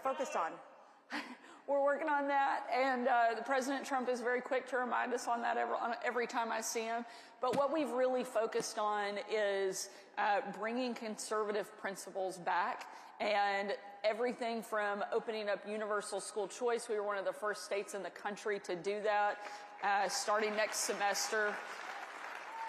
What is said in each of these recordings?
focused on? We're working on that, and President Trump is very quick to remind us on that every time I see him. But what we've really focused on is bringing conservative principles back, and everything from opening up universal school choice. We were one of the first states in the country to do that. Starting next semester,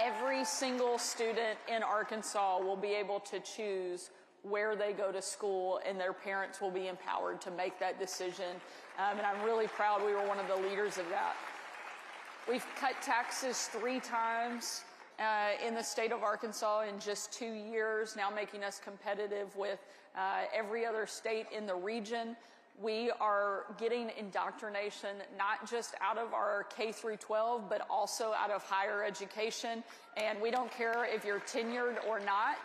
every single student in Arkansas will be able to choose where they go to school, and their parents will be empowered to make that decision. And I'm really proud we were one of the leaders of that. We've cut taxes 3 times in the state of Arkansas in just 2 years, now making us competitive with every other state in the region. We are getting indoctrination not just out of our K through 12, but also out of higher education. And we don't care if you're tenured or not.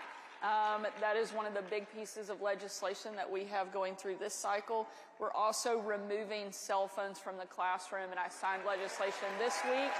That is one of the big pieces of legislation that we have going through this cycle. We're also removing cell phones from the classroom, and I signed legislation this week.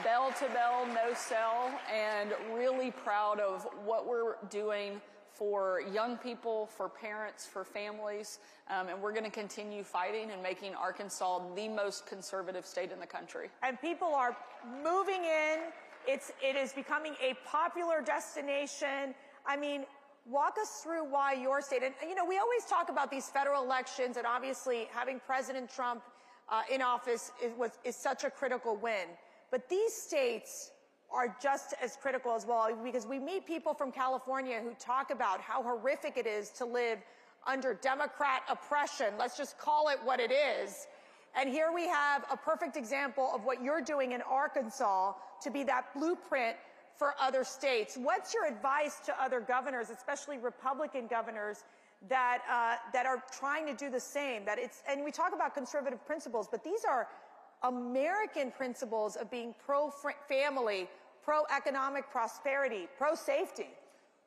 Bell to bell, no cell, and really proud of what we're doing for young people, for parents, for families, and we're going to continue fighting and making Arkansas the most conservative state in the country. And people are moving in. It is becoming a popular destination. I mean, walk us through why your state, and you know, we always talk about these federal elections, and obviously having President Trump in office is such a critical win. But these states are just as critical as well, because we meet people from California who talk about how horrific it is to live under Democrat oppression. Let's just call it what it is. And here we have a perfect example of what you're doing in Arkansas to be that blueprint for other states. What's your advice to other governors, especially Republican governors, that are trying to do the same? And we talk about conservative principles, but these are American principles of being pro-family, pro-economic prosperity, pro-safety.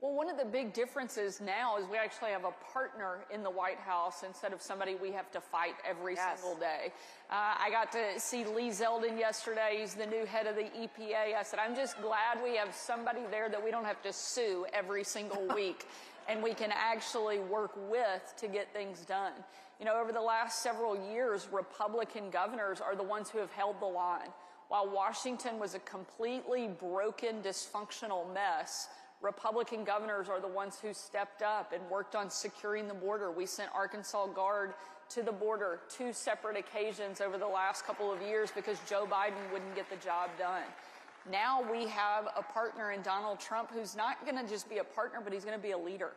Well, one of the big differences now is we actually have a partner in the White House instead of somebody we have to fight every single day. I got to see Lee Zeldin yesterday. He's the new head of the EPA. I said, I'm just glad we have somebody there that we don't have to sue every single week, and we can actually work with to get things done. You know, over the last several years, Republican governors are the ones who have held the line. While Washington was a completely broken, dysfunctional mess, Republican governors are the ones who stepped up and worked on securing the border. We sent Arkansas Guard to the border 2 separate occasions over the last couple of years because Joe Biden wouldn't get the job done. Now we have a partner in Donald Trump who's not going to just be a partner, but he's going to be a leader.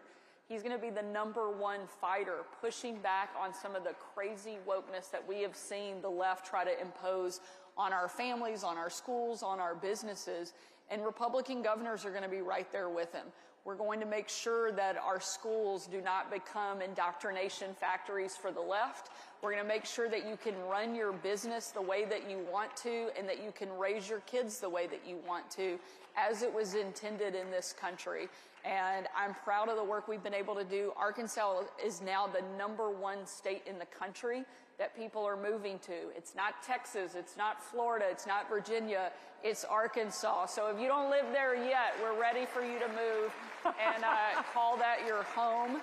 He's going to be the #1 fighter, pushing back on some of the crazy wokeness that we have seen the left try to impose on our families, on our schools, on our businesses. And Republican governors are going to be right there with him. We're going to make sure that our schools do not become indoctrination factories for the left. We're going to make sure that you can run your business the way that you want to, and that you can raise your kids the way that you want to, as it was intended in this country. And I'm proud of the work we've been able to do. Arkansas is now the #1 state in the country that people are moving to. It's not Texas, it's not Florida, it's not Virginia, it's Arkansas. So if you don't live there yet, we're ready for you to move and call that your home.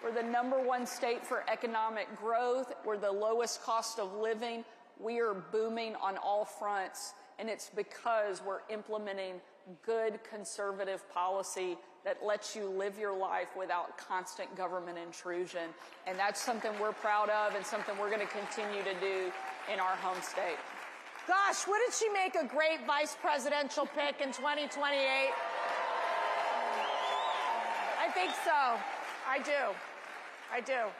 We're the #1 state for economic growth. We're the lowest cost of living. We are booming on all fronts, and it's because we're implementing good conservative policy that lets you live your life without constant government intrusion. And that's something we're proud of and something we're going to continue to do in our home state. Gosh, wouldn't she make a great vice presidential pick in 2028? I think so. I do.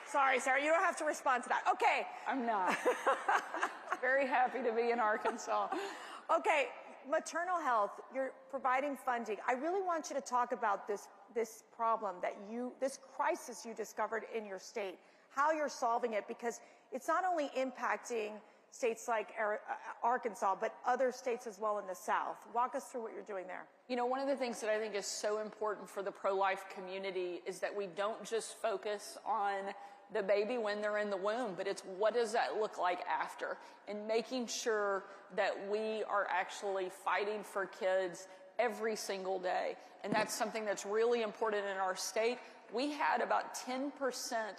Sorry, Sarah, you don't have to respond to that. Okay. I'm not. Very happy to be in Arkansas. Okay, maternal health, you're providing funding. I really want you to talk about this problem this crisis you discovered in your state, how you're solving it, because it's not only impacting states like Arkansas, but other states as well in the South. Walk us through what you're doing there. You know, one of the things that I think is so important for the pro-life community is that we don't just focus on the baby when they're in the womb, but it's what does that look like after, and making sure that we are actually fighting for kids every single day. And that's something that's really important in our state. we had about 10%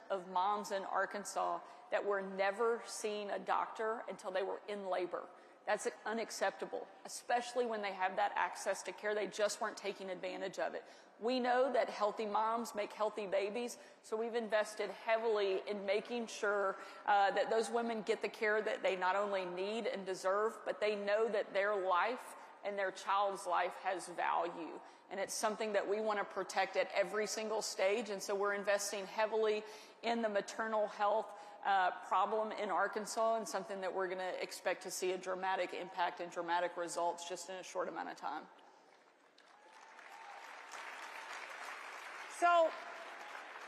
of moms in Arkansas that were never seeing a doctor until they were in labor. That's unacceptable, especially when they have that access to care. They just weren't taking advantage of it. We know that healthy moms make healthy babies, so we've invested heavily in making sure that those women get the care that they not only need and deserve, but they know that their life and their child's life has value. And it's something that we want to protect at every single stage. And so we're investing heavily in the maternal health problem in Arkansas, and something that we're going to expect to see a dramatic impact and dramatic results just in a short amount of time. So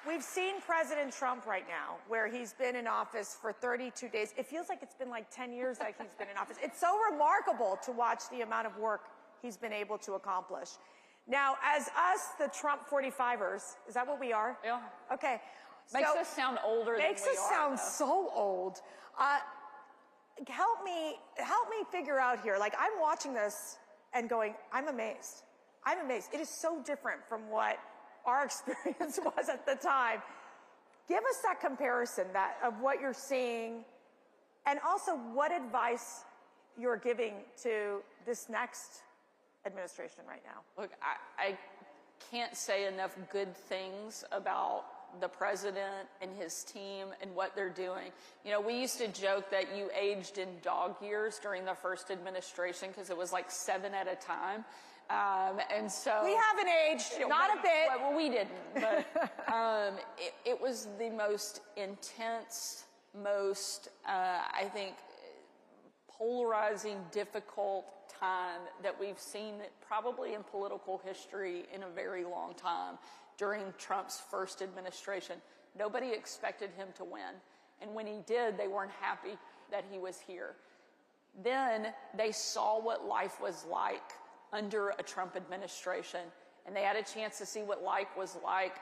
we've seen President Trump right now, where he's been in office for 32 days. It feels like it's been like 10 years that he's been in office. It's so remarkable to watch the amount of work he's been able to accomplish. Now, as us, the Trump 45ers, is that what we are? Yeah. Okay. Makes us sound older than we are. Makes us sound so old. Help me figure out here. Like, I'm watching this and going, I'm amazed. I'm amazed. It is so different from what our experience was at the time. Give us that comparison of what you're seeing, and also what advice you're giving to this next administration right now. Look, I can't say enough good things about the president and his team and what they're doing. You know, we used to joke that you aged in dog years during the first administration because it was like 7 at a time. And so we haven't aged, not a bit. Well, we didn't, but it was the most intense, most, I think, polarizing, difficult time that we've seen probably in political history in a very long time during Trump's first administration. Nobody expected him to win. And when he did, they weren't happy that he was here. Then they saw what life was like under a Trump administration, and they had a chance to see what life was like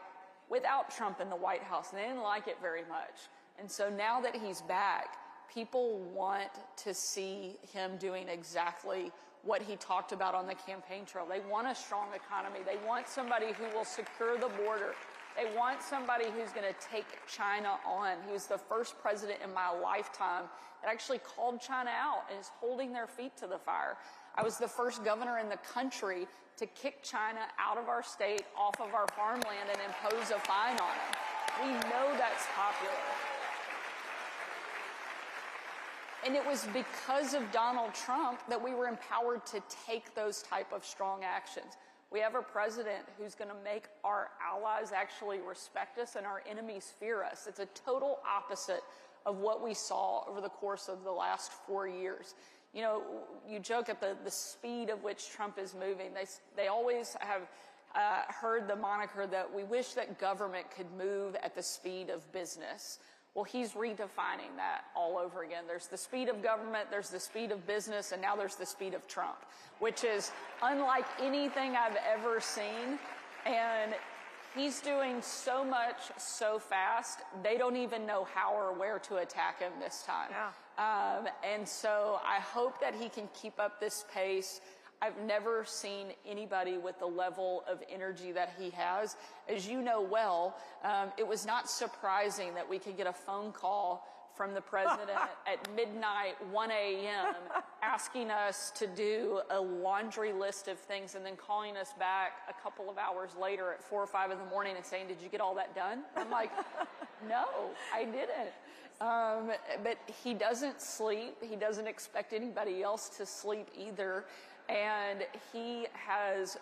without Trump in the White House, and they didn't like it very much. And so now that he's back, people want to see him doing exactly what he talked about on the campaign trail. They want a strong economy. They want somebody who will secure the border. They want somebody who's going to take China on. He was the first president in my lifetime that actually called China out and is holding their feet to the fire. I was the first governor in the country to kick China out of our state, off of our farmland, and impose a fine on them. We know that's popular. And it was because of Donald Trump that we were empowered to take those type of strong actions. We have a president who's going to make our allies actually respect us and our enemies fear us. It's a total opposite of what we saw over the course of the last 4 years. You know, you joke at the speed of which Trump is moving. They always have heard the moniker that we wish that government could move at the speed of business. Well, he's redefining that all over again. There's the speed of government, there's the speed of business, and now there's the speed of Trump, which is unlike anything I've ever seen. And he's doing so much so fast, they don't even know how or where to attack him this time. Yeah. And so I hope that he can keep up this pace. I've never seen anybody with the level of energy that he has. As you know well, it was not surprising that we could get a phone call from the president at midnight, 1 a.m., asking us to do a laundry list of things and then calling us back a couple of hours later at 4 or 5 in the morning and saying, "Did you get all that done?" I'm like, "No, I didn't." But he doesn't sleep. He doesn't expect anybody else to sleep either. And he has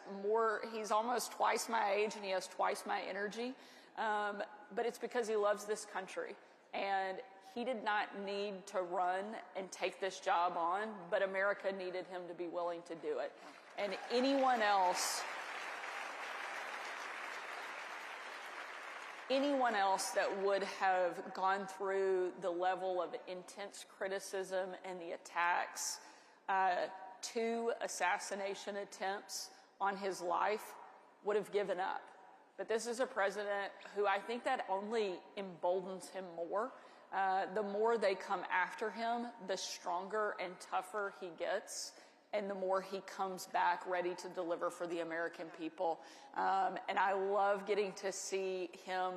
he's almost twice my age and he has twice my energy. But it's because he loves this country. And he did not need to run and take this job on, but America needed him to be willing to do it. And anyone else that would have gone through the level of intense criticism and the attacks, 2 assassination attempts on his life, would have given up. But this is a president who I think that only emboldens him more. The more they come after him, the stronger and tougher he gets. and the more he comes back ready to deliver for the American people. And I love getting to see him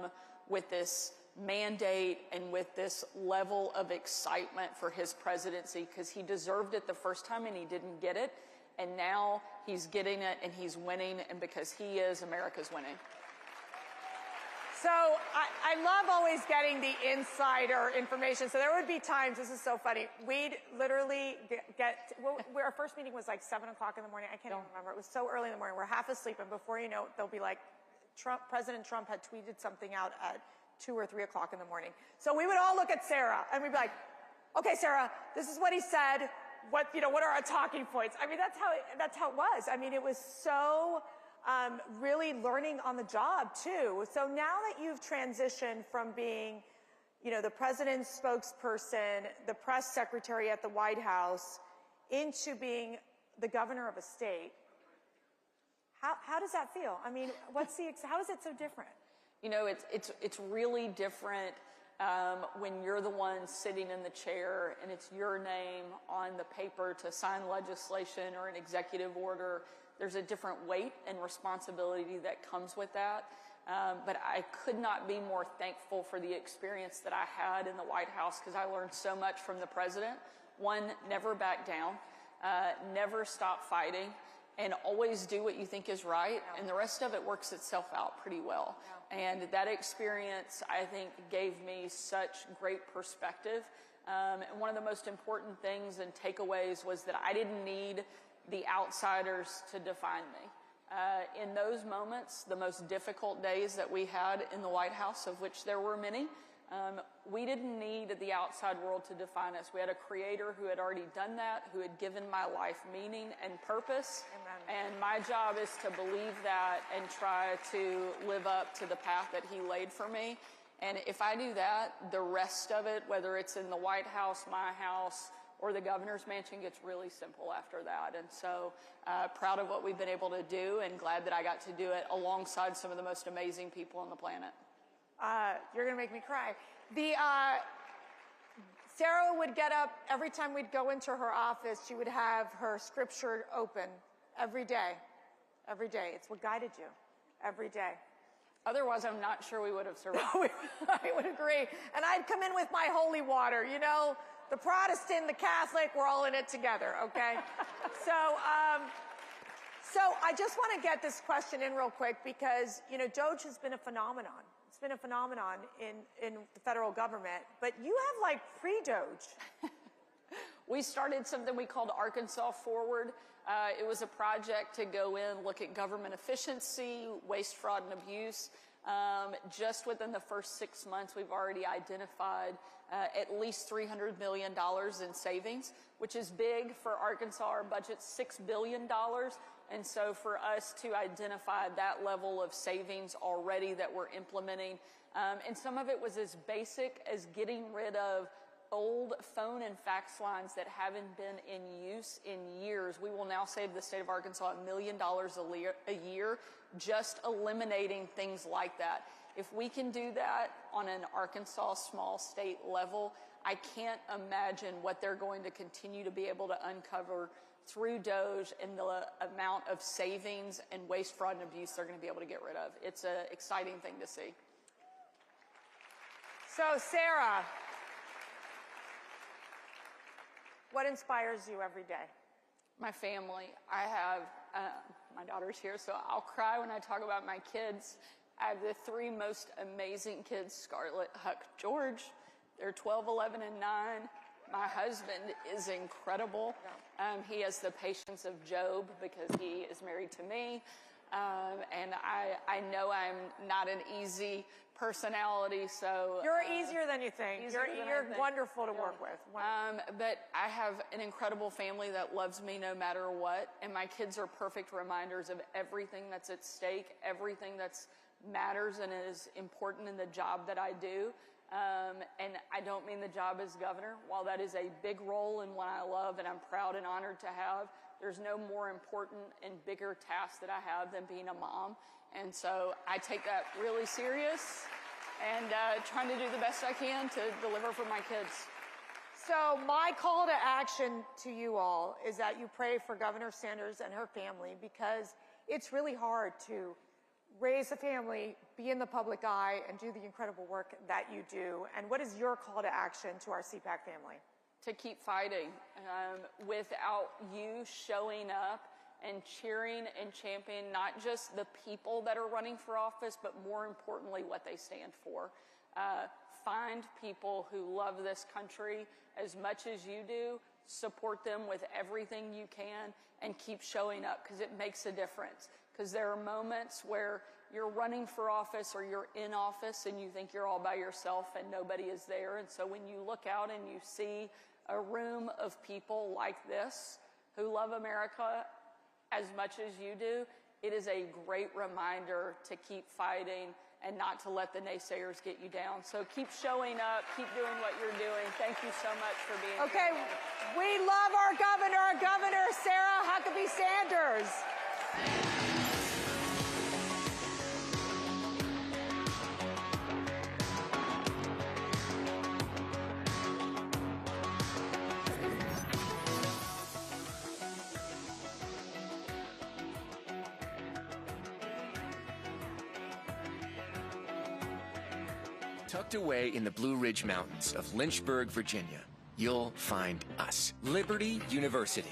with this mandate and with this level of excitement for his presidency, because he deserved it the first time and he didn't get it. And now he's getting it and he's winning, and because he is, America's winning. So I love always getting the insider information. So there would be times, this is so funny, we'd literally our first meeting was like 7 o'clock in the morning. I can't even remember. It was so early in the morning. We're half asleep, and before you know it, they'll be like, President Trump had tweeted something out at 2 or 3 o'clock in the morning. So we would all look at Sarah and we'd be like, okay, Sarah, this is what he said. What are our talking points? I mean, that's how it was. I mean, it was so really learning on the job too. So now that you've transitioned from being, the president's spokesperson, the press secretary at the White House, into being the governor of a state, how does that feel? I mean, how is it so different? It's really different when you're the one sitting in the chair and it's your name on the paper to sign legislation or an executive order. There's a different weight and responsibility that comes with that. But I could not be more thankful for the experience that I had in the White House, because I learned so much from the president. One, never back down, never stop fighting, and always do what you think is right. And the rest of it works itself out pretty well. And that experience, I think, gave me such great perspective. And one of the most important things and takeaways was that I didn't need the outsiders to define me. In those moments, the most difficult days that we had in the White House, of which there were many, we didn't need the outside world to define us. We had a creator who had already done that, who had given my life meaning and purpose. Amen. And my job is to believe that and try to live up to the path that he laid for me. And if I do that, the rest of it, whether it's in the White House, my house, or the governor's mansion, gets really simple after that. And so proud of what we've been able to do, and glad that I got to do it alongside some of the most amazing people on the planet. You're going to make me cry. Sarah would get up every time we'd go into her office. She would have her scripture open every day. Every day. It's what guided you every day. Otherwise, I'm not sure we would have survived. I would agree. And I'd come in with my holy water. The Protestant, the Catholic, we're all in it together, okay? So I just want to get this question in real quick, because, Doge has been a phenomenon. It's been a phenomenon in the federal government, but you have like pre-Doge. We started something we called Arkansas Forward. It was a project to go in, look at government efficiency, waste, fraud, and abuse. Just within the first 6 months, we've already identified at least $300 million in savings, which is big for Arkansas. Our budget's $6 billion. And so for us to identify that level of savings already that we're implementing, and some of it was as basic as getting rid of old phone and fax lines that haven't been in use in years. We will now save the state of Arkansas $1 million a year, just eliminating things like that. If we can do that on an Arkansas small state level, I can't imagine what they're going to continue to be able to uncover through Doge and the amount of savings and waste, fraud, and abuse they're going to be able to get rid of. It's an exciting thing to see. So, Sarah, what inspires you every day? My family. I have, my daughter's here, so I'll cry when I talk about my kids. I have the 3 most amazing kids, Scarlett, Huck, George. They're 12, 11, and 9. My husband is incredible. He has the patience of Job because he is married to me. And I know I'm not an easy personality, so... You're easier than you think. You're wonderful to work with. But I have an incredible family that loves me no matter what, and my kids are perfect reminders of everything that's at stake, everything that's matters and is important in the job that I do. And I don't mean the job as governor. While that is a big role and one I love and I'm proud and honored to have, there's no more important and bigger task that I have than being a mom. And so I take that really serious and trying to do the best I can to deliver for my kids. So my call to action to you all is that you pray for Governor Sanders and her family, because it's really hard to raise a family, be in the public eye, and do the incredible work that you do. And what is your call to action to our CPAC family? To keep fighting. Without you showing up and cheering and championing not just the people that are running for office, but more importantly, what they stand for. Find people who love this country as much as you do, support them with everything you can, and keep showing up, because it makes a difference. Because there are moments where you're running for office or you're in office and you think you're all by yourself and nobody is there. And so when you look out and you see a room of people like this who love America as much as you do, it is a great reminder to keep fighting and not to let the naysayers get you down. So keep showing up, keep doing what you're doing. Thank you so much for being here. Okay, we love our governor, Governor Sarah Huckabee Sanders. Tucked away in the Blue Ridge Mountains of Lynchburg, Virginia, you'll find us, Liberty University.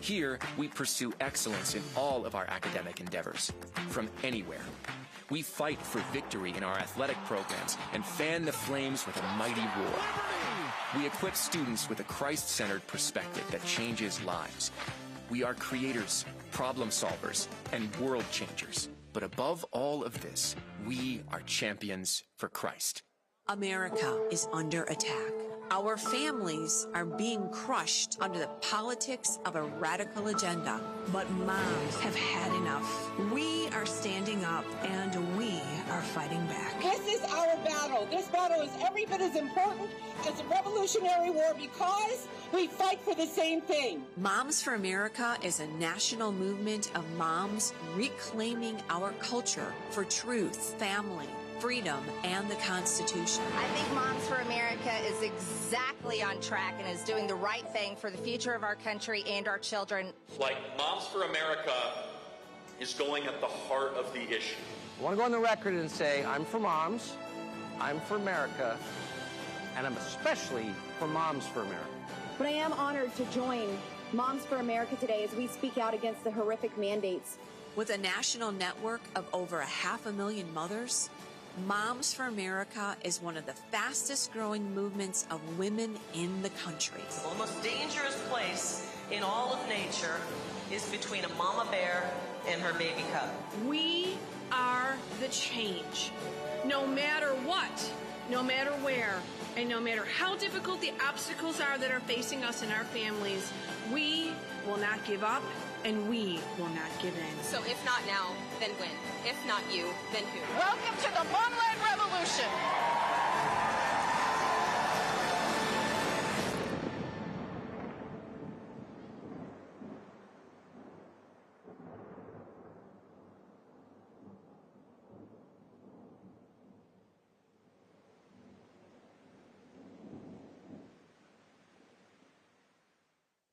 Here, we pursue excellence in all of our academic endeavors, from anywhere. We fight for victory in our athletic programs and fan the flames with a mighty roar. We equip students with a Christ-centered perspective that changes lives. We are creators, problem solvers, and world changers. But above all of this, we are champions for Christ. America is under attack. Our families are being crushed under the politics of a radical agenda. But moms have had enough. We are standing up and we are fighting back. This is our battle. This battle is every bit as important as the Revolutionary War because we fight for the same thing. Moms for America is a national movement of moms reclaiming our culture for truth, family, freedom, and the Constitution. I think Moms for America is exactly on track and is doing the right thing for the future of our country and our children. Like Moms for America is going at the heart of the issue. I want to go on the record and say I'm for moms, I'm for America, and I'm especially for Moms for America. But I am honored to join Moms for America today as we speak out against the horrific mandates. With a national network of over 500,000 mothers, Moms for America is one of the fastest growing movements of women in the country. The most dangerous place in all of nature is between a mama bear and her baby cub. We are the change. No matter what, no matter where, and no matter how difficult the obstacles are that are facing us and our families, we will not give up and we will not give in. So if not now, then when? If not you, then who? Welcome to the Mom-Led Revolution.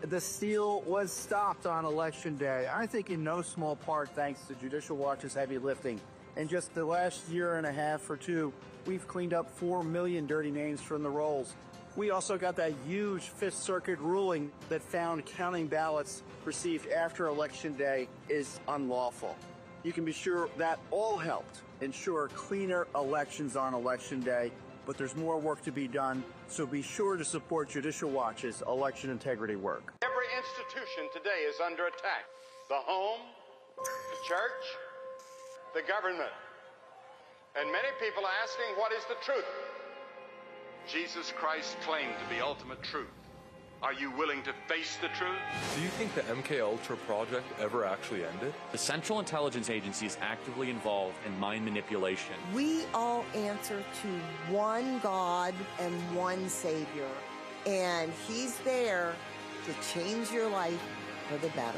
The steal was stopped on Election Day, I think in no small part thanks to Judicial Watch's heavy lifting. In just the last year and a half or two, we've cleaned up 4 million dirty names from the rolls. We also got that huge Fifth Circuit ruling that found counting ballots received after Election Day is unlawful. You can be sure that all helped ensure cleaner elections on Election Day, but there's more work to be done, so be sure to support Judicial Watch's election integrity work. Every institution today is under attack. The home, the church, the government. And many people are asking, what is the truth? Jesus Christ claimed to be ultimate truth. Are you willing to face the truth? Do you think the MKUltra project ever actually ended? The Central Intelligence Agency is actively involved in mind manipulation. We all answer to one God and one Savior, and He's there to change your life for the better.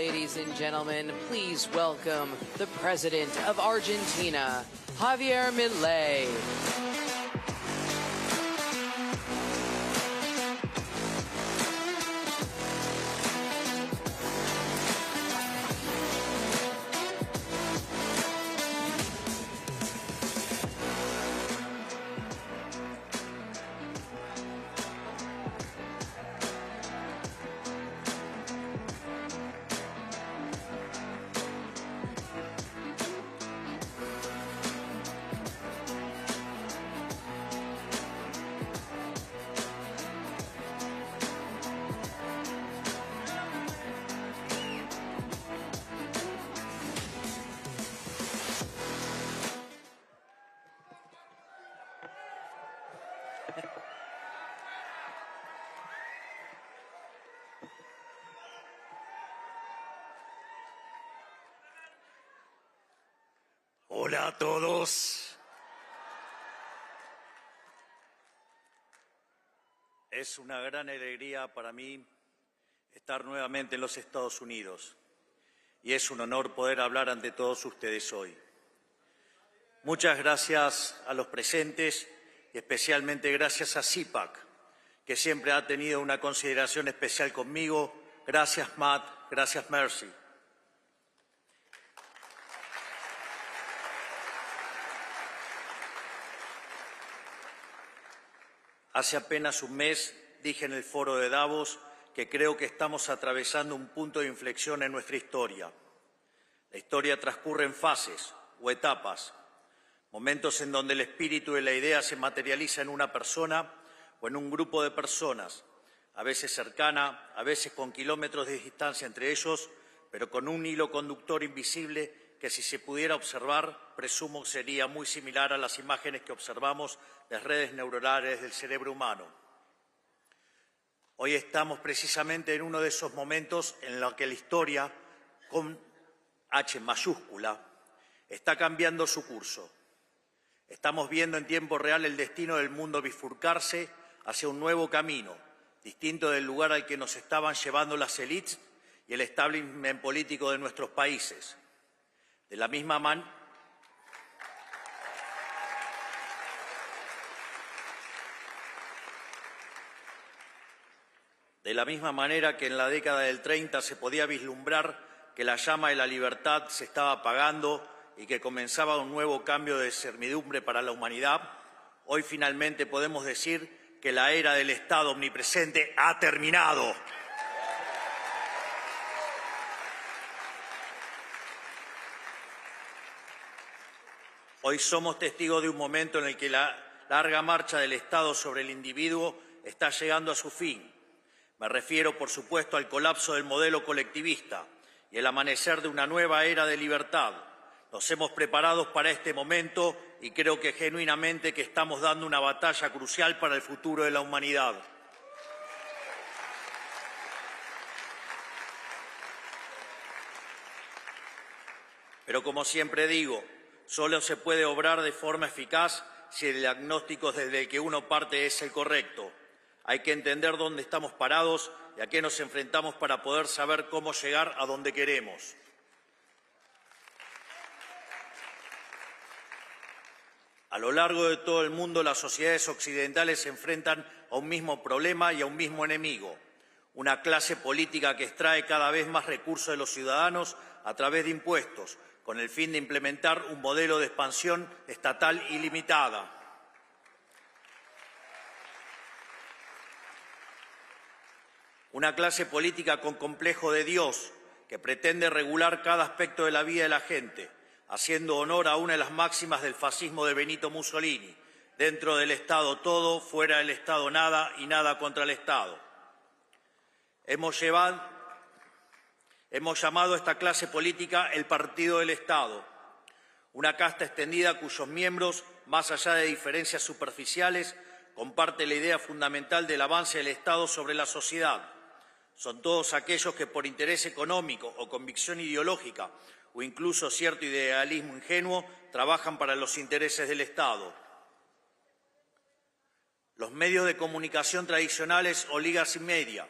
ladies and gentlemen, please welcome the President of Argentina, Javier Milei. Hola a todos. Es una gran alegría para mí estar nuevamente en los Estados Unidos y es un honor poder hablar ante todos ustedes hoy. Muchas gracias a los presentes y especialmente gracias a CPAC, que siempre ha tenido una consideración especial conmigo. Gracias, Matt. Gracias, Mercy. Hace apenas un mes dije en el foro de Davos que creo que estamos atravesando un punto de inflexión en nuestra historia. La historia transcurre en fases o etapas, momentos en donde el espíritu y la idea se materializa en una persona o en un grupo de personas, a veces cercana, a veces con kilómetros de distancia entre ellos, pero con un hilo conductor invisible que si se pudiera observar, presumo sería muy similar a las imágenes que observamos de redes neuronales del cerebro humano. Hoy estamos precisamente en uno de esos momentos en los que la historia, con H mayúscula, está cambiando su curso. Estamos viendo en tiempo real el destino del mundo bifurcarse hacia un nuevo camino, distinto del lugar al que nos estaban llevando las élites y el establishment político de nuestros países. De la misma manera que en la década del 30 se podía vislumbrar que la llama de la libertad se estaba apagando y que comenzaba un nuevo cambio de servidumbre para la humanidad, hoy finalmente podemos decir que la era del Estado omnipresente ha terminado. Hoy somos testigos de un momento en el que la larga marcha del Estado sobre el individuo está llegando a su fin. Me refiero, por supuesto, al colapso del modelo colectivista y el amanecer de una nueva era de libertad. Nos hemos preparado para este momento y creo que genuinamente que estamos dando una batalla crucial para el futuro de la humanidad. Pero como siempre digo, solo se puede obrar de forma eficaz si el diagnóstico desde el que uno parte es el correcto. Hay que entender dónde estamos parados y a qué nos enfrentamos para poder saber cómo llegar a donde queremos. A lo largo de todo el mundo, las sociedades occidentales se enfrentan a un mismo problema y a un mismo enemigo, una clase política que extrae cada vez más recursos de los ciudadanos a través de impuestos, con el fin de implementar un modelo de expansión estatal ilimitada. Una clase política con complejo de Dios, que pretende regular cada aspecto de la vida de la gente, haciendo honor a una de las máximas del fascismo de Benito Mussolini: dentro del Estado todo, fuera del Estado nada y nada contra el Estado. Hemos llamado a esta clase política el Partido del Estado, una casta extendida cuyos miembros, más allá de diferencias superficiales, comparte la idea fundamental del avance del Estado sobre la sociedad. Son todos aquellos que por interés económico o convicción ideológica o incluso cierto idealismo ingenuo trabajan para los intereses del Estado. Los medios de comunicación tradicionales o ligas y media,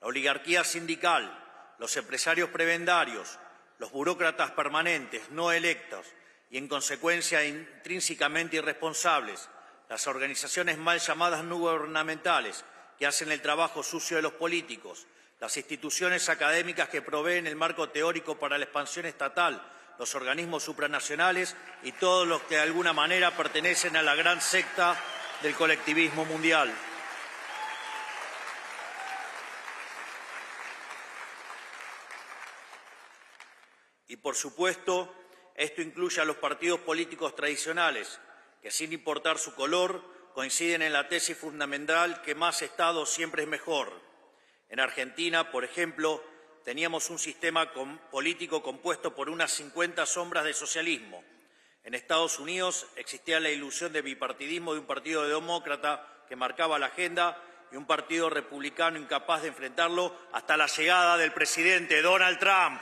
la oligarquía sindical, los empresarios prebendarios, los burócratas permanentes no electos y, en consecuencia, intrínsecamente irresponsables, las organizaciones mal llamadas no gubernamentales que hacen el trabajo sucio de los políticos, las instituciones académicas que proveen el marco teórico para la expansión estatal, los organismos supranacionales y todos los que de alguna manera pertenecen a la gran secta del colectivismo mundial. Y, por supuesto, esto incluye a los partidos políticos tradicionales, que sin importar su color, coinciden en la tesis fundamental que más Estado siempre es mejor. En Argentina, por ejemplo, teníamos un sistema político compuesto por unas 50 sombras de socialismo. En Estados Unidos existía la ilusión de bipartidismo de un partido demócrata que marcaba la agenda y un partido republicano incapaz de enfrentarlo hasta la llegada del presidente Donald Trump.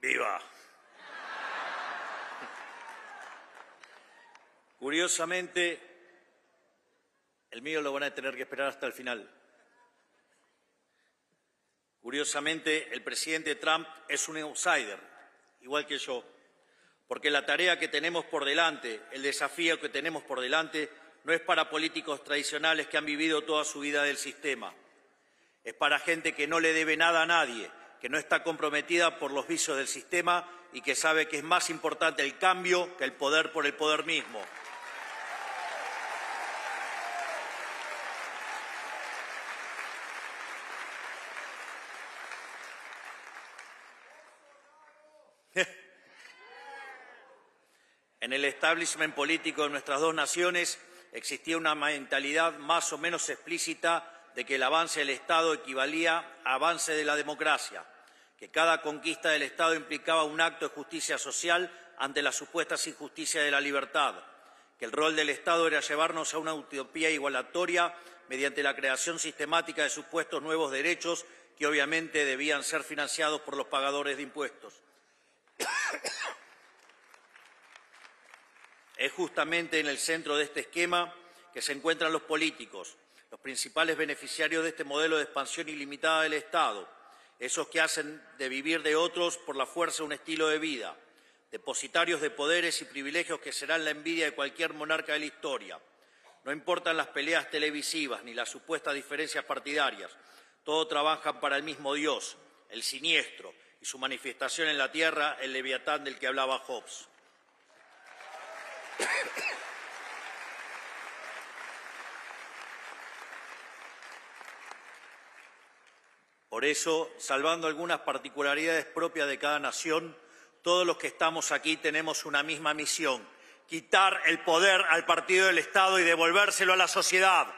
¡Viva! Curiosamente, el mío lo van a tener que esperar hasta el final. Curiosamente, el presidente Trump es un outsider, igual que yo, porque la tarea que tenemos por delante, el desafío que tenemos por delante, no es para políticos tradicionales que han vivido toda su vida del sistema. Es para gente que no le debe nada a nadie, que no está comprometida por los vicios del sistema y que sabe que es más importante el cambio que el poder por el poder mismo. En el establishment político de nuestras dos naciones existía una mentalidad más o menos explícita de que el avance del Estado equivalía a avance de la democracia, que cada conquista del Estado implicaba un acto de justicia social ante las supuestas injusticias de la libertad, que el rol del Estado era llevarnos a una utopía igualatoria mediante la creación sistemática de supuestos nuevos derechos que obviamente debían ser financiados por los pagadores de impuestos. Es justamente en el centro de este esquema que se encuentran los políticos, los principales beneficiarios de este modelo de expansión ilimitada del Estado, esos que hacen de vivir de otros por la fuerza un estilo de vida, depositarios de poderes y privilegios que serán la envidia de cualquier monarca de la historia. No importan las peleas televisivas ni las supuestas diferencias partidarias, todos trabajan para el mismo Dios, el siniestro, y su manifestación en la tierra, el leviatán del que hablaba Hobbes. Por eso, salvando algunas particularidades propias de cada nación, todos los que estamos aquí tenemos una misma misión: quitar el poder al partido del Estado y devolvérselo a la sociedad.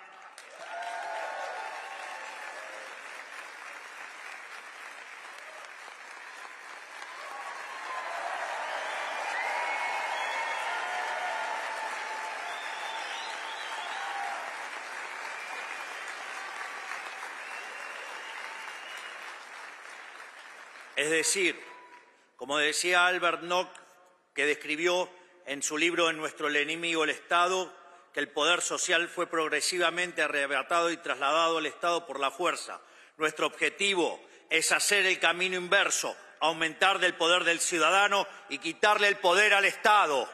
Es decir, como decía Albert Nock, que describió en su libro En nuestro enemigo el Estado, que el poder social fue progresivamente arrebatado y trasladado al Estado por la fuerza. Nuestro objetivo es hacer el camino inverso, aumentar el poder del ciudadano y quitarle el poder al Estado.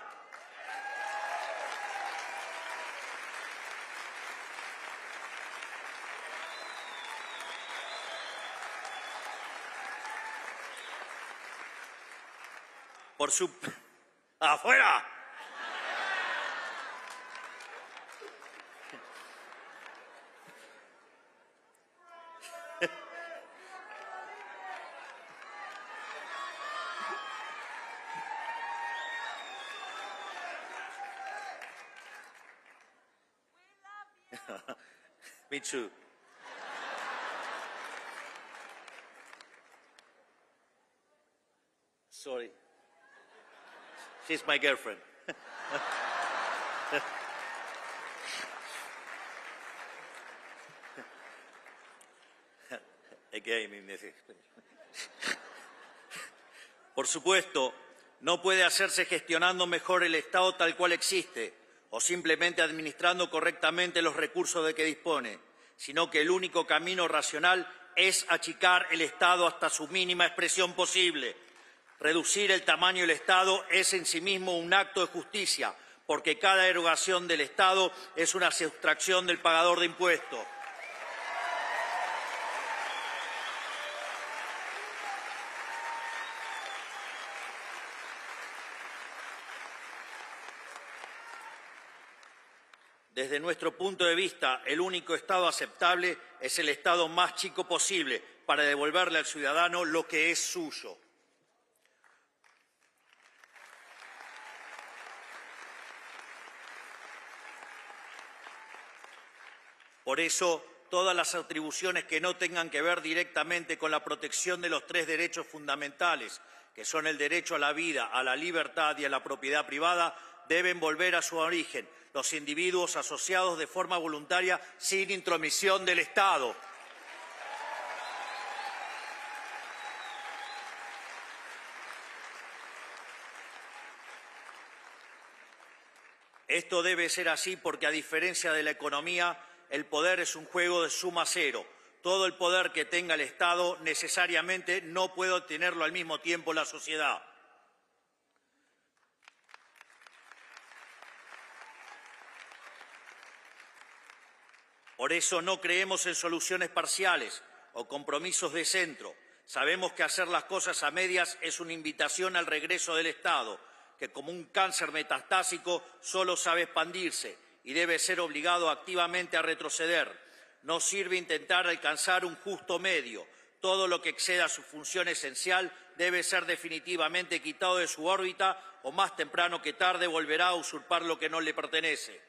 Por su... ¡Afuera! Me too. Sorry. She's my girlfriend. Por supuesto, no puede hacerse gestionando mejor el Estado tal cual existe o simplemente administrando correctamente los recursos de que dispone, sino que el único camino racional es achicar el Estado hasta su mínima expresión posible. Reducir el tamaño del Estado es en sí mismo un acto de justicia, porque cada erogación del Estado es una sustracción del pagador de impuestos. Desde nuestro punto de vista, el único Estado aceptable es el Estado más chico posible para devolverle al ciudadano lo que es suyo. Por eso, todas las atribuciones que no tengan que ver directamente con la protección de los tres derechos fundamentales, que son el derecho a la vida, a la libertad y a la propiedad privada, deben volver a su origen, los individuos asociados de forma voluntaria sin intromisión del Estado. Esto debe ser así porque, a diferencia de la economía, el poder es un juego de suma cero. Todo el poder que tenga el Estado necesariamente no puede obtenerlo al mismo tiempo la sociedad. Por eso no creemos en soluciones parciales o compromisos de centro. Sabemos que hacer las cosas a medias es una invitación al regreso del Estado, que como un cáncer metastásico solo sabe expandirse y debe ser obligado activamente a retroceder. No sirve intentar alcanzar un justo medio. Todo lo que exceda su función esencial debe ser definitivamente quitado de su órbita o más temprano que tarde volverá a usurpar lo que no le pertenece.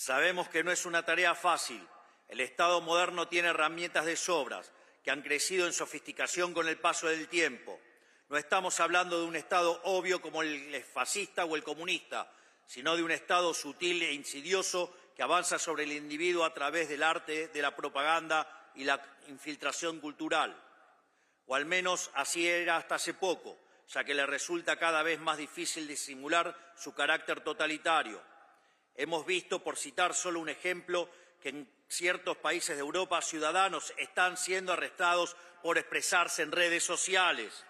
Sabemos que no es una tarea fácil. El Estado moderno tiene herramientas de sobras que han crecido en sofisticación con el paso del tiempo. No estamos hablando de un Estado obvio como el fascista o el comunista, sino de un Estado sutil e insidioso que avanza sobre el individuo a través del arte, de la propaganda y la infiltración cultural. O al menos así era hasta hace poco, ya que le resulta cada vez más difícil disimular su carácter totalitario. Hemos visto, por citar solo un ejemplo, que en ciertos países de Europa ciudadanos están siendo arrestados por expresarse en redes sociales.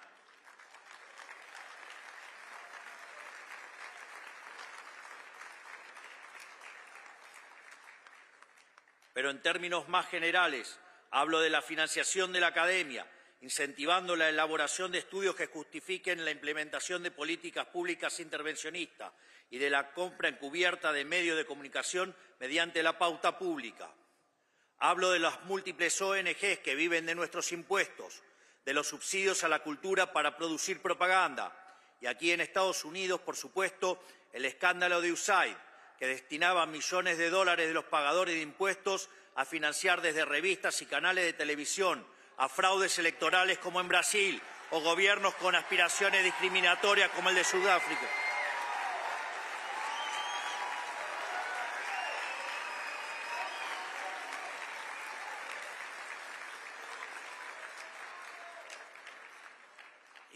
Pero en términos más generales, hablo de la financiación de la academia, incentivando la elaboración de estudios que justifiquen la implementación de políticas públicas intervencionistas y de la compra encubierta de medios de comunicación mediante la pauta pública. Hablo de las múltiples ONGs que viven de nuestros impuestos, de los subsidios a la cultura para producir propaganda. Y aquí en Estados Unidos, por supuesto, el escándalo de USAID, que destinaba millones de dólares de los pagadores de impuestos a financiar desde revistas y canales de televisión a fraudes electorales como en Brasil o gobiernos con aspiraciones discriminatorias como el de Sudáfrica.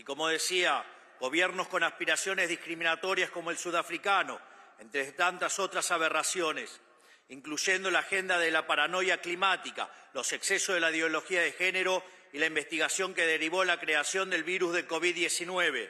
Y como decía, gobiernos con aspiraciones discriminatorias como el sudafricano, entre tantas otras aberraciones, incluyendo la agenda de la paranoia climática, los excesos de la ideología de género y la investigación que derivó la creación del virus del COVID-19.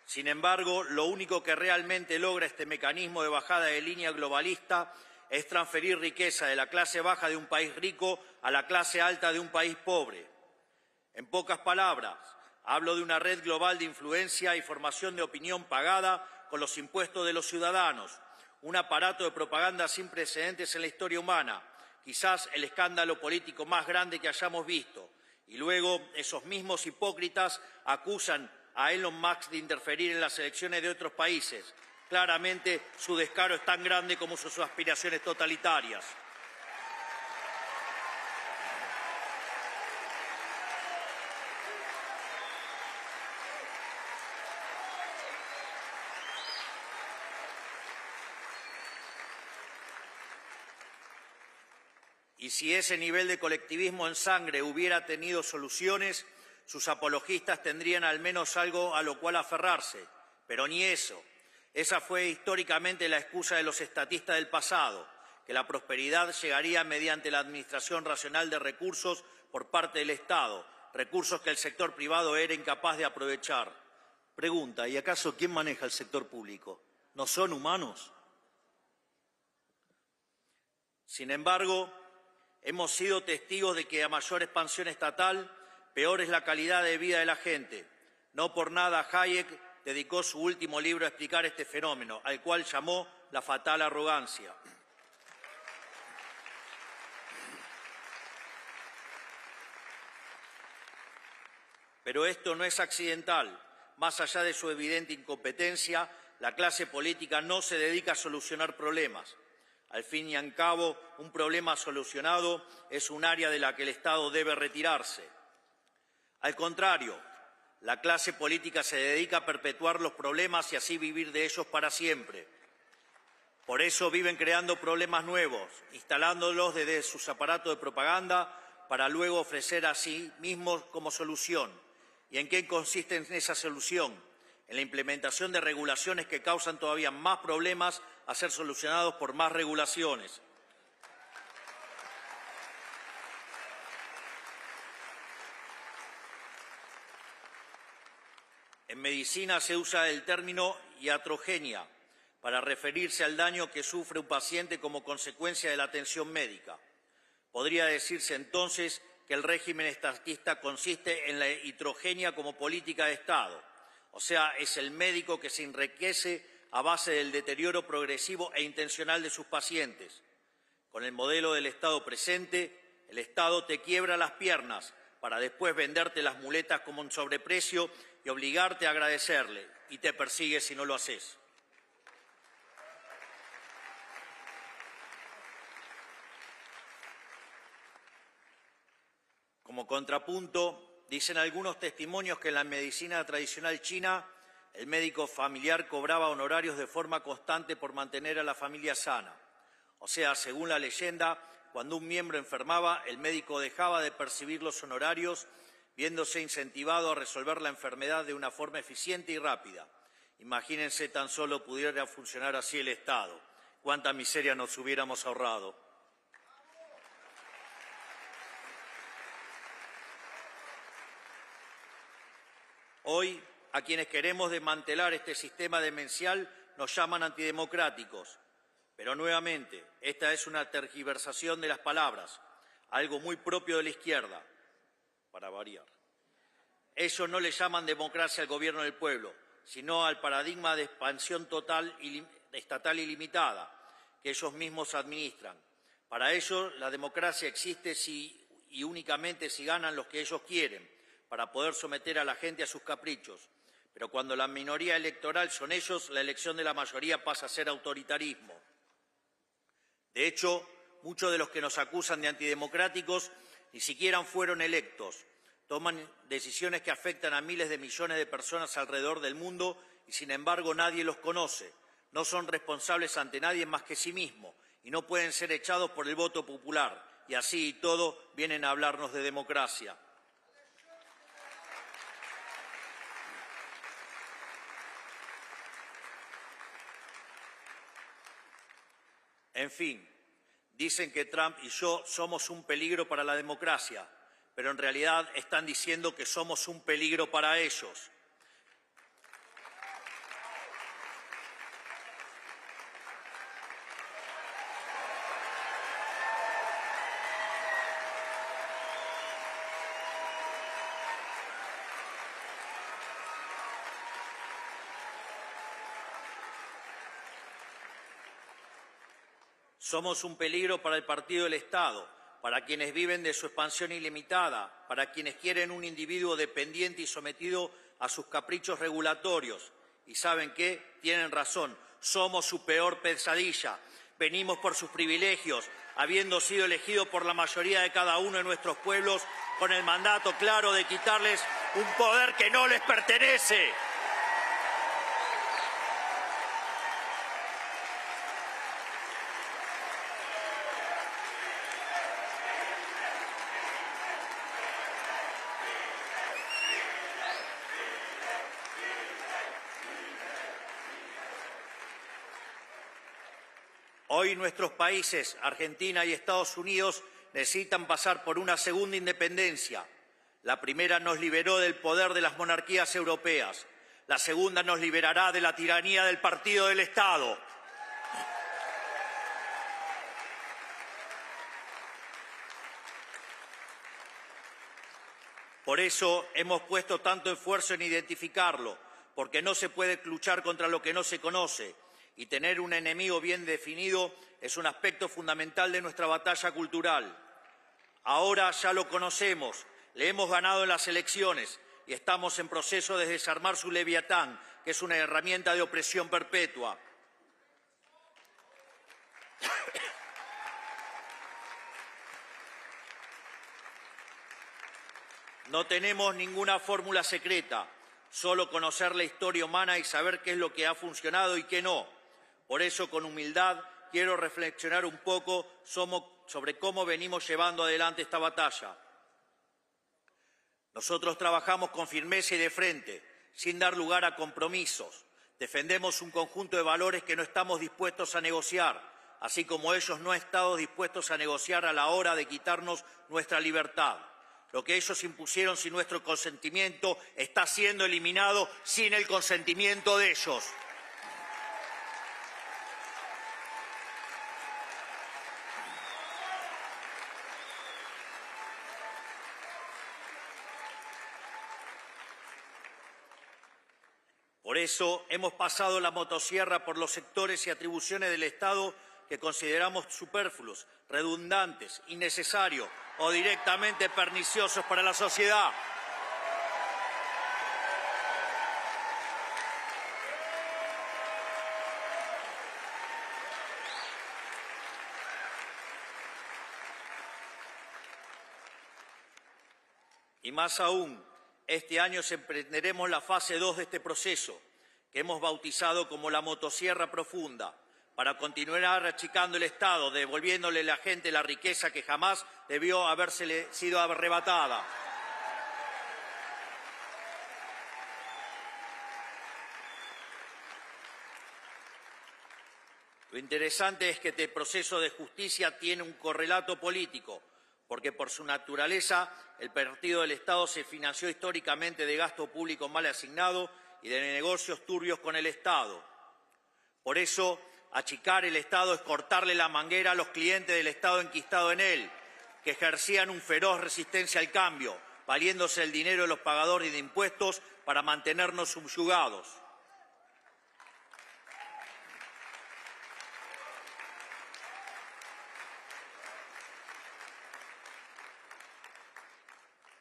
Sin embargo, lo único que realmente logra este mecanismo de bajada de línea globalista es transferir riqueza de la clase baja de un país rico a la clase alta de un país pobre. En pocas palabras, hablo de una red global de influencia y formación de opinión pagada con los impuestos de los ciudadanos, un aparato de propaganda sin precedentes en la historia humana, quizás el escándalo político más grande que hayamos visto. Y luego esos mismos hipócritas acusan a Elon Musk de interferir en las elecciones de otros países. Claramente, su descaro es tan grande como sus aspiraciones totalitarias. Y si ese nivel de colectivismo en sangre hubiera tenido soluciones, sus apologistas tendrían al menos algo a lo cual aferrarse. Pero ni eso. Esa fue históricamente la excusa de los estatistas del pasado, que la prosperidad llegaría mediante la administración racional de recursos por parte del Estado, recursos que el sector privado era incapaz de aprovechar. Pregunta, ¿y acaso quién maneja el sector público? ¿No son humanos? Sin embargo, hemos sido testigos de que a mayor expansión estatal, peor es la calidad de vida de la gente. No por nada Hayek dedicó su último libro a explicar este fenómeno, al cual llamó la fatal arrogancia. Pero esto no es accidental. Más allá de su evidente incompetencia, la clase política no se dedica a solucionar problemas. Al fin y al cabo, un problema solucionado es un área de la que el Estado debe retirarse. Al contrario, la clase política se dedica a perpetuar los problemas y así vivir de ellos para siempre. Por eso viven creando problemas nuevos, instalándolos desde sus aparatos de propaganda para luego ofrecer a sí mismos como solución. ¿Y en qué consiste esa solución? En la implementación de regulaciones que causan todavía más problemas a ser solucionados por más regulaciones. En medicina se usa el término iatrogenia para referirse al daño que sufre un paciente como consecuencia de la atención médica. Podría decirse entonces que el régimen estatista consiste en la iatrogenia como política de Estado, o sea, es el médico que se enriquece a base del deterioro progresivo e intencional de sus pacientes. Con el modelo del Estado presente, el Estado te quiebra las piernas para después venderte las muletas como un sobreprecio y obligarte a agradecerle, y te persigue si no lo haces. Como contrapunto, dicen algunos testimonios que en la medicina tradicional china el médico familiar cobraba honorarios de forma constante por mantener a la familia sana. O sea, según la leyenda, cuando un miembro enfermaba, el médico dejaba de percibir los honorarios, viéndose incentivado a resolver la enfermedad de una forma eficiente y rápida. Imagínense tan solo pudiera funcionar así el Estado. Cuánta miseria nos hubiéramos ahorrado. Hoy, a quienes queremos desmantelar este sistema demencial nos llaman antidemocráticos. Pero nuevamente, esta es una tergiversación de las palabras, algo muy propio de la izquierda, para variar. Ellos no le llaman democracia al gobierno del pueblo, sino al paradigma de expansión total estatal ilimitada que ellos mismos administran. Para ellos, la democracia existe y únicamente si ganan los que ellos quieren, para poder someter a la gente a sus caprichos. Pero cuando la minoría electoral son ellos, la elección de la mayoría pasa a ser autoritarismo. De hecho, muchos de los que nos acusan de antidemocráticos ni siquiera fueron electos. Toman decisiones que afectan a miles de millones de personas alrededor del mundo y, sin embargo, nadie los conoce. No son responsables ante nadie más que sí mismos y no pueden ser echados por el voto popular. Y así y todo vienen a hablarnos de democracia. En fin, dicen que Trump y yo somos un peligro para la democracia, pero en realidad están diciendo que somos un peligro para ellos. Somos un peligro para el partido del Estado, para quienes viven de su expansión ilimitada, para quienes quieren un individuo dependiente y sometido a sus caprichos regulatorios. Y ¿saben qué? Tienen razón, somos su peor pesadilla. Venimos por sus privilegios, habiendo sido elegidos por la mayoría de cada uno de nuestros pueblos, con el mandato claro de quitarles un poder que no les pertenece. Hoy nuestros países, Argentina y Estados Unidos, necesitan pasar por una segunda independencia. La primera nos liberó del poder de las monarquías europeas. La segunda nos liberará de la tiranía del partido del Estado. Por eso hemos puesto tanto esfuerzo en identificarlo, porque no se puede luchar contra lo que no se conoce. Y tener un enemigo bien definido es un aspecto fundamental de nuestra batalla cultural. Ahora ya lo conocemos, le hemos ganado en las elecciones y estamos en proceso de desarmar su leviatán, que es una herramienta de opresión perpetua. No tenemos ninguna fórmula secreta, solo conocer la historia humana y saber qué es lo que ha funcionado y qué no. Por eso, con humildad, quiero reflexionar un poco sobre cómo venimos llevando adelante esta batalla. Nosotros trabajamos con firmeza y de frente, sin dar lugar a compromisos. Defendemos un conjunto de valores que no estamos dispuestos a negociar, así como ellos no han estado dispuestos a negociar a la hora de quitarnos nuestra libertad. Lo que ellos impusieron sin nuestro consentimiento está siendo eliminado sin el consentimiento de ellos. Por eso hemos pasado la motosierra por los sectores y atribuciones del Estado que consideramos superfluos, redundantes, innecesarios o directamente perniciosos para la sociedad. Y más aún, este año emprenderemos la fase 2 de este proceso, que hemos bautizado como la motosierra profunda, para continuar achicando el Estado, devolviéndole a la gente la riqueza que jamás debió habérsele sido arrebatada. Lo interesante es que este proceso de justicia tiene un correlato político, porque por su naturaleza el partido del Estado se financió históricamente de gasto público mal asignado y de negocios turbios con el Estado. Por eso, achicar el Estado es cortarle la manguera a los clientes del Estado enquistado en él, que ejercían una feroz resistencia al cambio, valiéndose el dinero de los pagadores de impuestos para mantenernos subyugados.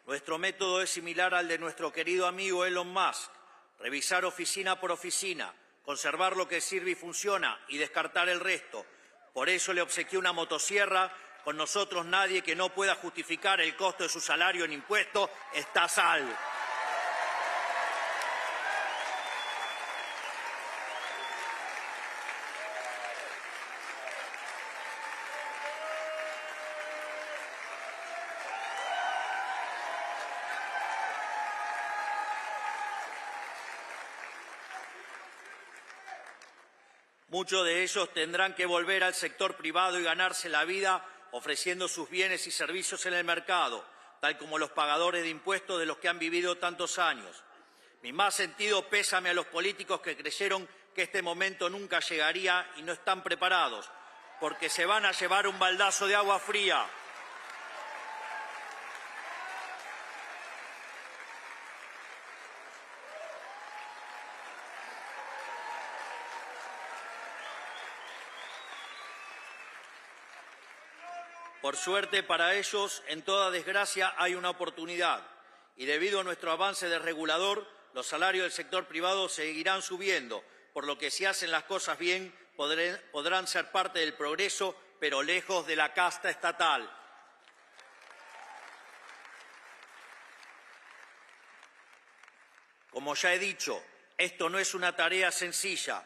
Nuestro método es similar al de nuestro querido amigo Elon Musk: revisar oficina por oficina, conservar lo que sirve y funciona y descartar el resto. Por eso le obsequié una motosierra. Con nosotros nadie que no pueda justificar el costo de su salario en impuestos está a salvo. Muchos de ellos tendrán que volver al sector privado y ganarse la vida ofreciendo sus bienes y servicios en el mercado, tal como los pagadores de impuestos de los que han vivido tantos años. Mi más sentido pésame a los políticos que creyeron que este momento nunca llegaría y no están preparados, porque se van a llevar un baldazo de agua fría. Por suerte para ellos, en toda desgracia hay una oportunidad, y debido a nuestro avance desregulador, los salarios del sector privado seguirán subiendo, por lo que si hacen las cosas bien podrán ser parte del progreso, pero lejos de la casta estatal. Como ya he dicho, esto no es una tarea sencilla.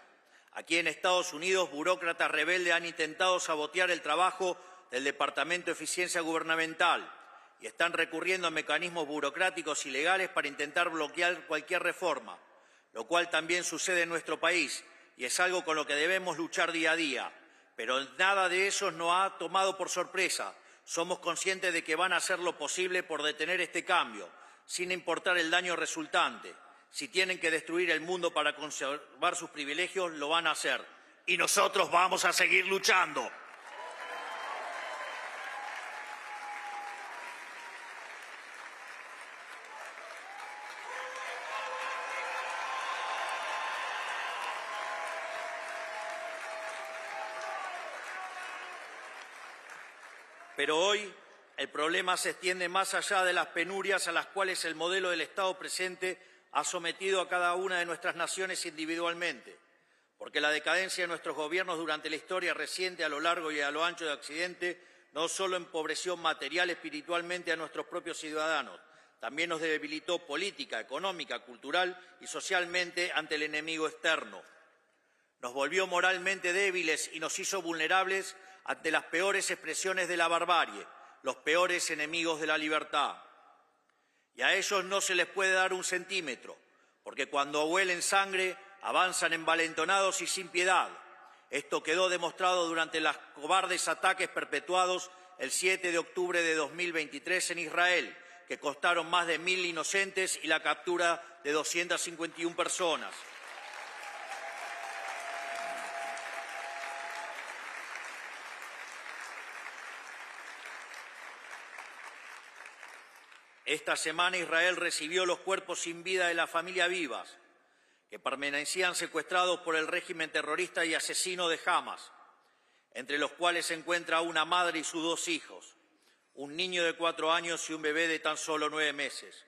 Aquí en Estados Unidos, burócratas rebeldes han intentado sabotear el trabajo del Departamento de Eficiencia Gubernamental y están recurriendo a mecanismos burocráticos ilegales para intentar bloquear cualquier reforma, lo cual también sucede en nuestro país y es algo con lo que debemos luchar día a día. Pero nada de eso nos ha tomado por sorpresa. Somos conscientes de que van a hacer lo posible por detener este cambio, sin importar el daño resultante. Si tienen que destruir el mundo para conservar sus privilegios, lo van a hacer. Y nosotros vamos a seguir luchando. Pero hoy el problema se extiende más allá de las penurias a las cuales el modelo del Estado presente ha sometido a cada una de nuestras naciones individualmente, porque la decadencia de nuestros gobiernos durante la historia reciente a lo largo y a lo ancho de Occidente no solo empobreció material y espiritualmente a nuestros propios ciudadanos, también nos debilitó política, económica, cultural y socialmente ante el enemigo externo. Nos volvió moralmente débiles y nos hizo vulnerables ante las peores expresiones de la barbarie, los peores enemigos de la libertad. Y a ellos no se les puede dar un centímetro, porque cuando huelen sangre avanzan envalentonados y sin piedad. Esto quedó demostrado durante los cobardes ataques perpetuados el 7 de octubre de 2023 en Israel, que costaron más de 1.000 inocentes y la captura de 251 personas. Esta semana Israel recibió los cuerpos sin vida de la familia Vivas, que permanecían secuestrados por el régimen terrorista y asesino de Hamas, entre los cuales se encuentra una madre y sus 2 hijos, un niño de 4 años y un bebé de tan solo 9 meses.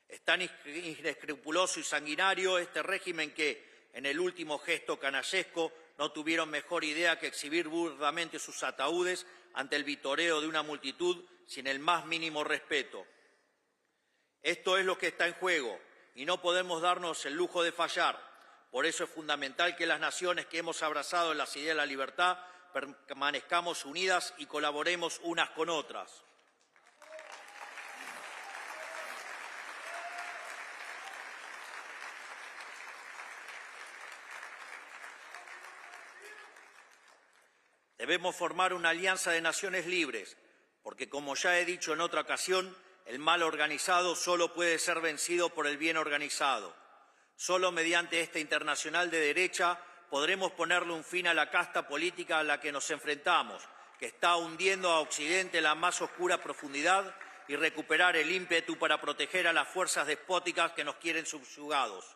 Es tan inescrupuloso y sanguinario este régimen que, en el último gesto canallesco, no tuvieron mejor idea que exhibir burdamente sus ataúdes ante el vitoreo de una multitud sin el más mínimo respeto. Esto es lo que está en juego y no podemos darnos el lujo de fallar. Por eso es fundamental que las naciones que hemos abrazado en las ideas de la libertad permanezcamos unidas y colaboremos unas con otras. Debemos formar una alianza de naciones libres, porque como ya he dicho en otra ocasión, el mal organizado solo puede ser vencido por el bien organizado. Solo mediante esta internacional de derecha podremos ponerle un fin a la casta política a la que nos enfrentamos, que está hundiendo a Occidente en la más oscura profundidad, y recuperar el ímpetu para proteger a las fuerzas despóticas que nos quieren subyugados.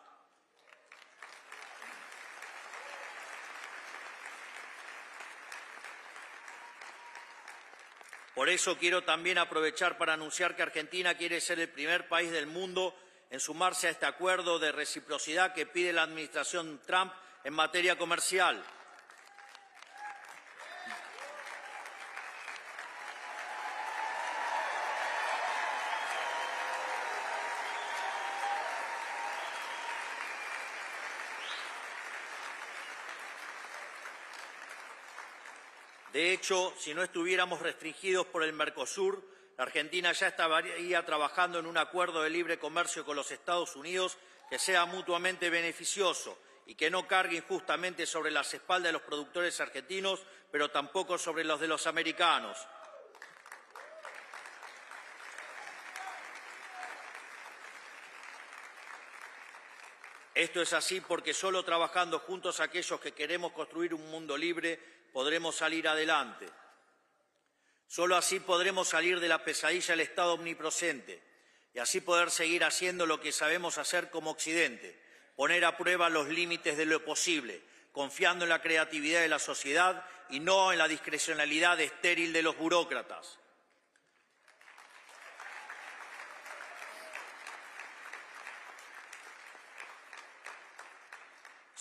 Por eso quiero también aprovechar para anunciar que Argentina quiere ser el primer país del mundo en sumarse a este acuerdo de reciprocidad que pide la administración Trump en materia comercial. De hecho, si no estuviéramos restringidos por el Mercosur, la Argentina ya estaría trabajando en un acuerdo de libre comercio con los Estados Unidos que sea mutuamente beneficioso y que no cargue injustamente sobre las espaldas de los productores argentinos, pero tampoco sobre los de los americanos. Esto es así porque solo trabajando juntos aquellos que queremos construir un mundo libre podremos salir adelante. Solo así podremos salir de la pesadilla del Estado omnipresente y así poder seguir haciendo lo que sabemos hacer como Occidente, poner a prueba los límites de lo posible, confiando en la creatividad de la sociedad y no en la discrecionalidad estéril de los burócratas.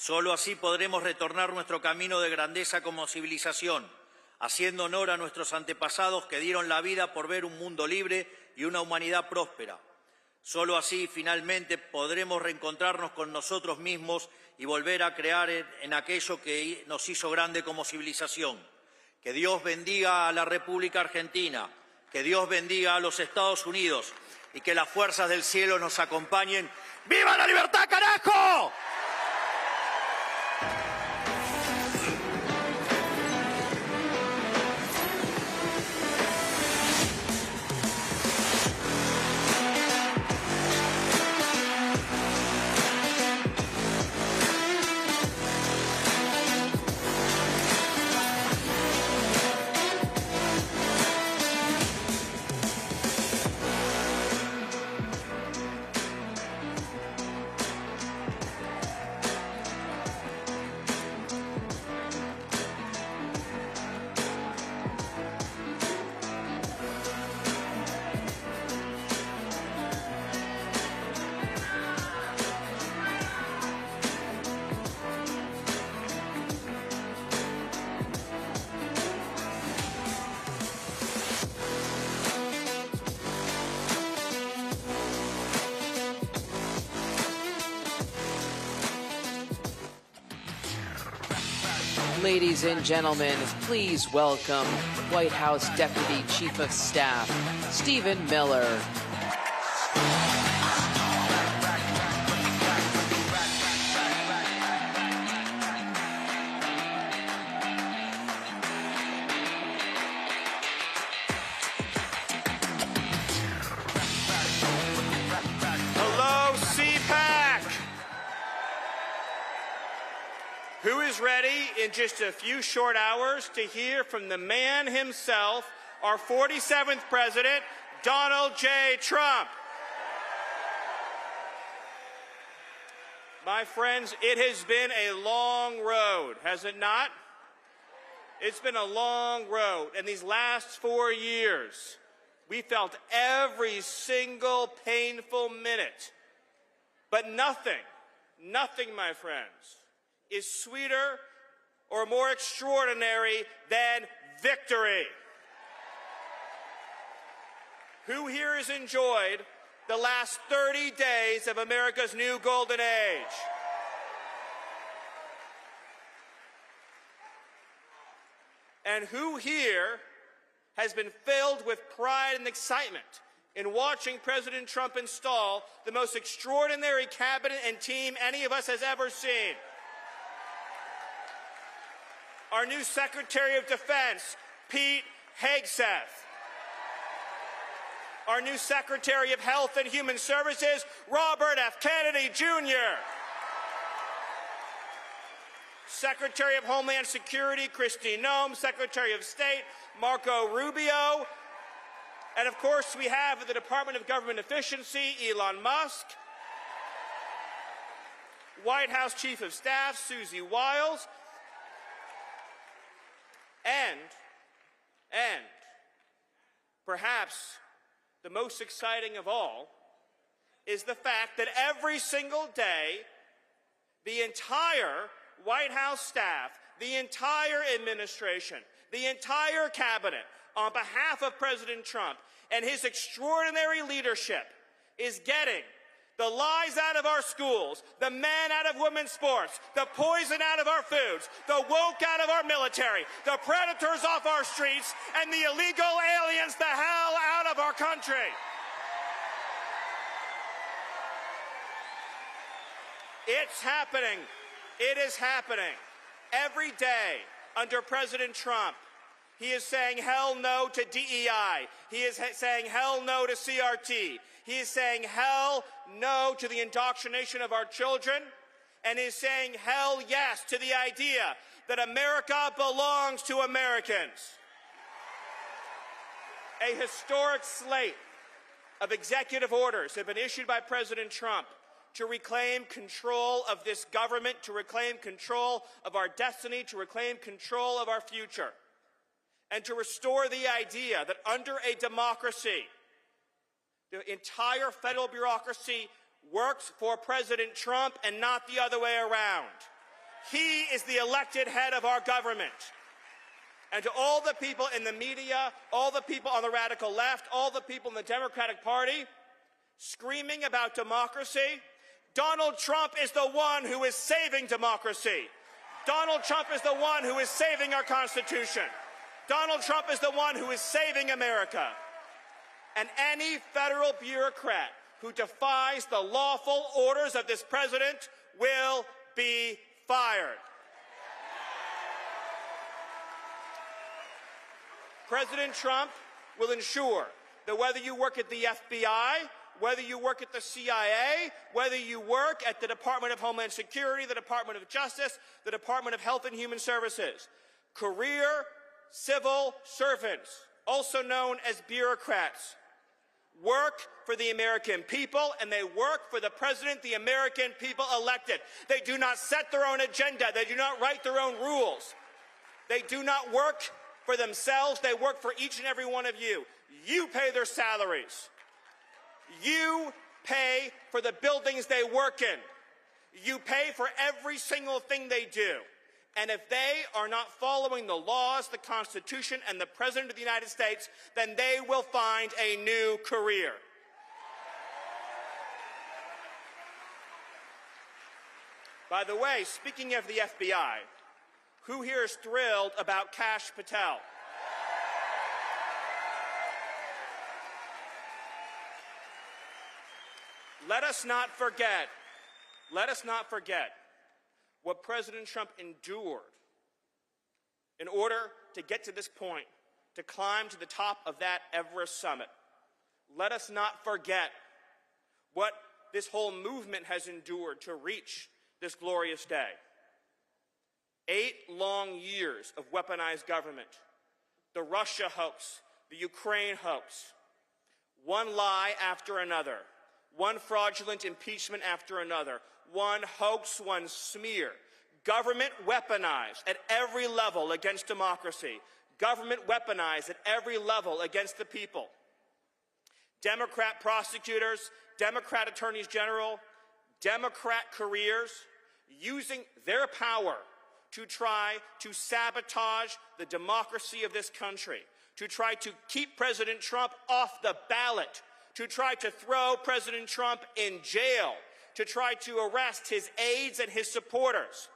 Solo así podremos retornar nuestro camino de grandeza como civilización, haciendo honor a nuestros antepasados que dieron la vida por ver un mundo libre y una humanidad próspera. Solo así, finalmente, podremos reencontrarnos con nosotros mismos y volver a crear en aquello que nos hizo grande como civilización. Que Dios bendiga a la República Argentina, que Dios bendiga a los Estados Unidos y que las fuerzas del cielo nos acompañen. ¡Viva la libertad, carajo! Ladies and gentlemen, please welcome White House Deputy Chief of Staff, Stephen Miller. Hello, CPAC! Who is ready in just a few short hours to hear from the man himself, our 47th President, Donald J. Trump? My friends, it has been a long road, has it not? It's been a long road, and these last 4 years, we felt every single painful minute. But nothing, my friends, is sweeter or more extraordinary than victory. Who here has enjoyed the last 30 days of America's new golden age? And who here has been filled with pride and excitement in watching President Trump install the most extraordinary cabinet and team any of us has ever seen? Our new Secretary of Defense, Pete Hegseth. Our new Secretary of Health and Human Services, Robert F. Kennedy Jr. Secretary of Homeland Security, Kristi Noem. Secretary of State, Marco Rubio. And of course, we have at the Department of Government Efficiency, Elon Musk. White House Chief of Staff, Susie Wiles. And perhaps the most exciting of all is the fact that every single day, the entire White House staff, the entire administration, the entire cabinet, on behalf of President Trump and his extraordinary leadership, is getting the lies out of our schools, the men out of women's sports, the poison out of our foods, the woke out of our military, the predators off our streets, and the illegal aliens the hell out of our country. It's happening. It is happening. Every day under President Trump, he is saying hell no to DEI. He is saying hell no to CRT. He is saying hell no to the indoctrination of our children. And is saying hell yes to the idea that America belongs to Americans. A historic slate of executive orders have been issued by President Trump to reclaim control of this government, to reclaim control of our destiny, to reclaim control of our future, and to restore the idea that under a democracy, the entire federal bureaucracy works for President Trump and not the other way around. He is the elected head of our government. And to all the people in the media, all the people on the radical left, all the people in the Democratic Party screaming about democracy, Donald Trump is the one who is saving democracy. Donald Trump is the one who is saving our Constitution. Donald Trump is the one who is saving America. And any federal bureaucrat who defies the lawful orders of this president will be fired. President Trump will ensure that whether you work at the FBI, whether you work at the CIA, whether you work at the Department of Homeland Security, the Department of Justice, the Department of Health and Human Services, career civil servants, also known as bureaucrats, work for the American people, and they work for the president the American people elected. They do not set their own agenda. They do not write their own rules. They do not work for themselves. They work for each and every one of you. You pay their salaries. You pay for the buildings they work in. You pay for every single thing they do. And if they are not following the laws, the Constitution, and the President of the United States, then they will find a new career. By the way, speaking of the FBI, who here is thrilled about Kash Patel? Let us not forget what President Trump endured in order to get to this point, to climb to the top of that Everest summit. Let us not forget what this whole movement has endured to reach this glorious day. 8 long years of weaponized government, the Russia hoax, the Ukraine hoax, one lie after another, one fraudulent impeachment after another, one hoax, one smear. Government weaponized at every level against democracy. Government weaponized at every level against the people. Democrat prosecutors, Democrat attorneys general, Democrat careers using their power to try to sabotage the democracy of this country, to try to keep President Trump off the ballot, to try to throw President Trump in jail, to try to arrest his aides and his supporters.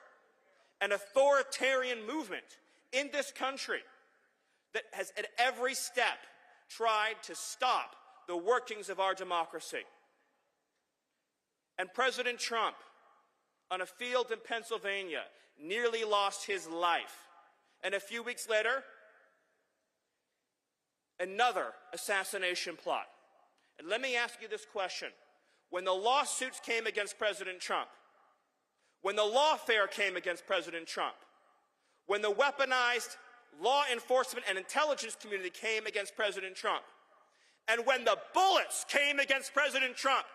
An authoritarian movement in this country that has at every step tried to stop the workings of our democracy. And President Trump, on a field in Pennsylvania, nearly lost his life. And a few weeks later, another assassination plot. And let me ask you this question. When the lawsuits came against President Trump, when the lawfare came against President Trump, when the weaponized law enforcement and intelligence community came against President Trump, and when the bullets came against President Trump,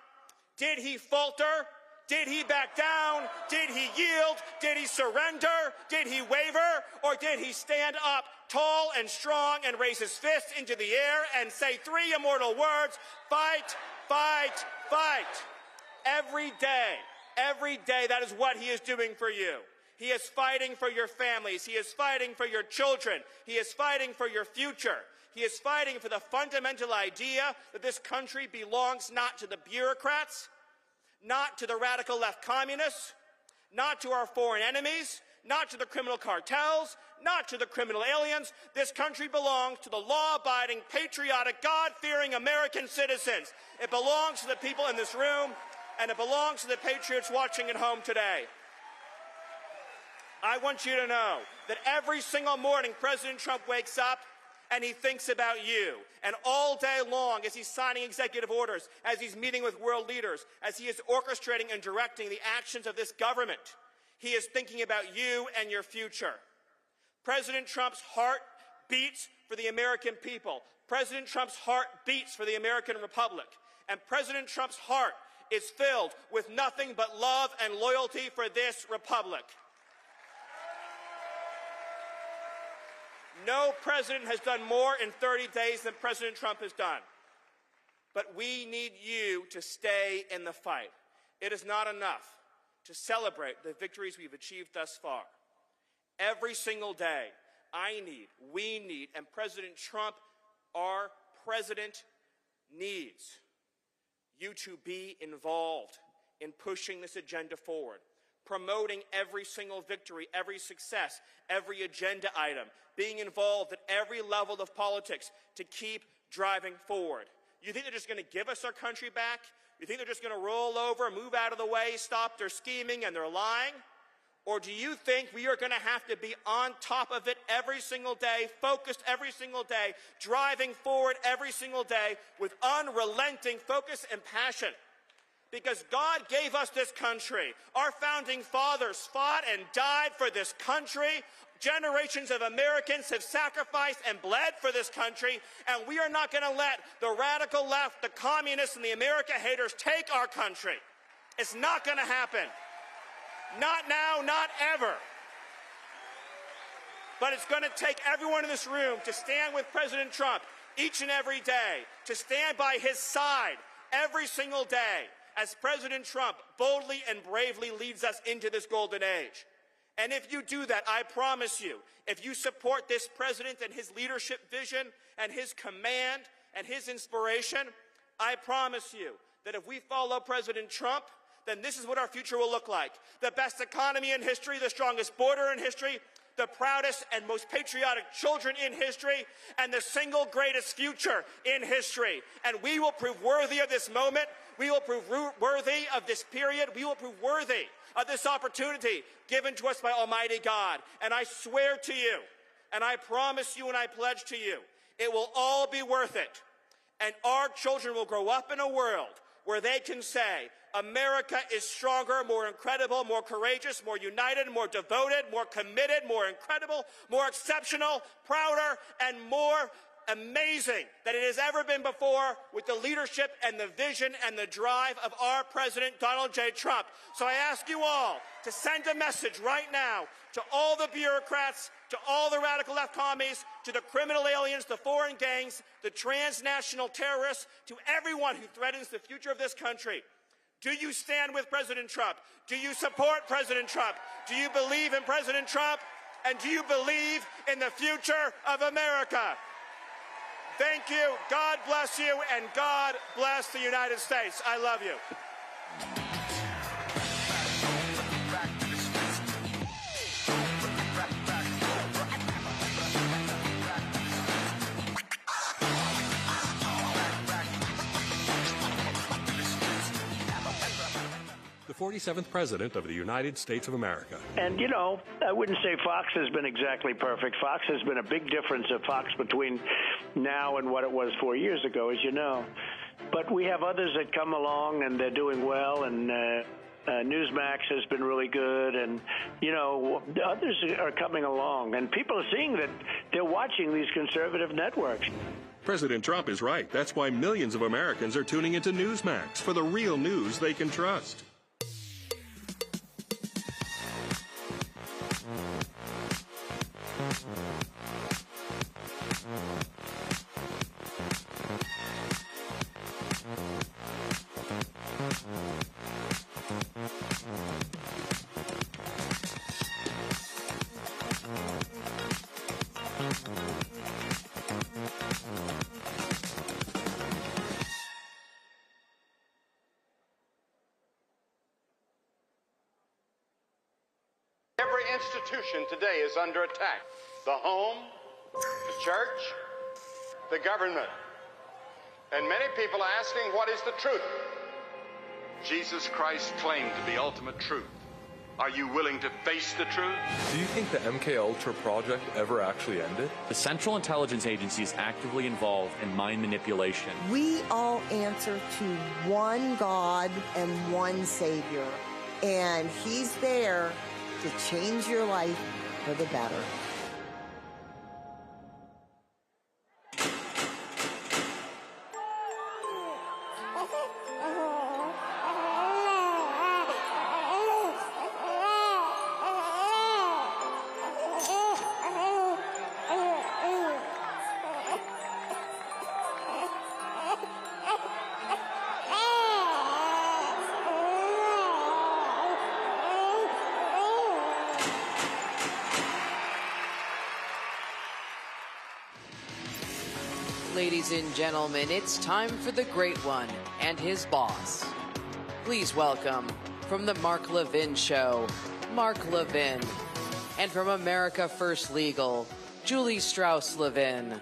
did he falter? Did he back down? Did he yield? Did he surrender? Did he waver? Or did he stand up tall and strong and raise his fist into the air and say 3 immortal words, fight, fight, fight? Every day, that is what he is doing for you. He is fighting for your families. He is fighting for your children. He is fighting for your future. He is fighting for the fundamental idea that this country belongs not to the bureaucrats, not to the radical left communists, not to our foreign enemies, not to the criminal cartels, not to the criminal aliens. This country belongs to the law-abiding, patriotic, God-fearing American citizens. It belongs to the people in this room, and it belongs to the patriots watching at home today. I want you to know that every single morning President Trump wakes up and he thinks about you. And all day long, as he's signing executive orders, as he's meeting with world leaders, as he is orchestrating and directing the actions of this government, he is thinking about you and your future. President Trump's heart beats for the American people. President Trump's heart beats for the American Republic. And President Trump's heart is filled with nothing but love and loyalty for this republic. No president has done more in 30 days than President Trump has done. But we need you to stay in the fight. It is not enough to celebrate the victories we've achieved thus far. Every single day, we need, and President Trump, our president, needs you to be involved in pushing this agenda forward, promoting every single victory, every success, every agenda item, being involved at every level of politics to keep driving forward. You think they're just going to give us our country back? You think they're just going to roll over, move out of the way, stop their scheming and their lying? Or do you think we are going to have to be on top of it every single day, focused every single day, driving forward every single day with unrelenting focus and passion? Because God gave us this country. Our founding fathers fought and died for this country. Generations of Americans have sacrificed and bled for this country, and we are not going to let the radical left, the communists, and the America haters take our country. It's not going to happen. Not now, not ever. But it's going to take everyone in this room to stand with President Trump each and every day, to stand by his side every single day as President Trump boldly and bravely leads us into this golden age. And if you do that, I promise you, if you support this president and his leadership vision and his command and his inspiration, I promise you that if we follow President Trump, then this is what our future will look like. The best economy in history, the strongest border in history, the proudest and most patriotic children in history, and the single greatest future in history. And we will prove worthy of this moment. We will prove worthy of this period. We will prove worthy of this opportunity given to us by Almighty God. And I swear to you, and I promise you, and I pledge to you, it will all be worth it. And our children will grow up in a world where they can say, America is stronger, more incredible, more courageous, more united, more devoted, more committed, more incredible, more exceptional, prouder, and more amazing than it has ever been before, with the leadership and the vision and the drive of our President Donald J. Trump. So I ask you all to send a message right now to all the bureaucrats, to all the radical left commies, to the criminal aliens, the foreign gangs, the transnational terrorists, to everyone who threatens the future of this country. Do you stand with President Trump? Do you support President Trump? Do you believe in President Trump? And do you believe in the future of America? Thank you. God bless you, and God bless the United States. I love you. The 47th President of the United States of America. And, you know, I wouldn't say Fox has been exactly perfect. Fox has been a big difference of Fox between now and what it was 4 years ago, as you know. But we have others that come along, and they're doing well, and Newsmax has been really good, and, you know, others are coming along. And people are seeing that they're watching these conservative networks. President Trump is right. That's why millions of Americans are tuning into Newsmax for the real news they can trust. Every institution today is under attack. The home, the church, the government. And many people are asking, what is the truth? Jesus Christ claimed the ultimate truth. Are you willing to face the truth? Do you think the MK Ultra project ever actually ended? The Central Intelligence Agency is actively involved in mind manipulation. We all answer to one God and one Savior, and He's there to change your life for the better. Ladies and gentlemen, it's time for the great one and his boss. Please welcome, from the Mark Levin Show, Mark Levin. And from America First Legal, Julie Strauss-Levin.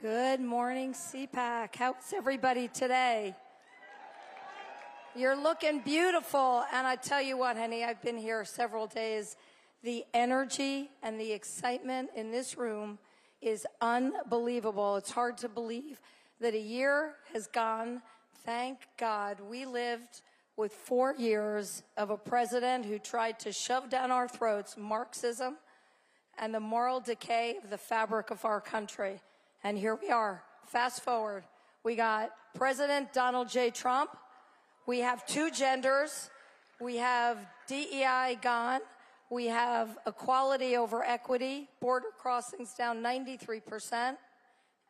Good morning, CPAC. How's everybody today? You're looking beautiful. And I tell you what, honey, I've been here several days. The energy and the excitement in this room is unbelievable. It's hard to believe that a year has gone. Thank God we lived with 4 years of a president who tried to shove down our throats Marxism and the moral decay of the fabric of our country. And here we are. Fast forward. We got President Donald J. Trump. We have 2 genders. We have DEI gone. We have equality over equity, border crossings down 93%.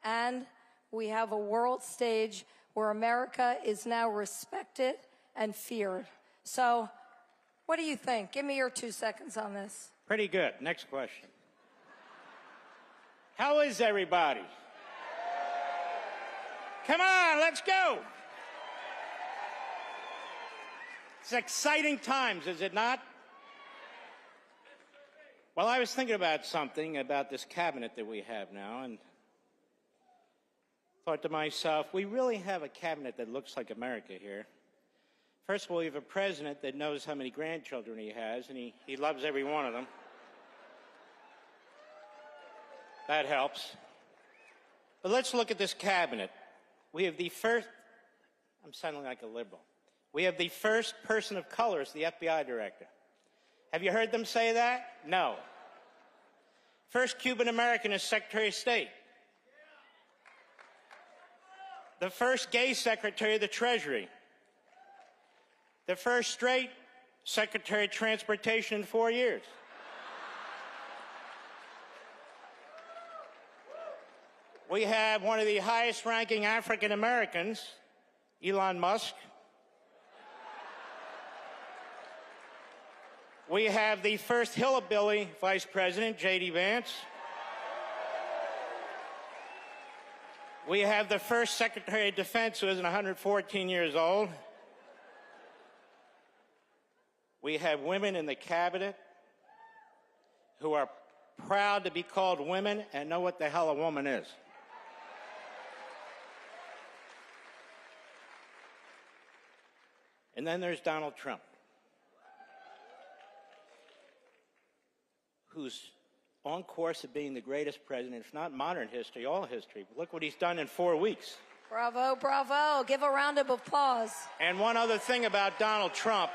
And we have a world stage where America is now respected and feared. So what do you think? Give me your 2 seconds on this. Pretty good. Next question. How is everybody? Come on, let's go. It's exciting times, is it not? Well, I was thinking about something about this cabinet that we have now, and thought to myself, we really have a cabinet that looks like America here. First of all, we have a president that knows how many grandchildren he has, and he loves every one of them. That helps. But let's look at this cabinet. We have the first, I'm sounding like a liberal. We have the first person of color as the FBI director. Have you heard them say that? No. First Cuban American as Secretary of State. The first gay Secretary of the Treasury. The first straight Secretary of Transportation in 4 years. We have one of the highest-ranking African Americans, Elon Musk. We have the first hillbilly Vice President, J.D. Vance. We have the first Secretary of Defense, who is 114 years old. We have women in the cabinet who are proud to be called women and know what the hell a woman is. And then there's Donald Trump, who's on course of being the greatest president, if not modern history, all history. Look what he's done in 4 weeks. Bravo, bravo. Give a round of applause. And one other thing about Donald Trump.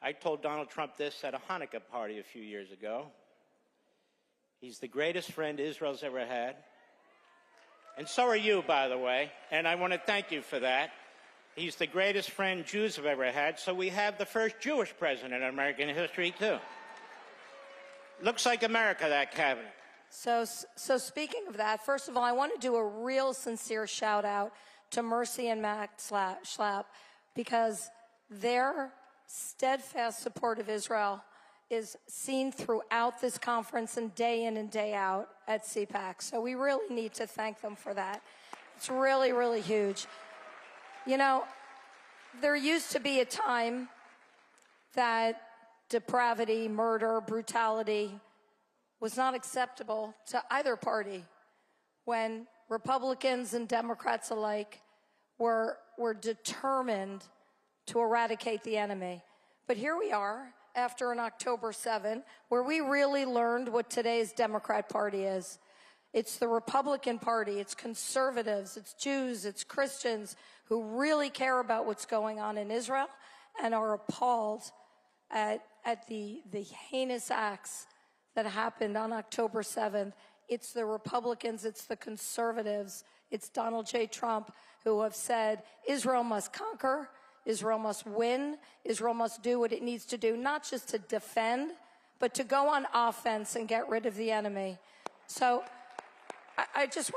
I told Donald Trump this at a Hanukkah party a few years ago. He's the greatest friend Israel's ever had. And so are you, by the way, and I want to thank you for that. He's the greatest friend Jews have ever had, so we have the first Jewish president in American history, too. Looks like America, that cabinet. So speaking of that, first of all, I want to do a real sincere shout-out to Mercy and Matt Schlapp, because their steadfast support of Israel is seen throughout this conference and day in and day out at CPAC. So we really need to thank them for that. It's really, really huge. You know, there used to be a time that depravity, murder, brutality was not acceptable to either party, when Republicans and Democrats alike were determined to eradicate the enemy. But here we are, after an October 7, where we really learned what today's Democrat Party is. It's the Republican Party, it's conservatives, it's Jews, it's Christians who really care about what's going on in Israel and are appalled at the heinous acts that happened on October 7th. It's the Republicans, it's the conservatives It's Donald J. Trump who have said Israel must conquer, Israel must win, Israel must do what it needs to do, not just to defend, but to go on offense and get rid of the enemy. So I just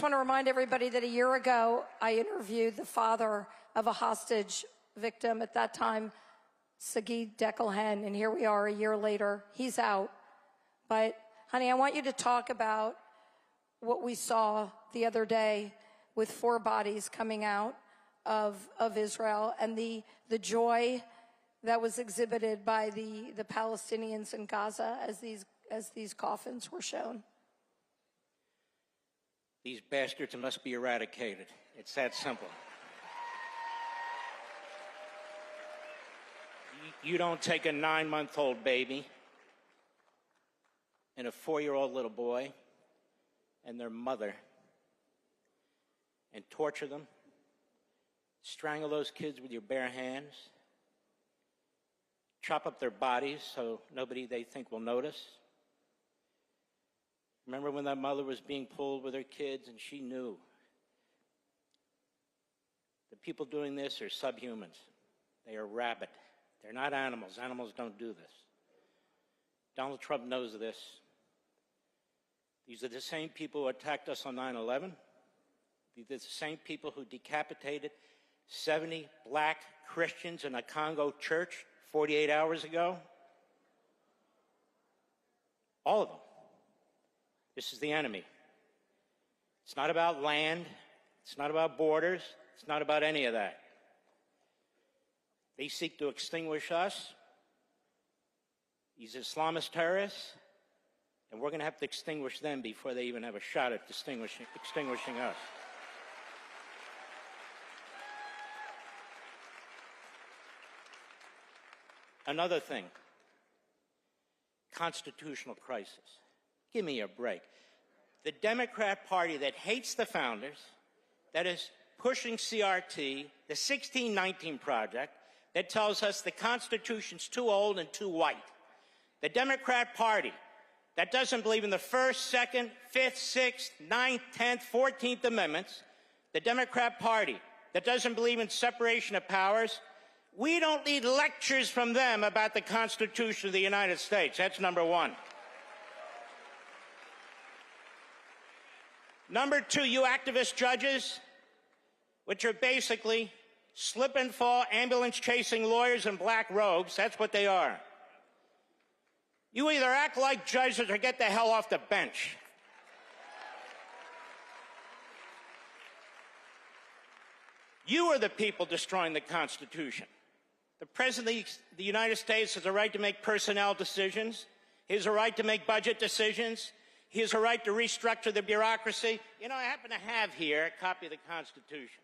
want to remind everybody that a year ago, I interviewed the father of a hostage victim at that time, Sagid Dekelhen, and here we are a year later. He's out. But, honey, I want you to talk about what we saw the other day with 4 bodies coming out of Israel and the joy that was exhibited by the Palestinians in Gaza as these coffins were shown. These bastards must be eradicated. It's that simple. You don't take a 9-month-old baby and a 4-year-old little boy and their mother and torture them, strangle those kids with your bare hands, chop up their bodies so nobody they think will notice. Remember when that mother was being pulled with her kids and she knew the people doing this are subhumans. They are rabid. They're not animals. Animals don't do this. Donald Trump knows this. These are the same people who attacked us on 9/11. These are the same people who decapitated 70 black Christians in a Congo church 48 hours ago. All of them. This is the enemy. It's not about land. It's not about borders. It's not about any of that. They seek to extinguish us, these Islamist terrorists, and we're going to have to extinguish them before they even have a shot at extinguishing us. Another thing, constitutional crisis. Give me a break. The Democrat Party that hates the founders, that is pushing CRT, the 1619 Project, that tells us the Constitution's too old and too white. The Democrat Party that doesn't believe in the First, Second, Fifth, Sixth, Ninth, 10th, 14th Amendments. The Democrat Party that doesn't believe in separation of powers. We don't need lectures from them about the Constitution of the United States. That's number one. Number two, you activist judges, which are basically slip and fall, ambulance-chasing lawyers in black robes. That's what they are. You either act like judges or get the hell off the bench. You are the people destroying the Constitution. The President of the United States has a right to make personnel decisions. He has a right to make budget decisions. He has a right to restructure the bureaucracy. You know, I happen to have here a copy of the Constitution.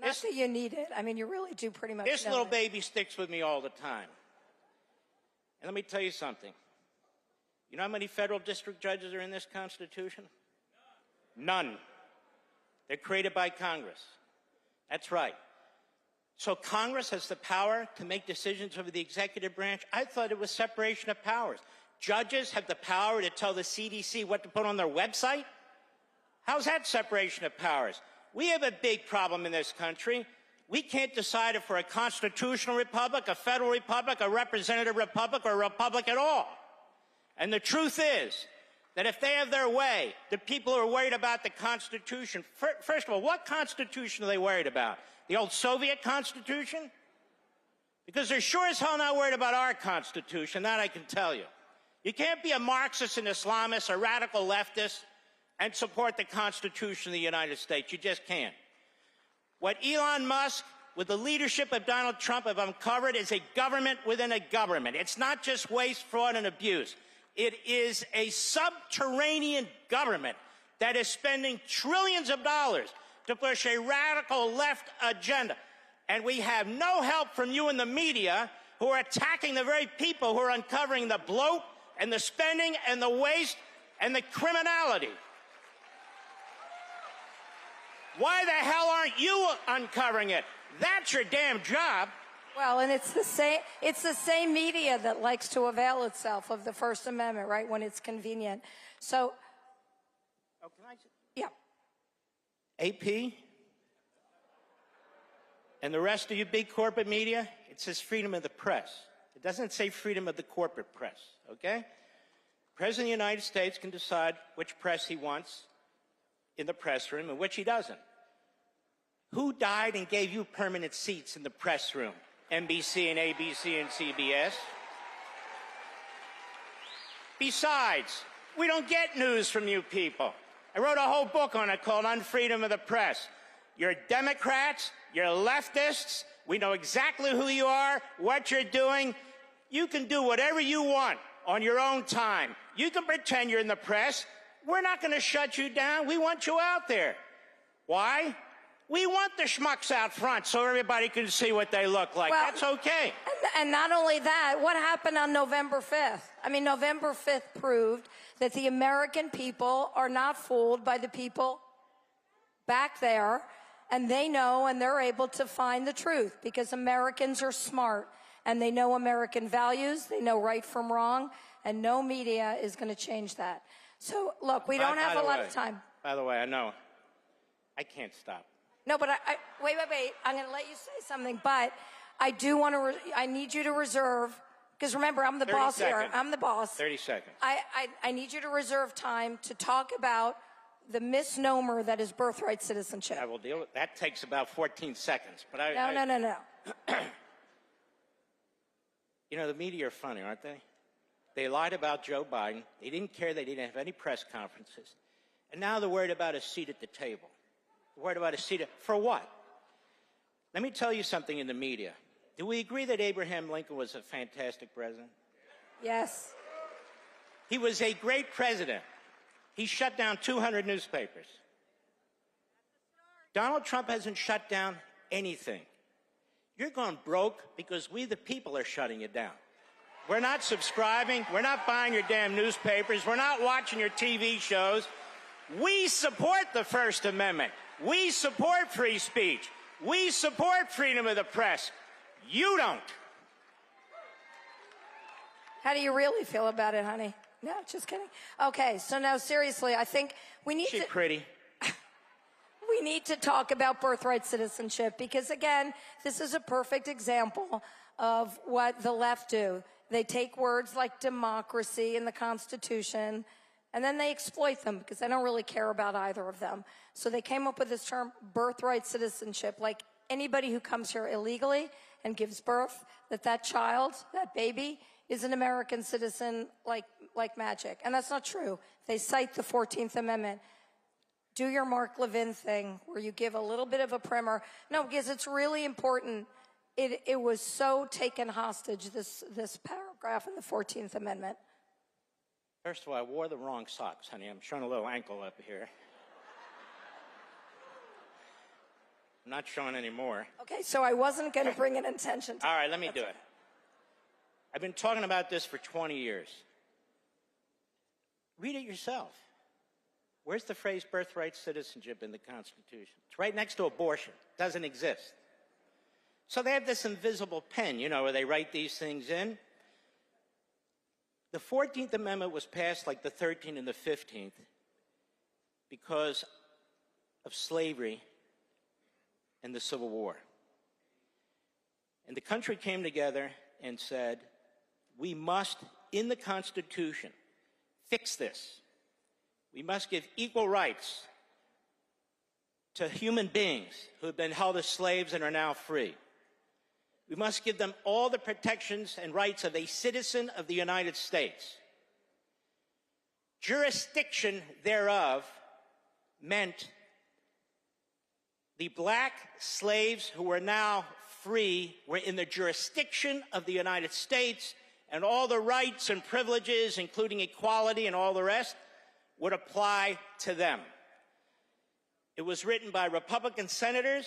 Not that you need it. I mean, you really do pretty much This know little it. baby sticks with me all the time. And let me tell you something. You know how many federal district judges are in this Constitution? None. They're created by Congress. That's right. So Congress has the power to make decisions over the executive branch. I thought it was separation of powers. Judges have the power to tell the CDC what to put on their website? How's that separation of powers? We have a big problem in this country. We can't decide if we're a constitutional republic, a federal republic, a representative republic, or a republic at all. And the truth is that if they have their way, the people who are worried about the Constitution, first of all, what Constitution are they worried about? The old Soviet Constitution? Because they're sure as hell not worried about our Constitution, that I can tell you. You can't be a Marxist and Islamist, a radical leftist, and support the Constitution of the United States. You just can't. What Elon Musk, with the leadership of Donald Trump, have uncovered is a government within a government. It's not just waste, fraud, and abuse. It is a subterranean government that is spending trillions of dollars to push a radical left agenda. And we have no help from you in the media who are attacking the very people who are uncovering the bloat and the spending and the waste and the criminality. Why the hell aren't you uncovering it? That's your damn job. Well, and it's the same media that likes to avail itself of the First Amendment, right, when it's convenient. So, oh, can I just... yeah. AP, and the rest of you big corporate media, it says freedom of the press. It doesn't say freedom of the corporate press, okay? The President of the United States can decide which press he wants in the press room and which he doesn't. Who died and gave you permanent seats in the press room? NBC and ABC and CBS? Besides, we don't get news from you people. I wrote a whole book on it called Unfreedom of the Press. You're Democrats, you're leftists, we know exactly who you are, what you're doing. You can do whatever you want on your own time. You can pretend you're in the press. We're not going to shut you down. We want you out there. Why? We want the schmucks out front so everybody can see what they look like. Well, that's okay. And not only that, what happened on November 5th? I mean, November 5th proved that the American people are not fooled by the people back there, and they know and they're able to find the truth because Americans are smart and they know American values, they know right from wrong, and no media is going to change that. So, look, we don't have a lot of time. By the way, I know I can't stop. No, but wait. I'm going to let you say something, but I do want to, I need you to reserve, because remember, I'm the boss here. I'm the boss. 30 seconds. I need you to reserve time to talk about the misnomer that is birthright citizenship. I will deal with that. Takes about 14 seconds. But No. You know, the media are funny, aren't they? They lied about Joe Biden. They didn't care. They didn't have any press conferences. And now they're worried about a seat at the table. They're worried about a seat for what? Let me tell you something in the media. Do we agree that Abraham Lincoln was a fantastic president? Yes. He was a great president. He shut down 200 newspapers. Donald Trump hasn't shut down anything. You're going broke because we, the people, are shutting you down. We're not subscribing. We're not buying your damn newspapers. We're not watching your TV shows. We support the First Amendment. We support free speech. We support freedom of the press. You don't. How do you really feel about it, honey? No, just kidding. Okay, so now seriously, I think we need She's pretty. We need to talk about birthright citizenship because, again, this is a perfect example of what the left do. They take words like democracy and the Constitution, and then they exploit them because they don't really care about either of them. So they came up with this term, birthright citizenship, like anybody who comes here illegally and gives birth, that child, that baby, is an American citizen like magic. And that's not true. They cite the 14th Amendment. Do your Mark Levin thing where you give a little bit of a primer. No, because it's really important. It was so taken hostage, this paragraph in the 14th Amendment. First of all, I wore the wrong socks, honey. I'm showing a little ankle up here. I'm not showing any more. Okay, so I wasn't going to bring an intention to All right, let me do it. I've been talking about this for 20 years. Read it yourself. Where's the phrase birthright citizenship in the Constitution? It's right next to abortion. It doesn't exist. So they have this invisible pen, you know, where they write these things in. The 14th Amendment was passed like the 13th and the 15th because of slavery and the Civil War. And the country came together and said, we must, in the Constitution, fix this. We must give equal rights to human beings who have been held as slaves and are now free. We must give them all the protections and rights of a citizen of the United States. Jurisdiction thereof meant the black slaves who were now free were in the jurisdiction of the United States, and all the rights and privileges, including equality and all the rest, would apply to them. It was written by Republican senators.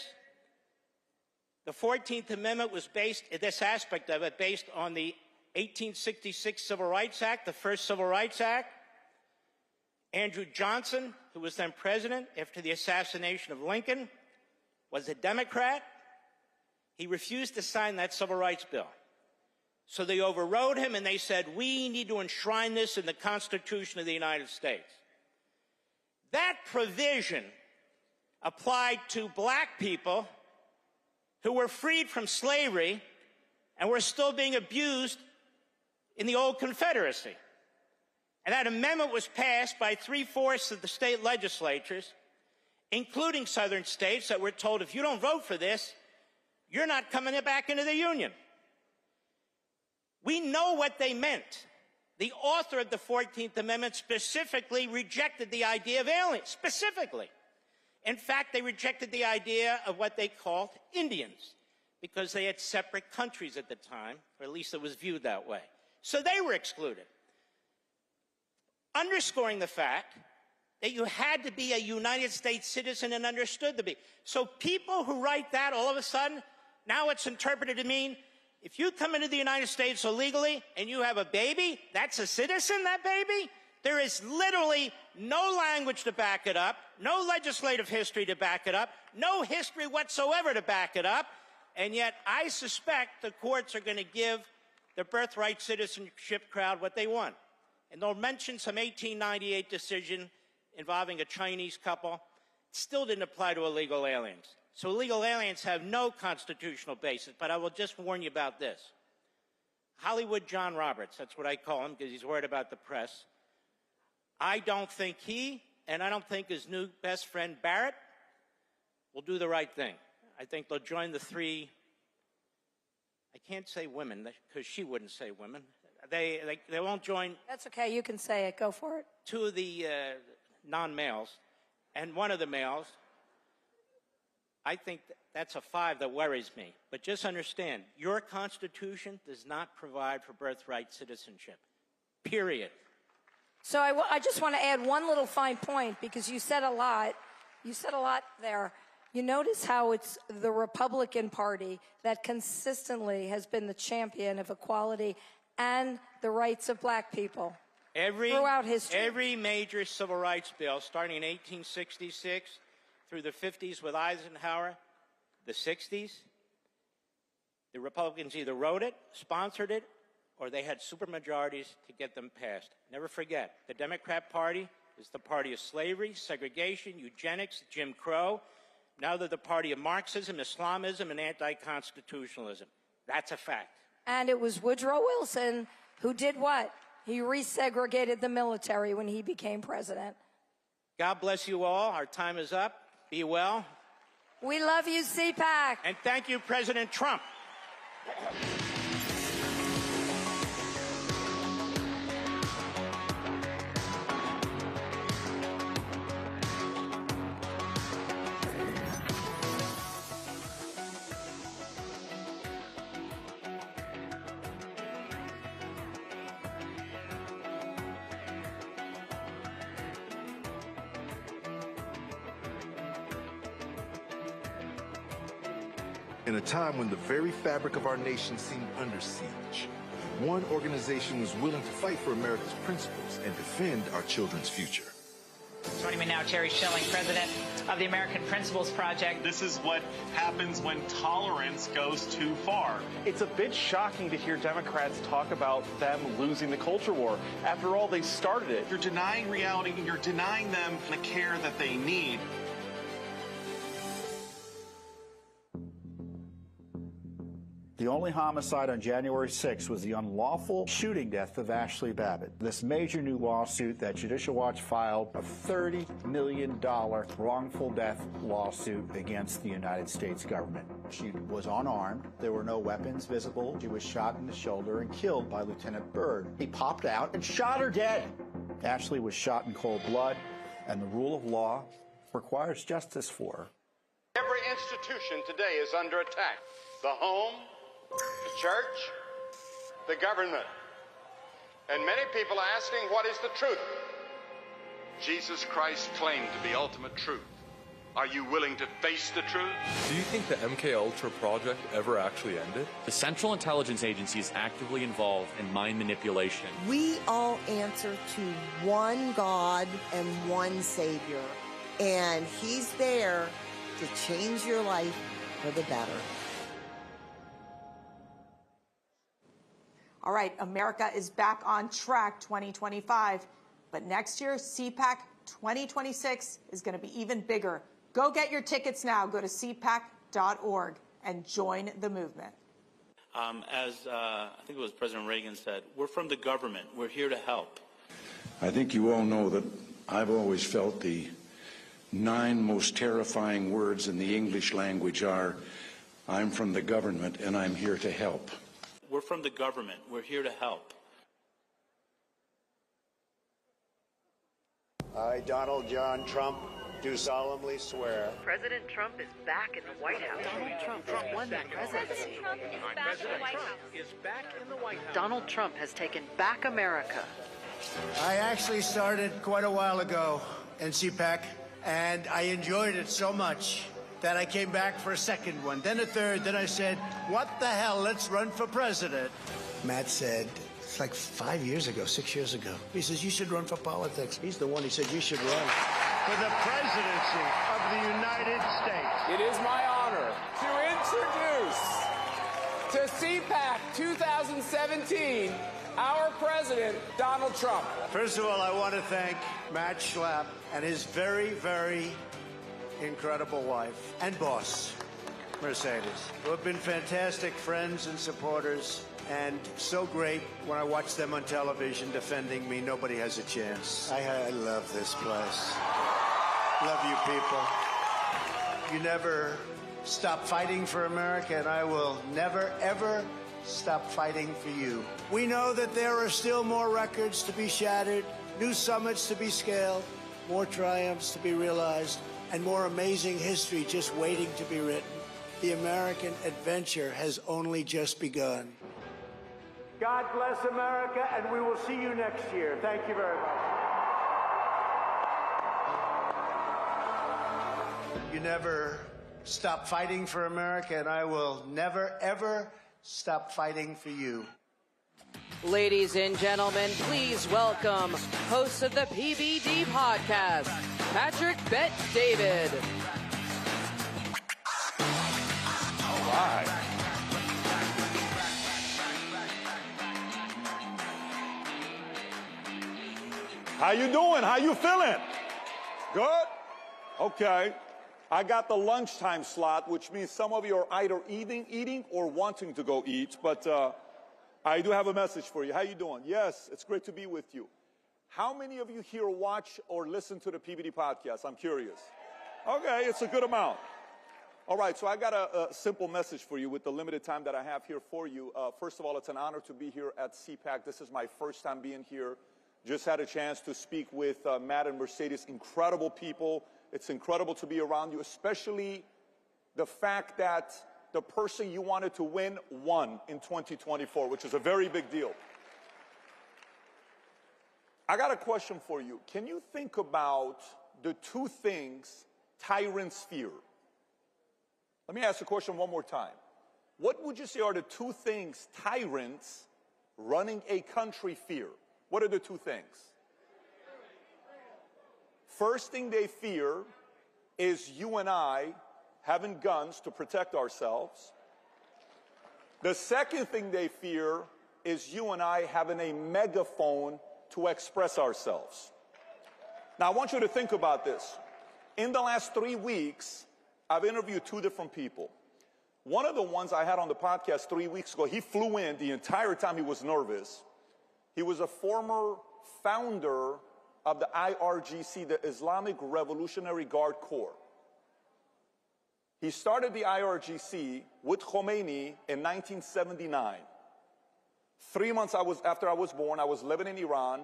The 14th Amendment was based, this aspect of it, based on the 1866 Civil Rights Act, the first Civil Rights Act. Andrew Johnson, who was then president after the assassination of Lincoln, was a Democrat. He refused to sign that civil rights bill. So they overrode him and they said, we need to enshrine this in the Constitution of the United States. That provision applied to black people who were freed from slavery and were still being abused in the old Confederacy. And that amendment was passed by 3/4 of the state legislatures, including southern states that were told, if you don't vote for this, you're not coming back into the Union. We know what they meant. The author of the 14th Amendment specifically rejected the idea of aliens, specifically. In fact, they rejected the idea of what they called Indians, because they had separate countries at the time, or at least it was viewed that way. So they were excluded, underscoring the fact that you had to be a United States citizen and understood to be. So people who write that, all of a sudden, now it's interpreted to mean if you come into the United States illegally and you have a baby, that's a citizen, that baby? There is literally no language to back it up, no legislative history to back it up, no history whatsoever to back it up, and yet I suspect the courts are going to give the birthright citizenship crowd what they want. And they'll mention some 1898 decision involving a Chinese couple. It still didn't apply to illegal aliens. So illegal aliens have no constitutional basis, but I will just warn you about this. Hollywood John Roberts, that's what I call him because he's worried about the press. I don't think he, and I don't think his new best friend Barrett, will do the right thing. I think they'll join the three, I can't say women because she wouldn't say women. They won't join. That's okay, you can say it, go for it. Two of the non-males and one of the males. I think that's a 5 that worries me. But just understand, your Constitution does not provide for birthright citizenship, period. So I just want to add one little fine point, because you said a lot. You said a lot there. You notice how it's the Republican Party that consistently has been the champion of equality and the rights of black people throughout history. Every major civil rights bill, starting in 1866 through the 50s with Eisenhower, the 60s, the Republicans either wrote it, sponsored it, or they had supermajorities to get them passed. Never forget, the Democrat Party is the party of slavery, segregation, eugenics, Jim Crow. Now they're the party of Marxism, Islamism, and anti-constitutionalism. That's a fact. And it was Woodrow Wilson who did what? He resegregated the military when he became president. God bless you all. Our time is up. Be well. We love you, CPAC. And thank you, President Trump. In a time when the very fabric of our nation seemed under siege, one organization was willing to fight for America's principles and defend our children's future. Joining me now, Terry Schilling, president of the American Principles Project. This is what happens when tolerance goes too far. It's a bit shocking to hear Democrats talk about them losing the culture war. After all, they started it. You're denying reality, and you're denying them the care that they need. The only homicide on January 6th was the unlawful shooting death of Ashley Babbitt. This major new lawsuit that Judicial Watch filed, a $30 million wrongful death lawsuit against the United States government. She was unarmed. There were no weapons visible. She was shot in the shoulder and killed by Lieutenant Byrd. He popped out and shot her dead. Ashley was shot in cold blood, and the rule of law requires justice for her. Every institution today is under attack. The home, the church, the government. And many people are asking, what is the truth? Jesus Christ claimed to be ultimate truth. Are you willing to face the truth? Do you think the MKUltra project ever actually ended? The Central Intelligence Agency is actively involved in mind manipulation. We all answer to one God and one Savior, and He's there to change your life for the better. All right, America is back on track 2025, but next year, CPAC 2026 is going to be even bigger. Go get your tickets now. Go to cpac.org and join the movement. As I think it was President Reagan said, we're from the government. We're here to help. I think you all know that I've always felt the 9 most terrifying words in the English language are, I'm from the government and I'm here to help. We're from the government. We're here to help. I, Donald John Trump, do solemnly swear. President Trump is back in the White House. Donald Trump won the presidency. Donald Trump has taken back America. I actually started quite a while ago in CPAC, and I enjoyed it so much that I came back for a second one, then a third, then I said, what the hell, let's run for president. Matt said, it's like 5 years ago, 6 years ago. He says, you should run for politics. He's the one, he said, you should run for the presidency of the United States. It is my honor to introduce to CPAC 2017 our president, Donald Trump. First of all, I want to thank Matt Schlapp and his very, very incredible wife and boss, Mercedes, who have been fantastic friends and supporters, and so great when I watch them on television defending me. Nobody has a chance. I love this place. Love you people. You never stop fighting for America, and I will never, ever stop fighting for you. We know that there are still more records to be shattered, new summits to be scaled, more triumphs to be realized, and more amazing history just waiting to be written. The American adventure has only just begun. God bless America, and we will see you next year. Thank you very much. You never stop fighting for America, and I will never, ever stop fighting for you. Ladies and gentlemen, please welcome host of the PBD podcast, Patrick Bet David. All right. How you doing? How you feeling? Good? Okay. I got the lunchtime slot, which means some of you are either eating or wanting to go eat, but I do have a message for you. How you doing? Yes, it's great to be with you. How many of you here watch or listen to the PBD podcast? I'm curious. Okay, it's a good amount. All right, so I got a simple message for you with the limited time that I have here for you. First of all, it's an honor to be here at CPAC. This is my first time being here. Just had a chance to speak with Matt and Mercedes, incredible people. It's incredible to be around you, especially the fact that the person you wanted to win won in 2024, which is a very big deal. I got a question for you. Can you think about the 2 things tyrants fear? Let me ask the question one more time. What would you say are the 2 things tyrants running a country fear? What are the 2 things? First thing they fear is you and I having guns to protect ourselves. The second thing they fear is you and I having a megaphone to express ourselves. Now, I want you to think about this. In the last 3 weeks, I've interviewed 2 different people. One of the ones I had on the podcast 3 weeks ago, he flew in the entire time he was nervous. He was a former founder of the IRGC, the Islamic Revolutionary Guard Corps. He started the IRGC with Khomeini in 1979. 3 months after I was born, I was living in Iran,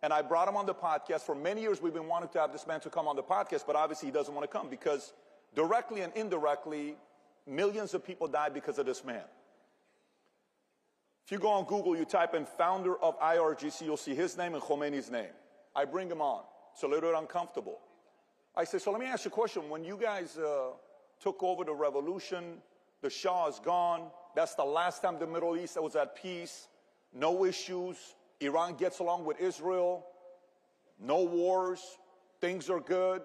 and I brought him on the podcast. For many years, we've been wanting to have this man to come on the podcast, but obviously he doesn't want to come because directly and indirectly, millions of people died because of this man. If you go on Google, you type in founder of IRGC, you'll see his name and Khomeini's name. I bring him on. It's a little bit uncomfortable. I say, so let me ask you a question. When you guys took over the revolution, the Shah is gone. That's the last time the Middle East was at peace. No issues. Iran gets along with Israel. No wars. Things are good.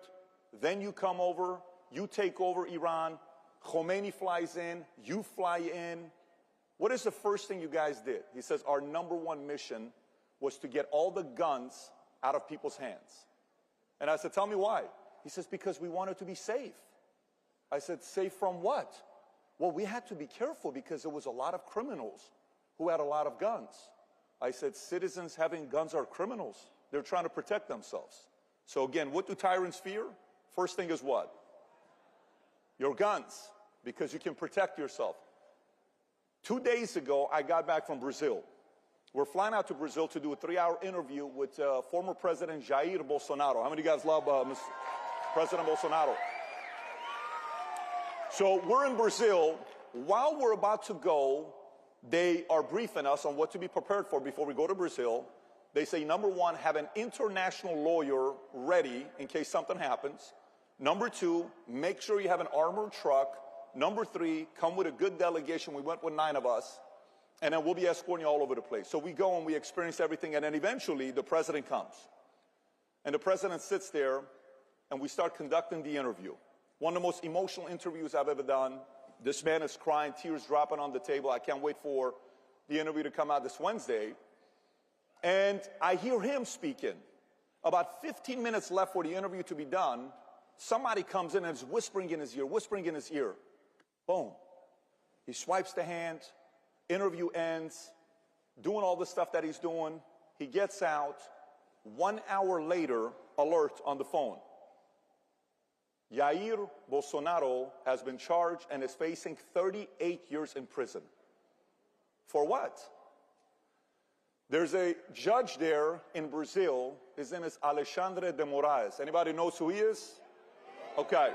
Then you come over. You take over Iran. Khomeini flies in. You fly in. What is the first thing you guys did? He says, our #1 mission was to get all the guns out of people's hands. And I said, tell me why. He says, because we wanted to be safe. I said, safe from what? Well, we had to be careful because there was a lot of criminals who had a lot of guns. I said, citizens having guns are criminals. They're trying to protect themselves. So again, what do tyrants fear? First thing is what? Your guns, because you can protect yourself. 2 days ago, I got back from Brazil. We're flying out to Brazil to do a 3-hour interview with former President Jair Bolsonaro. How many of you guys love President Bolsonaro? So we're in Brazil. While we're about to go, they are briefing us on what to be prepared for before we go to Brazil. They say, number one, have an international lawyer ready in case something happens. Number two, make sure you have an armored truck. Number three, come with a good delegation. We went with 9 of us. And then we'll be escorting you all over the place. So we go and we experience everything. And then eventually the president comes. And the president sits there and we start conducting the interview. One of the most emotional interviews I've ever done. This man is crying, tears dropping on the table. I can't wait for the interview to come out this Wednesday. And I hear him speaking. About 15 minutes left for the interview to be done. Somebody comes in and is whispering in his ear, whispering in his ear. Boom. He swipes the hand. Interview ends. Doing all the stuff that he's doing. He gets out. 1 hour later, alert on the phone. Jair Bolsonaro has been charged and is facing 38 years in prison. For what? There's a judge there in Brazil. His name is Alexandre de Moraes. Anybody knows who he is? Okay.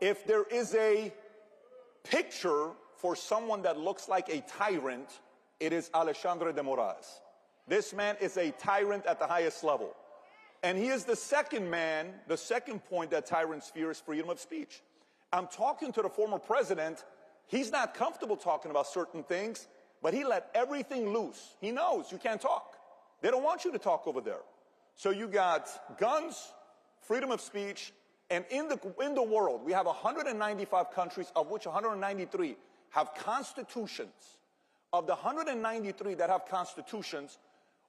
If there is a picture for someone that looks like a tyrant, it is Alexandre de Moraes. This man is a tyrant at the highest level. And he is the second man, the second point that tyrants fear is freedom of speech. I'm talking to the former president. He's not comfortable talking about certain things, but he let everything loose. He knows you can't talk. They don't want you to talk over there. So you got guns, freedom of speech, and in the world, we have 195 countries, of which 193 have constitutions. Of the 193 that have constitutions,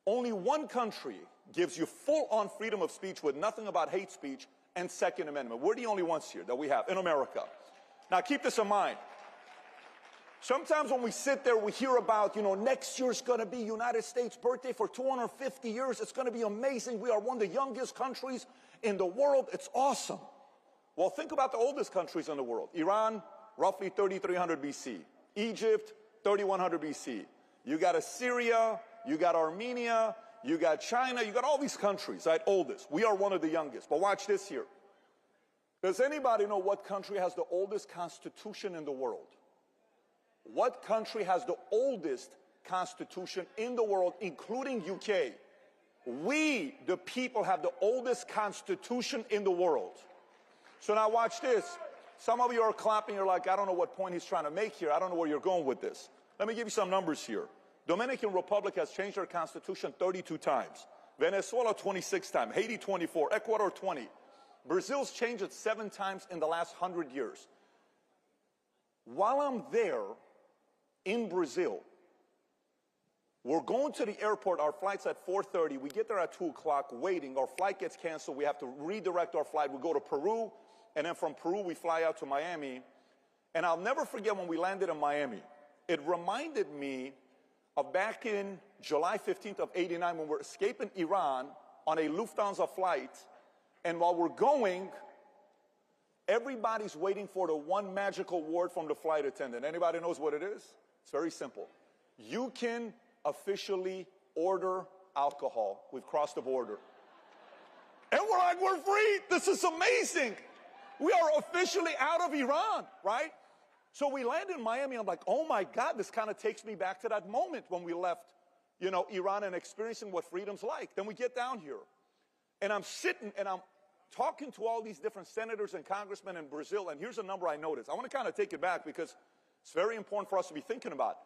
only one country gives you full-on freedom of speech with nothing about hate speech and Second Amendment. We're the only ones here that we have in America. Now, keep this in mind. Sometimes when we sit there, we hear about, next year's going to be United States birthday for 250 years. It's going to be amazing. We are one of the youngest countries in the world. It's awesome. Well, think about the oldest countries in the world. Iran, roughly 3300 BC. Egypt, 3100 BC. You got Assyria, you got Armenia, you got China, you got all these countries, right? Oldest. We are one of the youngest. But watch this here. Does anybody know what country has the oldest constitution in the world? What country has the oldest constitution in the world, including UK? We, the people, have the oldest constitution in the world. So now watch this. Some of you are clapping. You're like, I don't know what point he's trying to make here. I don't know where you're going with this. Let me give you some numbers here. Dominican Republic has changed their constitution 32 times. Venezuela 26 times. Haiti 24. Ecuador 20. Brazil's changed it 7 times in the last 100 years. While I'm there in Brazil, we're going to the airport. Our flight's at 4:30. We get there at 2 o'clock waiting. Our flight gets canceled. We have to redirect our flight. We go to Peru, and then from Peru we fly out to Miami. And I'll never forget when we landed in Miami. It reminded me of back in July 15th of '89 when we're escaping Iran on a Lufthansa flight. And while we're going, everybody's waiting for the one magical word from the flight attendant. Anybody knows what it is? It's very simple. You can officially order alcohol. We've crossed the border. And we're like, we're free. This is amazing. We are officially out of Iran, right? So we land in Miami. I'm like, oh my God, this kind of takes me back to that moment when we left, Iran and experiencing what freedom's like. Then we get down here. And I'm sitting and I'm talking to all these different senators and congressmen in Brazil. And here's a number I noticed. I want to kind of take it back because it's very important for us to be thinking about.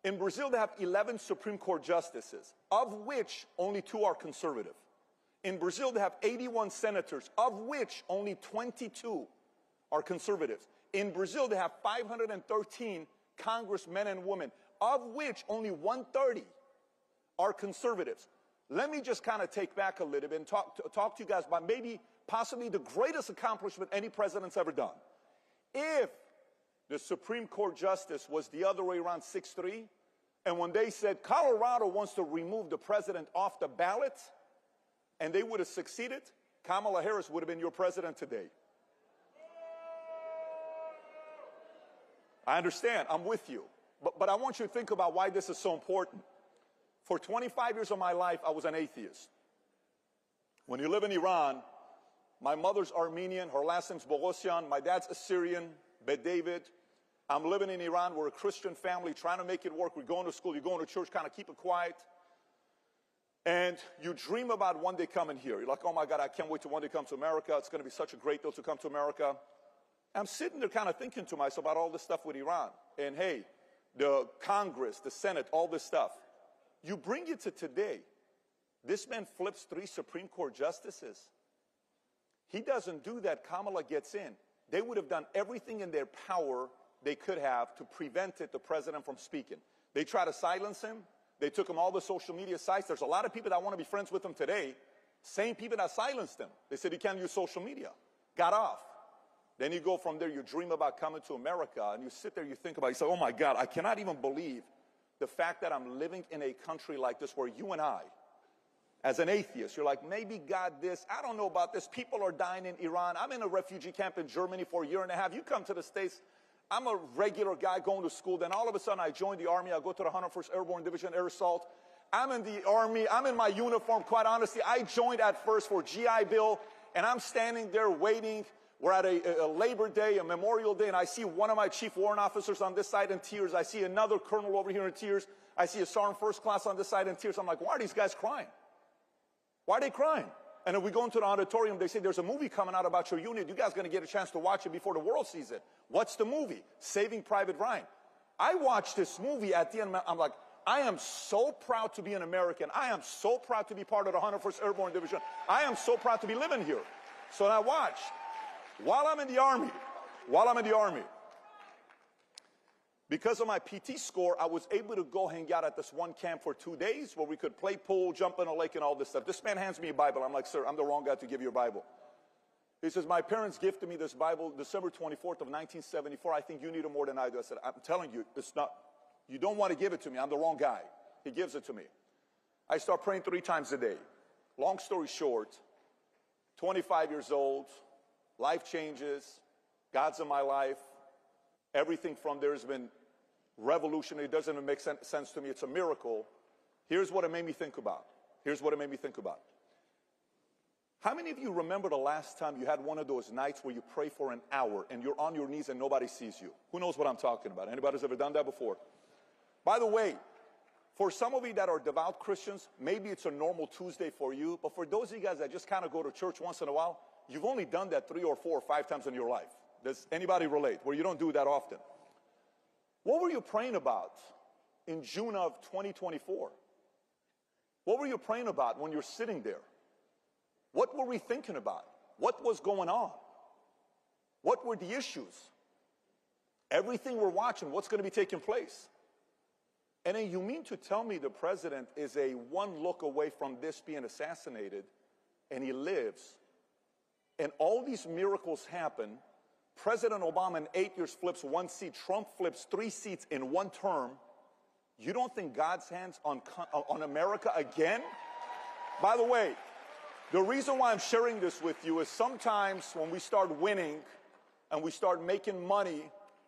In Brazil, they have 11 Supreme Court justices, of which only 2 are conservative. In Brazil, they have 81 senators, of which only 22 are conservatives. In Brazil, they have 513 congressmen and women, of which only 130 are conservatives. let me just kind of take back a little bit and talk to you guys about maybe possibly the greatest accomplishment any president's ever done. If the Supreme Court justice was the other way around, 6-3, and when they said Colorado wants to remove the president off the ballot, and they would have succeeded, Kamala Harris would have been your president today. I understand, I'm with you. But I want you to think about why this is so important. For 25 years of my life, I was an atheist. When you live in Iran, my mother's Armenian, her last name's Bogosian, my dad's Assyrian, Bet David. I'm living in Iran, we're a Christian family, trying to make it work. We're going to school, you're going to church, kind of keep it quiet. And you dream about one day coming here. You're like, oh my God, I can't wait to one day come to America. It's going to be such a great deal to come to America. I'm sitting there kind of thinking to myself about all this stuff with Iran. And hey, the Congress, the Senate, all this stuff. You bring it to today. This man flips 3 Supreme Court justices. He doesn't do that. Kamala gets in. They would have done everything in their power they could have to prevent the president from speaking. They try to silence him. They took him all the social media sites. There's a lot of people that want to be friends with him today. Same people that silenced him. They said, you can't use social media. Got off. Then you go from there, you dream about coming to America, and you sit there, you think about it, you say, oh my God, I cannot even believe the fact that I'm living in a country like this where you and I, as an atheist, you're like, maybe God this, I don't know about this, people are dying in Iran, I'm in a refugee camp in Germany for a year and a half, you come to the States, I'm a regular guy going to school, then all of a sudden I join the Army, I go to the 101st Airborne Division Air Assault, I'm in the Army, I'm in my uniform, quite honestly, I joined at first for GI Bill, and I'm standing there waiting. We're at a Labor Day, a Memorial Day, and I see one of my chief warrant officers on this side in tears. I see another colonel over here in tears. I see a sergeant first class on this side in tears. I'm like, why are these guys crying? Why are they crying? And then we go into the auditorium. They say, there's a movie coming out about your unit. You guys are going to get a chance to watch it before the world sees it. What's the movie? Saving Private Ryan. I watched this movie at the end. I'm like, I am so proud to be an American. I am so proud to be part of the 101st Airborne Division. I am so proud to be living here. So I watched. While I'm in the Army, because of my PT score, I was able to go hang out at this one camp for 2 days where we could play pool, jump in a lake, and all this stuff. This man hands me a Bible. I'm like, sir, I'm the wrong guy to give you a Bible. He says, my parents gifted me this Bible December 24th of 1974. I think you need it more than I do. I said, I'm telling you, it's not, you don't want to give it to me. I'm the wrong guy. He gives it to me. I start praying 3 times a day. Long story short, 25 years old, life changes, God's in my life. Everything from there has been revolutionary. It doesn't even make sense to me. It's a miracle. Here's what it made me think about. How many of you remember the last time you had one of those nights where you pray for an hour and you're on your knees and nobody sees you? Who knows what I'm talking about? Anybody's ever done that before? By the way, for some of you that are devout Christians, maybe it's a normal Tuesday for you, but for those of you guys that just kind of go to church once in a while, you've only done that 3 or 4 or 5 times in your life. Does anybody relate where you don't do that often? What were you praying about in June of 2024? What were you praying about when you're sitting there? What were we thinking about? What was going on? What were the issues? Everything we're watching, what's going to be taking place? And then you mean to tell me the president is a one look away from this being assassinated, and he lives, and all these miracles happen. President Obama in 8 years flips 1 seat. Trump flips 3 seats in 1 term. You don't think God's hands on America again? By the way, the reason why I'm sharing this with you is sometimes when we start winning and we start making money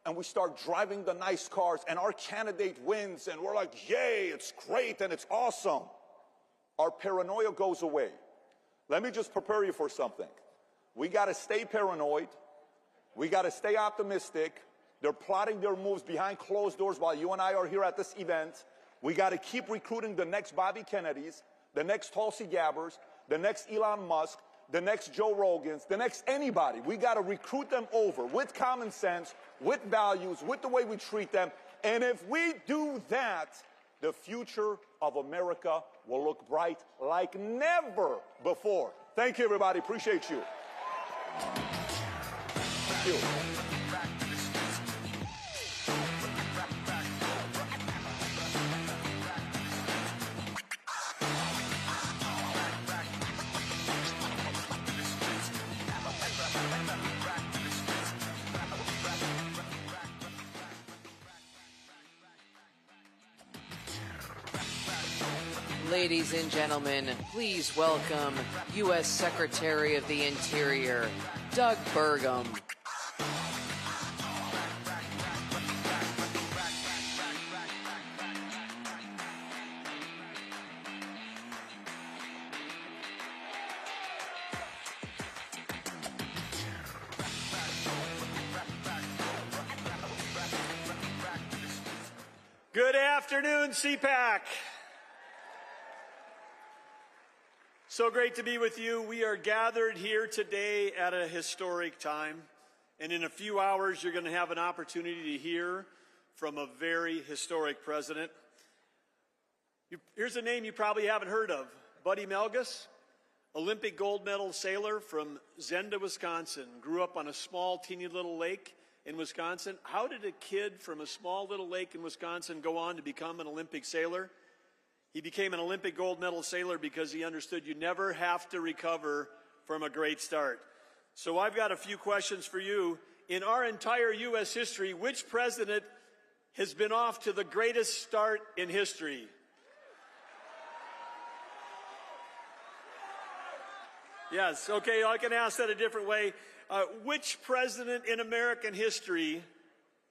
and we start driving the nice cars and our candidate wins and we're like, yay, it's great and it's awesome, our paranoia goes away. Let me just prepare you for something. We got to stay paranoid. We got to stay optimistic. They're plotting their moves behind closed doors while you and I are here at this event. We got to keep recruiting the next Bobby Kennedys, the next Tulsi Gabbers, the next Elon Musk, the next Joe Rogans, the next anybody. We got to recruit them over with common sense, with values, with the way we treat them. And if we do that, the future of America will look bright like never before. Thank you, everybody. Appreciate you. Thank you. Ladies and gentlemen, please welcome U.S. Secretary of the Interior, Doug Burgum. Good afternoon, CPAC. So great to be with you. We are gathered here today at a historic time, and in a few hours you're going to have an opportunity to hear from a very historic president. Here's a name you probably haven't heard of, Buddy Melgus, Olympic gold medal sailor from Zenda, Wisconsin, grew up on a small, teeny little lake in Wisconsin. How did a kid from a small little lake in Wisconsin go on to become an Olympic sailor? He became an Olympic gold medal sailor because he understood you never have to recover from a great start. So I've got a few questions for you. In our entire U.S. history, which president has been off to the greatest start in history? Yes, okay, I can ask that a different way. Which president in American history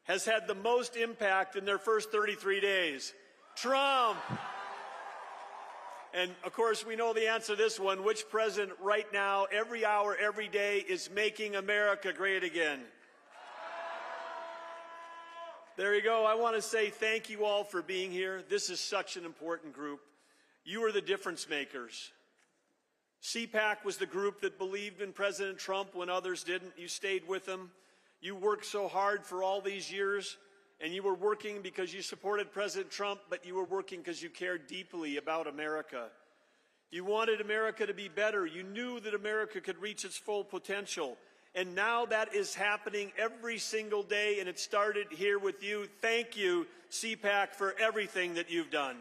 has had the most impact in their first 33 days? Trump. And, of course, we know the answer to this one. Which president right now, every hour, every day, is making America great again? There you go. I want to say thank you all for being here. This is such an important group. You are the difference makers. CPAC was the group that believed in President Trump when others didn't. You stayed with him. You worked so hard for all these years, and you were working because you supported President Trump, but you were working because you cared deeply about America. You wanted America to be better. You knew that America could reach its full potential. And now that is happening every single day, and it started here with you. Thank you, CPAC, for everything that you've done.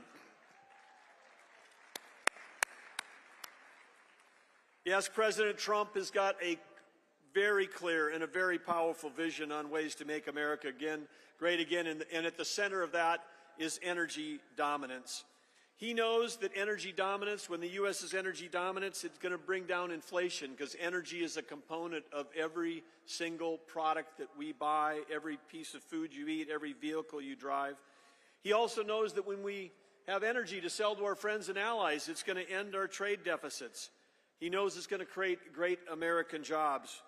Yes, President Trump has got a very clear and a very powerful vision on ways to make America great again, and at the center of that is energy dominance. He knows that energy dominance, when the U.S. is energy dominance, it's going to bring down inflation because energy is a component of every single product that we buy, every piece of food you eat, every vehicle you drive. He also knows that when we have energy to sell to our friends and allies, it's going to end our trade deficits. He knows it's going to create great American jobs.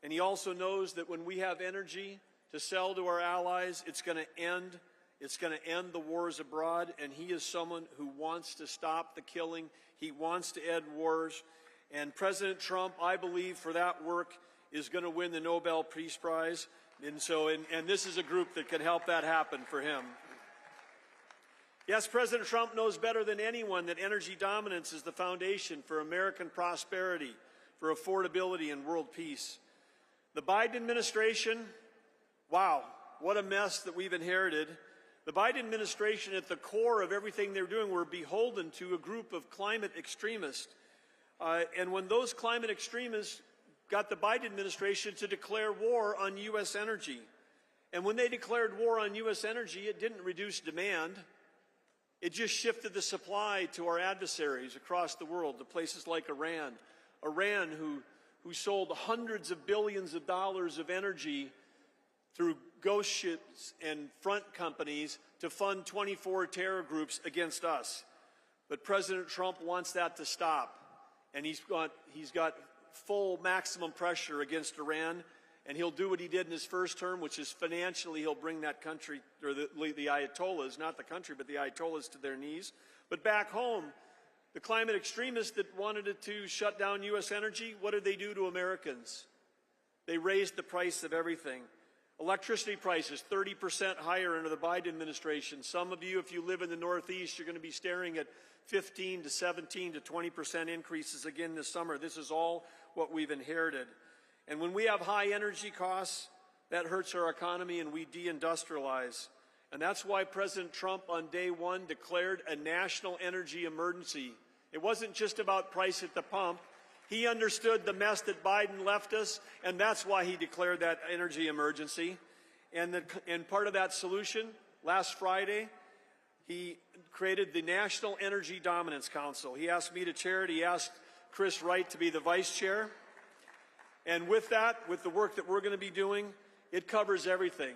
And he also knows that when we have energy to sell to our allies, it's going to end the wars abroad. And he is someone who wants to stop the killing. He wants to end wars. And President Trump, I believe, for that work, is going to win the Nobel Peace Prize. And this is a group that can help that happen for him. Yes, President Trump knows better than anyone that energy dominance is the foundation for American prosperity, for affordability and world peace. The Biden administration, wow, what a mess that we've inherited. The Biden administration, at the core of everything they're doing, we're beholden to a group of climate extremists. And when those climate extremists got the Biden administration to declare war on U.S. energy, and when they declared war on U.S. energy, it didn't reduce demand. It just shifted the supply to our adversaries across the world, to places like Iran. Iran, who sold hundreds of billions of dollars of energy through ghost ships and front companies to fund 24 terror groups against us. But President Trump wants that to stop. And he's got full maximum pressure against Iran. And he'll do what he did in his first term, which is financially he'll bring that country, or the Ayatollahs, not the country, but the Ayatollahs to their knees. But back home, the climate extremists that wanted it to shut down U.S. energy, what did they do to Americans? They raised the price of everything. Electricity prices 30% higher under the Biden administration. Some of you, if you live in the Northeast, you're going to be staring at 15 to 17 to 20% increases again this summer. This is all what we've inherited. And when we have high energy costs, that hurts our economy and we deindustrialize. And that's why President Trump on day one declared a national energy emergency. It wasn't just about price at the pump. He understood the mess that Biden left us, and that's why he declared that energy emergency. And part of that solution, last Friday, he created the National Energy Dominance Council. He asked me to chair it. He asked Chris Wright to be the vice chair. And with that, with the work that we're going to be doing, it covers everything.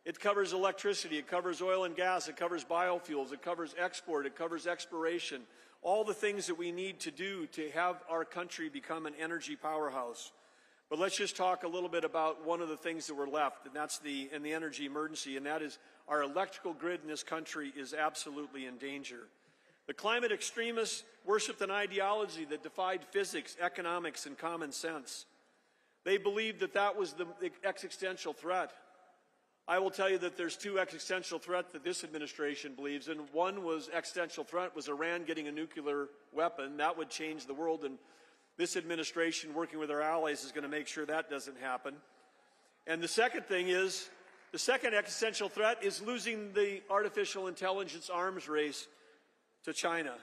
It covers electricity, it covers oil and gas, it covers biofuels, it covers export, it covers exploration, all the things that we need to do to have our country become an energy powerhouse. But let's just talk a little bit about one of the things that were left, and that's the energy emergency, and that is our electrical grid in this country is absolutely in danger. The climate extremists worshiped an ideology that defied physics, economics, and common sense. They believed that that was the existential threat. I will tell you that there's two existential threats that this administration believes in. One was existential threat was Iran getting a nuclear weapon. That would change the world, and this administration, working with our allies, is going to make sure that doesn't happen. And the second thing is, the second existential threat is losing the artificial intelligence arms race to China.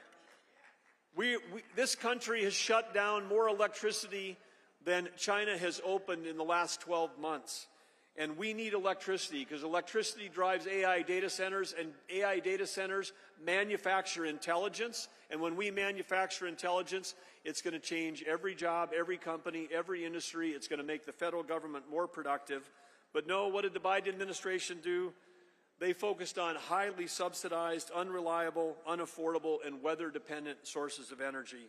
This country has shut down more electricity than China has opened in the last 12 months. And we need electricity because electricity drives AI data centers, and AI data centers manufacture intelligence. And when we manufacture intelligence, it's going to change every job, every company, every industry. It's going to make the federal government more productive. But no, what did the Biden administration do? They focused on highly subsidized, unreliable, unaffordable, and weather-dependent sources of energy.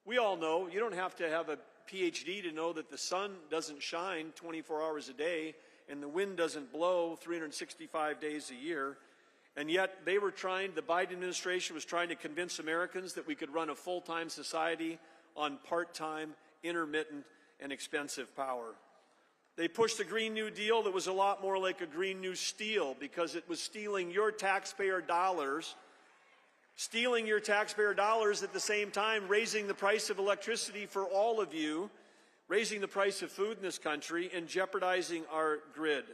We all know, you don't have to have a PhD to know that the sun doesn't shine 24 hours a day and the wind doesn't blow 365 days a year. And yet the Biden administration was trying to convince Americans that we could run a full-time society on part-time, intermittent, and expensive power. They pushed a Green New Deal that was a lot more like a Green New Steel because it was stealing your taxpayer dollars at the same time, raising the price of electricity for all of you, raising the price of food in this country, and jeopardizing our grid.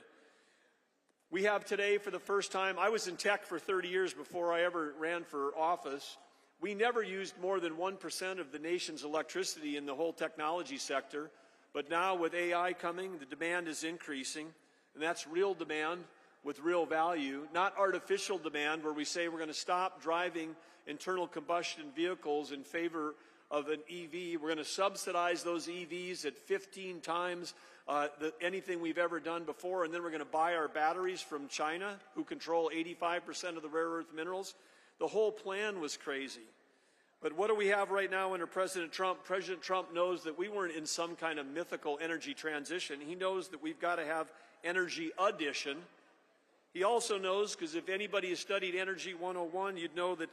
We have today, for the first time, I was in tech for 30 years before I ever ran for office. We never used more than 1% of the nation's electricity in the whole technology sector. But now with AI coming, the demand is increasing, and that's real demand with real value, not artificial demand where we say we're going to stop driving internal combustion vehicles in favor of an EV. We're going to subsidize those EVs at 15 times anything we've ever done before, and then we're going to buy our batteries from China, who control 85% of the rare earth minerals. The whole plan was crazy. But what do we have right now under President Trump? President Trump knows that we weren't in some kind of mythical energy transition. He knows that we've got to have energy addition. He also knows, because if anybody has studied Energy 101, you'd know that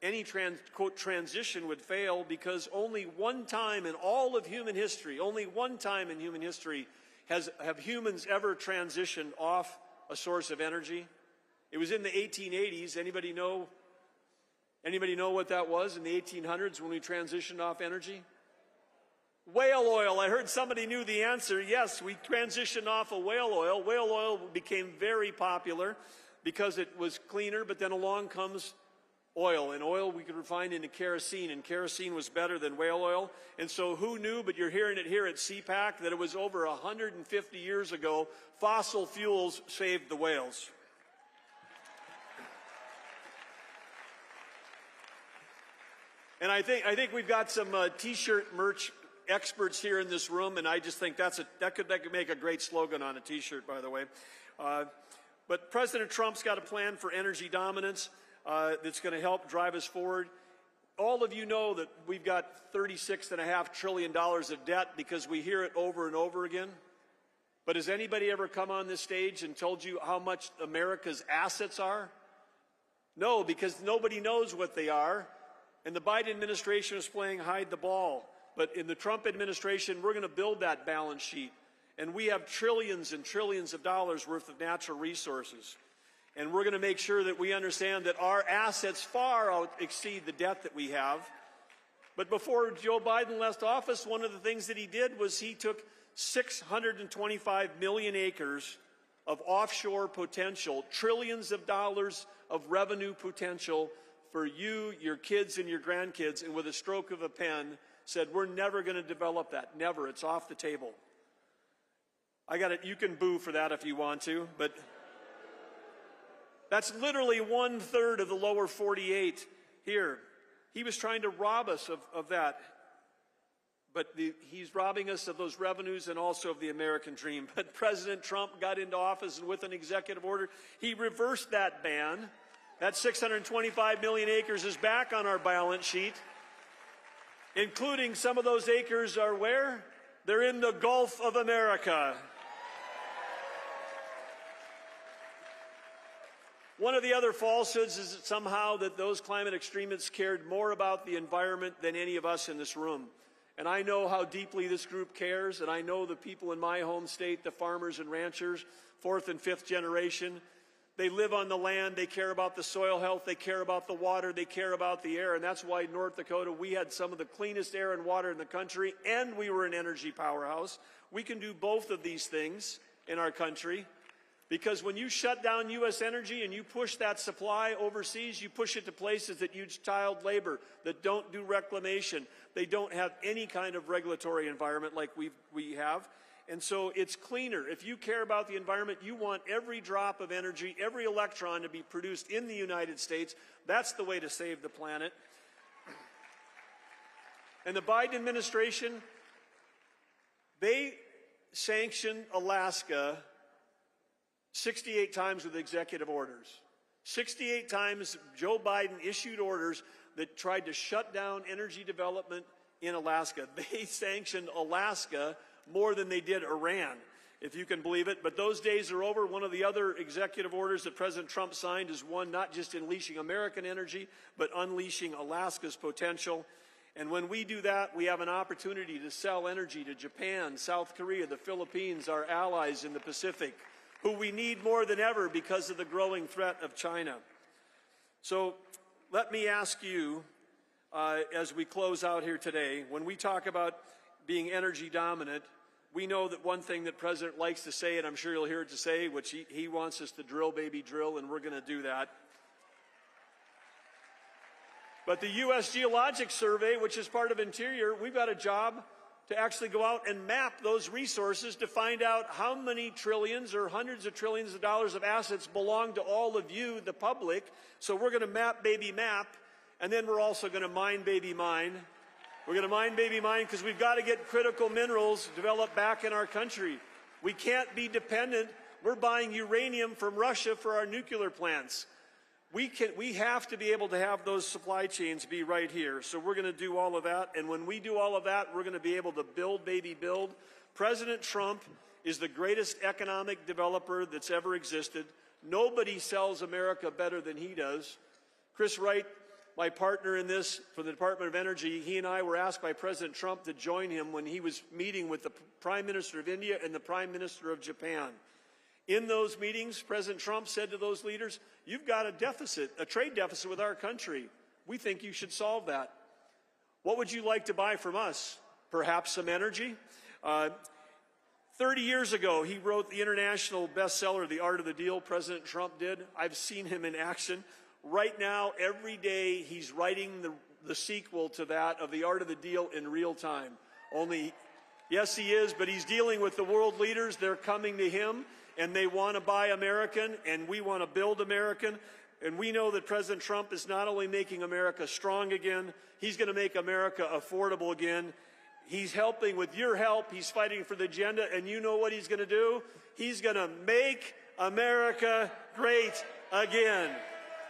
any quote, transition would fail because only one time in all of human history, only one time in human history have humans ever transitioned off a source of energy. It was in the 1880s. Anybody know what that was in the 1800s when we transitioned off energy? Whale oil. I heard somebody knew the answer. Yes, we transitioned off of whale oil. Whale oil became very popular because it was cleaner, but then along comes oil, and oil we could refine into kerosene, and kerosene was better than whale oil. And so who knew, but you're hearing it here at CPAC, that it was over 150 years ago, fossil fuels saved the whales. And I think we've got some T-shirt merch experts here in this room, and I just think that could make a great slogan on a T-shirt, by the way. But President Trump's got a plan for energy dominance that's going to help drive us forward. All of you know that we've got $36.5 trillion of debt because we hear it over and over again. But has anybody ever come on this stage and told you how much America's assets are? No, because nobody knows what they are. And the Biden administration is playing hide the ball. But in the Trump administration, we're going to build that balance sheet. And we have trillions and trillions of dollars worth of natural resources. And we're going to make sure that we understand that our assets far exceed the debt that we have. But before Joe Biden left office, one of the things that he did was he took 625 million acres of offshore potential, trillions of dollars of revenue potential for you, your kids, and your grandkids, and with a stroke of a pen said, we're never going to develop that. Never. It's off the table. I got it. You can boo for that if you want to, but That's literally 1/3 of the lower 48 here. He was trying to rob us of that. But he's robbing us of those revenues and also of the American dream. But President Trump got into office, and with an executive order, he reversed that ban. That 625 million acres is back on our balance sheet, including some of those acres are where? They're in the Gulf of America. One of the other falsehoods is that somehow that those climate extremists cared more about the environment than any of us in this room. And I know how deeply this group cares, and I know the people in my home state, the farmers and ranchers, 4th and 5th generation, they live on the land, they care about the soil health, they care about the water, they care about the air, and that's why in North Dakota we had some of the cleanest air and water in the country, and we were an energy powerhouse. We can do both of these things in our country, because when you shut down U.S. energy and you push that supply overseas, you push it to places that use child labor, that don't do reclamation. They don't have any kind of regulatory environment like we have. And so it's cleaner. If you care about the environment, you want every drop of energy, every electron to be produced in the United States. That's the way to save the planet. And the Biden administration, they sanctioned Alaska 68 times with executive orders. 68 times Joe Biden issued orders that tried to shut down energy development in Alaska. They sanctioned Alaska more than they did Iran, if you can believe it. But those days are over. One of the other executive orders that President Trump signed is one not just unleashing American energy, but unleashing Alaska's potential. And when we do that, we have an opportunity to sell energy to Japan, South Korea, the Philippines, our allies in the Pacific, who we need more than ever because of the growing threat of China. So let me ask you, as we close out here today, when we talk about being energy dominant, we know that one thing that President likes to say, and I'm sure you'll hear it to say, which he wants us to drill, baby, drill, and we're going to do that. But the U.S. Geologic Survey, which is part of Interior, we've got a job to actually go out and map those resources to find out how many trillions or hundreds of trillions of dollars of assets belong to all of you, the public. So we're going to map, baby, map, and then we're also going to mine, baby, mine. We're going to mine, baby, mine, because we've got to get critical minerals developed back in our country. We can't be dependent. We're buying uranium from Russia for our nuclear plants. We have to be able to have those supply chains be right here. So we're going to do all of that. And when we do all of that, we're going to be able to build, baby, build. President Trump is the greatest economic developer that's ever existed. Nobody sells America better than he does. Chris Wright, my partner in this for the Department of Energy, he and I were asked by President Trump to join him when he was meeting with the Prime Minister of India and the Prime Minister of Japan. In those meetings, President Trump said to those leaders, you've got a trade deficit with our country. We think you should solve that. What would you like to buy from us? Perhaps some energy? 30 years ago, he wrote the international bestseller, The Art of the Deal, President Trump did. I've seen him in action. Right now, every day, he's writing the sequel to that of The Art of the Deal in real time. Yes, he is, but he's dealing with the world leaders. They're coming to him, and they want to buy American, and we want to build American. And we know that President Trump is not only making America strong again, he's going to make America affordable again. He's helping with your help. He's fighting for the agenda, and you know what he's going to do? He's going to make America great again.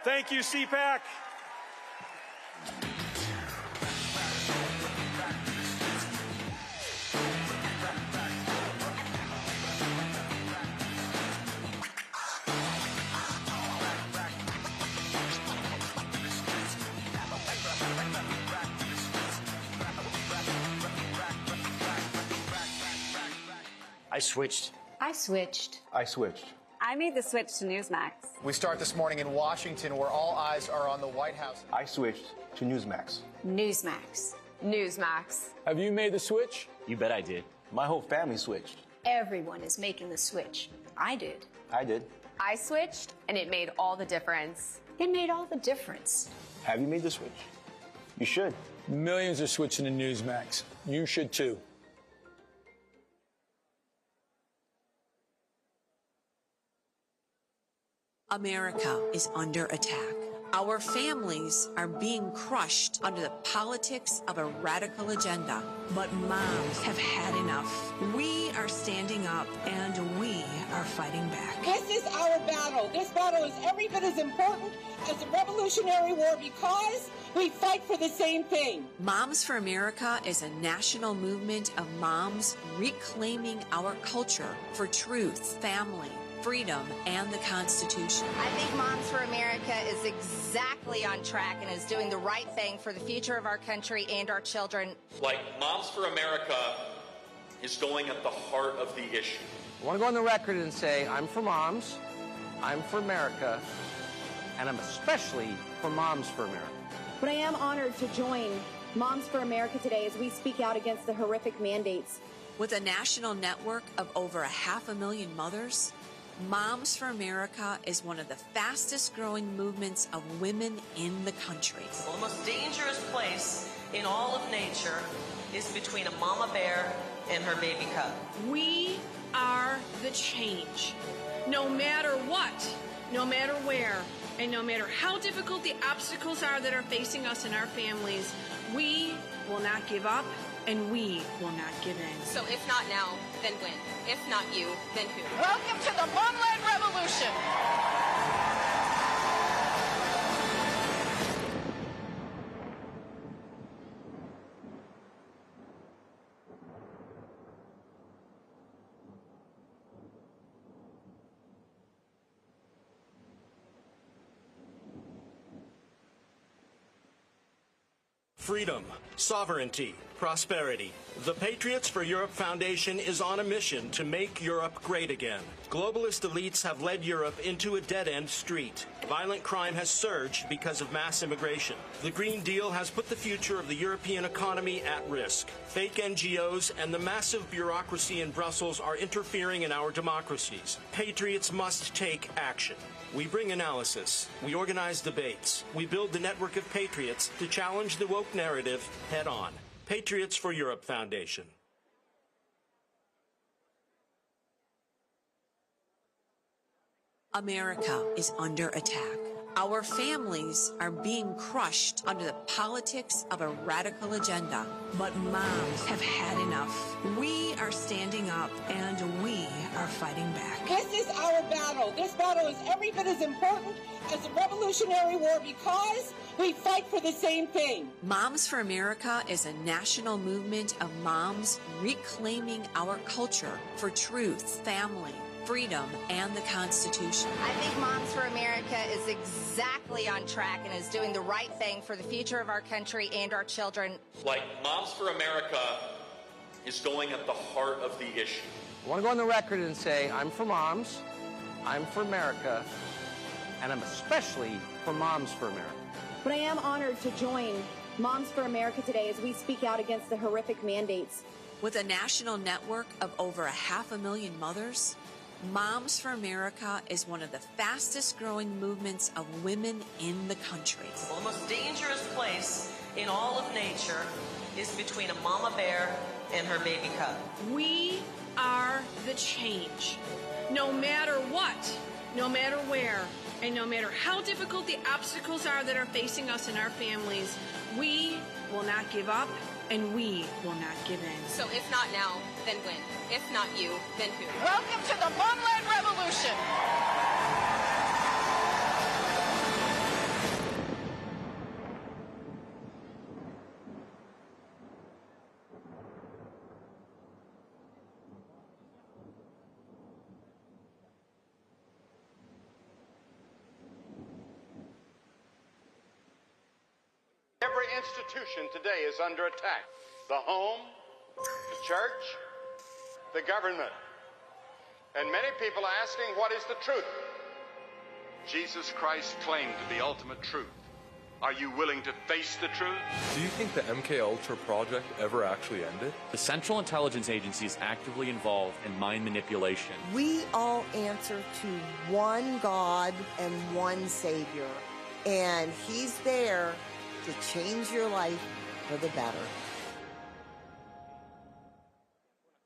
Thank you, CPAC. I switched. I switched. I switched. I made the switch to Newsmax. We start this morning in Washington, where all eyes are on the White House. I switched to Newsmax. Newsmax. Newsmax. Have you made the switch? You bet I did. My whole family switched. Everyone is making the switch. I did. I did. I switched, and it made all the difference. It made all the difference. Have you made the switch? You should. Millions are switching to Newsmax. You should too. America is under attack. Our families are being crushed under the politics of a radical agenda. But moms have had enough. We are standing up and we are fighting back. This is our battle. This battle is every bit as important as the Revolutionary War because we fight for the same thing. Moms for America is a national movement of moms reclaiming our culture for truth, family, freedom, and the Constitution. I think Moms for America is exactly on track and is doing the right thing for the future of our country and our children. Like, Moms for America is going at the heart of the issue. I want to go on the record and say I'm for moms, I'm for America, and I'm especially for Moms for America. But I am honored to join Moms for America today as we speak out against the horrific mandates. With a national network of over 500,000 mothers, Moms for America is one of the fastest growing movements of women in the country. Well, the most dangerous place in all of nature is between a mama bear and her baby cub. We are the change. No matter what, no matter where, and no matter how difficult the obstacles are that are facing us and our families, we will not give up and we will not give in. So if not now, then when? If not you, then who? Welcome to the Mom-Led Revolution. Freedom, sovereignty, prosperity. The Patriots for Europe Foundation is on a mission to make Europe great again. Globalist elites have led Europe into a dead-end street. Violent crime has surged because of mass immigration. The Green Deal has put the future of the European economy at risk. Fake NGOs and the massive bureaucracy in Brussels are interfering in our democracies. Patriots must take action. We bring analysis. We organize debates. We build the network of patriots to challenge the woke narrative head on. Patriots for Europe Foundation. America is under attack. Our families are being crushed under the politics of a radical agenda. But moms have had enough. We are standing up and we are fighting back. This is our battle. This battle is every bit as important as the Revolutionary War because we fight for the same thing. Moms for America is a national movement of moms reclaiming our culture for truth, family, freedom, and the Constitution. I think Moms for America is exactly on track and is doing the right thing for the future of our country and our children. Like, Moms for America is going at the heart of the issue. I want to go on the record and say I'm for moms, I'm for America, and I'm especially for Moms for America. But I am honored to join Moms for America today as we speak out against the horrific mandates. With a national network of over 500,000 mothers, Moms for America is one of the fastest growing movements of women in the country. Well, the most dangerous place in all of nature is between a mama bear and her baby cub. We are the change. No matter what, no matter where, and no matter how difficult the obstacles are that are facing us and our families, we will not give up and we will not give in. So if not now, then when? If not you, then who? Welcome to the Mom-Led Revolution. Every institution today is under attack. The home, the church, the government. And many people are asking, what is the truth? Jesus Christ claimed the ultimate truth. Are you willing to face the truth? Do you think the MKUltra project ever actually ended? The Central Intelligence Agency is actively involved in mind manipulation. We all answer to one God and one Savior, and He's there to change your life for the better.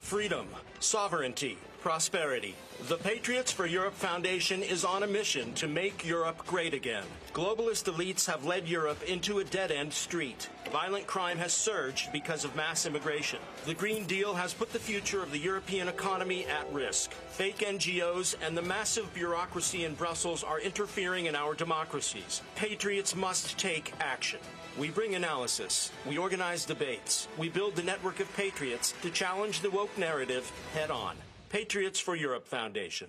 Freedom, sovereignty, prosperity. The Patriots for Europe Foundation is on a mission to make Europe great again. Globalist elites have led Europe into a dead-end street. Violent crime has surged because of mass immigration. The Green Deal has put the future of the European economy at risk. Fake NGOs and the massive bureaucracy in Brussels are interfering in our democracies. Patriots must take action. We bring analysis, we organize debates, we build the network of patriots to challenge the woke narrative head-on. Patriots for Europe Foundation.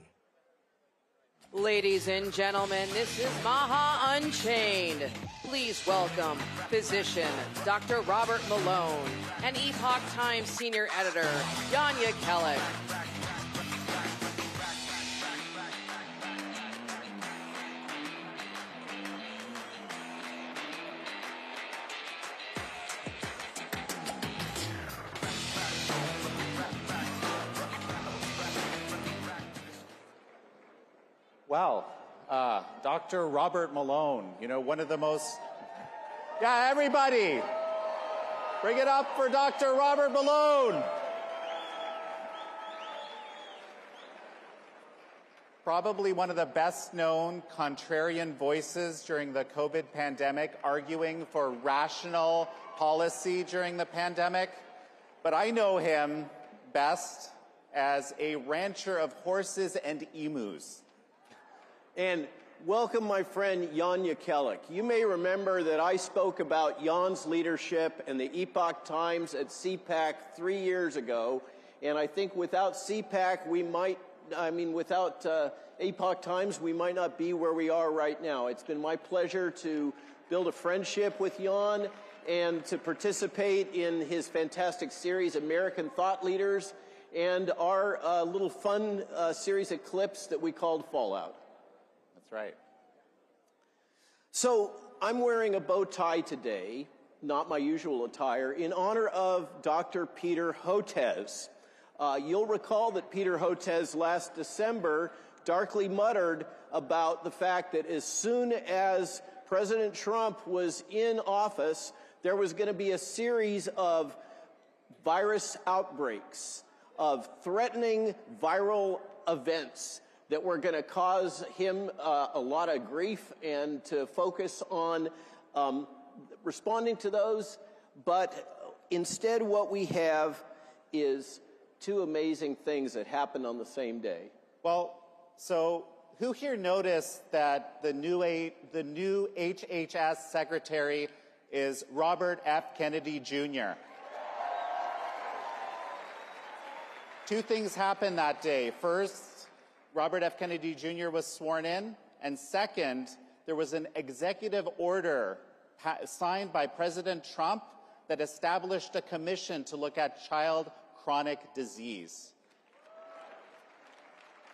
Ladies and gentlemen, this is Maha Unchained. Please welcome physician Dr. Robert Malone and Epoch Times senior editor Yanya Kellick. Wow, Dr. Robert Malone, you know, one of the most... Yeah, everybody, bring it up for Dr. Robert Malone. Probably one of the best-known contrarian voices during the COVID pandemic, arguing for rational policy during the pandemic. But I know him best as a rancher of horses and emus. And welcome my friend Yanya Kellick. You may remember that I spoke about Jan's leadership and the Epoch Times at CPAC 3 years ago. And I think without CPAC, without Epoch Times, we might not be where we are right now. It's been my pleasure to build a friendship with Jan and to participate in his fantastic series, American Thought Leaders, and our little fun series of clips that we called Fallout. That's right. So I'm wearing a bow tie today, not my usual attire, in honor of Dr. Peter Hotez. You'll recall that Peter Hotez last December darkly muttered about the fact that as soon as President Trump was in office, there was going to be a series of virus outbreaks, of threatening viral events that were going to cause him a lot of grief, and to focus on responding to those. But instead what we have is two amazing things that happened on the same day. Well, so who here noticed that the new HHS secretary is Robert F. Kennedy Jr.? Two things happened that day. First, Robert F. Kennedy Jr. was sworn in, and second, there was an executive order signed by President Trump that established a commission to look at child chronic disease.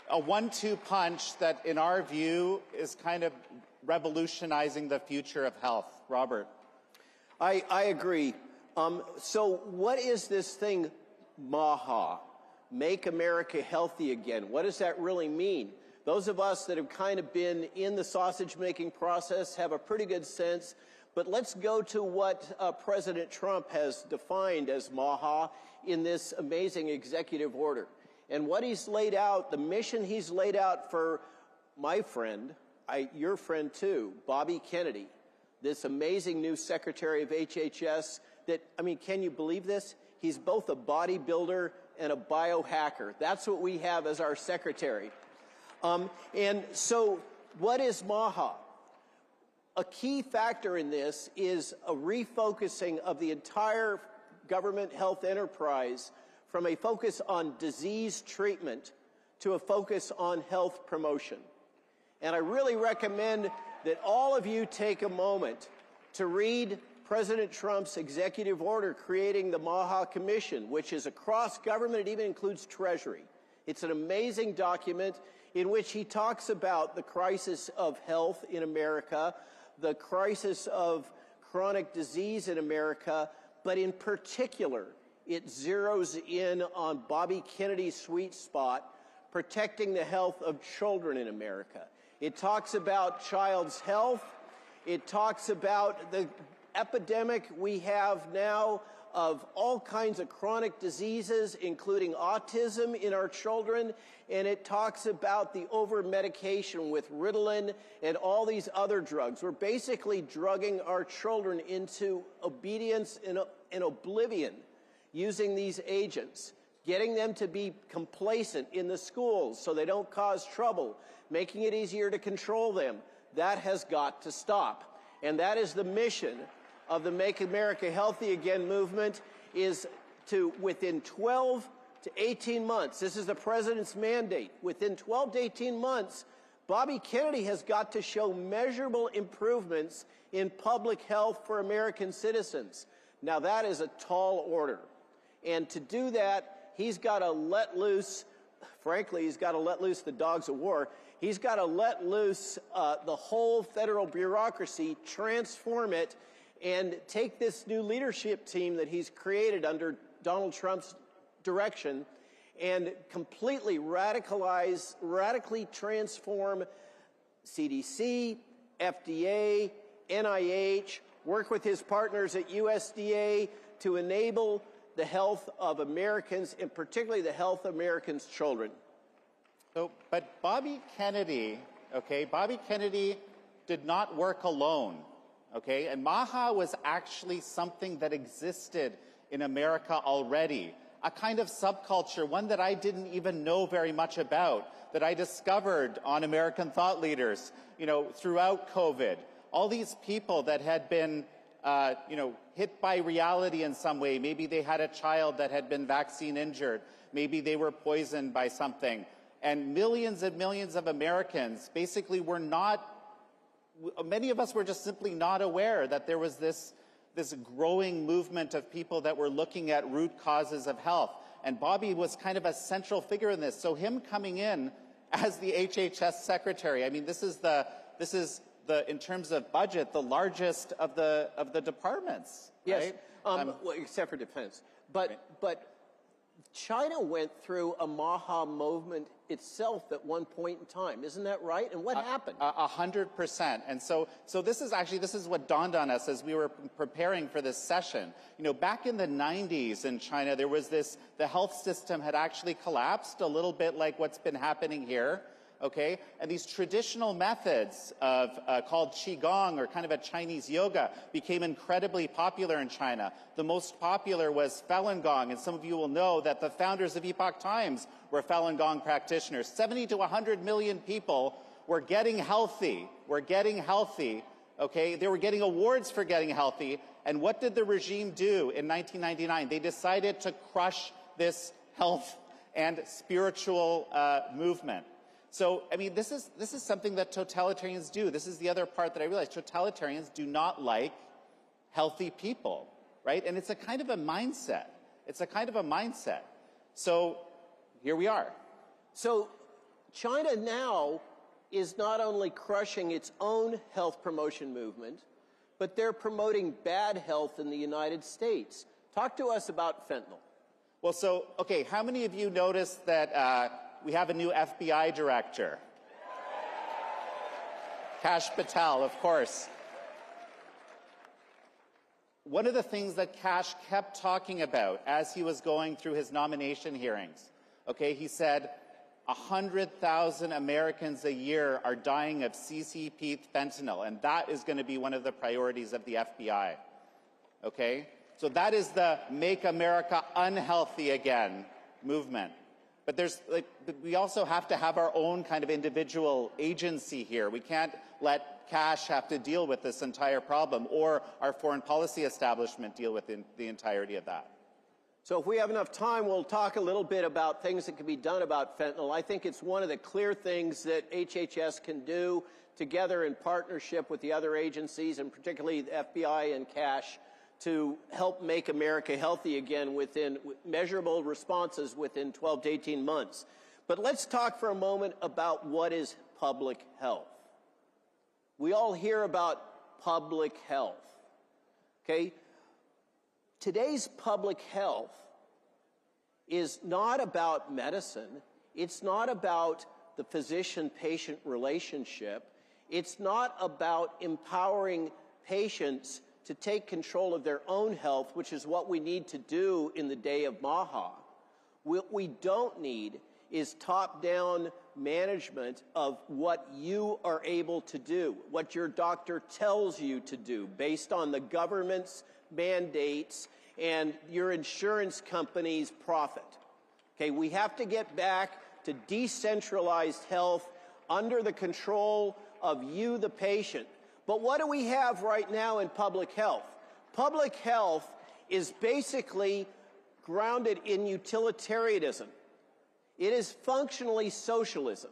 A 1-2 punch that, in our view, is kind of revolutionizing the future of health. Robert. I agree. So what is this thing, MAHA? Make America Healthy Again. What does that really mean? Those of us that have kind of been in the sausage-making process have a pretty good sense, but let's go to what President Trump has defined as MAHA in this amazing executive order. And what he's laid out, the mission he's laid out for my friend, your friend too, Bobby Kennedy, this amazing new Secretary of HHS that, I mean, can you believe this? He's both a bodybuilder and a biohacker. That's what we have as our secretary. And so what is MAHA? A key factor in this is a refocusing of the entire government health enterprise from a focus on disease treatment to a focus on health promotion. And I really recommend that all of you take a moment to read President Trump's executive order creating the MAHA Commission, which is across government. It even includes Treasury. It's an amazing document in which he talks about the crisis of health in America, the crisis of chronic disease in America, but in particular, it zeroes in on Bobby Kennedy's sweet spot, protecting the health of children in America. It talks about child's health. It talks about the epidemic we have now of all kinds of chronic diseases, including autism in our children, and it talks about the over-medication with Ritalin and all these other drugs. We're basically drugging our children into obedience and oblivion using these agents, getting them to be complacent in the schools so they don't cause trouble, making it easier to control them. That has got to stop. And that is the mission of the Make America Healthy Again movement, is to, within 12 to 18 months, this is the president's mandate, within 12 to 18 months, Bobby Kennedy has got to show measurable improvements in public health for American citizens. Now that is a tall order. And to do that, he's got to let loose, frankly, he's got to let loose the dogs of war. He's got to let loose the whole federal bureaucracy, transform it, and take this new leadership team that he's created under Donald Trump's direction and completely radically transform CDC, FDA, NIH, work with his partners at USDA to enable the health of Americans, and particularly the health of Americans' children. So, but Bobby Kennedy, okay, Bobby Kennedy did not work alone. Okay, and MAHA was actually something that existed in America already, a kind of subculture, one that I didn't even know very much about, that I discovered on American Thought Leaders, you know, throughout COVID. All these people that had been, you know, hit by reality in some way. Maybe they had a child that had been vaccine injured. Maybe they were poisoned by something. And millions of Americans basically were not, many of us were just simply not aware that there was this growing movement of people that were looking at root causes of health. And Bobby was kind of a central figure in this. So him coming in as the HHS secretary, I mean, this is the in terms of budget, the largest of the departments. Yes, right? Well, except for defense. But China went through a MAHA movement itself at one point in time. Isn't that right? And what happened? 100%. And so this is what dawned on us as we were preparing for this session. You know, back in the 90s in China, there was the health system had actually collapsed a little bit like what's been happening here. Okay, and these traditional methods of called Qigong, or kind of a Chinese yoga, became incredibly popular in China. The most popular was Falun Gong, and some of you will know that the founders of Epoch Times were Falun Gong practitioners. 70 to 100 million people were getting healthy. Okay, they were getting awards for getting healthy. And what did the regime do in 1999? They decided to crush this health and spiritual movement. So, I mean, this is something that totalitarians do. This is the other part that I realized. Totalitarians do not like healthy people, right? And it's a kind of a mindset. So, here we are. So, China now is not only crushing its own health promotion movement, but they're promoting bad health in the United States. Talk to us about fentanyl. Well, so, okay, how many of you noticed that we have a new FBI director? Kash Patel, of course. One of the things that Kash kept talking about as he was going through his nomination hearings, okay, he said 100,000 Americans a year are dying of CCP fentanyl, and that is going to be one of the priorities of the FBI, okay? So that is the Make America Unhealthy Again movement. But we also have to have our own kind of individual agency here. We can't let Kash have to deal with this entire problem, or our foreign policy establishment deal with the entirety of that. So if we have enough time, we'll talk a little bit about things that can be done about fentanyl. I think it's one of the clear things that HHS can do together in partnership with the other agencies, and particularly the FBI and Kash, to help make America healthy again within measurable responses within 12 to 18 months. But let's talk for a moment about what is public health. We all hear about public health, okay? Today's public health is not about medicine. It's not about the physician-patient relationship. It's not about empowering patients to take control of their own health, which is what we need to do in the day of Maha. What we don't need is top-down management of what you are able to do, what your doctor tells you to do based on the government's mandates and your insurance company's profit. Okay, we have to get back to decentralized health under the control of you, the patient. But what do we have right now in public health? Public health is basically grounded in utilitarianism. It is functionally socialism.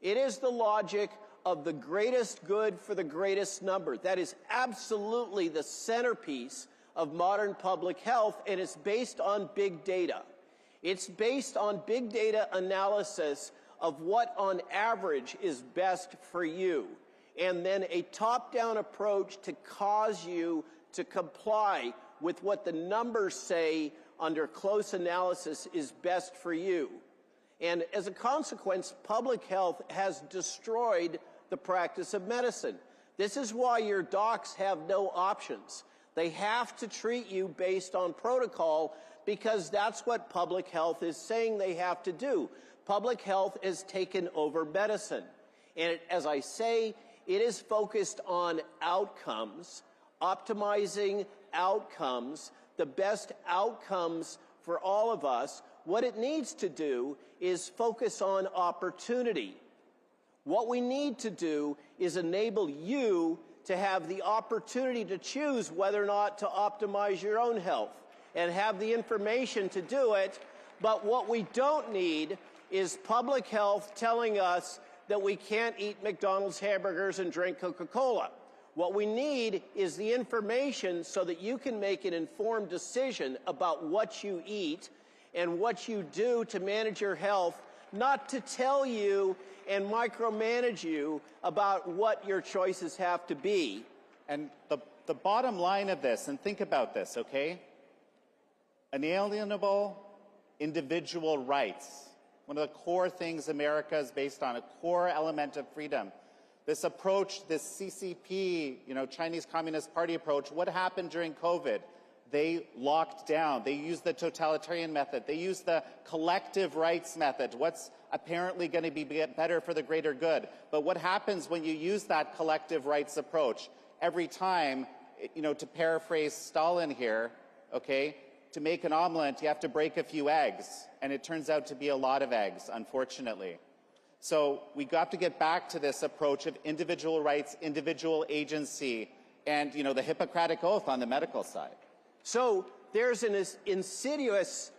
It is the logic of the greatest good for the greatest number. That is absolutely the centerpiece of modern public health, and it's based on big data. It's based on big data analysis of what on average is best for you, and then a top-down approach to cause you to comply with what the numbers say under close analysis is best for you. And as a consequence, public health has destroyed the practice of medicine. This is why your docs have no options. They have to treat you based on protocol because that's what public health is saying they have to do. Public health has taken over medicine. And as I say, it is focused on outcomes, optimizing outcomes, the best outcomes for all of us. What it needs to do is focus on opportunity. What we need to do is enable you to have the opportunity to choose whether or not to optimize your own health and have the information to do it. But what we don't need is public health telling us that we can't eat McDonald's hamburgers and drink Coca-Cola. What we need is the information so that you can make an informed decision about what you eat and what you do to manage your health, not to tell you and micromanage you about what your choices have to be. And the bottom line of this, and think about this, okay? Inalienable individual rights. One of the core things America is based on, a core element of freedom. This approach, this CCP, Chinese Communist Party approach, what happened during COVID? They locked down. They used the totalitarian method. They used the collective rights method. What's apparently going to be better for the greater good. But what happens when you use that collective rights approach? Every time, to paraphrase Stalin here, okay, to make an omelet, you have to break a few eggs. And it turns out to be a lot of eggs, unfortunately. So we got to get back to this approach of individual rights, individual agency, and, the Hippocratic Oath on the medical side. So there's an insidious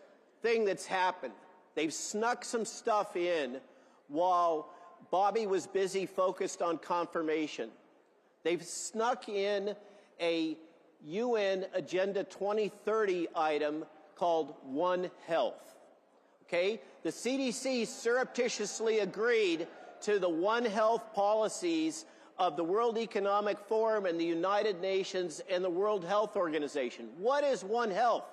thing that's happened. They've snuck some stuff in while Bobby was busy focused on confirmation. They've snuck in a UN Agenda 2030 item called One Health. Okay? The CDC surreptitiously agreed to the One Health policies of the World Economic Forum and the United Nations and the World Health Organization. What is One Health?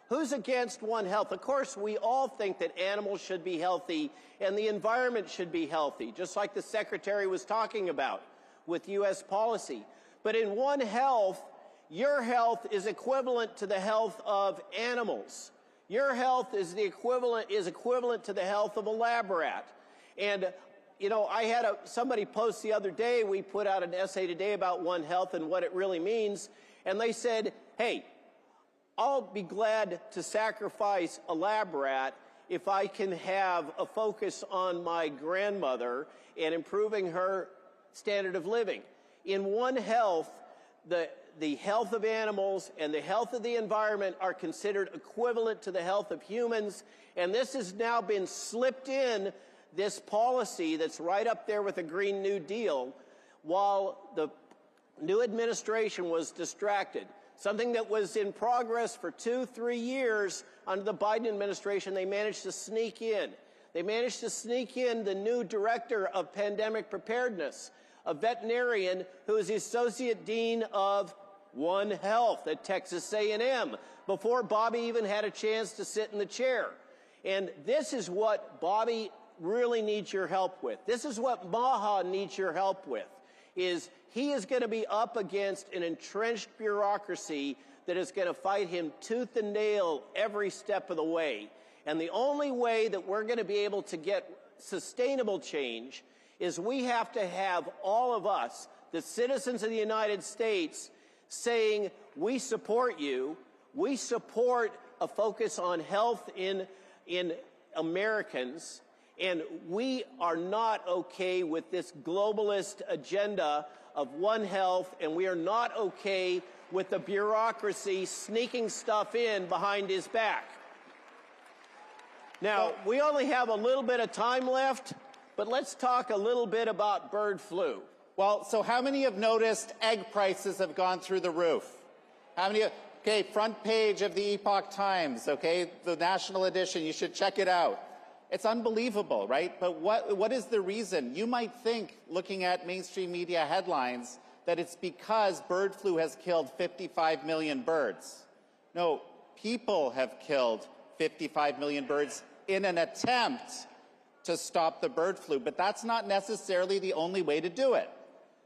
Who's against One Health? Of course, we all think that animals should be healthy and the environment should be healthy, just like the Secretary was talking about with U.S. policy. But in One Health, your health is equivalent to the health of animals. Your health is equivalent to the health of a lab rat. And I had somebody post the other day, we put out an essay today about One Health and what it really means, and they said, hey, I'll be glad to sacrifice a lab rat if I can have a focus on my grandmother and improving her standard of living. In One Health, the health of animals and the health of the environment are considered equivalent to the health of humans, and this has now been slipped in, this policy that's right up there with the Green New Deal, while the new administration was distracted. Something that was in progress for 2-3 years under the Biden administration, they managed to sneak in. They managed to sneak in the new director of pandemic preparedness, a veterinarian who is the associate dean of One Health at Texas A&M, before Bobby even had a chance to sit in the chair. And this is what Bobby really needs your help with. This is what Maha needs your help with. is he is going to be up against an entrenched bureaucracy that is going to fight him tooth and nail every step of the way. And the only way that we're going to be able to get sustainable change is we have to have all of us, the citizens of the United States, saying, we support you, we support a focus on health in Americans, and we are not okay with this globalist agenda of One Health, and we are not okay with the bureaucracy sneaking stuff in behind his back. Now, we only have a little bit of time left, but let's talk a little bit about bird flu. Well, so how many have noticed egg prices have gone through the roof? How many? Okay, front page of the Epoch Times, okay, the national edition, you should check it out. It's unbelievable, right? But what is the reason? You might think, looking at mainstream media headlines, that it's because bird flu has killed 55 million birds. No, people have killed 55 million birds in an attempt to stop the bird flu, but that's not necessarily the only way to do it.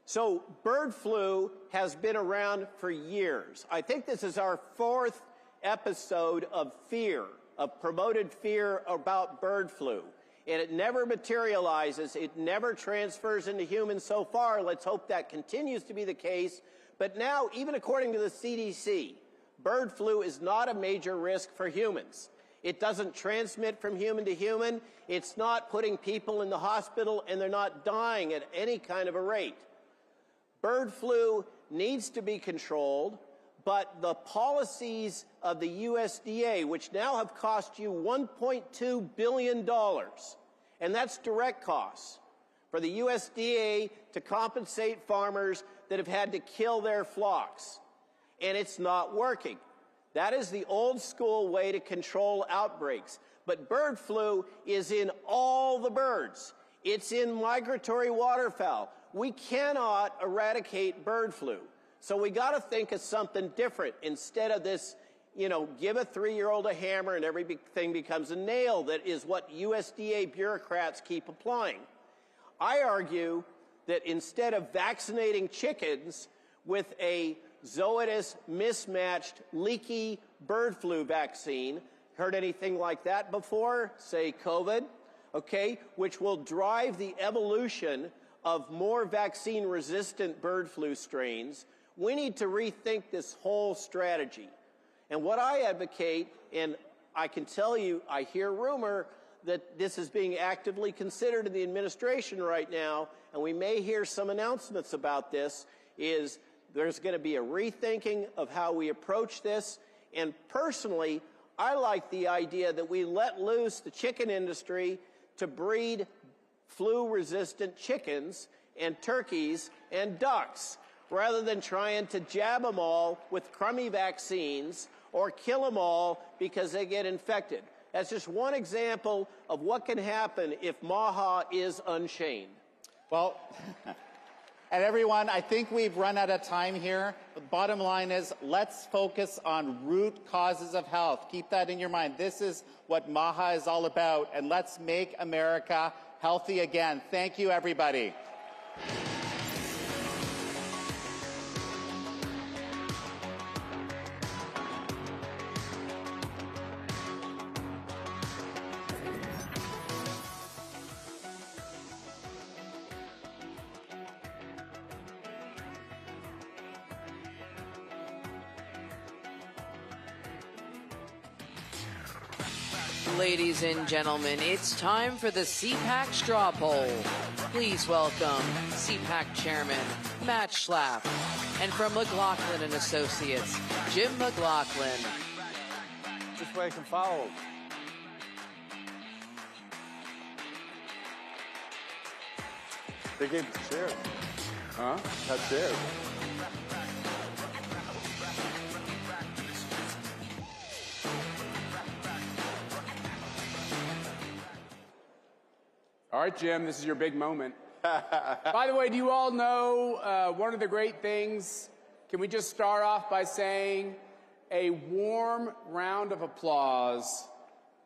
So bird flu has been around for years. I think this is our 4th episode of fear, of promoted fear about bird flu. And it never materializes. It never transfers into humans so far. Let's hope that continues to be the case. But now, even according to the CDC, bird flu is not a major risk for humans. It doesn't transmit from human to human. It's not putting people in the hospital, and they're not dying at any kind of a rate. Bird flu needs to be controlled, but the policies of the USDA, which now have cost you $1.2 billion, and that's direct costs, for the USDA to compensate farmers that have had to kill their flocks, and it's not working. That is the old school way to control outbreaks. But bird flu is in all the birds. It's in migratory waterfowl. We cannot eradicate bird flu. So we got to think of something different instead of this, give a 3-year-old a hammer and everything becomes a nail. That is what USDA bureaucrats keep applying. I argue that instead of vaccinating chickens with a zoetis mismatched leaky bird flu vaccine, heard anything like that before? Say COVID, okay, which will drive the evolution of more vaccine-resistant bird flu strains. We need to rethink this whole strategy. And what I advocate, and I can tell you, I hear rumor that this is being actively considered in the administration right now, and we may hear some announcements about this, is there's going to be a rethinking of how we approach this. And personally, I like the idea that we let loose the chicken industry to breed flu-resistant chickens and turkeys and ducks, rather than trying to jab them all with crummy vaccines or kill them all because they get infected. That's just one example of what can happen if MAHA is unchained. Well, and everyone, I think we've run out of time here. The bottom line is, let's focus on root causes of health. Keep that in your mind. This is what MAHA is all about, and let's make America healthy again. Thank you, everybody. Ladies and gentlemen, it's time for the CPAC straw poll. Please welcome CPAC Chairman Matt Schlapp, and from McLaughlin and Associates, Jim McLaughlin. Just way I can follow. They gave the chair. Huh? That chair. All right, Jim, this is your big moment. By the way, do you all know one of the great things? Can we just start off by saying a warm round of applause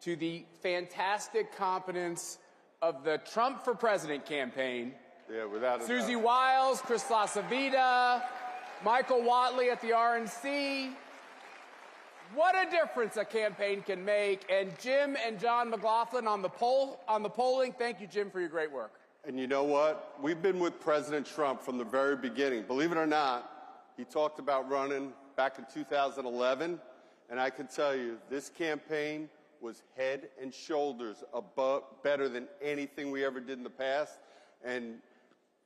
to the fantastic competence of the Trump for President campaign Yeah, without a Susie doubt. Wiles, Chris LaCivita, Michael Watley at the RNC. What a difference a campaign can make. And Jim and John McLaughlin on the polling. Thank you, Jim, for your great work. And you know what? We've been with President Trump from the very beginning. Believe it or not, he talked about running back in 2011. And I can tell you, this campaign was head and shoulders above, better than anything we ever did in the past. And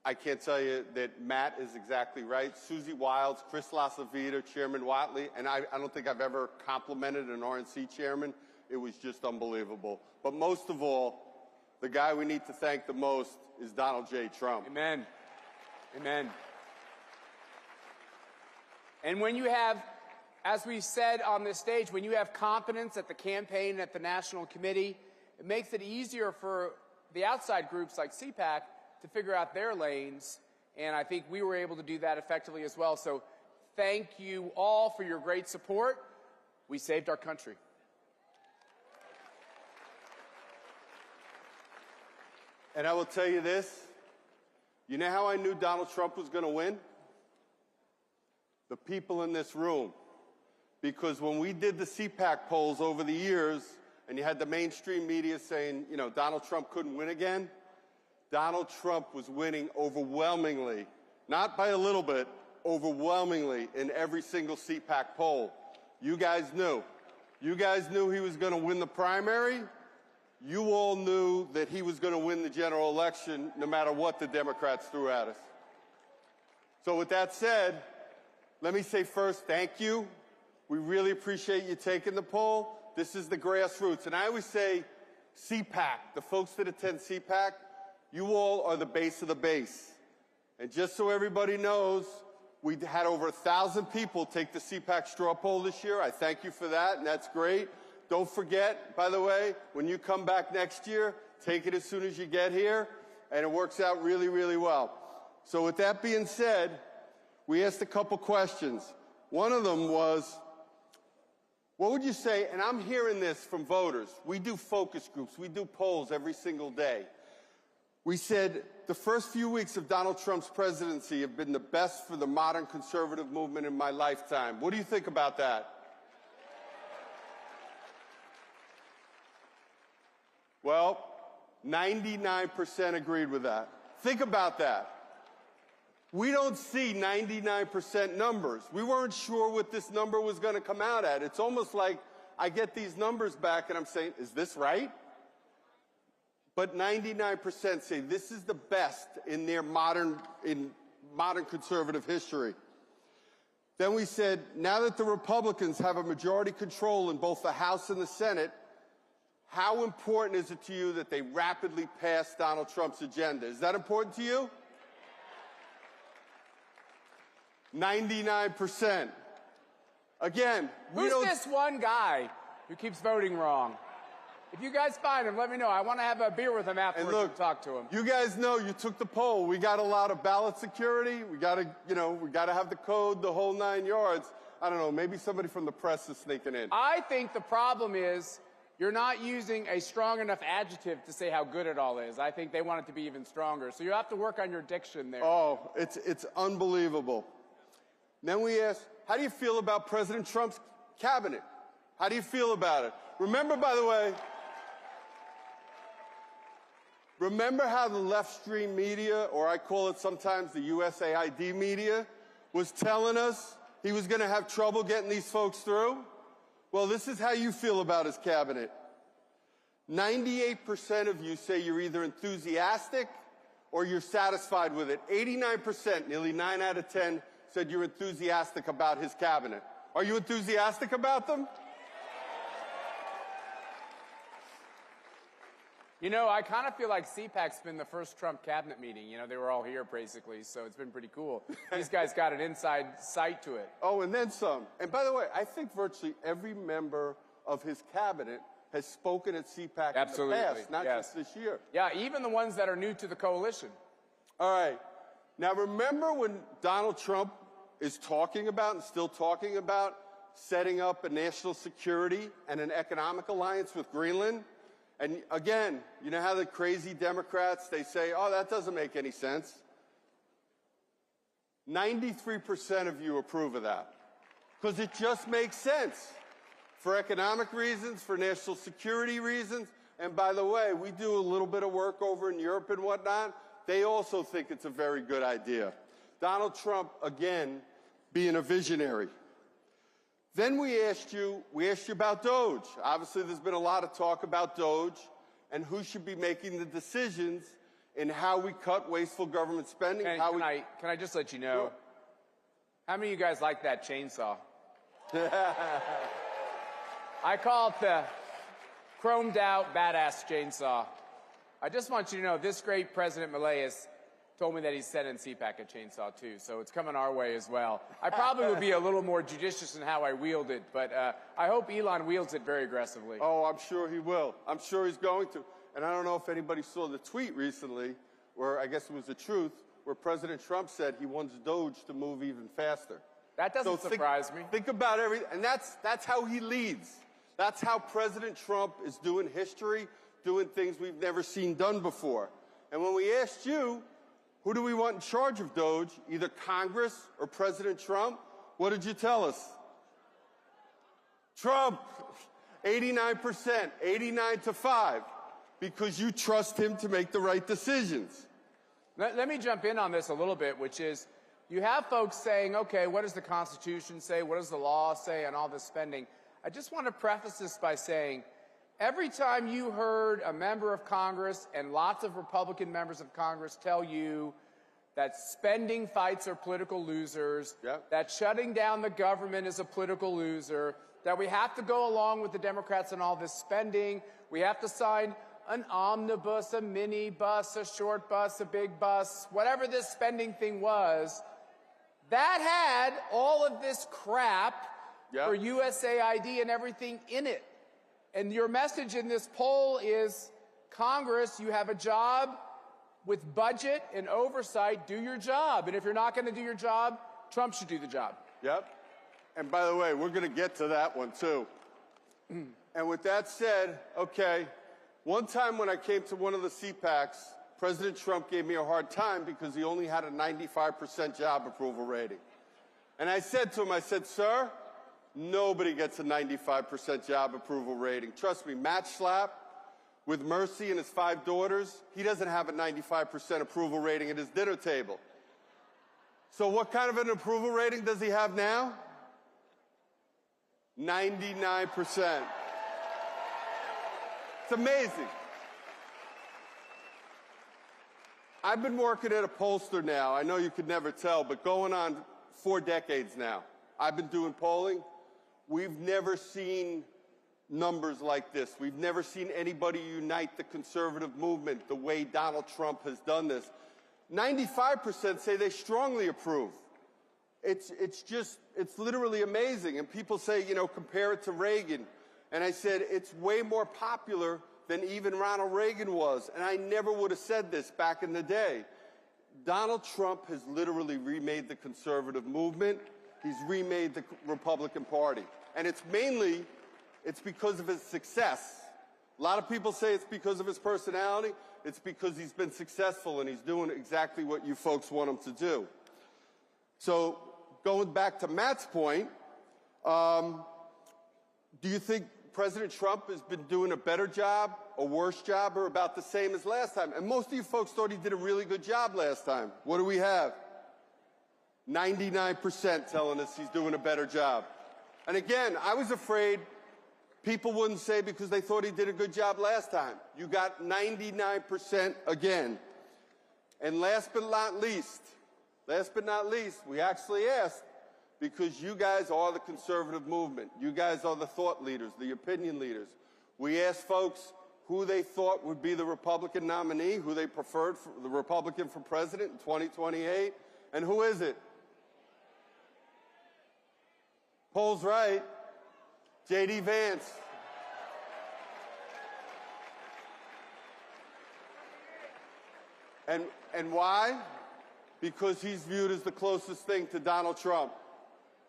I can't tell you that Matt is exactly right. Susie Wiles, Chris LaCivita, Chairman Watley, and I don't think I've ever complimented an RNC chairman. It was just unbelievable. But most of all, the guy we need to thank the most is Donald J. Trump. Amen. Amen. And when you have, as we said on this stage, when you have confidence at the campaign and at the National Committee, it makes it easier for the outside groups like CPAC to figure out their lanes, and I think we were able to do that effectively as well. So thank you all for your great support. We saved our country. And I will tell you this, you know how I knew Donald Trump was going to win? The people in this room. Because when we did the CPAC polls over the years, and you had the mainstream media saying, you know, Donald Trump couldn't win again, Donald Trump was winning overwhelmingly, not by a little bit, overwhelmingly in every single CPAC poll. You guys knew. You guys knew he was going to win the primary. You all knew that he was going to win the general election no matter what the Democrats threw at us. So with that said, let me say first, thank you. We really appreciate you taking the poll. This is the grassroots. And I always say CPAC, the folks that attend CPAC, you all are the base of the base. And just so everybody knows, we had over 1,000 people take the CPAC straw poll this year. I thank you for that, and that's great. Don't forget, by the way, when you come back next year, take it as soon as you get here, and it works out really, really well. So with that being said, we asked a couple questions. One of them was, what would you say, and I'm hearing this from voters. We do focus groups. We do polls every single day. We said the first few weeks of Donald Trump's presidency have been the best for the modern conservative movement in my lifetime. What do you think about that? Well, 99% agreed with that. Think about that. We don't see 99% numbers. We weren't sure what this number was going to come out at. It's almost like I get these numbers back and I'm saying, is this right? But 99% say this is the best in their modern conservative history. Then we said, now that the Republicans have a majority control in both the House and the Senate, how important is it to you that they rapidly pass Donald Trump's agenda? Is that important to you? 99%. Again, who's this one guy who keeps voting wrong? If you guys find him, let me know. I want to have a beer with him afterwards and talk to him. You guys know you took the poll. We got a lot of ballot security. We got to have the code, the whole 9 yards. I don't know, maybe somebody from the press is sneaking in. I think the problem is you're not using a strong enough adjective to say how good it all is. I think they want it to be even stronger. So you have to work on your diction there. Oh, it's unbelievable. Then we asked, how do you feel about President Trump's cabinet? How do you feel about it? Remember, by the way, remember how the left-stream media, or I call it sometimes the USAID media, was telling us he was going to have trouble getting these folks through? Well, this is how you feel about his cabinet. 98% of you say you're either enthusiastic or you're satisfied with it. 89%, nearly 9 out of 10, said you're enthusiastic about his cabinet. Are you enthusiastic about them? You know, I kind of feel like CPAC's been the first Trump cabinet meeting. You know, they were all here basically, so it's been pretty cool. These guys got an inside sight to it. Oh, and then some. And by the way, I think virtually every member of his cabinet has spoken at CPAC Absolutely. in the past, not just this year. Yeah, even the ones that are new to the coalition. All right. Now, remember when Donald Trump is talking about and still talking about setting up a national security and an economic alliance with Greenland? And again, you know how the crazy Democrats, they say, oh, that doesn't make any sense. 93% of you approve of that because it just makes sense for economic reasons, for national security reasons. And by the way, we do a little bit of work over in Europe and whatnot. They also think it's a very good idea. Donald Trump, again, being a visionary. Then we asked you about DOGE. Obviously, there's been a lot of talk about DOGE and who should be making the decisions in how we cut wasteful government spending. Can I just let you know, Sure. How many of you guys like that chainsaw? I call it the chromed out badass chainsaw. I just want you to know this great President Milei has told me that he's sending CPAC a chainsaw too, so it's coming our way as well. I probably would be a little more judicious in how I wield it, but I hope Elon wields it very aggressively. Oh, I'm sure he will. I'm sure he's going to. And I don't know if anybody saw the tweet recently, where I guess it was the truth, where President Trump said he wants DOGE to move even faster. That doesn't surprise me. Think about everything, and that's how he leads. That's how President Trump is doing history, doing things we've never seen done before. And when we asked you, who do we want in charge of DOGE, either Congress or President Trump, what did you tell us? Trump, 89%, 89-5, because you trust him to make the right decisions. Let me jump in on this a little bit, which is, you have folks saying, okay, what does the Constitution say? What does the law say on all this spending? I just want to preface this by saying, every time you heard a member of Congress and lots of Republican members of Congress tell you that spending fights are political losers, that shutting down the government is a political loser, that we have to go along with the Democrats on all this spending, we have to sign an omnibus, a mini bus, a short bus, a big bus, whatever this spending thing was, that had all of this crap for USAID and everything in it. And your message in this poll is, Congress, you have a job with budget and oversight, do your job. And if you're not going to do your job, Trump should do the job. Yep. And by the way, we're going to get to that one too. And with that said, okay, one time when I came to one of the CPACs, President Trump gave me a hard time because he only had a 95% job approval rating. And I said to him, I said, sir, nobody gets a 95% job approval rating. Trust me, Matt Schlapp, with Mercy and his 5 daughters, he doesn't have a 95% approval rating at his dinner table. So what kind of an approval rating does he have now? 99%. It's amazing. I've been working at a pollster now. I know you could never tell, but going on 4 decades now. I've been doing polling. We've never seen numbers like this. We've never seen anybody unite the conservative movement the way Donald Trump has done this. 95% say they strongly approve. It's literally amazing. And people say, you know, compare it to Reagan. And I said, it's way more popular than even Ronald Reagan was. And I never would have said this back in the day. Donald Trump has literally remade the conservative movement. He's remade the Republican Party. And it's because of his success. A lot of people say it's because of his personality. It's because he's been successful and he's doing exactly what you folks want him to do. So going back to Matt's point, do you think President Trump has been doing a better job, a worse job, or about the same as last time? And most of you folks thought he did a really good job last time. What do we have? 99% telling us he's doing a better job. And again, I was afraid people wouldn't say because they thought he did a good job last time. You got 99% again. And last but not least, we actually asked, because you guys are the conservative movement. You guys are the thought leaders, the opinion leaders. We asked folks who they thought would be the Republican nominee, who they preferred for the Republican for president in 2028. And who is it? Poll's right. J.D. Vance. And why? Because he's viewed as the closest thing to Donald Trump.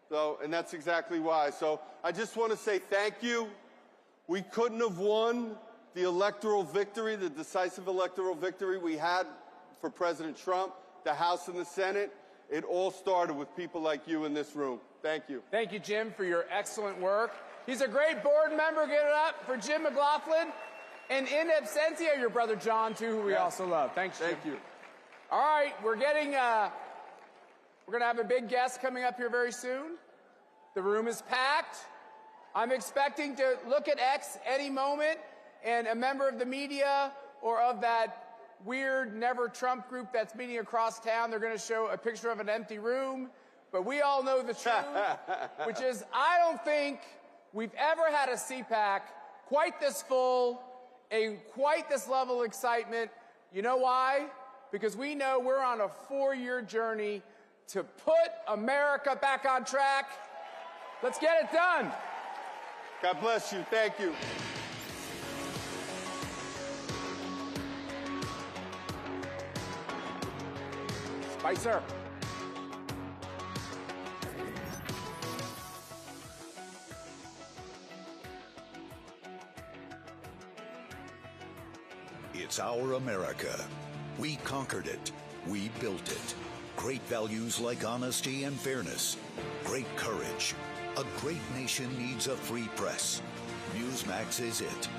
So, and that's exactly why. So I just want to say thank you. We couldn't have won the electoral victory, the decisive electoral victory we had for President Trump, the House and the Senate, it all started with people like you in this room. Thank you. Thank you, Jim, for your excellent work. He's a great board member. Give it up for Jim McLaughlin. And in absentia, your brother John, too, who we also love. Thanks, Jim. Thank you. All right, we're going to have a big guest coming up here very soon. The room is packed. I'm expecting to look at X any moment, and a member of the media or of that weird Never Trump group that's meeting across town, they're going to show a picture of an empty room. But we all know the truth, which is I don't think we've ever had a CPAC quite this full, quite this level of excitement. You know why? Because we know we're on a 4-year journey to put America back on track. Let's get it done. God bless you. Thank you. Spicer. It's our America. We conquered it. We built it. Great values like honesty and fairness. Great courage. A great nation needs a free press. Newsmax is it.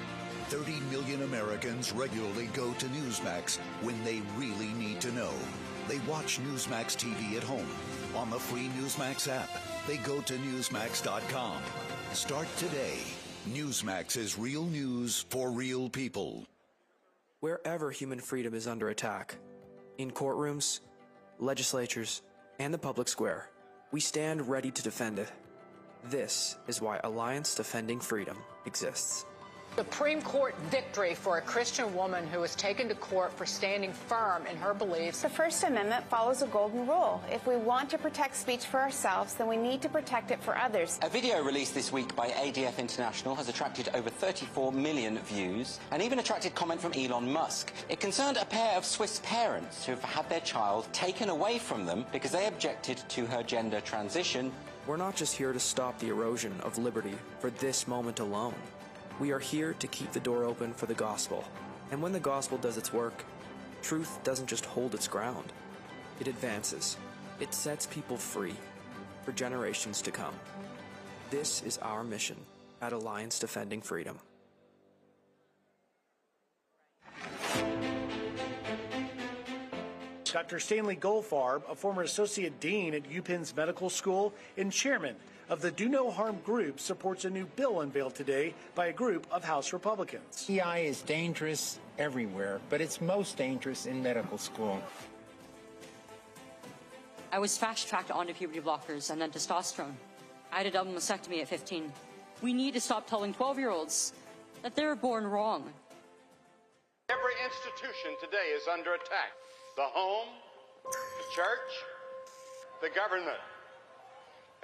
30 million Americans regularly go to Newsmax when they really need to know. They watch Newsmax TV at home. On the free Newsmax app, they go to Newsmax.com. Start today. Newsmax is real news for real people. Wherever human freedom is under attack, in courtrooms, legislatures, and the public square, we stand ready to defend it. This is why Alliance Defending Freedom exists. Supreme Court victory for a Christian woman who was taken to court for standing firm in her beliefs. The First Amendment follows a golden rule. If we want to protect speech for ourselves, then we need to protect it for others. A video released this week by ADF International has attracted over 34 million views and even attracted comment from Elon Musk. It concerned a pair of Swiss parents who have had their child taken away from them because they objected to her gender transition. We're not just here to stop the erosion of liberty for this moment alone. We are here to keep the door open for the gospel. And when the gospel does its work, truth doesn't just hold its ground. It advances. It sets people free for generations to come. This is our mission at Alliance Defending Freedom. Dr. Stanley Goldfarb, a former associate dean at UPenn's medical school and chairman of the Do No Harm group, supports a new bill unveiled today by a group of House Republicans. EI is dangerous everywhere, but it's most dangerous in medical school. I was fast-tracked onto puberty blockers and then testosterone. I had a double mastectomy at 15. We need to stop telling 12-year-olds that they were born wrong. Every institution today is under attack. The home, the church, the government.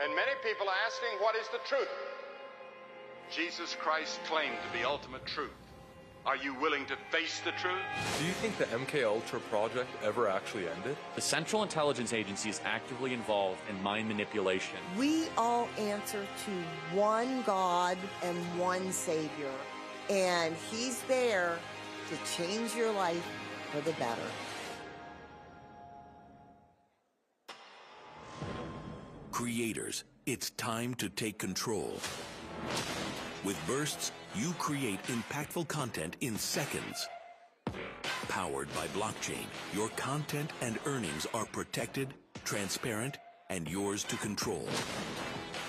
And many people are asking, what is the truth? Jesus Christ claimed the ultimate truth. Are you willing to face the truth? Do you think the MK Ultra project ever actually ended? The Central Intelligence Agency is actively involved in mind manipulation. We all answer to one God and one Savior, and He's there to change your life for the better. Creators, it's time to take control. With Bursts, you create impactful content in seconds. Powered by blockchain, your content and earnings are protected, transparent, and yours to control.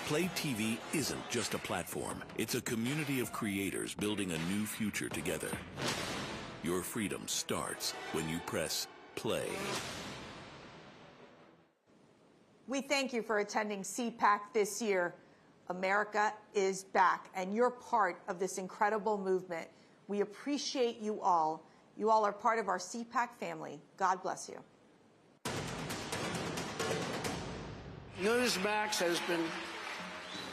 Play TV isn't just a platform. It's a community of creators building a new future together. Your freedom starts when you press play. We thank you for attending CPAC this year. America is back, and you're part of this incredible movement. We appreciate you all. You all are part of our CPAC family. God bless you. Newsmax has been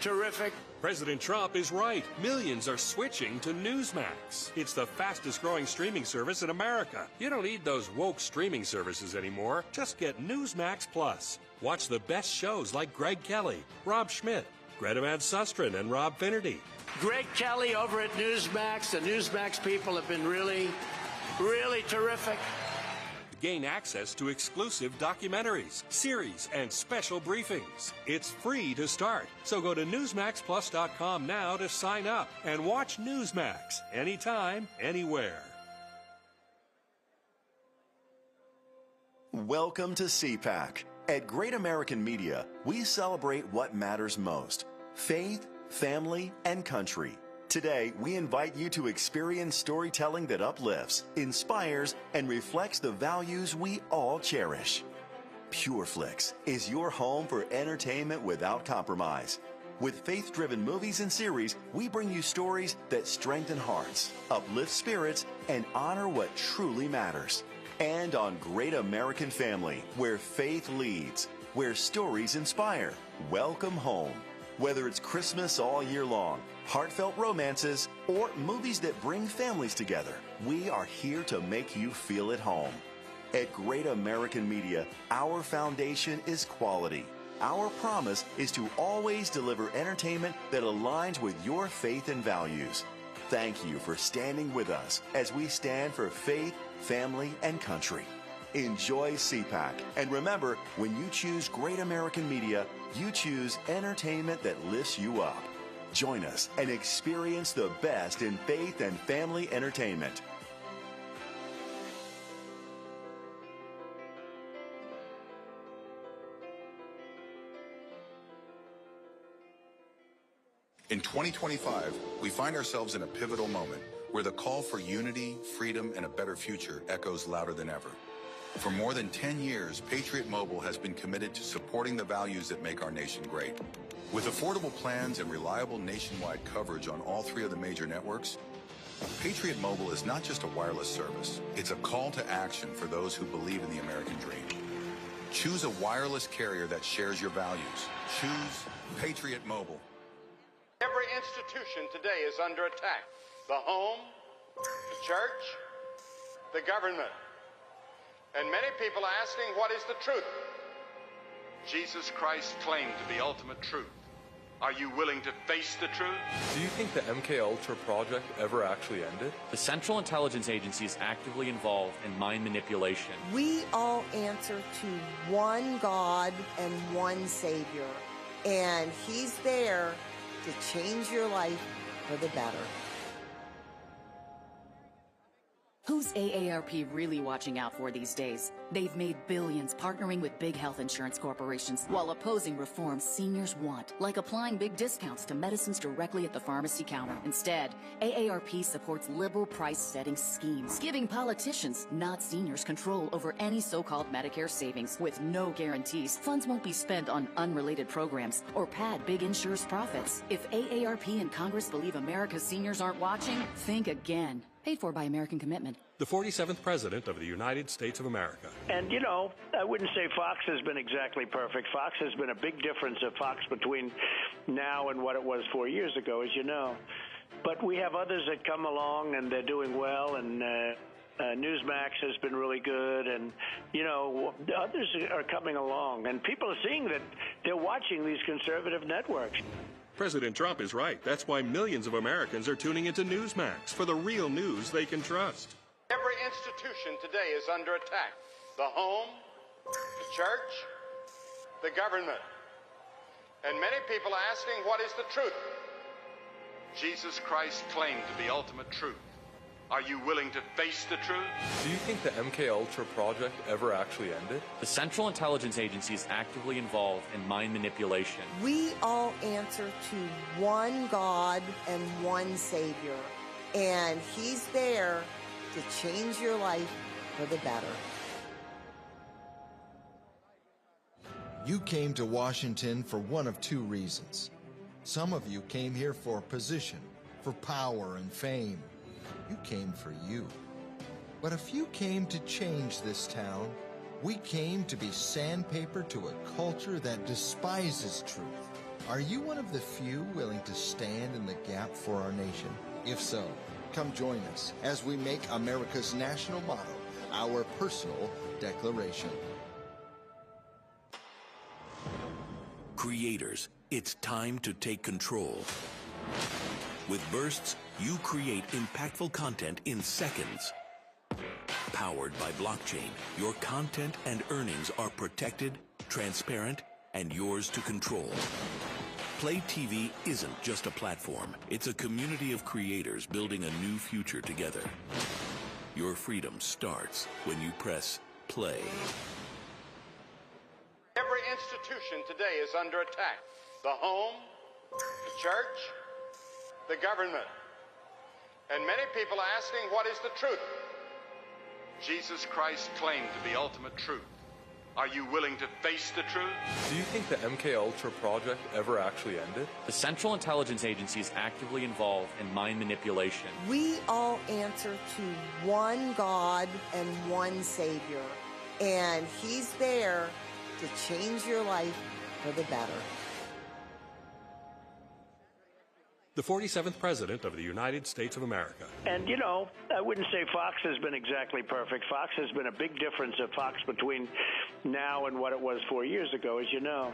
terrific. President Trump is right. Millions are switching to Newsmax. It's the fastest growing streaming service in America. You don't need those woke streaming services anymore. Just get Newsmax Plus. Watch the best shows like Greg Kelly, Rob Schmidt, Greta Van Susteren, and Rob Finnerty. Greg Kelly over at Newsmax. The Newsmax people have been really terrific. Gain access to exclusive documentaries, series, and special briefings. It's free to start, so go to newsmaxplus.com now to sign up and watch Newsmax anytime, anywhere. Welcome to CPAC. At Great American Media, we celebrate what matters most: faith, family, and country. Today, we invite you to experience storytelling that uplifts, inspires, and reflects the values we all cherish. PureFlix is your home for entertainment without compromise. With faith-driven movies and series, we bring you stories that strengthen hearts, uplift spirits, and honor what truly matters. And on Great American Family, where faith leads, where stories inspire. Welcome home. Whether it's Christmas all year long, heartfelt romances, or movies that bring families together, we are here to make you feel at home. At Great American Media, our foundation is quality. Our promise is to always deliver entertainment that aligns with your faith and values. Thank you for standing with us as we stand for faith, family, and country. Enjoy CPAC. And remember, when you choose Great American Media, you choose entertainment that lifts you up. Join us and experience the best in faith and family entertainment. In 2025, we find ourselves in a pivotal moment where the call for unity, freedom, and a better future echoes louder than ever. For more than 10 years, Patriot Mobile has been committed to supporting the values that make our nation great. With affordable plans and reliable nationwide coverage on all 3 of the major networks, Patriot Mobile is not just a wireless service. It's a call to action for those who believe in the American dream. Choose a wireless carrier that shares your values. Choose Patriot Mobile. Every institution today is under attack. The home, the church, the government. And many people are asking, what is the truth? Jesus Christ claimed to be ultimate truth. Are you willing to face the truth? Do you think the MKUltra project ever actually ended? The Central Intelligence Agency is actively involved in mind manipulation. We all answer to one God and one Savior, and He's there to change your life for the better. Who's AARP really watching out for these days? They've made billions partnering with big health insurance corporations while opposing reforms seniors want, like applying big discounts to medicines directly at the pharmacy counter. Instead, AARP supports liberal price-setting schemes, giving politicians, not seniors, control over any so-called Medicare savings. With no guarantees, funds won't be spent on unrelated programs or pad big insurers' profits. If AARP and Congress believe America's seniors aren't watching, think again. Paid for by American Commitment. The 47th President of the United States of America. And, you know, I wouldn't say Fox has been exactly perfect. Fox has been a big difference of Fox between now and what it was 4 years ago, as you know. But we have others that come along, and they're doing well, and Newsmax has been really good, and, you know, others are coming along. And people are seeing that they're watching these conservative networks. President Trump is right. That's why millions of Americans are tuning into Newsmax for the real news they can trust. Every institution today is under attack. The home, the church, the government. And many people are asking, what is the truth? Jesus Christ claimed to be ultimate truth. Are you willing to face the truth? Do you think the MKUltra project ever actually ended? The Central Intelligence Agency is actively involved in mind manipulation. We all answer to one God and one Savior, and He's there to change your life for the better. You came to Washington for one of 2 reasons. Some of you came here for position, for power and fame. You came for you. But a few came to change this town. We came to be sandpaper to a culture that despises truth. Are you one of the few willing to stand in the gap for our nation? If so, come join us as we make America's national motto our personal declaration. Creators, it's time to take control. With bursts, you create impactful content in seconds. Powered by blockchain, your content and earnings are protected, transparent, and yours to control. Play TV isn't just a platform. It's a community of creators building a new future together. Your freedom starts when you press play. Every institution today is under attack. The home, the church, the government. And many people are asking, what is the truth? Jesus Christ claimed to be ultimate truth. Are you willing to face the truth? Do you think the MKUltra project ever actually ended? The Central Intelligence Agency is actively involved in mind manipulation. We all answer to one God and one Savior, and He's there to change your life for the better. The 47th President of the United States of America. And, you know, I wouldn't say Fox has been exactly perfect. Fox has been a big difference of Fox between now and what it was 4 years ago, as you know.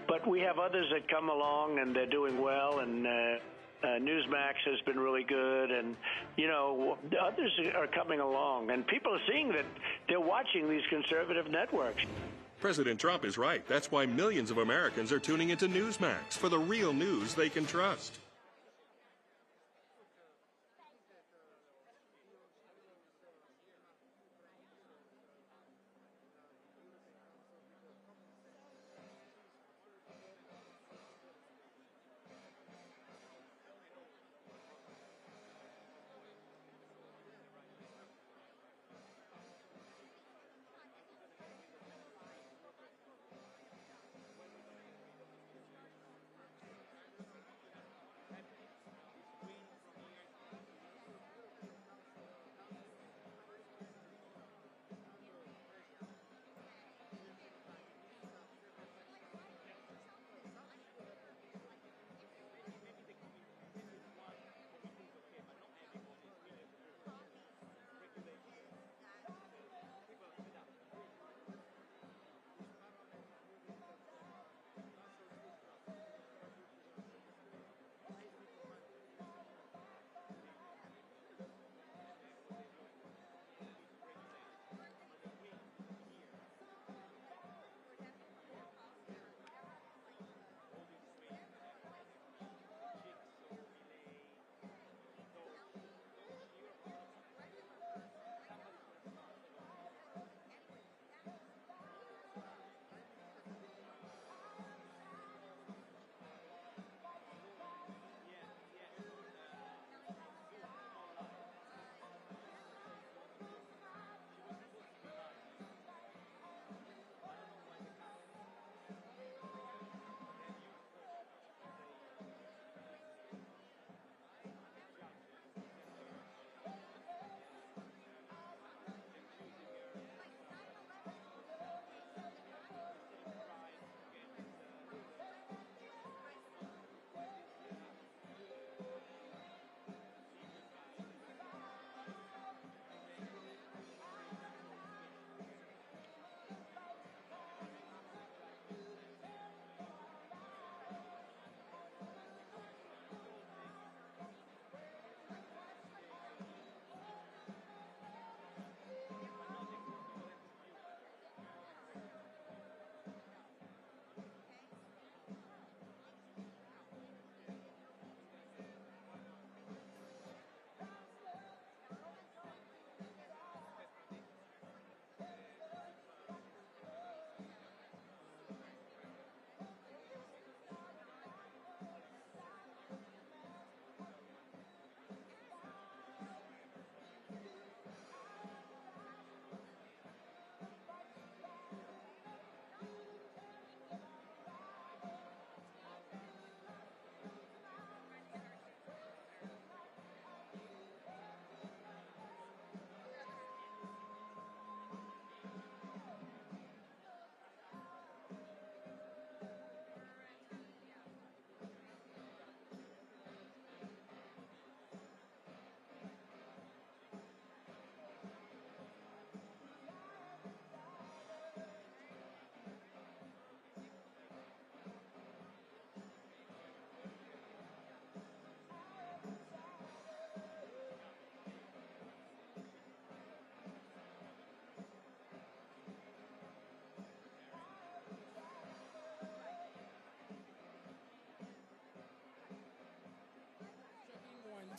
But we have others that come along, and they're doing well, and Newsmax has been really good, and, you know, others are coming along. And people are seeing that they're watching these conservative networks. President Trump is right. That's why millions of Americans are tuning into Newsmax for the real news they can trust.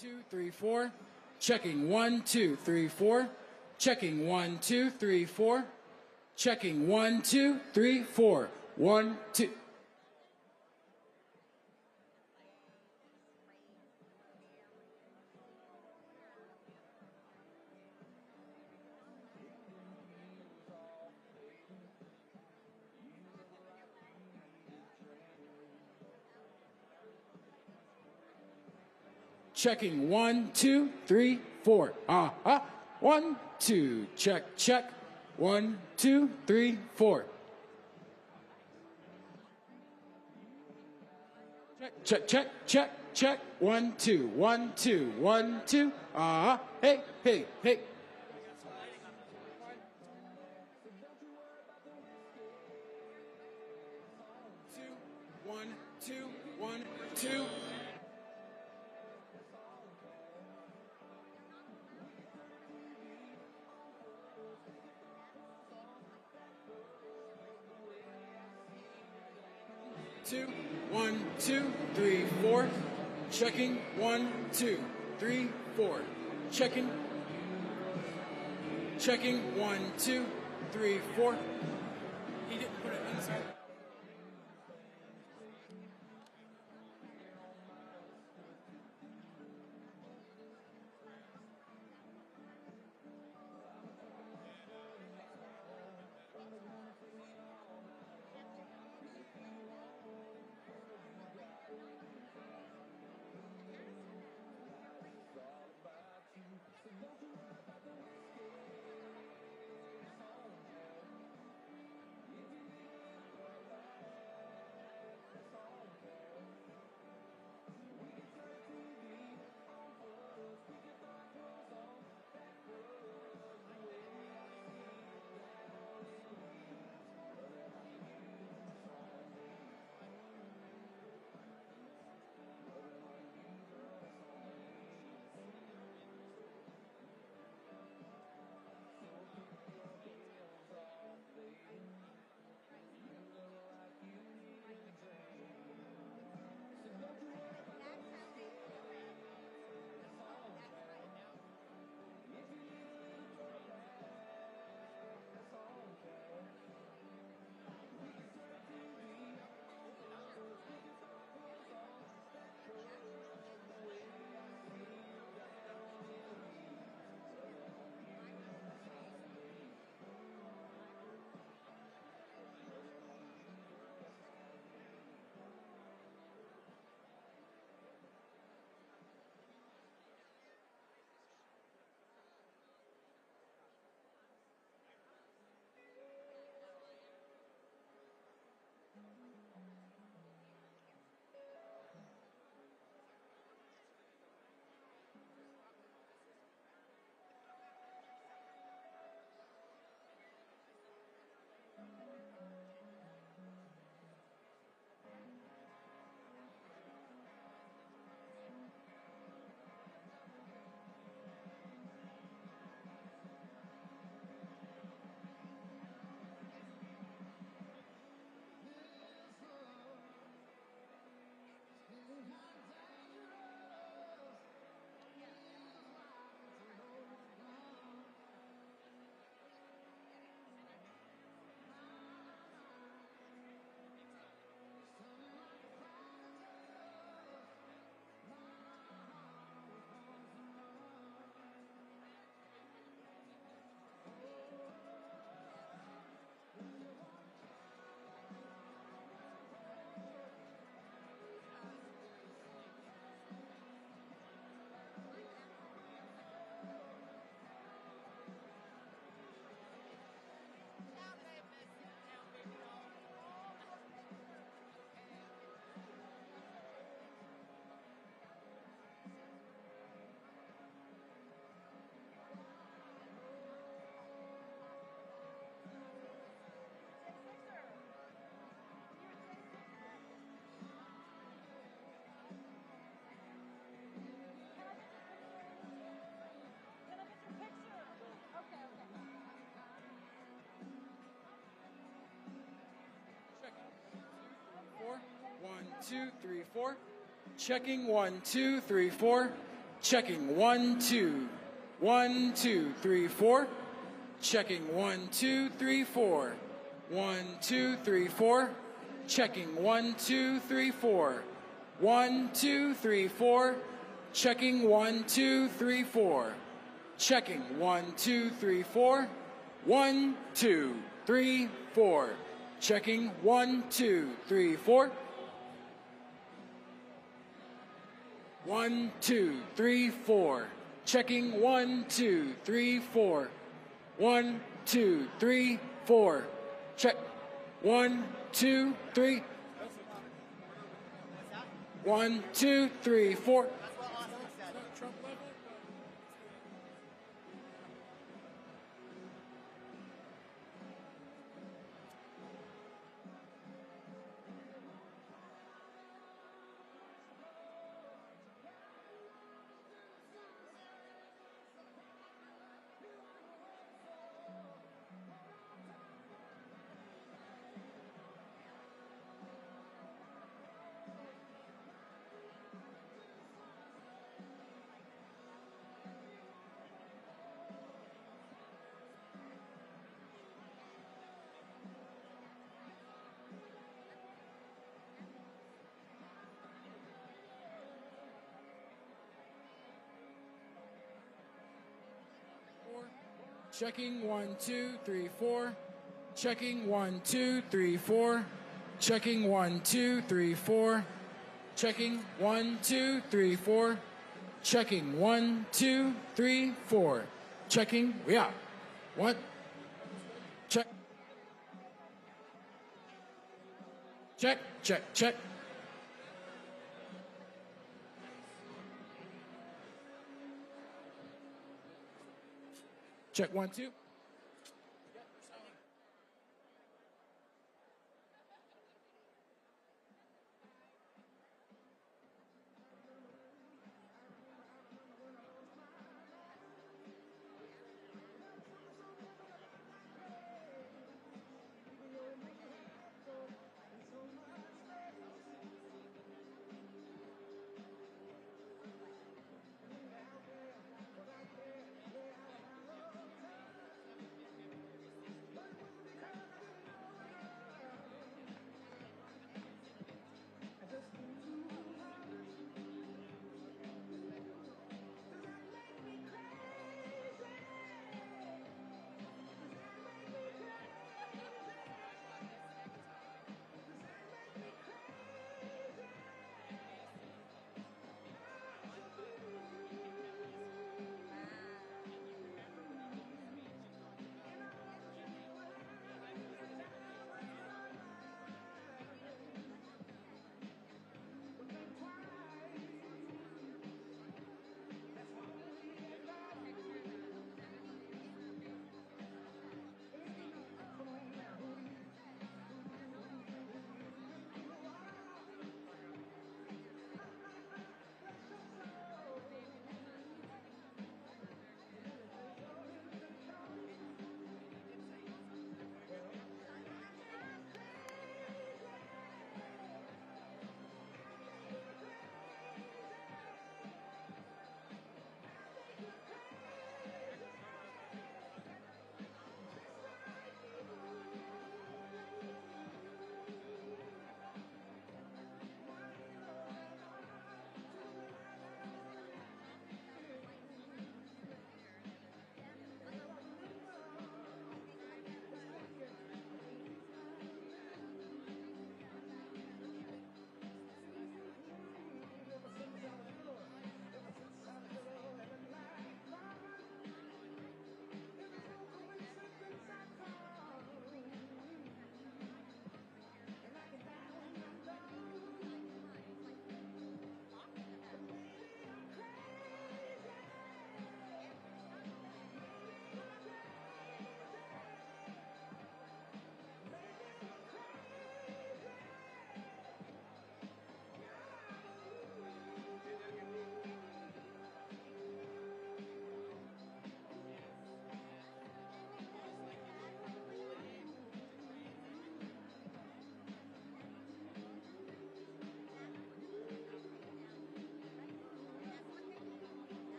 2, 3, 4. Checking 1, 2, 3, 4. Checking 1, 2, 3, 4. Checking 1, 2, 3, 4. 1, 2. Checking 1, 2, 3, 4. 1, 2. Check, check. 1, 2, 3, 4. Check, check, check, check. 1, 2, 1, 2, 1, 2. Hey, hey, hey. 1, 2, 1, 2. Two, 1, 2, 3, 4. Checking 1, 2, 3, 4. Checking. Checking 1, 2, 3, 4. He didn't put it inside. Checking 1, 2, 3, 4. Checking 1, 2. 1, 2, 3, 4. Checking 1, 2, 3, 4. 1, 2, 3, 4. Checking 1, 2, 3, 4. 1, 2, 3, 4. Checking 1, 2, 3, 4. Checking 1, 2, 3, 4. 1, 2, 3, 4. Checking 1, 2, 3, 4. 1, 2, 3, 4. Checking 1, 2, 3, 4. 1, 2, 3, 4. Check. 1, 2, 3. 1, 2, 3, 4. Checking 1, 2, 3, 4. Checking 1, 2, 3, 4. Checking 1, 2, 3, 4. Checking 1, 2, 3, 4. Checking 1, 2, 3, 4. Checking. Yeah. 1. Check. Check, check, check. Check 1, 2.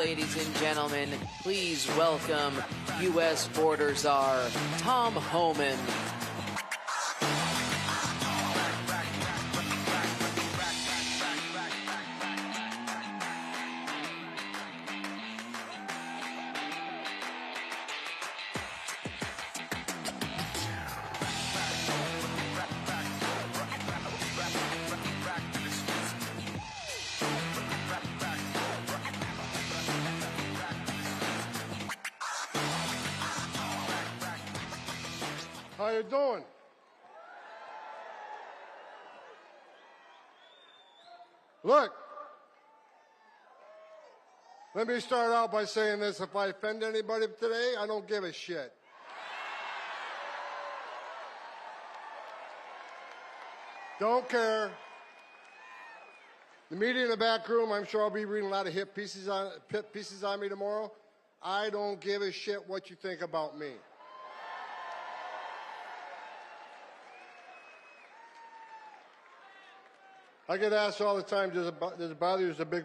ladies and gentlemen, please welcome U.S. Border Czar Tom Homan. How you doing? Look, let me start out by saying this. If I offend anybody today, I don't give a shit. Don't care. The media in the back room, I'm sure I'll be reading a lot of hit pieces on me tomorrow. I don't give a shit what you think about me. I get asked all the time, does it bother you as a big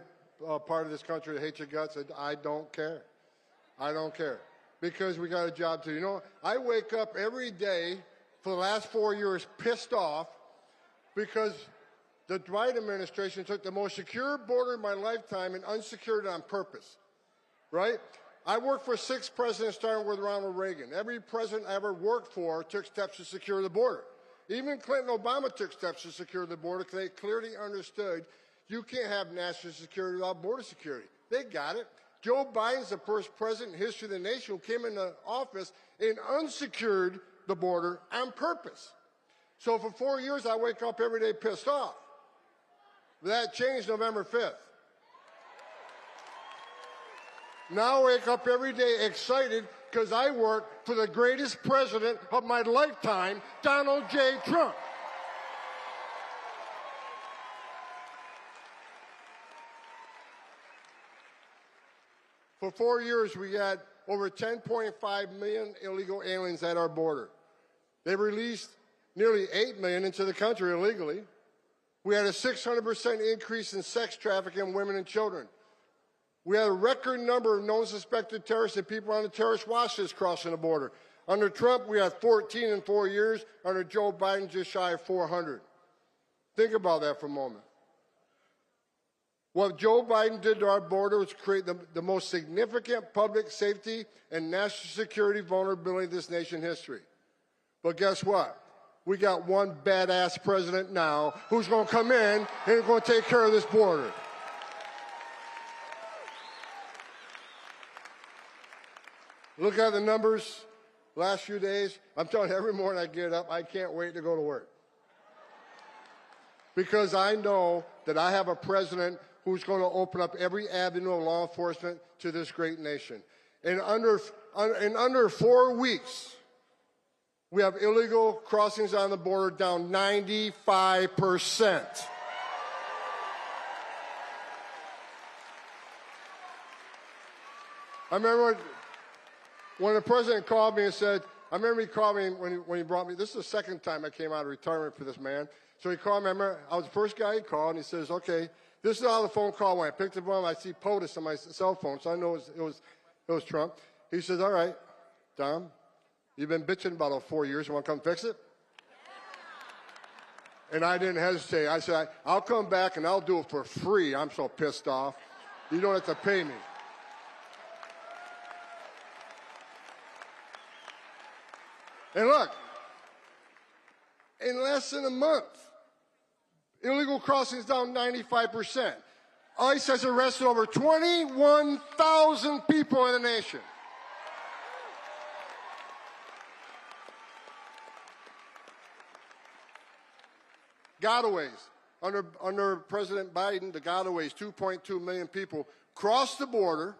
part of this country that hates your guts? I don't care. I don't care. Because we got a job to do. You know, I wake up every day for the last 4 years pissed off because the Biden administration took the most secure border in my lifetime and unsecured it on purpose. Right? I worked for 6 presidents starting with Ronald Reagan. Every president I ever worked for took steps to secure the border. Even Clinton and Obama took steps to secure the border because they clearly understood you can't have national security without border security. They got it. Joe Biden's the first president in history of the nation who came into office and unsecured the border on purpose. So for 4 years, I wake up every day pissed off. That changed November 5th. Now I wake up every day excited because I work for the greatest president of my lifetime, Donald J. Trump. For 4 years, we had over 10.5 million illegal aliens at our border. They released nearly 8 million into the country illegally. We had a 600% increase in sex trafficking in women and children. We had a record number of known suspected terrorists and people on the terrorist watch list crossing the border. Under Trump, we had 14 in 4 years. Under Joe Biden, just shy of 400. Think about that for a moment. What Joe Biden did to our border was create the most significant public safety and national security vulnerability in this nation's history. But guess what? We got one badass president now who's going to come in and is going to take care of this border. Look at the numbers last few days. I'm telling you, every morning I get up, I can't wait to go to work. Because I know that I have a president who's going to open up every avenue of law enforcement to this great nation. In under 4 weeks, we have illegal crossings on the border down 95%. I remember when the president called me and said, I remember he called me when he brought me, this is the second time I came out of retirement for this man. So he called me, I remember I was the first guy he called, and he says, okay, this is how the phone call went. I picked up one, I see POTUS on my cell phone, so I know it was Trump. He says, all right, Tom, you've been bitching about it 4 years, you want to come fix it? And I didn't hesitate. I said, I'll come back and I'll do it for free. I'm so pissed off. You don't have to pay me. And look, in less than a month, illegal crossings down 95%. ICE has arrested over 21,000 people in the nation. Gotaways. Under President Biden, the gotaways, 2.2 million people crossed the border,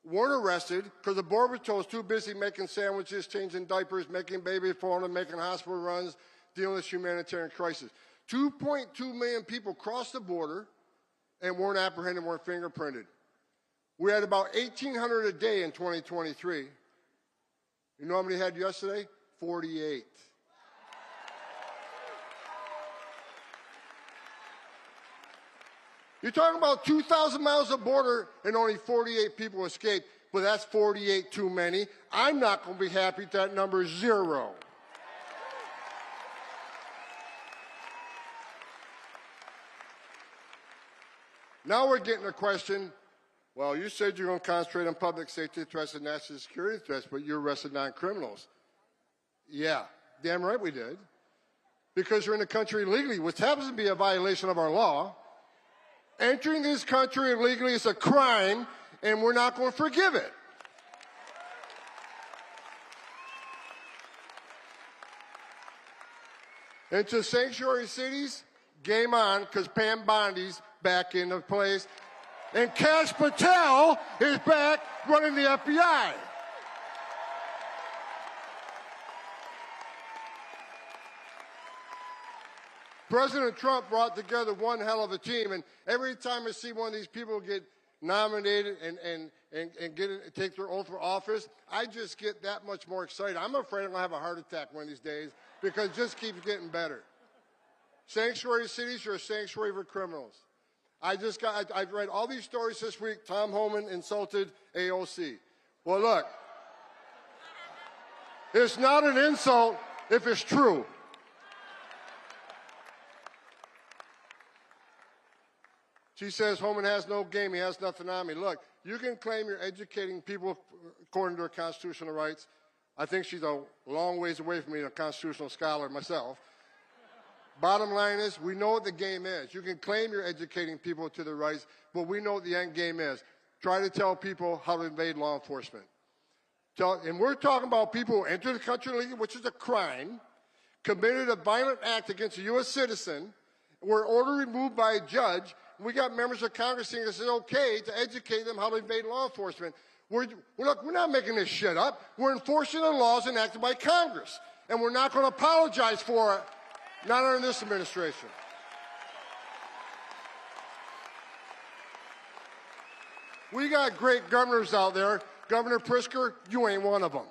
weren't arrested because the Border Patrol was too busy making sandwiches, changing diapers, making baby formula, making hospital runs, dealing with humanitarian crisis. 2.2 million people crossed the border and weren't apprehended, weren't fingerprinted. We had about 1,800 a day in 2023. You know how many we had yesterday? 48. You're talking about 2,000 miles of border and only 48 people escaped, but that's 48 too many. I'm not going to be happy if that number is 0. Now we're getting a question, well, you said you're going to concentrate on public safety threats and national security threats, but you arrested non-criminals. Yeah, damn right we did. Because you're in the country illegally, which happens to be a violation of our law. Entering this country illegally is a crime, and we're not going to forgive it. Into sanctuary cities, game on, because Pam Bondi's back into place. And Kash Patel is back running the FBI. President Trump brought together one hell of a team, and every time I see one of these people get nominated and take their oath for office, I just get that much more excited. I'm afraid I'm going to have a heart attack one of these days because it just keeps getting better. Sanctuary cities are a sanctuary for criminals. I've read all these stories this week. Tom Homan insulted AOC. Well, look, it's not an insult if it's true. She says Homan has no game, he has nothing on me. Look, you can claim you're educating people according to their constitutional rights. I think she's a long ways away from being a constitutional scholar myself. Bottom line is, we know what the game is. You can claim you're educating people to their rights, but we know what the end game is. Try to tell people how to invade law enforcement. And we're talking about people who enter the country illegally, which is a crime, committed a violent act against a U.S. citizen, were ordered removed by a judge. We got members of Congress saying it's okay to educate them how to invade law enforcement. We're not making this shit up. We're enforcing the laws enacted by Congress, and we're not going to apologize for it, not under this administration. We got great governors out there. Governor Pritzker, you ain't one of them.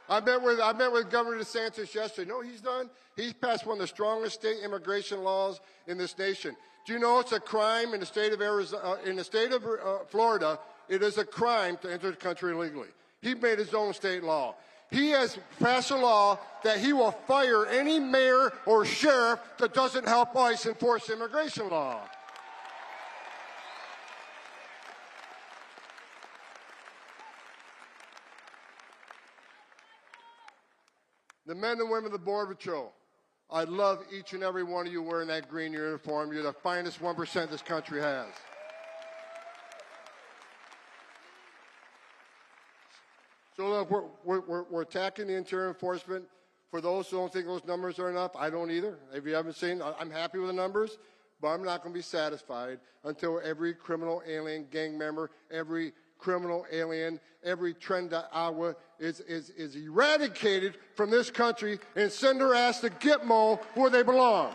I met with Governor DeSantis yesterday. You know what he's done? He's passed one of the strongest state immigration laws in this nation. Do you know it's a crime in the state of Florida? It is a crime to enter the country illegally. He made his own state law. He has passed a law that he will fire any mayor or sheriff that doesn't help ICE enforce immigration law. The men and women of the Border Patrol, I love each and every one of you wearing that green uniform. You're the finest 1% this country has. So look, we're attacking the interior enforcement. For those who don't think those numbers are enough, I don't either. If you haven't seen, I'm happy with the numbers, but I'm not going to be satisfied until every criminal alien gang member, every criminal alien, every Trenda-Agua is eradicated from this country and send their ass to Gitmo where they belong.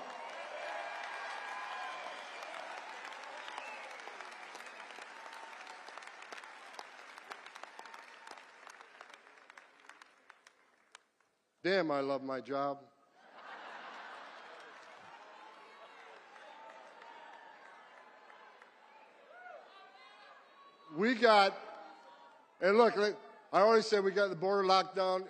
Damn, I love my job. We got, and look, I already said we got the border locked down,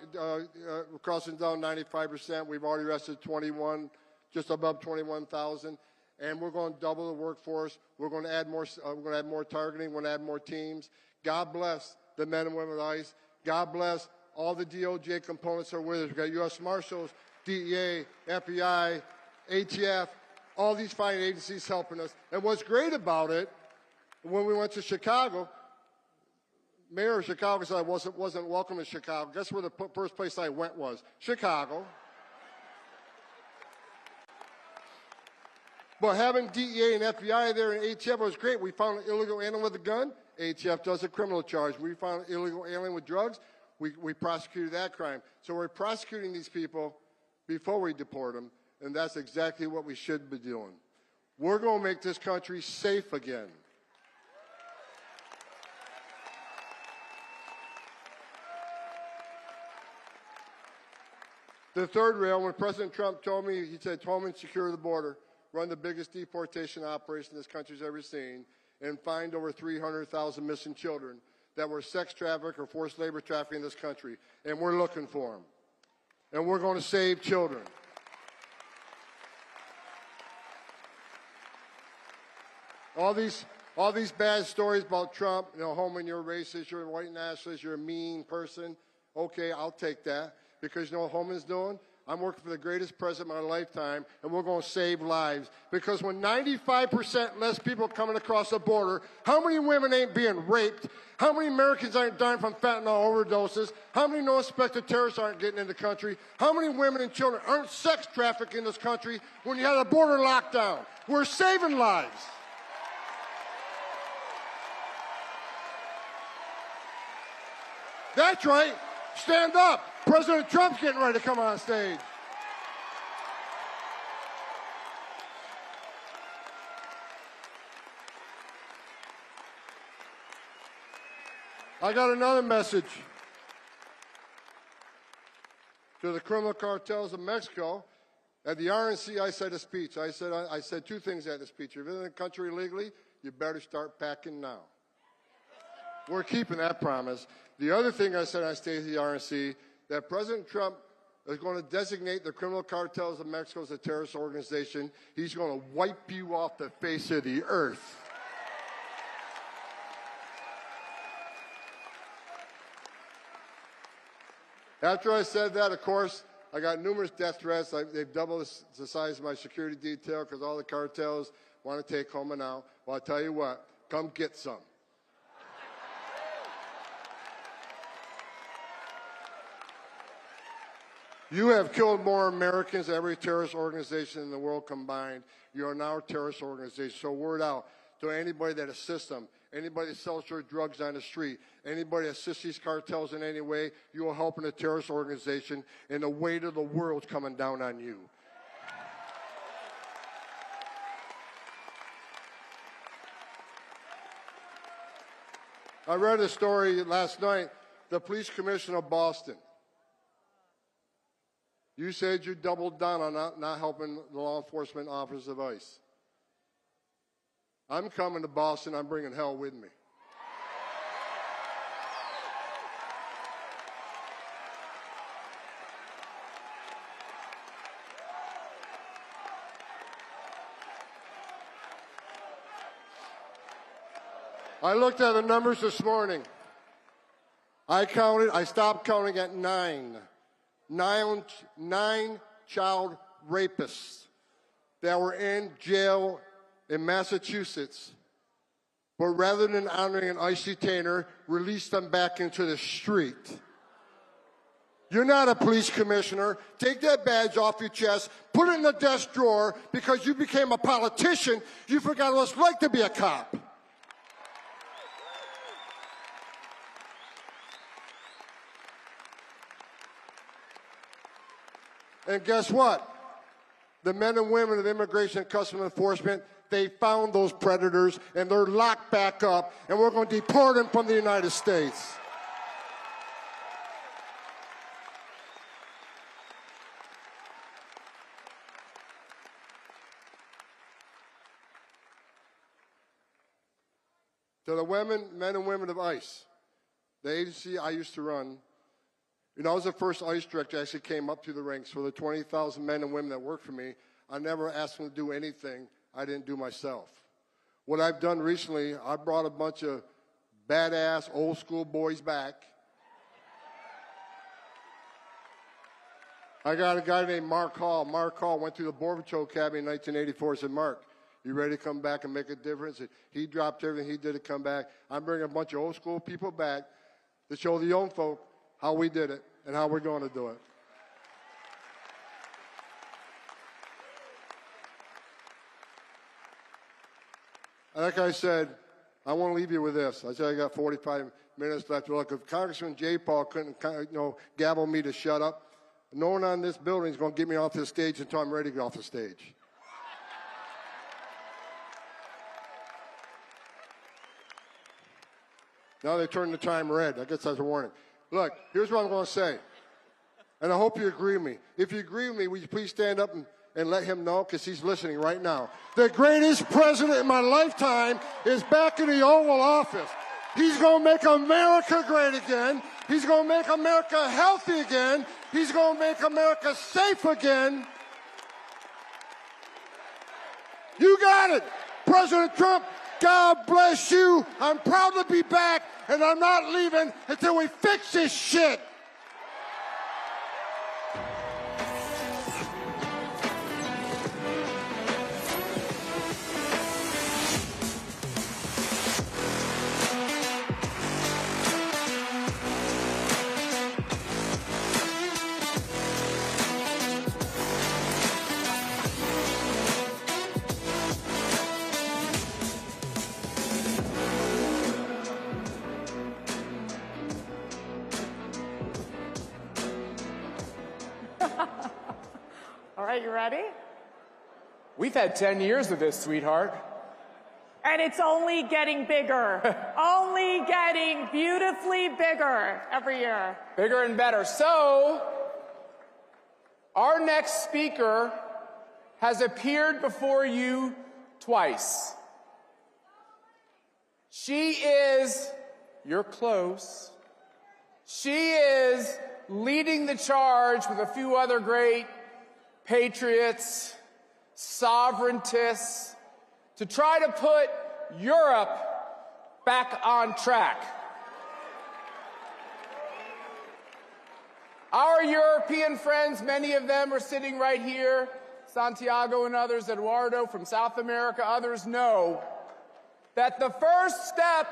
crossing down 95%. We've already arrested 21, just above 21,000, and we're going to double the workforce. We're going to add more. We're going to add more targeting. We're going to add more teams. God bless the men and women of ICE. God bless all the DOJ components are with us. We've got U.S. Marshals, DEA, FBI, ATF, all these fine agencies helping us. And what's great about it, when we went to Chicago, Mayor of Chicago said I wasn't welcome in Chicago. Guess where the first place I went was? Chicago. But having DEA and FBI there and ATF was great. We found an illegal alien with a gun. ATF does a criminal charge. We found an illegal alien with drugs. We prosecuted that crime. So we're prosecuting these people before we deport them, and that's exactly what we should be doing. We're going to make this country safe again. The third rail, when President Trump told me, he said, Tolman, secure the border, run the biggest deportation operation this country's ever seen, and find over 300,000 missing children that were sex trafficked or forced labor trafficked in this country. And we're looking for them. And we're going to save children. All these bad stories about Trump, Holman, you're racist, you're a white nationalist, you're a mean person. Okay, I'll take that. Because you know what Holman's doing? I'm working for the greatest president of my lifetime, and we're going to save lives. Because when 95% less people coming across the border, how many women ain't being raped? How many Americans aren't dying from fentanyl overdoses? How many no-suspected terrorists aren't getting in the country? How many women and children aren't sex trafficked in this country when you had a border lockdown? We're saving lives. That's right. Stand up. President Trump's getting ready to come on stage. I got another message to the criminal cartels of Mexico. At the RNC, I said a speech. I said two things at the speech. If you're in the country illegally, you better start packing now. We're keeping that promise. The other thing I said on stage at the RNC, that President Trump is going to designate the criminal cartels of Mexico as a terrorist organization. He's going to wipe you off the face of the earth. After I said that, of course, I got numerous death threats. They've doubled the size of my security detail because all the cartels want to take Holman out. Well, I'll tell you what, come get some. You have killed more Americans than every terrorist organization in the world combined. You are now a terrorist organization. So word out to anybody that assists them, anybody that sells their drugs on the street, anybody that assists these cartels in any way, you are helping a terrorist organization, and the weight of the world's coming down on you. I read a story last night, the police commissioner of Boston. You said you doubled down on not helping the law enforcement officers of ICE. I'm coming to Boston. I'm bringing hell with me. I looked at the numbers this morning. I stopped counting at 9. 9 child rapists that were in jail in Massachusetts, but rather than honoring an ICE detainer, released them back into the street. You're not a police commissioner. Take that badge off your chest, put it in the desk drawer, because you became a politician. You forgot what it's like to be a cop. And guess what? The men and women of Immigration and Customs Enforcement, they found those predators, and they're locked back up, and we're going to deport them from the United States. To the men and women of ICE, the agency I used to run, I was the first ICE director that actually came up through the ranks. For the 20,000 men and women that work for me, I never asked them to do anything I didn't do myself. What I've done recently, I brought a bunch of badass old school boys back. I got a guy named Mark Hall. Mark Hall went through the Border Patrol Academy in 1984. I said, Mark, you ready to come back and make a difference? He dropped everything he did to come back. I'm bringing a bunch of old school people back to show the young folk how we did it and how we're going to do it. Like I said, I want to leave you with this. I said I got 45 minutes left. Look, if Congressman J. Paul couldn't, gavel me to shut up, no one on this building is going to get me off this stage until I'm ready to get off the stage. Now they turned the time red. I guess that's a warning. Look, here's what I'm going to say. And I hope you agree with me. If you agree with me, will you please stand up and let him know, because he's listening right now. The greatest president in my lifetime is back in the Oval Office. He's going to make America great again. He's going to make America healthy again. He's going to make America safe again. You got it. President Trump, God bless you. I'm proud to be back, and I'm not leaving until we fix this shit. All right, you ready? We've had 10 years of this, sweetheart. And it's only getting bigger. Only getting beautifully bigger every year. Bigger and better. So, our next speaker has appeared before you twice. She is, you're close, she is leading the charge with a few other great patriots, sovereigntists, to try to put Europe back on track. Our European friends, many of them are sitting right here, Santiago and others, Eduardo from South America, others know that the first step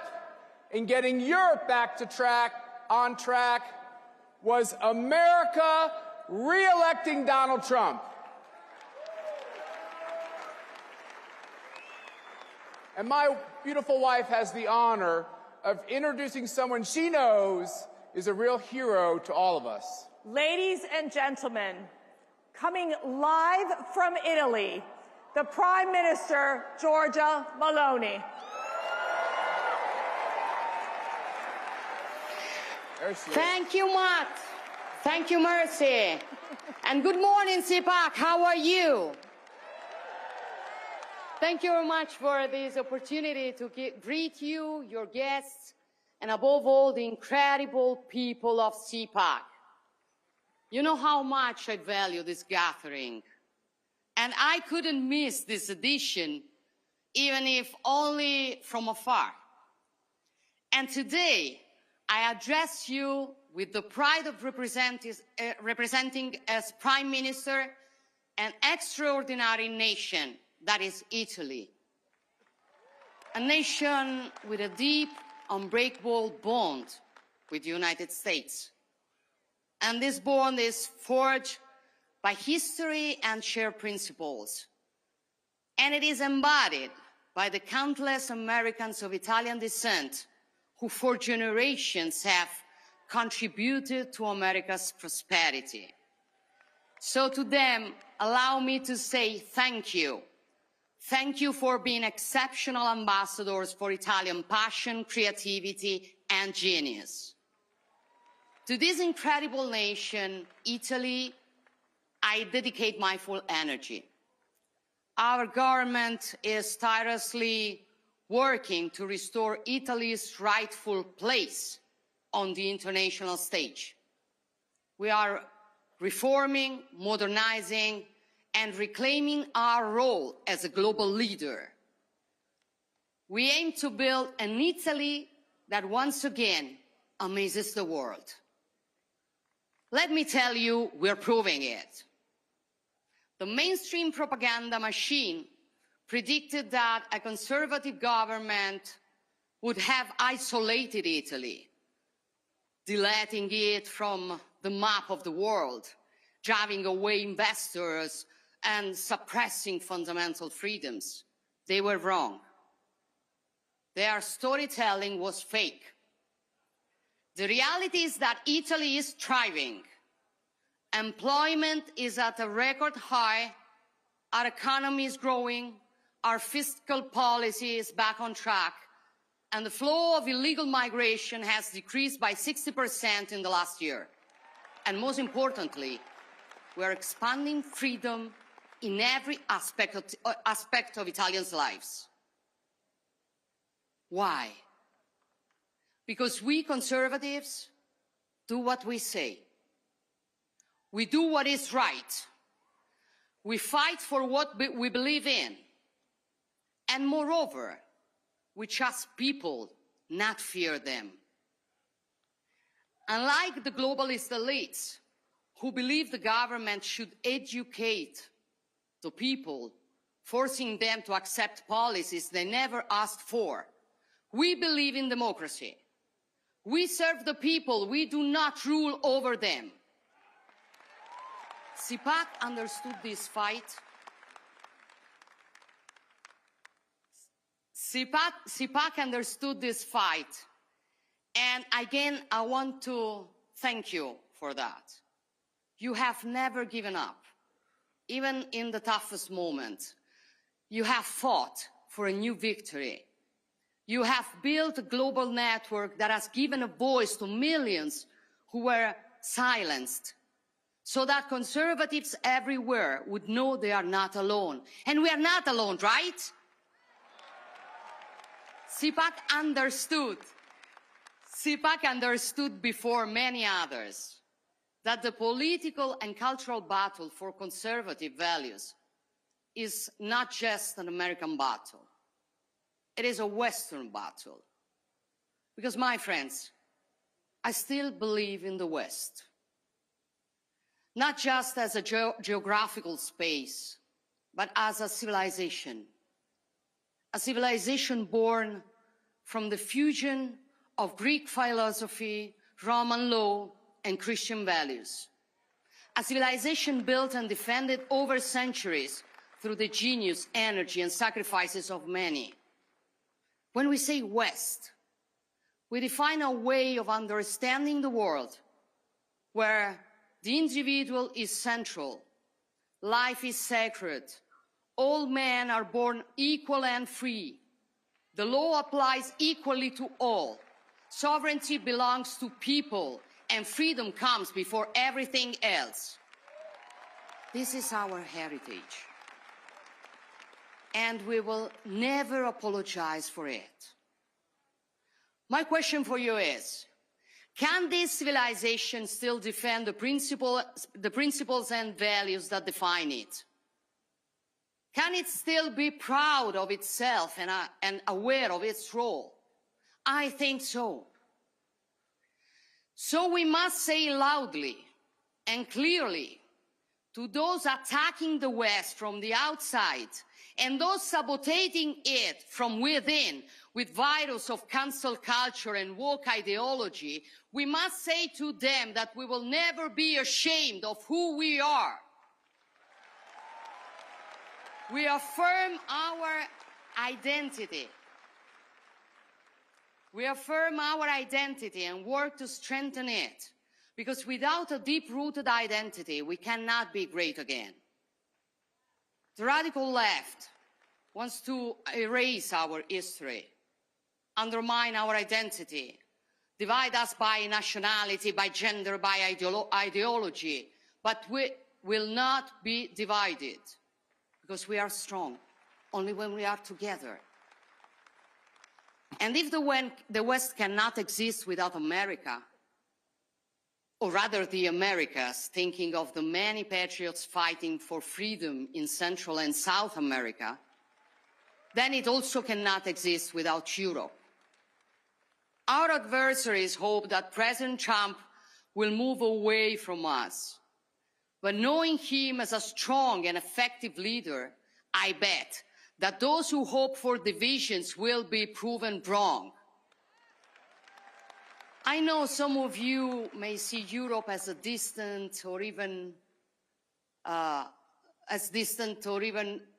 in getting Europe back to on track was America re-electing Donald Trump. And my beautiful wife has the honor of introducing someone she knows is a real hero to all of us. Ladies and gentlemen, coming live from Italy, the Prime Minister, Giorgia Meloni. Thank you, Matt. Thank you, Mercy. And good morning, CPAC. How are you? Thank you very much for this opportunity to greet you, your guests, and above all, the incredible people of CPAC. You know how much I value this gathering. And I couldn't miss this edition, even if only from afar. And today, I address you with the pride of representing as Prime Minister an extraordinary nation, that is Italy. A nation with a deep, unbreakable bond with the United States. And this bond is forged by history and shared principles. And it is embodied by the countless Americans of Italian descent who for generations have contributed to America's prosperity. So to them, allow me to say thank you. Thank you for being exceptional ambassadors for Italian passion, creativity, and genius. To this incredible nation, Italy, I dedicate my full energy. Our government is tirelessly working to restore Italy's rightful place on the international stage. We are reforming, modernizing, and reclaiming our role as a global leader. We aim to build an Italy that once again amazes the world. Let me tell you, we're proving it. The mainstream propaganda machine predicted that a conservative government would have isolated Italy, deleting it from the map of the world, driving away investors, and suppressing fundamental freedoms. They were wrong. Their storytelling was fake. The reality is that Italy is thriving. Employment is at a record high, our economy is growing, our fiscal policy is back on track, and the flow of illegal migration has decreased by 60% in the last year. And most importantly, we're expanding freedom in every aspect of Italians' lives. Why? Because we conservatives do what we say. We do what is right. We fight for what we believe in. And moreover, we trust people, not fear them. Unlike the globalist elites who believe the government should educate the people, forcing them to accept policies they never asked for, we believe in democracy. We serve the people. We do not rule over them. CPAC understood this fight. CPAC understood this fight. And again, I want to thank you for that. You have never given up. Even in the toughest moment, you have fought for a new victory. You have built a global network that has given a voice to millions who were silenced, so that conservatives everywhere would know they are not alone. And we are not alone, right? CPAC understood before many others that the political and cultural battle for conservative values is not just an American battle. It is a Western battle. Because, my friends, I still believe in the West. Not just as a geographical space, but as a civilization born from the fusion of Greek philosophy, Roman law, and Christian values. A civilization built and defended over centuries through the genius, energy, and sacrifices of many. When we say West, we define a way of understanding the world where the individual is central, life is sacred, all men are born equal and free, the law applies equally to all, sovereignty belongs to people, and freedom comes before everything else. This is our heritage. And we will never apologize for it. My question for you is, can this civilization still defend the principles and values that define it? Can it still be proud of itself and aware of its role? I think so. So we must say loudly and clearly to those attacking the West from the outside and those sabotaging it from within with virus of cancel culture and woke ideology, we must say to them that we will never be ashamed of who we are. We affirm our identity. We affirm our identity and work to strengthen it, because without a deep-rooted identity, we cannot be great again. The radical left wants to erase our history, undermine our identity, divide us by nationality, by gender, by ideology, but we will not be divided, because we are strong only when we are together. And if the West cannot exist without America, or rather the Americas, thinking of the many patriots fighting for freedom in Central and South America, then it also cannot exist without Europe. Our adversaries hope that President Trump will move away from us. But knowing him as a strong and effective leader, I bet that those who hope for divisions will be proven wrong. I know some of you may see Europe as a distant or even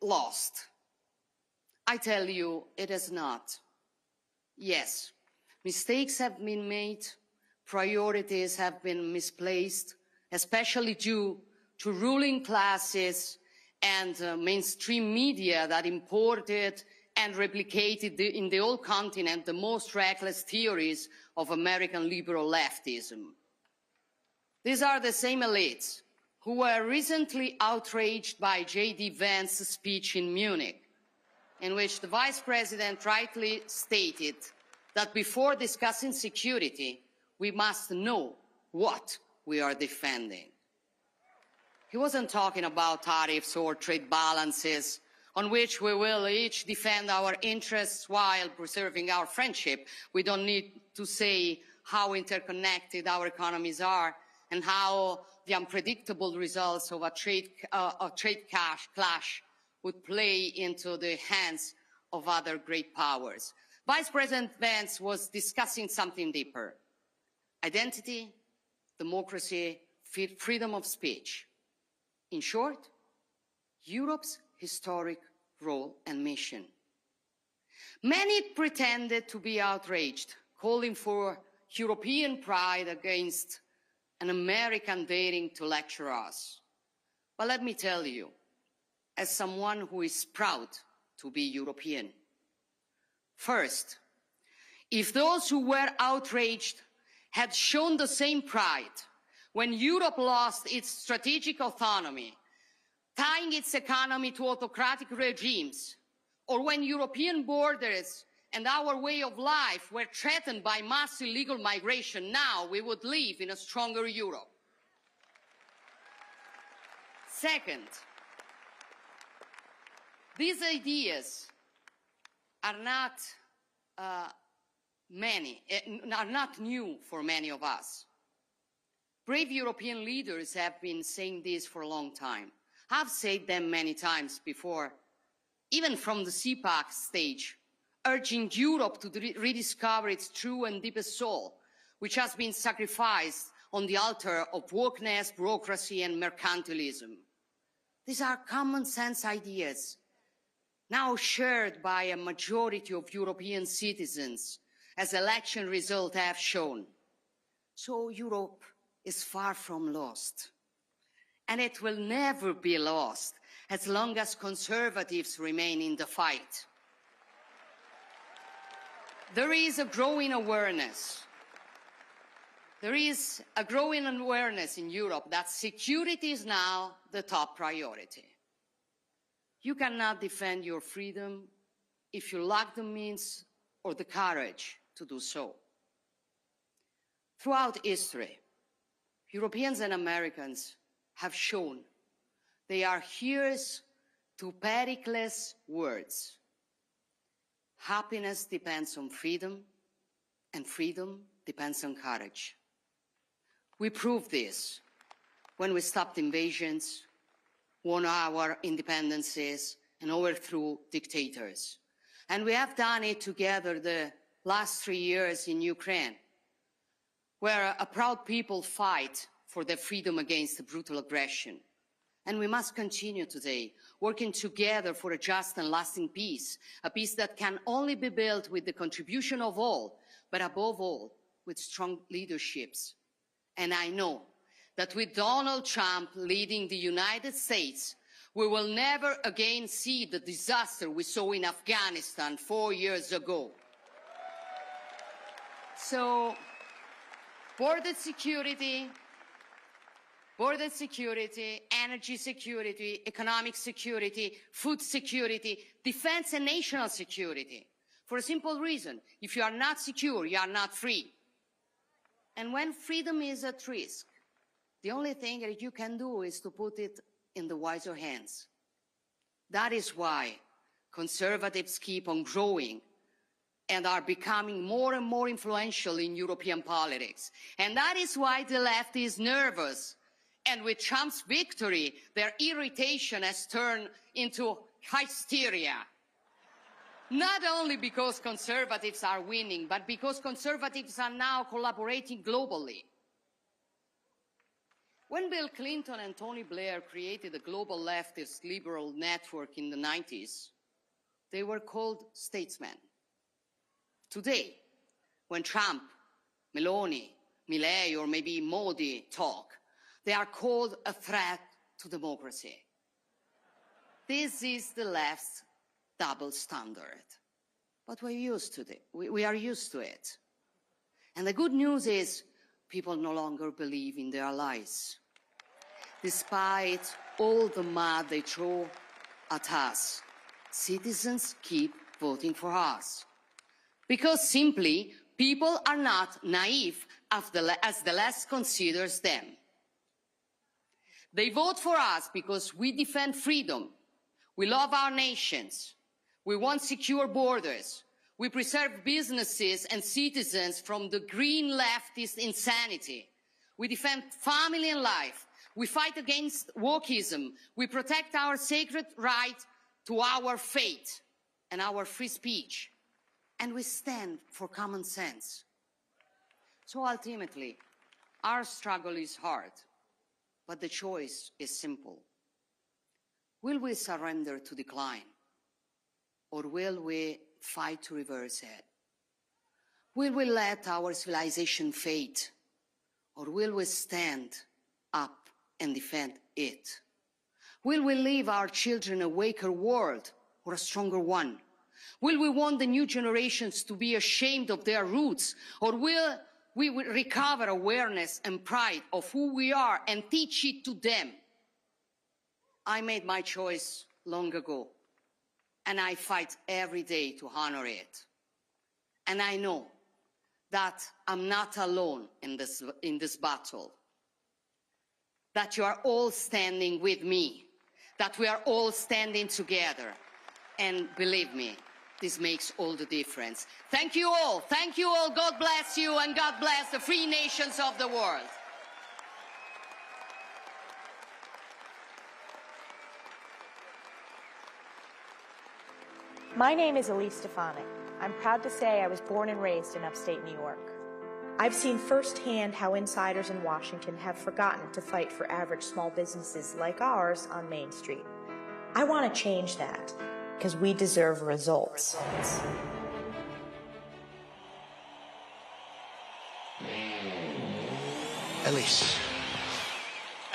lost. I tell you, it is not. Yes, mistakes have been made, priorities have been misplaced, especially due to ruling classes and mainstream media that imported and replicated in the whole continent the most reckless theories of American liberal leftism. These are the same elites who were recently outraged by J.D. Vance's speech in Munich, in which the Vice President rightly stated that before discussing security, we must know what we are defending. He wasn't talking about tariffs or trade balances on which we will each defend our interests while preserving our friendship. We don't need to say how interconnected our economies are and how the unpredictable results of a trade clash would play into the hands of other great powers. Vice President Vance was discussing something deeper: identity, democracy, freedom of speech. In short, Europe's historic role and mission. Many pretended to be outraged, calling for European pride against an American daring to lecture us. But let me tell you, as someone who is proud to be European, first, if those who were outraged had shown the same pride when Europe lost its strategic autonomy, tying its economy to autocratic regimes, or when European borders and our way of life were threatened by mass illegal migration, now we would live in a stronger Europe. Second, these ideas are not new for many of us. Brave European leaders have been saying this for a long time. I've said them many times before, even from the CPAC stage, urging Europe to rediscover its true and deepest soul, which has been sacrificed on the altar of wokeness, bureaucracy, and mercantilism. These are common sense ideas, now shared by a majority of European citizens, as election results have shown. So Europe is far from lost, and it will never be lost as long as conservatives remain in the fight. There is a growing awareness. There is a growing awareness in Europe that security is now the top priority. You cannot defend your freedom if you lack the means or the courage to do so. Throughout history, Europeans and Americans have shown they are hearers to Pericles' words. Happiness depends on freedom, and freedom depends on courage. We proved this when we stopped invasions, won our independences, and overthrew dictators. And we have done it together the last 3 years in Ukraine, where a proud people fight for their freedom against brutal aggression. And we must continue today, working together for a just and lasting peace, a peace that can only be built with the contribution of all, but above all, with strong leaderships. And I know that with Donald Trump leading the United States, we will never again see the disaster we saw in Afghanistan 4 years ago. So, border security, energy security, economic security, food security, defense and national security. For a simple reason, if you are not secure, you are not free. And when freedom is at risk, the only thing that you can do is to put it in the wiser hands. That is why conservatives keep on growing and are becoming more and more influential in European politics. And that is why the left is nervous. And with Trump's victory, their irritation has turned into hysteria. Not only because conservatives are winning, but because conservatives are now collaborating globally. When Bill Clinton and Tony Blair created the global leftist liberal network in the 90s, they were called statesmen. Today, when Trump, Meloni, Milei, or maybe Modi talk, they are called a threat to democracy. This is the left's double standard. But we're used to it. We are used to it. And the good news is people no longer believe in their lies. Despite all the mud they throw at us, citizens keep voting for us. Because simply, people are not naive as the left considers them. They vote for us because we defend freedom. We love our nations. We want secure borders. We preserve businesses and citizens from the green leftist insanity. We defend family and life. We fight against wokeism. We protect our sacred right to our faith and our free speech. And we stand for common sense. So ultimately, our struggle is hard, but the choice is simple. Will we surrender to decline? Or will we fight to reverse it? Will we let our civilization fade? Or will we stand up and defend it? Will we leave our children a weaker world or a stronger one? Will we want the new generations to be ashamed of their roots? Or will we recover awareness and pride of who we are and teach it to them? I made my choice long ago, and I fight every day to honor it. And I know that I'm not alone in this battle, that you are all standing with me, that we are all standing together. And believe me, this makes all the difference. Thank you all. Thank you all. God bless you, and God bless the free nations of the world. My name is Elise Stefanik. I'm proud to say I was born and raised in upstate New York. I've seen firsthand how insiders in Washington have forgotten to fight for average small businesses like ours on Main Street. I want to change that, because we deserve results. Elise.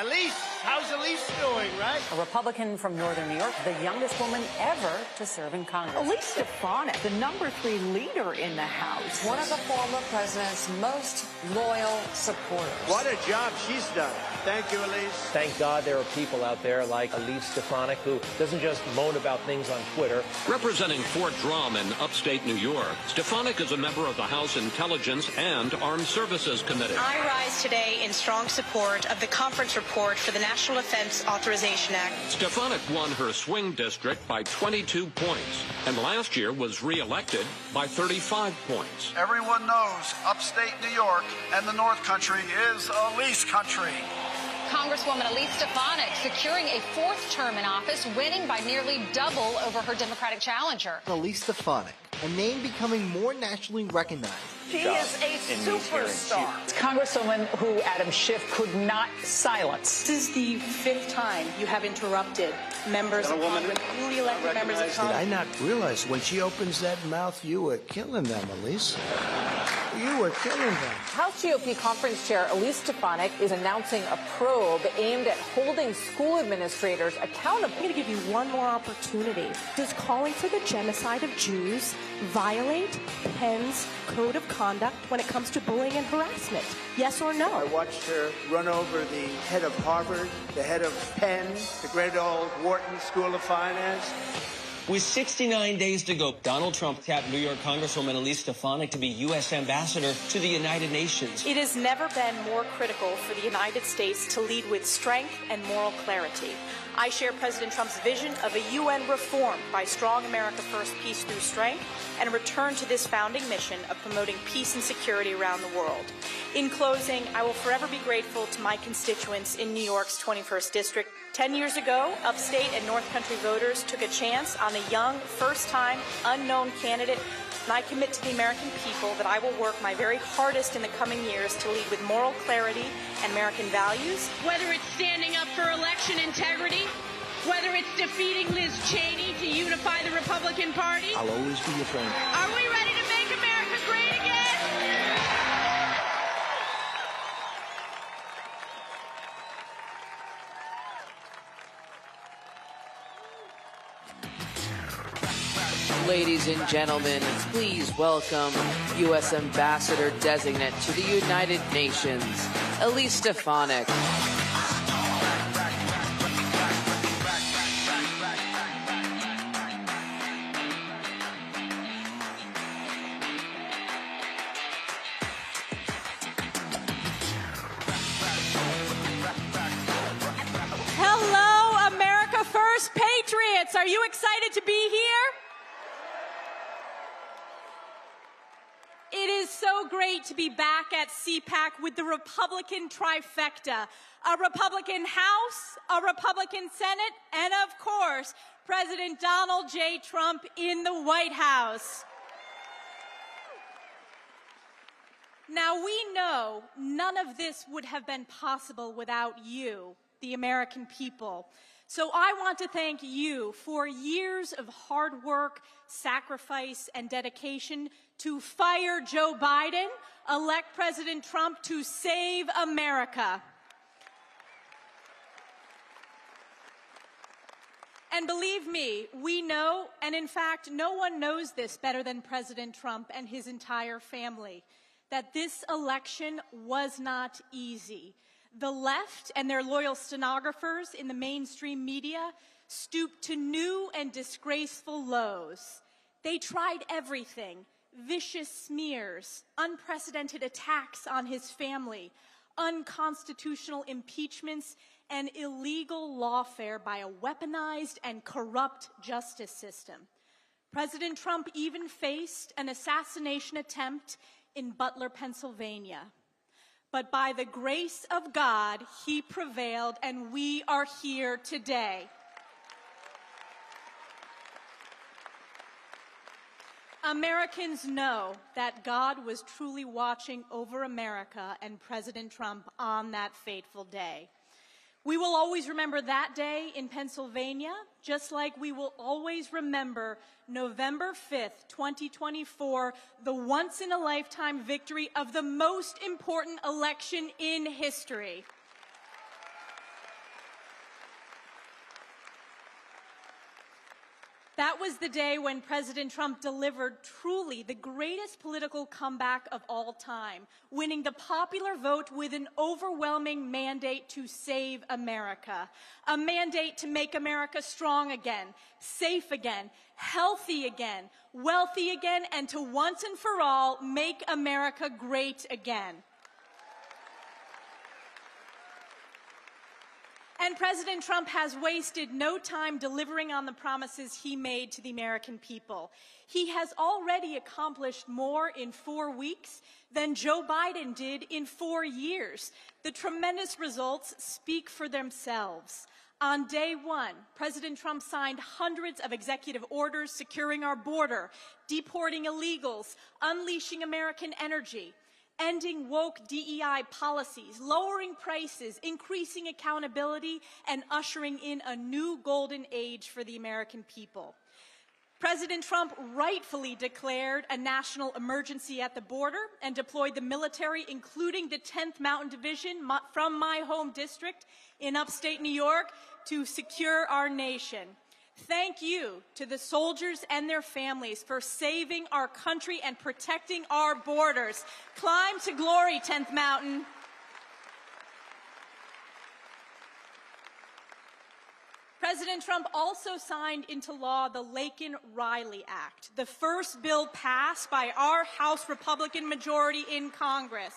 Elise! How's Elise doing, right? A Republican from Northern New York, the youngest woman ever to serve in Congress. Elise Stefanik, the #3 leader in the House. One of the former president's most loyal supporters. What a job she's done. Thank you, Elise. Thank God there are people out there like Elise Stefanik who doesn't just moan about things on Twitter. Representing Fort Drum in upstate New York, Stefanik is a member of the House Intelligence and Armed Services Committee. I rise today in strong support of the conference report for the National Defense Authorization Act. Stefanik won her swing district by 22 points, and last year was re-elected by 35 points. Everyone knows upstate New York and the North Country is Elise country. Congresswoman Elise Stefanik securing a 4th term in office, winning by nearly double over her Democratic challenger. Elise Stefanik, a name becoming more nationally recognized. She is a superstar. It's Congresswoman who Adam Schiff could not silence. This is the 5th time you have interrupted members of Congress, newly elected members of Congress. Did I not realize when she opens that mouth, you were killing them, Elise? You were killing them. House GOP Conference Chair Elise Stefanik is announcing a probe aimed at holding school administrators accountable. I'm going to give you one more opportunity. Does calling for the genocide of Jews violate Penn's code of conduct when it comes to bullying and harassment? Yes or no? I watched her run over the head of Harvard, the head of Penn, the great old Wharton School of Finance. With 69 days to go, Donald Trump tapped New York Congresswoman Elise Stefanik to be U.S. Ambassador to the United Nations. It has never been more critical for the United States to lead with strength and moral clarity. I share President Trump's vision of a UN reformed by strong America first, peace through strength, and a return to this founding mission of promoting peace and security around the world. In closing, I will forever be grateful to my constituents in New York's 21st District. 10 years ago, upstate and North Country voters took a chance on a young, first-time, unknown candidate, and I commit to the American people that I will work my very hardest in the coming years to lead with moral clarity and American values. Whether it's standing up for election integrity, whether it's defeating Liz Cheney to unify the Republican Party. I'll always be your friend. Are we ready to make America great again? Ladies Ladies and gentlemen, please welcome U.S. Ambassador-Designate to the United Nations, Elise Stefanik. Hello, America First Patriots. Are you excited to be here? It is so great to be back at CPAC with the Republican trifecta, a Republican House, a Republican Senate, and of course, President Donald J. Trump in the White House. Now, we know none of this would have been possible without you, the American people. So I want to thank you for years of hard work, sacrifice, and dedication to fire Joe Biden, elect President Trump to save America. And believe me, we know, and in fact, no one knows this better than President Trump and his entire family, that this election was not easy. The left and their loyal stenographers in the mainstream media stooped to new and disgraceful lows. They tried everything: vicious smears, unprecedented attacks on his family, unconstitutional impeachments, and illegal lawfare by a weaponized and corrupt justice system. President Trump even faced an assassination attempt in Butler, Pennsylvania. But by the grace of God, he prevailed, and we are here today. Americans know that God was truly watching over America and President Trump on that fateful day. We will always remember that day in Pennsylvania, just like we will always remember November 5th, 2024, the once-in-a-lifetime victory of the most important election in history. That was the day when President Trump delivered truly the greatest political comeback of all time, winning the popular vote with an overwhelming mandate to save America, a mandate to make America strong again, safe again, healthy again, wealthy again, and to once and for all make America great again. And President Trump has wasted no time delivering on the promises he made to the American people. He has already accomplished more in 4 weeks than Joe Biden did in 4 years. The tremendous results speak for themselves. On day one, President Trump signed hundreds of executive orders securing our border, deporting illegals, unleashing American energy, ending woke DEI policies, lowering prices, increasing accountability, and ushering in a new golden age for the American people. President Trump rightfully declared a national emergency at the border and deployed the military, including the 10th Mountain Division from my home district in upstate New York, to secure our nation. Thank you to the soldiers and their families for saving our country and protecting our borders. Climb to glory, 10th Mountain. President Trump also signed into law the Laken-Riley Act, the first bill passed by our House Republican majority in Congress.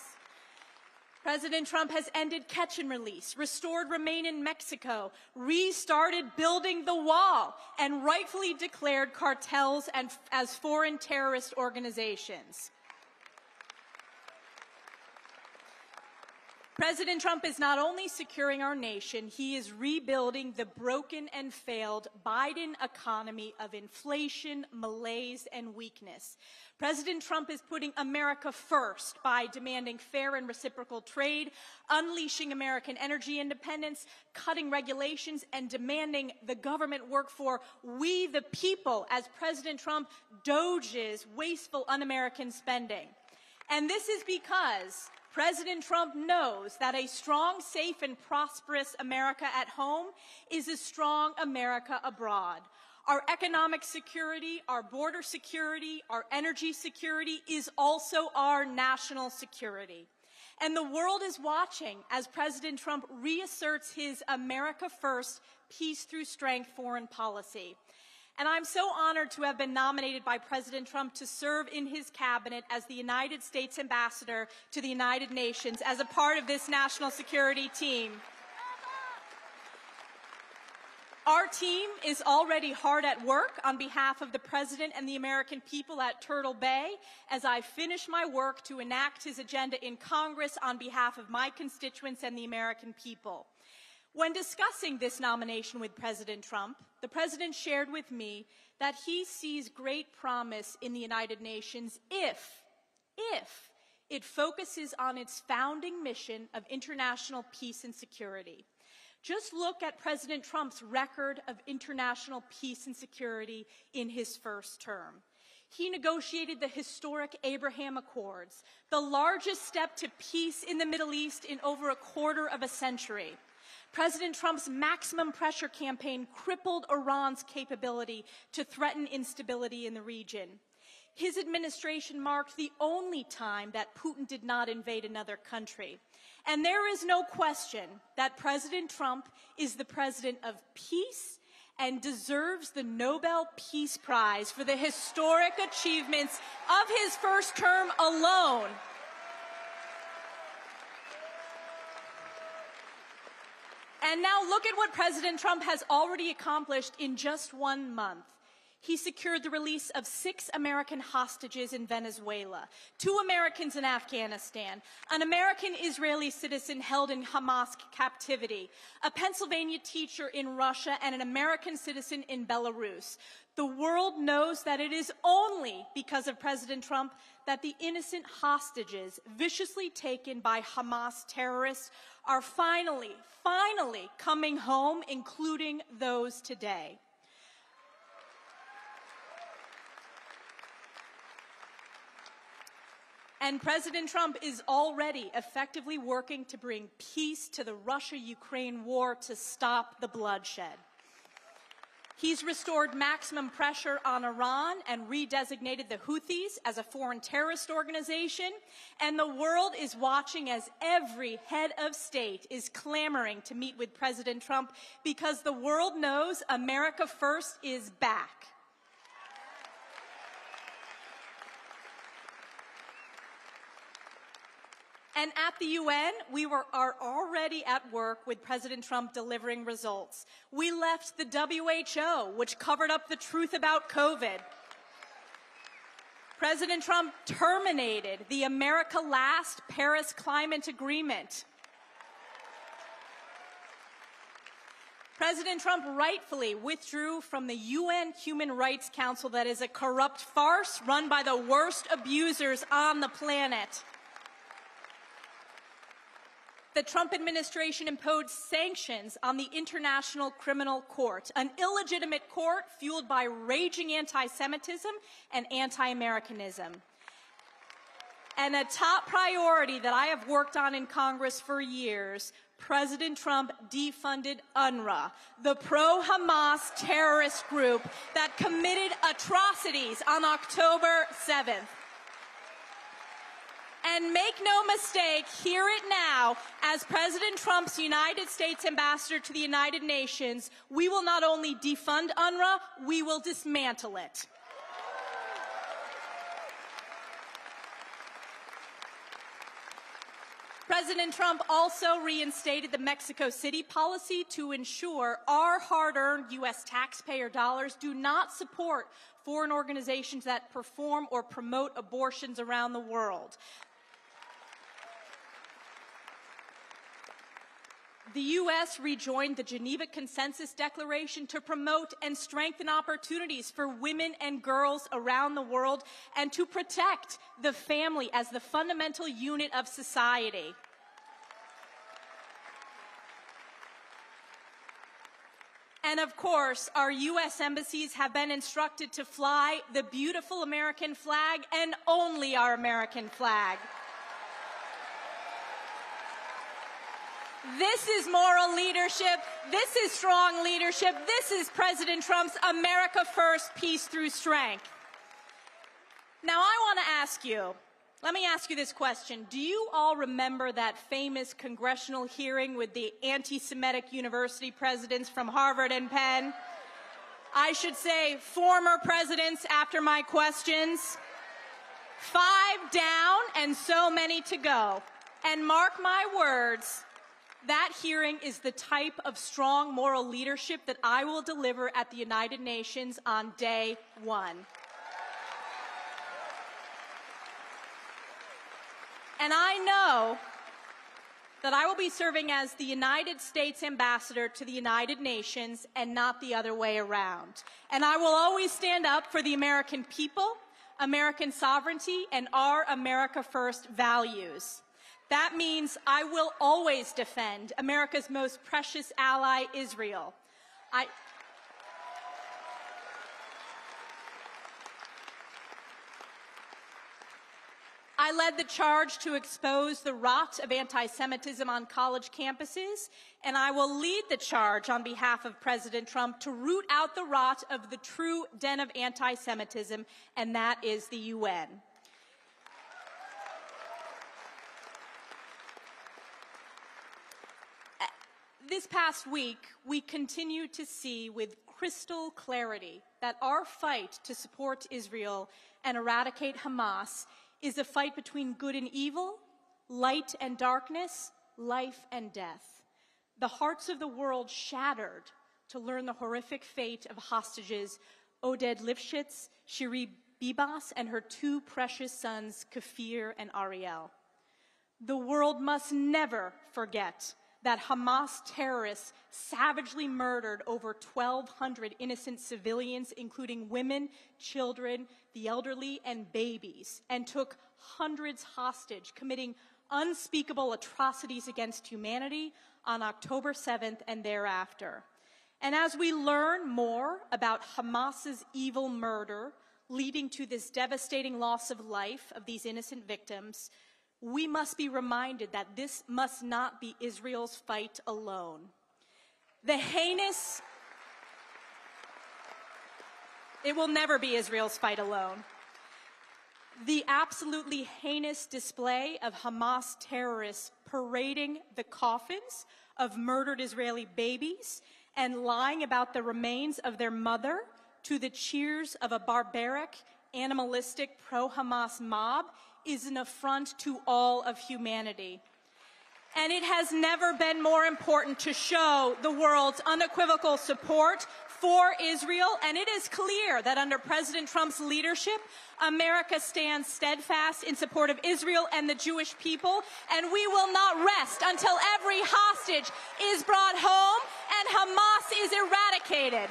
President Trump has ended catch and release, restored Remain in Mexico, restarted building the wall, and rightfully declared cartels as foreign terrorist organizations. President Trump is not only securing our nation, he is rebuilding the broken and failed Biden economy of inflation, malaise, and weakness. President Trump is putting America first by demanding fair and reciprocal trade, unleashing American energy independence, cutting regulations, and demanding the government work for we the people as President Trump doges wasteful un-American spending. And this is because President Trump knows that a strong, safe, and prosperous America at home is a strong America abroad. Our economic security, our border security, our energy security is also our national security. And the world is watching as President Trump reasserts his America First, peace through strength foreign policy. And I'm so honored to have been nominated by President Trump to serve in his cabinet as the United States ambassador to the United Nations as a part of this national security team. Our team is already hard at work on behalf of the President and the American people at Turtle Bay as I finish my work to enact his agenda in Congress on behalf of my constituents and the American people. When discussing this nomination with President Trump, the President shared with me that he sees great promise in the United Nations if it focuses on its founding mission of international peace and security. Just look at President Trump's record of international peace and security in his first term. He negotiated the historic Abraham Accords, the largest step to peace in the Middle East in over a quarter of a century. President Trump's maximum pressure campaign crippled Iran's capability to threaten instability in the region. His administration marked the only time that Putin did not invade another country. And there is no question that President Trump is the president of peace and deserves the Nobel Peace Prize for the historic achievements of his first term alone. And now look at what President Trump has already accomplished in just 1 month. He secured the release of 6 American hostages in Venezuela, 2 Americans in Afghanistan, an American-Israeli citizen held in Hamas captivity, a Pennsylvania teacher in Russia, and an American citizen in Belarus. The world knows that it is only because of President Trump that the innocent hostages viciously taken by Hamas terrorists are finally coming home, including those today. And President Trump is already effectively working to bring peace to the Russia-Ukraine war to stop the bloodshed. He's restored maximum pressure on Iran and redesignated the Houthis as a foreign terrorist organization. And the world is watching as every head of state is clamoring to meet with President Trump because the world knows America First is back. And at the UN, we are already at work with President Trump delivering results. We left the WHO, which covered up the truth about COVID. President Trump terminated the America Last Paris Climate Agreement. President Trump rightfully withdrew from the UN Human Rights Council that is a corrupt farce run by the worst abusers on the planet. The Trump administration imposed sanctions on the International Criminal Court, an illegitimate court fueled by raging anti-Semitism and anti-Americanism. And a top priority that I have worked on in Congress for years, President Trump defunded UNRWA, the pro-Hamas terrorist group that committed atrocities on October 7th. And make no mistake, hear it now, as President Trump's United States ambassador to the United Nations, we will not only defund UNRWA, we will dismantle it. President Trump also reinstated the Mexico City policy to ensure our hard-earned U.S. taxpayer dollars do not support foreign organizations that perform or promote abortions around the world. The U.S. rejoined the Geneva Consensus Declaration to promote and strengthen opportunities for women and girls around the world and to protect the family as the fundamental unit of society. And of course, our U.S. embassies have been instructed to fly the beautiful American flag and only our American flag. This is moral leadership. This is strong leadership. This is President Trump's America First, peace through strength. Now, I want to ask you, let me ask you this question. Do you all remember that famous congressional hearing with the anti-Semitic university presidents from Harvard and Penn? I should say former presidents after my questions. 5 down and so many to go. And mark my words, that hearing is the type of strong moral leadership that I will deliver at the United Nations on day 1. And I know that I will be serving as the United States ambassador to the United Nations and not the other way around. And I will always stand up for the American people, American sovereignty, and our America First values. That means I will always defend America's most precious ally, Israel. I led the charge to expose the rot of anti-Semitism on college campuses, and I will lead the charge on behalf of President Trump to root out the rot of the true den of anti-Semitism, and that is the UN. This past week, we continue to see with crystal clarity that our fight to support Israel and eradicate Hamas is a fight between good and evil, light and darkness, life and death. The hearts of the world shattered to learn the horrific fate of hostages Oded Lifshitz, Shiri Bibas, and her 2 precious sons, Kafir and Ariel. The world must never forget that Hamas terrorists savagely murdered over 1,200 innocent civilians, including women, children, the elderly, and babies, and took hundreds hostage, committing unspeakable atrocities against humanity on October 7th and thereafter. And as we learn more about Hamas's evil murder leading to this devastating loss of life of these innocent victims, we must be reminded that this must not be Israel's fight alone. It will never be Israel's fight alone. The absolutely heinous display of Hamas terrorists parading the coffins of murdered Israeli babies and lying about the remains of their mother to the cheers of a barbaric, animalistic pro-Hamas mob is an affront to all of humanity. And it has never been more important to show the world's unequivocal support for Israel, and it is clear that under President Trump's leadership, America stands steadfast in support of Israel and the Jewish people, and we will not rest until every hostage is brought home and Hamas is eradicated.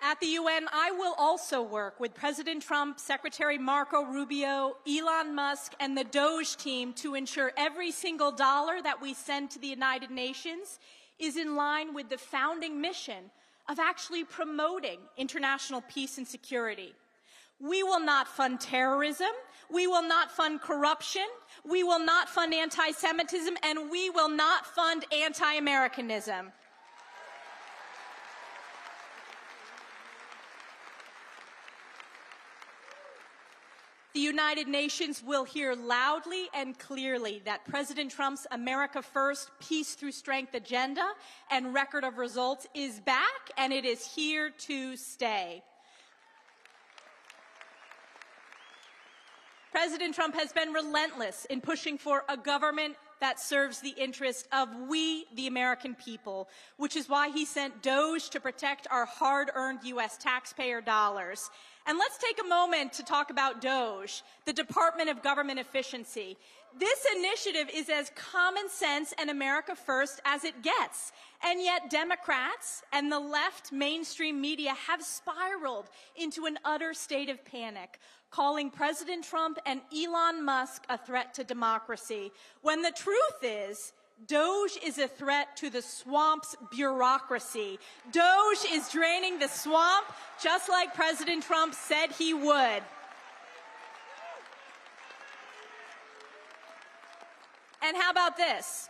At the UN, I will also work with President Trump, Secretary Marco Rubio, Elon Musk, and the DOGE team to ensure every single dollar that we send to the United Nations is in line with the founding mission of actually promoting international peace and security. We will not fund terrorism, we will not fund corruption, we will not fund anti-Semitism, and we will not fund anti-Americanism. The United Nations will hear loudly and clearly that President Trump's America First, Peace Through Strength agenda and record of results is back, and it is here to stay. President Trump has been relentless in pushing for a government that serves the interest of we, the American people, which is why he sent DOGE to protect our hard-earned U.S. taxpayer dollars. And let's take a moment to talk about DOGE, the Department of Government Efficiency. This initiative is as common sense and America first as it gets. And yet Democrats and the left mainstream media have spiraled into an utter state of panic, calling President Trump and Elon Musk a threat to democracy, when the truth is Doge is a threat to the swamp's bureaucracy. Doge is draining the swamp just like President Trump said he would. And how about this?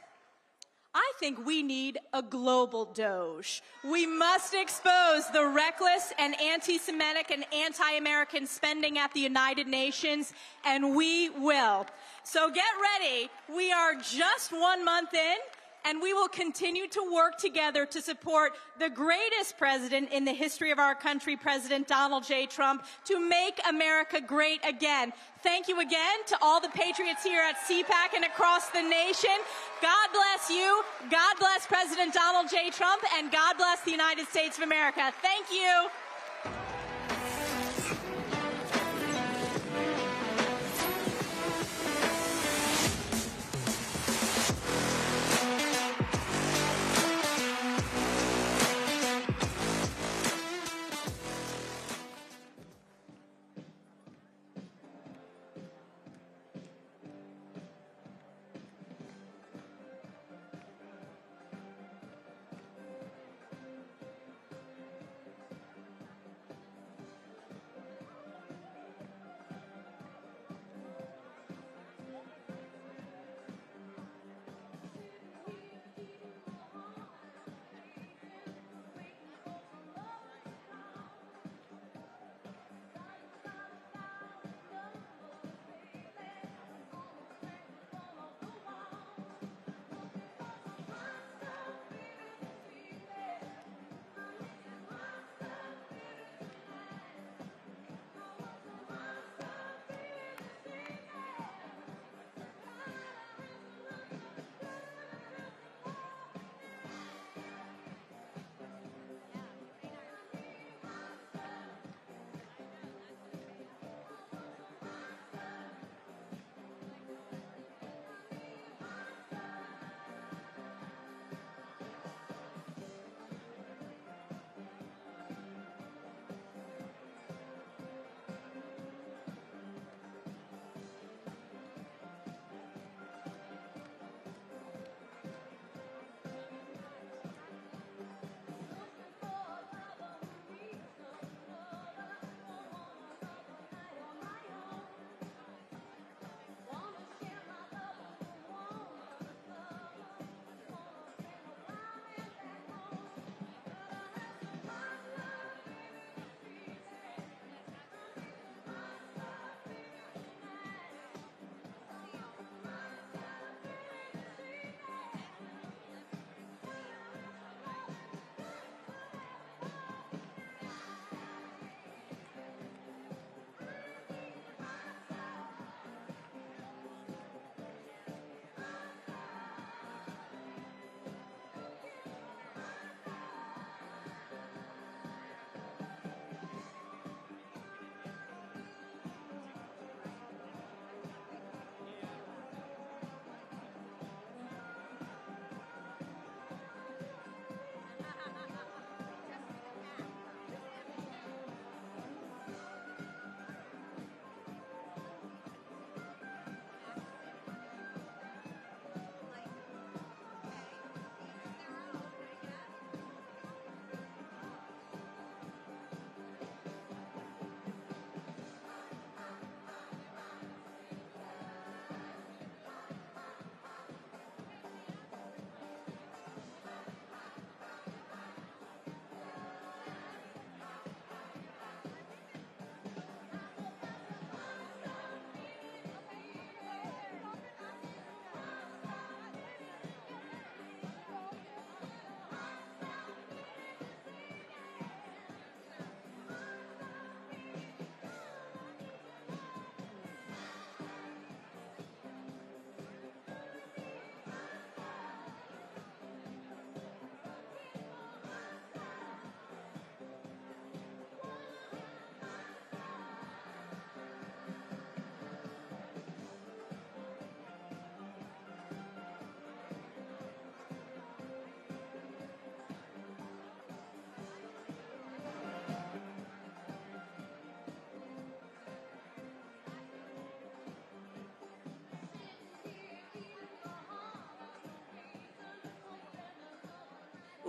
I think we need a global Doge. We must expose the reckless and anti-Semitic and anti-American spending at the United Nations, and we will. So get ready. We are just 1 month in, and we will continue to work together to support the greatest president in the history of our country, President Donald J. Trump, to make America great again. Thank you again to all the Patriots here at CPAC and across the nation. God bless you, God bless President Donald J. Trump, and God bless the United States of America. Thank you.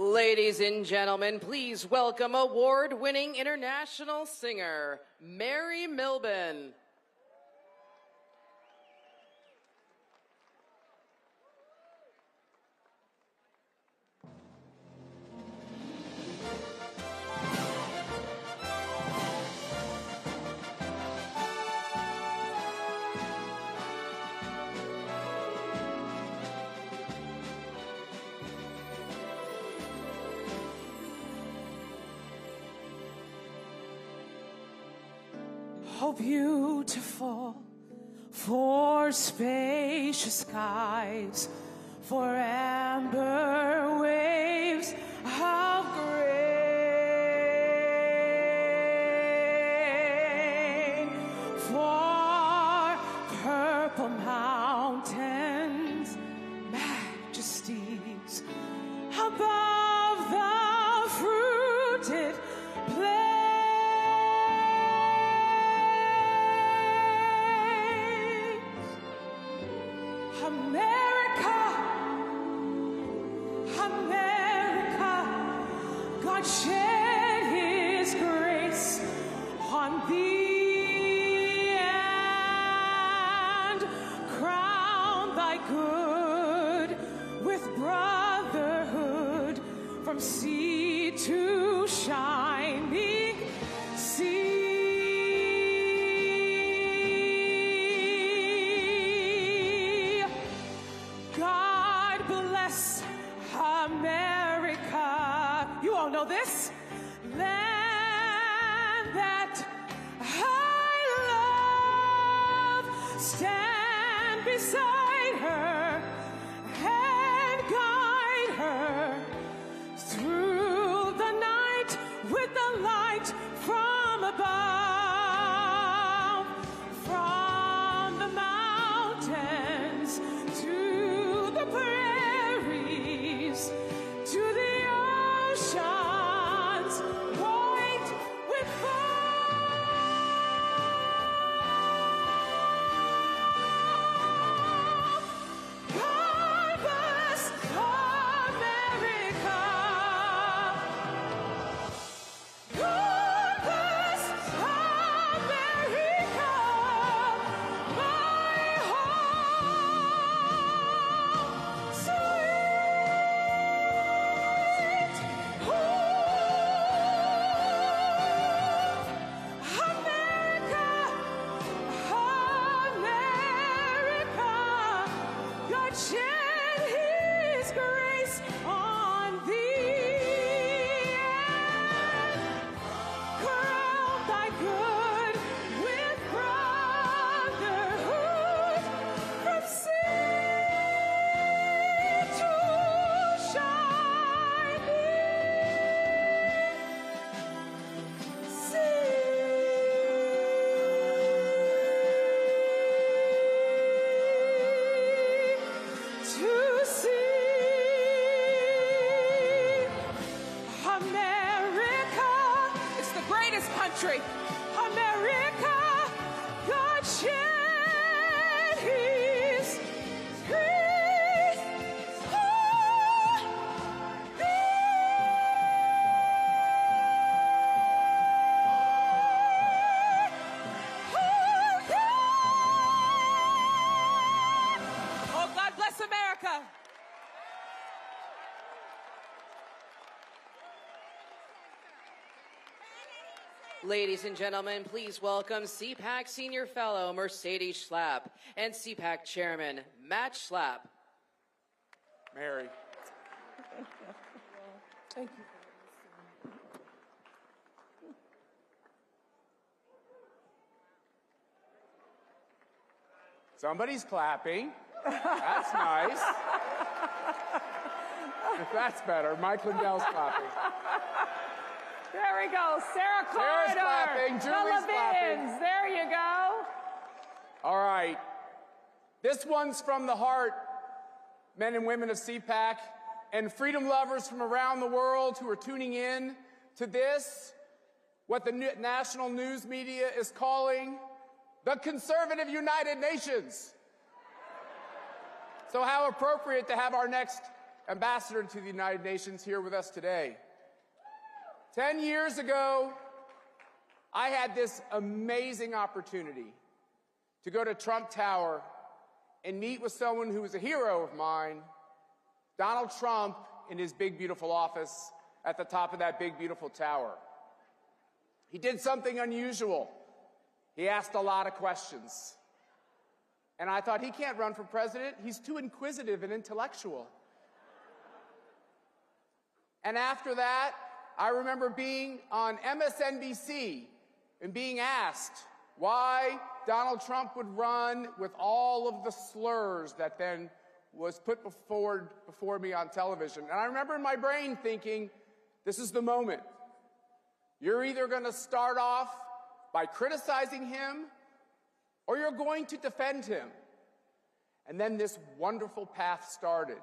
Ladies and gentlemen, please welcome award-winning international singer, Mary Milben. Oh, beautiful for spacious skies, for amber waves of grain, for purple mountains, majesties above the fruited plain. America, America, God shed His grace on thee and crown thy good with brotherhood from sea to shining sea. God bless America. You all know this land that I love. Stand beside her and guide her through the night with the light from above, from the mountains to the prairies, to the oceans white with foam. God bless America. God bless America, my home, sweet home. America, God shed His grace on thee and crown thy good with brotherhood from sea to shining sea. To see America, it's the greatest country. America, God shed His grace on Oh, God bless America. Ladies and gentlemen, please welcome CPAC Senior Fellow Mercedes Schlapp and CPAC Chairman Matt Schlapp. Mary. Thank you. Somebody's clapping. That's nice. That's better. Mike Lindell's clapping. There we go. Sarah Carter. Sarah's clapping. Julie's the clapping. Levins. There you go. All right. This one's from the heart, men and women of CPAC, and freedom lovers from around the world who are tuning in to this, what the national news media is calling the conservative United Nations. So how appropriate to have our next ambassador to the United Nations, here with us today. 10 years ago, I had this amazing opportunity to go to Trump Tower and meet with someone who was a hero of mine, Donald Trump, in his big, beautiful office at the top of that big, beautiful tower. He did something unusual. He asked a lot of questions. And I thought, he can't run for president. He's too inquisitive and intellectual. And after that, I remember being on MSNBC and being asked why Donald Trump would run with all of the slurs that then was put before me on television. And I remember in my brain thinking, this is the moment. You're either going to start off by criticizing him, or you're going to defend him. And then this wonderful path started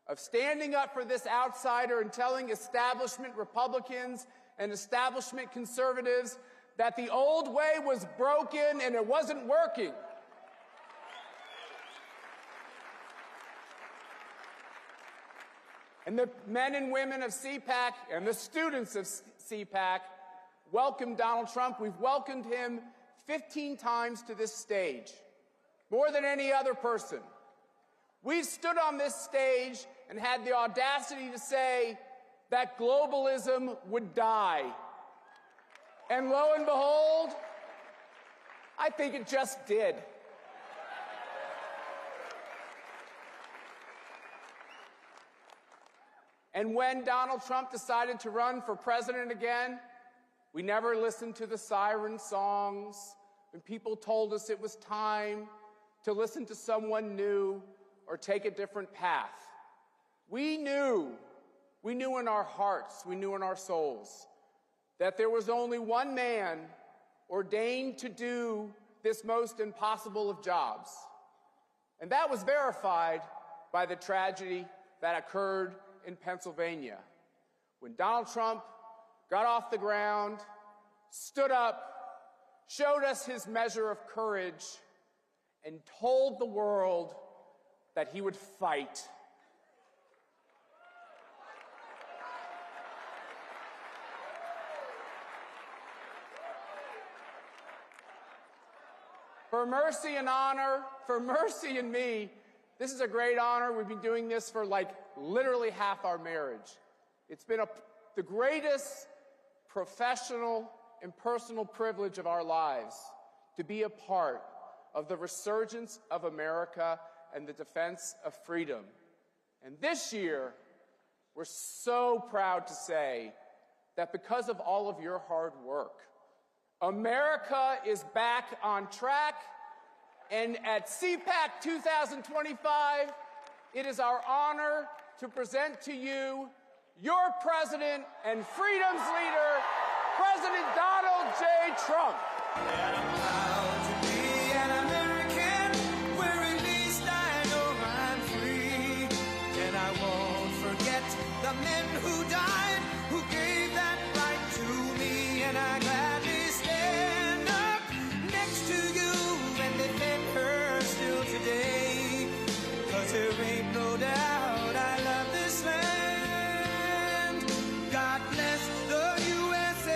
of standing up for this outsider and telling establishment Republicans and establishment conservatives that the old way was broken and it wasn't working. And the men and women of CPAC and the students of CPAC welcomed Donald Trump. We've welcomed him 15 times to this stage, more than any other person. We've stood on this stage and had the audacity to say that globalism would die. And lo and behold, I think it just did. And when Donald Trump decided to run for president again, we never listened to the siren songs when people told us it was time to listen to someone new or take a different path. We knew in our hearts, we knew in our souls, that there was only one man ordained to do this most impossible of jobs. And that was verified by the tragedy that occurred in Pennsylvania, when Donald Trump got off the ground, stood up, showed us his measure of courage, and told the world that he would fight. For mercy and honor, for mercy and me, this is a great honor. We've been doing this for literally half our marriage. It's been the greatest professional and personal privilege of our lives to be a part of the resurgence of America and the defense of freedom. And this year, we're so proud to say that because of all of your hard work, America is back on track. And at CPAC 2025, it is our honor to present to you your president and freedom's leader, President Donald J. Trump. And I'm proud to be an American, where at least I know I'm free. And I won't forget the men who died, who gave that right to me. And I gladly stand up next to you and defend her still today. 'Cause there ain't no doubt I love this land. God bless the USA.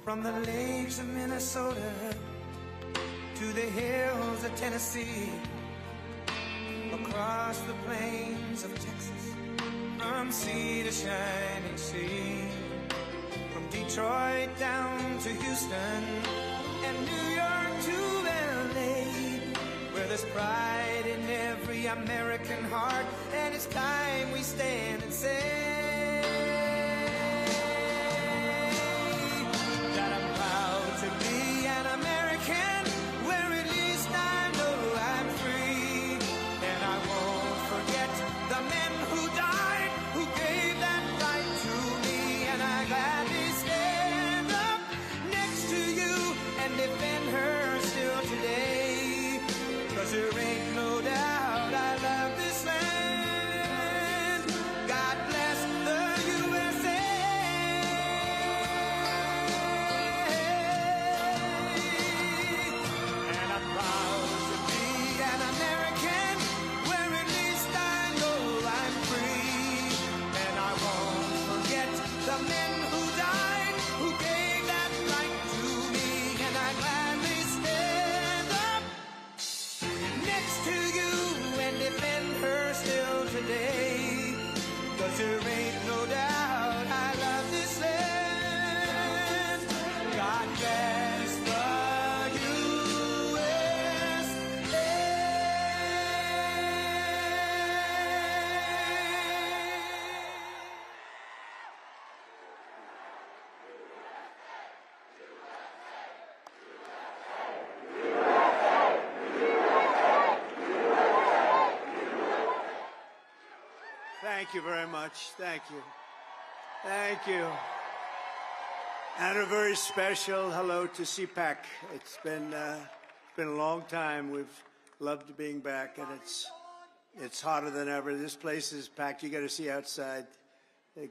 From the lakes of Minnesota to the hills of Tennessee, across the plains of Texas, from sea to shining sea, from Detroit down to Houston and New York to LA, where there's pride in every American heart, and it's time we stand and say that I'm proud to be an American, where at least I know I'm free. And I won't forget the men who died, who gave that right to me. And I gladly stand up next to you and defend her still today. 'Cause there ain't no doubt I love this land. day. 'Cause there ain't no doubt I love this land. God bless the Thank you very much. Thank you. Thank you. And a very special hello to CPAC. It's been a long time. We've loved being back, and it's hotter than ever. This place is packed. You got to see outside. They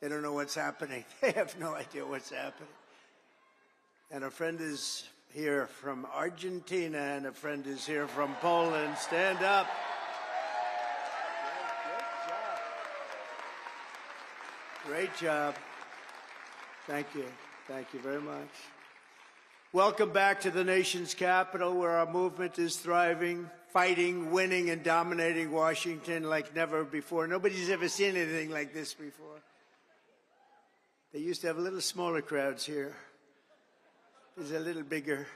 don't know what's happening. They have no idea what's happening. And a friend is here from Argentina, and a friend is here from Poland. Stand up. Great job. Thank you. Thank you very much. Welcome back to the nation's capital, where our movement is thriving, fighting, winning, and dominating Washington like never before. Nobody's ever seen anything like this before. They used to have little smaller crowds here. It's a little bigger.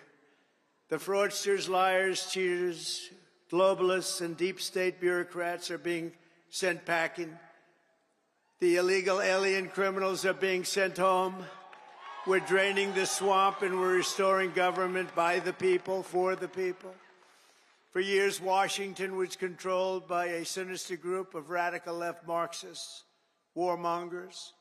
The fraudsters, liars, cheaters, globalists, and deep state bureaucrats are being sent packing. The illegal alien criminals are being sent home. We're draining the swamp, and we're restoring government by the people, for the people. For years, Washington was controlled by a sinister group of radical left Marxists, warmongers,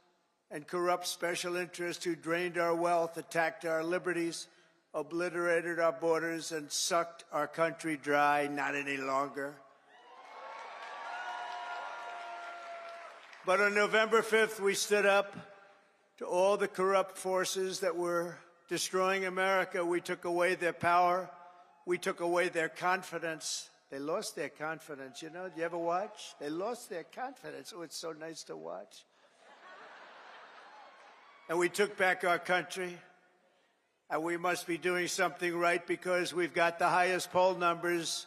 and corrupt special interests who drained our wealth, attacked our liberties, obliterated our borders, and sucked our country dry. Not any longer. But on November 5th, we stood up to all the corrupt forces that were destroying America. We took away their power. We took away their confidence. They lost their confidence, you know. Do you ever watch? They lost their confidence. Oh, it's so nice to watch. And we took back our country. And we must be doing something right, because we've got the highest poll numbers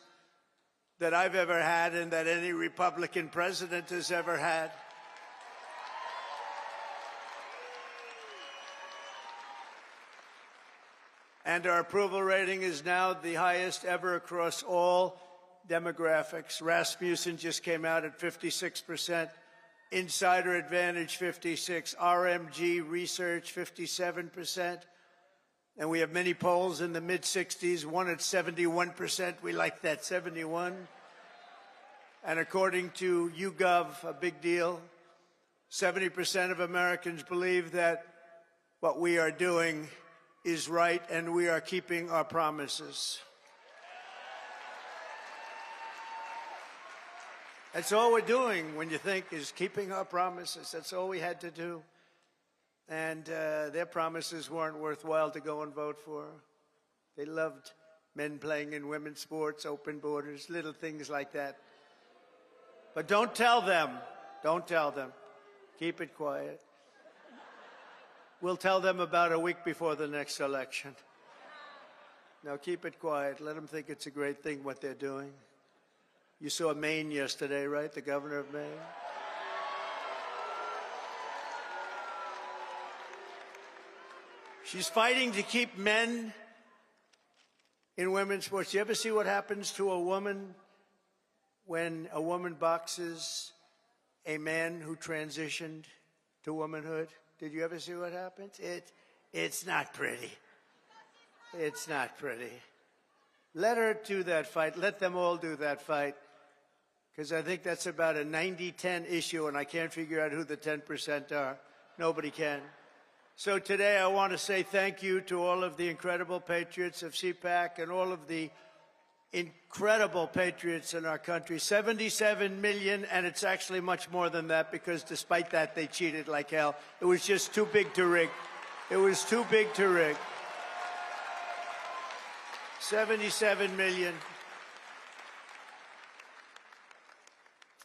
that I've ever had and that any Republican president has ever had. And our approval rating is now the highest ever across all demographics. Rasmussen just came out at 56%, Insider Advantage 56%, RMG Research 57%, and we have many polls in the mid-60s, one at 71%. We like that, 71. And according to YouGov, a big deal, 70% of Americans believe that what we are doing is right, and we are keeping our promises. That's all we're doing, when you think, is keeping our promises. That's all we had to do. And their promises weren't worthwhile to go and vote for. They loved men playing in women's sports, open borders, little things like that. But don't tell them. Don't tell them. Keep it quiet. We'll tell them about a week before the next election. Now, keep it quiet. Let them think it's a great thing what they're doing. You saw Maine yesterday, right? The governor of Maine. She's fighting to keep men in women's sports. You ever see what happens to a woman when a woman boxes a man who transitioned to womanhood? Did you ever see what happens? It's not pretty. It's not pretty. Let her do that fight. Let them all do that fight. Because I think that's about a 90-10 issue, and I can't figure out who the 10% are. Nobody can. So today I want to say thank you to all of the incredible patriots of CPAC and all of the incredible patriots in our country. 77 million, and it's actually much more than that, because despite that, they cheated like hell. It was just too big to rig. It was too big to rig. 77 million.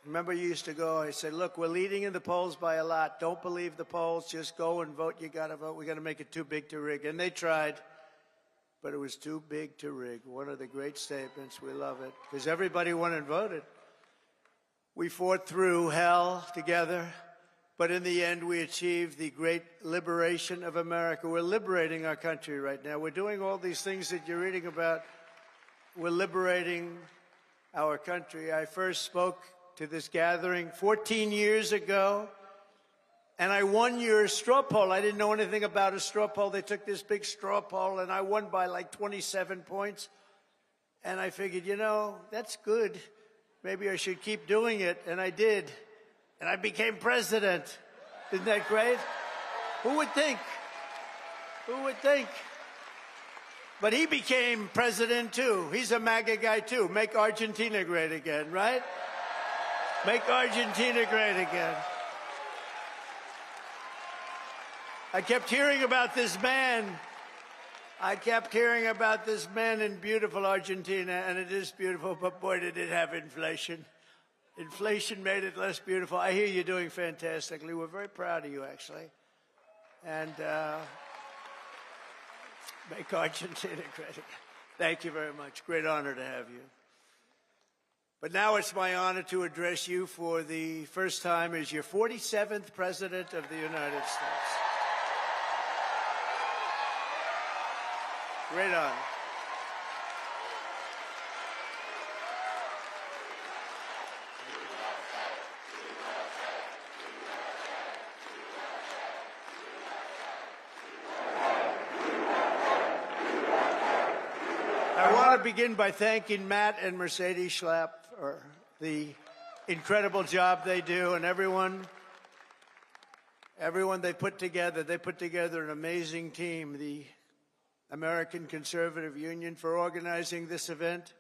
Remember, you used to go, I said, look, we're leading in the polls by a lot. Don't believe the polls. Just go and vote. You got to vote. We're going to make it too big to rig. And they tried. But it was too big to rig. One of the great statements. We love it. Because everybody went and voted. We fought through hell together, but in the end, we achieved the great liberation of America. We're liberating our country right now. We're doing all these things that you're reading about. We're liberating our country. I first spoke to this gathering 14 years ago, and I won your straw poll. I didn't know anything about a straw poll. They took this big straw poll, and I won by like 27 points. And I figured, you know, that's good. Maybe I should keep doing it, and I did. And I became president. Isn't that great? Who would think? Who would think? But he became president, too. He's a MAGA guy, too. Make Argentina great again, right? Make Argentina great again. I kept hearing about this man. I kept hearing about this man in beautiful Argentina, and it is beautiful, but boy, did it have inflation. Inflation made it less beautiful. I hear you're doing fantastically. We're very proud of you, actually. And make Argentina great again. Thank you very much. Great honor to have you. But now it's my honor to address you for the first time as your 47th President of the United States. Great honor. I want to begin by thanking Matt and Mercedes Schlapp for the incredible job they do, and everyone they put together. They put together an amazing team. The American Conservative Union for organizing this event.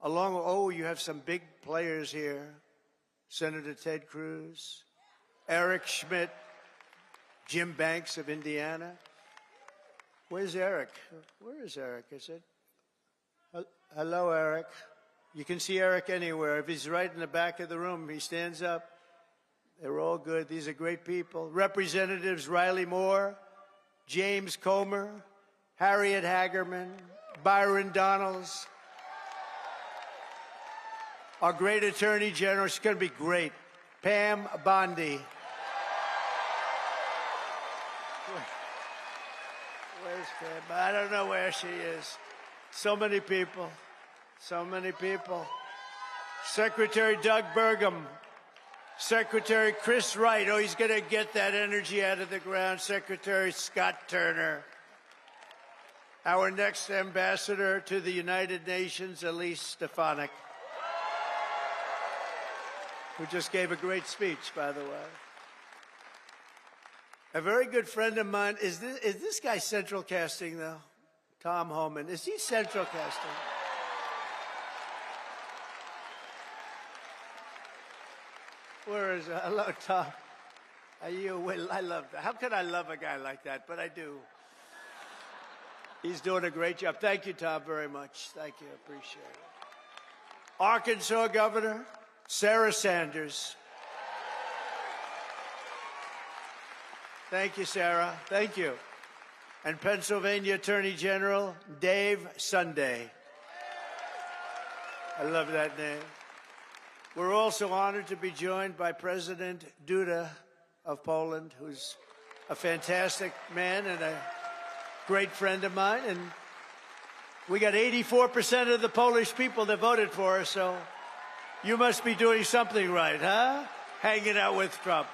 You have some big players here. Senator Ted Cruz, Eric Schmidt, Jim Banks of Indiana. Where's Eric? Where is Eric? Is it? Hello, Eric. You can see Eric anywhere. If he's right in the back of the room, he stands up. They're all good. These are great people. Representatives Riley Moore, James Comer, Harriet Hagerman, Byron Donalds, our great Attorney General. She's going to be great. Pam Bondi. Where's Pam? I don't know where she is. So many people. So many people. Secretary Doug Burgum. Secretary Chris Wright. Oh, he's going to get that energy out of the ground. Secretary Scott Turner. Our next ambassador to the United Nations, Elise Stefanik, who just gave a great speech, by the way. A very good friend of mine. Is this guy central casting, though? Tom Homan. Is he central casting? Where is it? Hello, Tom. Are you? I love that. How could I love a guy like that? But I do. He's doing a great job. Thank you, Tom, very much. Thank you. Appreciate it. Arkansas Governor Sarah Sanders. Thank you, Sarah. Thank you. And Pennsylvania Attorney General Dave Sunday. I love that name. We're also honored to be joined by President Duda of Poland, who's a fantastic man and a great friend of mine. And we got 84% of the Polish people that voted for us, so you must be doing something right, huh? Hanging out with Trump.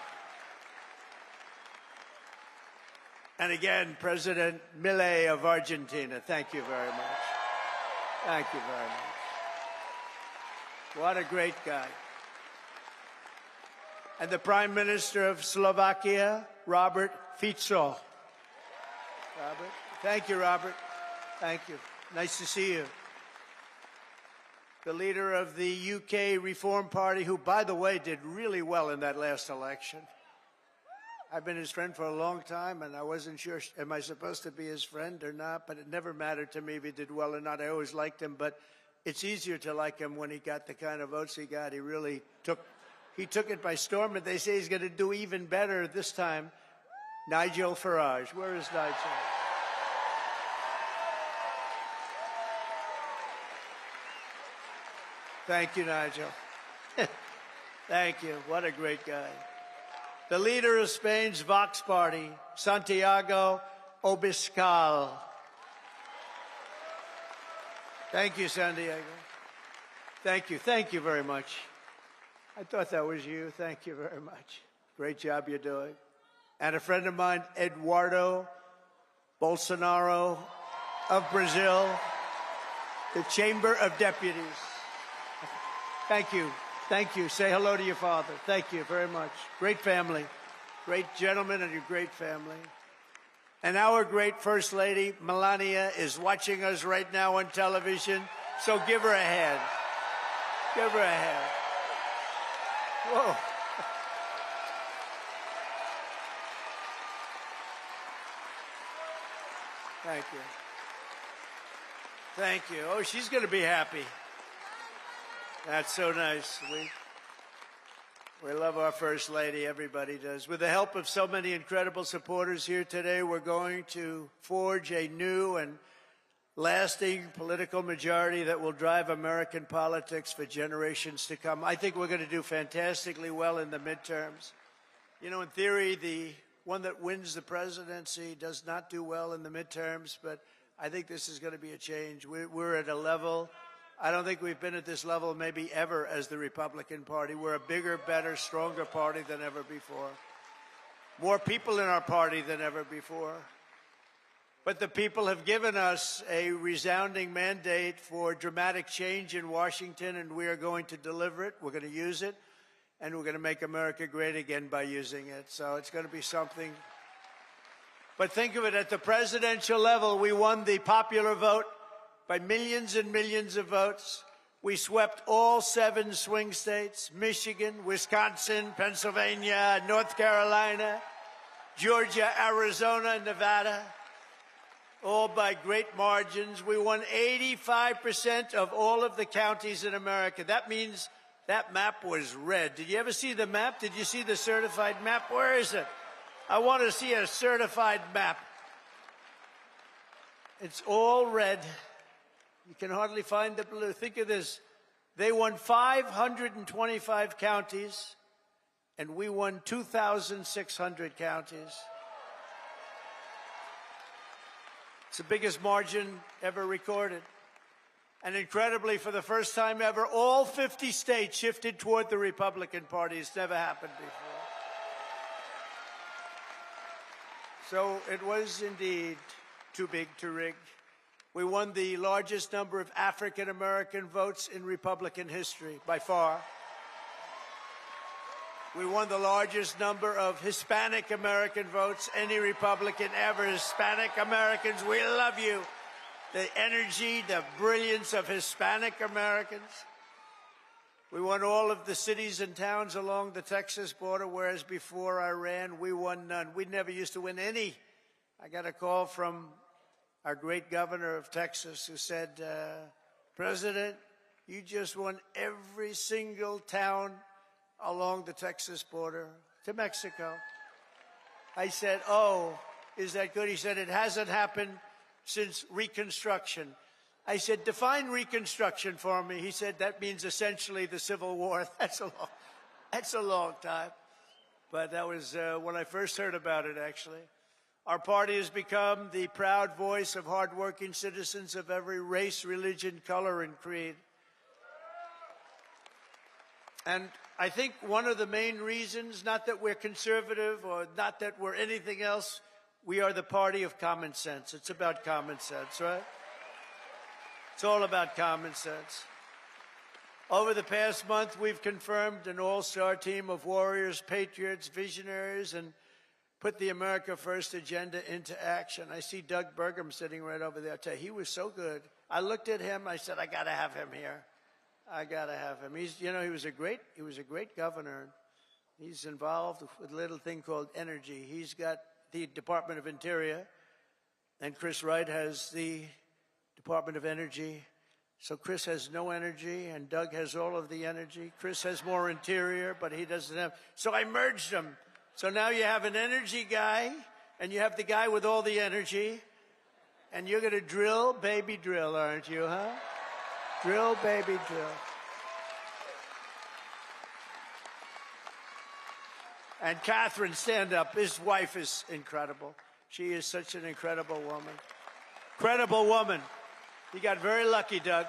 And again, President Milei of Argentina. Thank you very much. Thank you very much. What a great guy. And the Prime Minister of Slovakia, Robert Fico. Robert. Thank you, Robert. Thank you. Nice to see you. The leader of the UK Reform Party, who, by the way, did really well in that last election. I've been his friend for a long time, and I wasn't sure, am I supposed to be his friend or not? But it never mattered to me if he did well or not. I always liked him, but it's easier to like him when he got the kind of votes he got. He really took it by storm, and they say he's going to do even better this time. Nigel Farage. Where is Nigel? Thank you, Nigel. Thank you. What a great guy. The leader of Spain's Vox Party, Santiago Obiscal. Thank you, Santiago. Thank you. Thank you very much. I thought that was you. Thank you very much. Great job you're doing. And a friend of mine, Eduardo Bolsonaro of Brazil, the Chamber of Deputies. Thank you. Thank you. Say hello to your father. Thank you very much. Great family. Great gentleman and a great family. And our great First Lady, Melania, is watching us right now on television. So give her a hand. Give her a hand. Whoa. Thank you. Thank you. Oh, she's going to be happy. That's so nice. We love our First Lady. Everybody does. With the help of so many incredible supporters here today, we're going to forge a new and lasting political majority that will drive American politics for generations to come. I think we're going to do fantastically well in the midterms. You know, in theory, the one that wins the presidency does not do well in the midterms, but I think this is going to be a change. We're at a level, I don't think we've been at this level maybe ever as the Republican Party. We're a bigger, better, stronger party than ever before. More people in our party than ever before. But the people have given us a resounding mandate for dramatic change in Washington, and we are going to deliver it. We're going to use it, and we're going to make America great again by using it. So it's going to be something. But think of it, at the presidential level, we won the popular vote by millions and millions of votes. We swept all 7 swing states, Michigan, Wisconsin, Pennsylvania, North Carolina, Georgia, Arizona, Nevada, all by great margins. We won 85% of all of the counties in America. That means that map was red. Did you ever see the map? Did you see the certified map? Where is it? I want to see a certified map. It's all red. You can hardly find the blue. Think of this. They won 525 counties, and we won 2,600 counties. It's the biggest margin ever recorded. And incredibly, for the first time ever, all 50 states shifted toward the Republican Party. It's never happened before. So it was indeed too big to rig. We won the largest number of African-American votes in Republican history, by far. We won the largest number of Hispanic-American votes, any Republican ever. Hispanic Americans, we love you. The energy, the brilliance of Hispanic Americans. We won all of the cities and towns along the Texas border, whereas before I ran, we won none. We never used to win any. I got a call from our great governor of Texas who said, President, you just won every single town along the Texas border to Mexico. I said, oh, is that good? He said, it hasn't happened since Reconstruction. I said, define Reconstruction for me. He said, that means essentially the Civil War. That's a long time. But that was when I first heard about it, actually. Our party has become the proud voice of hardworking citizens of every race, religion, color, and creed. And I think one of the main reasons, not that we're conservative or not that we're anything else, we are the party of common sense. It's about common sense, right? It's all about common sense. Over the past month, we've confirmed an all-star team of warriors, patriots, visionaries, and put the America First agenda into action. I see Doug Burgum sitting right over there. I tell you, he was so good. I looked at him. I said, I got to have him here. I got to have him. He's, you know, he was a great governor. He's involved with a little thing called energy. He's got the Department of Interior, and Chris Wright has the Department of Energy. So Chris has no energy, and Doug has all of the energy. Chris has more interior, but he doesn't have. So I merged them. So now you have an energy guy, and you have the guy with all the energy, and you're going to drill, baby, drill, aren't you, huh? Drill, baby, drill. And Catherine, stand up. His wife is incredible. She is such an incredible woman. Incredible woman. You got very lucky, Doug.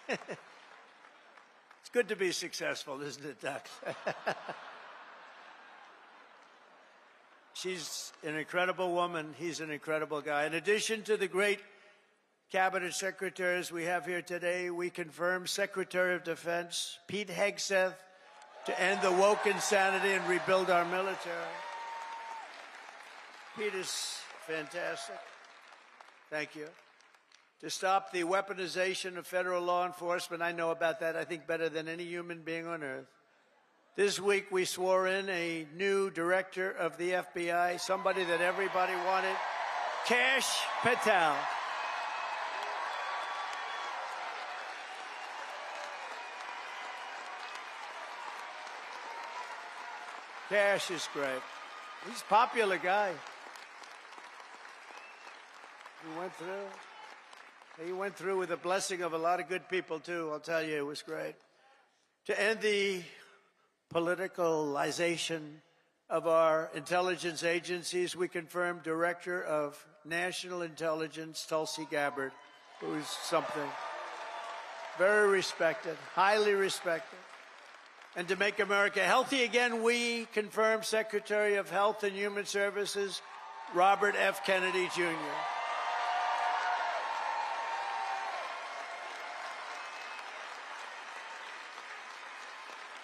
It's good to be successful, isn't it, Doug? She's an incredible woman. He's an incredible guy. In addition to the great cabinet secretaries we have here today, we confirm Secretary of Defense Pete Hegseth to end the woke insanity and rebuild our military. Pete is fantastic. Thank you. To stop the weaponization of federal law enforcement, I know about that, I think, better than any human being on earth. This week, we swore in a new director of the FBI, somebody that everybody wanted, Kash Patel. Kash is great. He's a popular guy. He went through with the blessing of a lot of good people, too. I'll tell you, it was great. To end the politicalization of our intelligence agencies, we confirmed Director of National Intelligence, Tulsi Gabbard, who is something very respected, highly respected. And to make America healthy again, we confirmed Secretary of Health and Human Services, Robert F. Kennedy, Jr.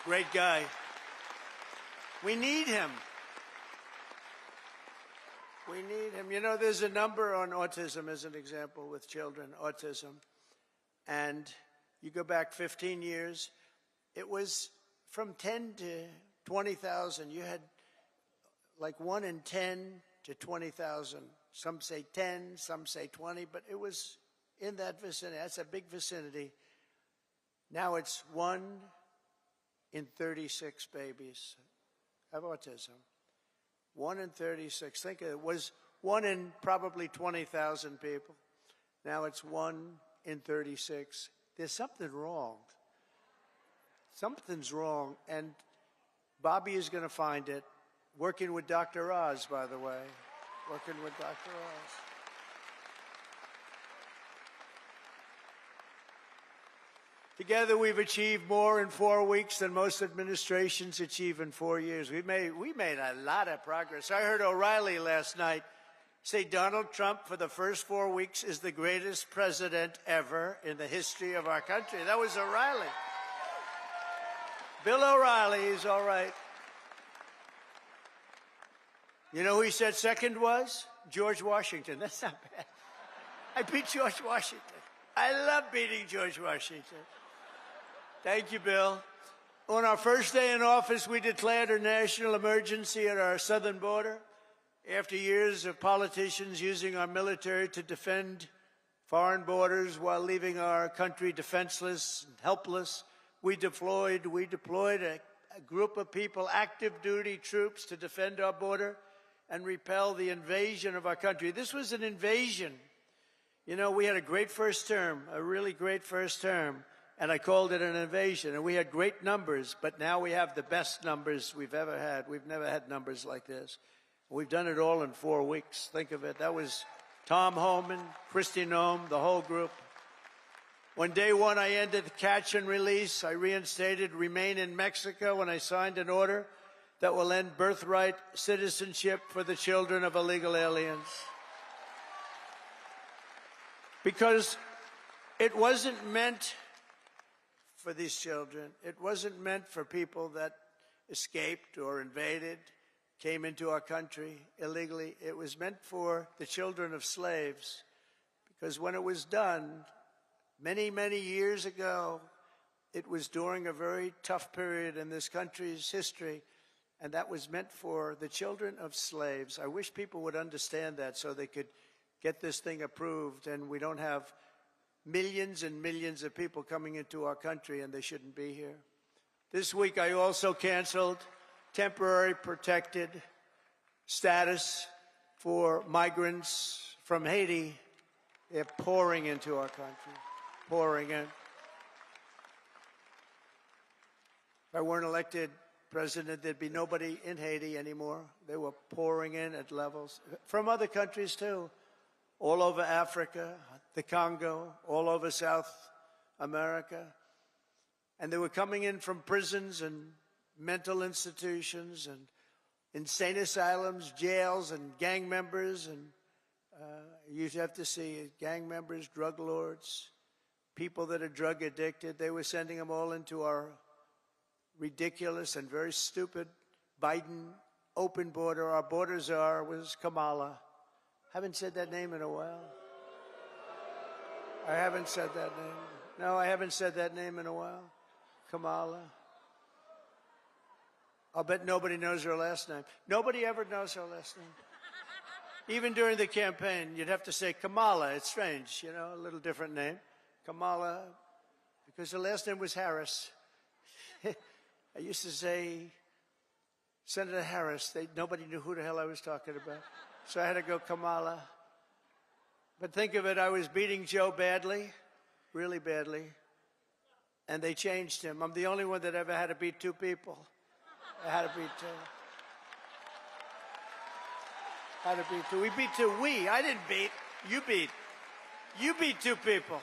Great guy. We need him. We need him. You know, there's a number on autism as an example with children, autism. And you go back 15 years, it was from 10 to 20,000. You had like 1 in 10 to 20,000. Some say 10, some say 20, but it was in that vicinity. That's a big vicinity. Now it's 1 in 36 babies have autism. 1 in 36. Think of it. It was 1 in probably 20,000 people. Now it's 1 in 36. There's something wrong. Something's wrong, and Bobby is going to find it. Working with Dr. Oz, by the way. Working with Dr. Oz. Together, we've achieved more in 4 weeks than most administrations achieve in 4 years. We made a lot of progress. I heard O'Reilly last night say Donald Trump, for the first 4 weeks, is the greatest president ever in the history of our country. That was O'Reilly. Bill O'Reilly is all right. You know who he said second was? George Washington. That's not bad. I beat George Washington. I love beating George Washington. Thank you, Bill. On our first day in office, we declared a national emergency at our southern border. After years of politicians using our military to defend foreign borders while leaving our country defenseless and helpless, we deployed a group of people, active duty troops, to defend our border and repel the invasion of our country. This was an invasion. You know, we had a great first term, a really great first term, and I called it an invasion. And we had great numbers, but now we have the best numbers we've ever had. We've never had numbers like this. We've done it all in 4 weeks. Think of it. That was Tom Homan, Kristi Noem, the whole group. On day one, I ended the catch and release. I reinstated Remain in Mexico, and I signed an order that will end birthright citizenship for the children of illegal aliens. Because it wasn't meant for these children. It wasn't meant for people that escaped or invaded, came into our country illegally. It was meant for the children of slaves. Because when it was done, many, many years ago, it was during a very tough period in this country's history, and that was meant for the children of slaves. I wish people would understand that so they could get this thing approved, and we don't have millions and millions of people coming into our country, and they shouldn't be here. This week, I also canceled temporary protected status for migrants from Haiti. They're pouring into our country, pouring in. If I weren't elected President, there'd be nobody in Haiti anymore. They were pouring in at levels from other countries too, all over Africa, the Congo, all over South America. And they were coming in from prisons and mental institutions and insane asylums, jails, and gang members. And you have to see gang members, drug lords, people that are drug addicted. They were sending them all into our ridiculous and very stupid Biden open border. Our border czar was Kamala. Haven't said that name in a while. I haven't said that name. No, I haven't said that name in a while. Kamala. I'll bet nobody knows her last name. Nobody ever knows her last name. Even during the campaign, you'd have to say Kamala. It's strange, you know, a little different name. Kamala, because her last name was Harris. I used to say Senator Harris. Nobody knew who the hell I was talking about. So I had to go Kamala. But think of it, I was beating Joe badly, really badly, and they changed him. I'm the only one that ever had to beat two people. I had to beat two. Had to beat two. We beat two. I didn't beat. You beat. You beat two people.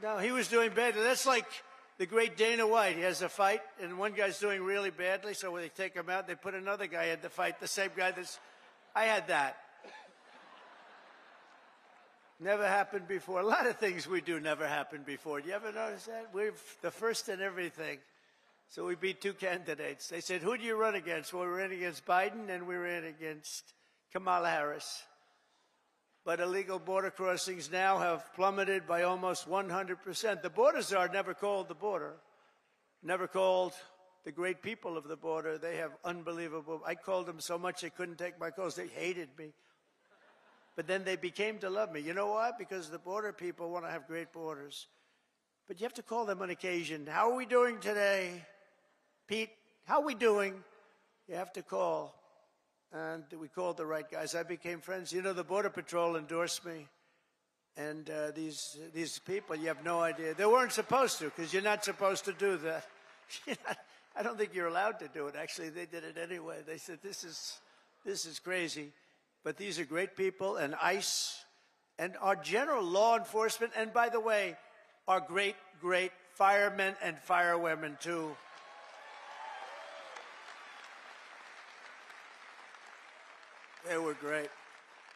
No, he was doing badly. That's like the great Dana White. He has a fight, and one guy's doing really badly, so when they take him out, they put another guy in the fight, the same guy that's... I had that. Never happened before. A lot of things we do never happened before. Do you ever notice that? We're the first in everything. So we beat two candidates. They said, who do you run against? Well, we ran against Biden, and we ran against Kamala Harris. But illegal border crossings now have plummeted by almost 100%. The border czar never called the border, never called the great people of the border. They have unbelievable... I called them so much they couldn't take my calls. They hated me. But then they became to love me. You know why? Because the border people want to have great borders. But you have to call them on occasion. How are we doing today? Pete, how are we doing? You have to call. And we called the right guys. I became friends. You know, the Border Patrol endorsed me. And these people, you have no idea. They weren't supposed to, because you're not supposed to do that. I don't think you're allowed to do it. Actually, they did it anyway. They said, this is crazy. But these are great people, and ICE, and our general law enforcement, and by the way, our great, great firemen and firewomen, too. They were great.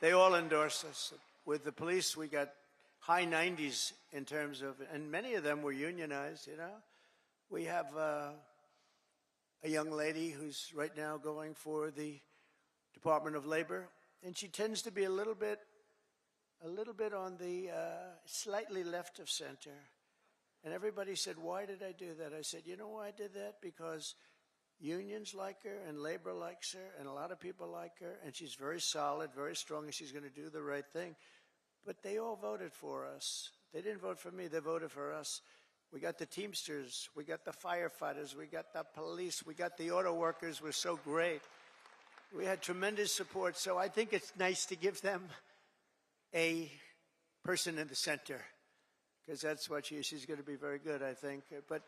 They all endorsed us. With the police, we got high 90s in terms of, and many of them were unionized, you know. We have a young lady who's right now going for the Department of Labor, and she tends to be a little bit on the slightly left of center. And everybody said, why did I do that? I said, you know why I did that? Because unions like her, and labor likes her, and a lot of people like her, and she's very solid, very strong, and she's going to do the right thing. But they all voted for us. They didn't vote for me, they voted for us. We got the Teamsters, we got the firefighters, we got the police, we got the auto workers, were so great. We had tremendous support, so I think it's nice to give them a person in the center, because that's what she's going to be very good, I think. But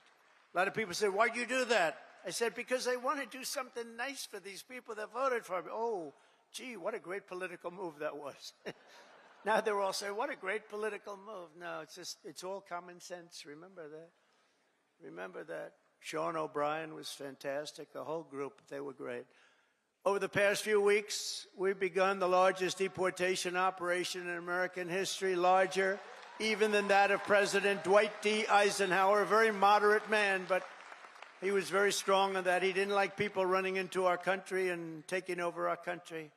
a lot of people said, why'd you do that? I said, because I want to do something nice for these people that voted for me. Oh, gee, what a great political move that was. Now they're all saying, what a great political move. No, it's all common sense. Remember that. Remember that. Sean O'Brien was fantastic. The whole group, they were great. Over the past few weeks, we've begun the largest deportation operation in American history, larger even than that of President Dwight D. Eisenhower, a very moderate man, but he was very strong on that. He didn't like people running into our country and taking over our country.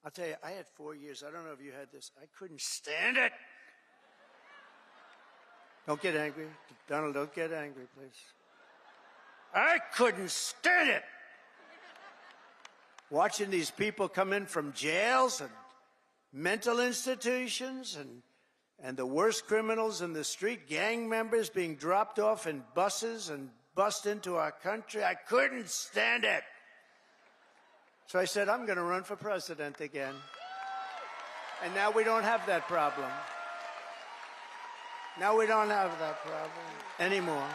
I'll tell you, I had 4 years. I don't know if you had this. I couldn't stand it. Don't get angry. Donald, don't get angry, please. I couldn't stand it. Watching these people come in from jails and mental institutions and the worst criminals in the street, gang members being dropped off in buses and bust into our country. I couldn't stand it. So I said, I'm going to run for president again. And now we don't have that problem. Now we don't have that problem anymore.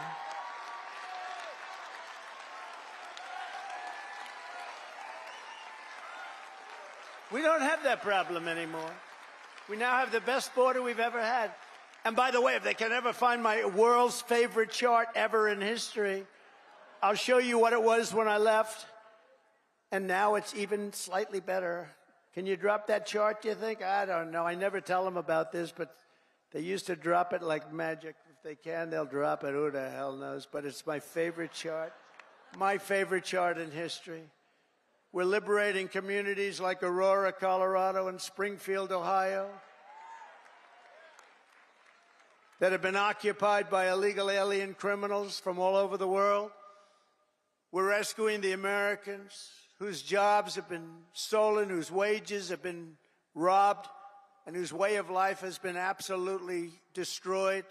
We don't have that problem anymore. We now have the best border we've ever had. And by the way, if they can ever find my world's favorite chart ever in history, I'll show you what it was when I left. And now it's even slightly better. Can you drop that chart, do you think? I don't know. I never tell them about this, but they used to drop it like magic. If they can, they'll drop it. Who the hell knows? But it's my favorite chart. My favorite chart in history. We're liberating communities like Aurora, Colorado, and Springfield, Ohio, that have been occupied by illegal alien criminals from all over the world. We're rescuing the Americans whose jobs have been stolen, whose wages have been robbed, and whose way of life has been absolutely destroyed.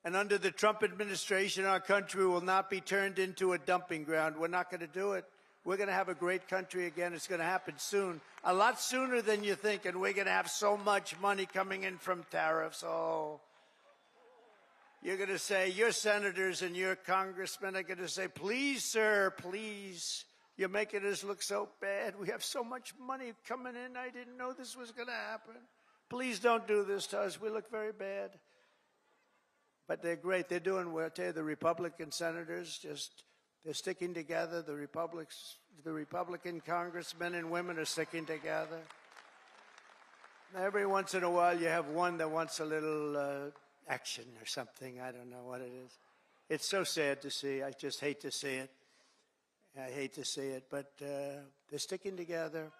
And under the Trump administration, our country will not be turned into a dumping ground. We're not going to do it. We're going to have a great country again. It's going to happen soon, a lot sooner than you think, and we're going to have so much money coming in from tariffs. Oh, you're going to say, your senators and your congressmen are going to say, please, sir, please. You're making us look so bad. We have so much money coming in. I didn't know this was going to happen. Please don't do this to us. We look very bad. But they're great. They're doing well. I tell you, the Republican senators they're sticking together. The Republican congressmen and women are sticking together. Every once in a while, you have one that wants a little action or something. I don't know what it is. It's so sad to see. I just hate to see it. I hate to see it, but they're sticking together.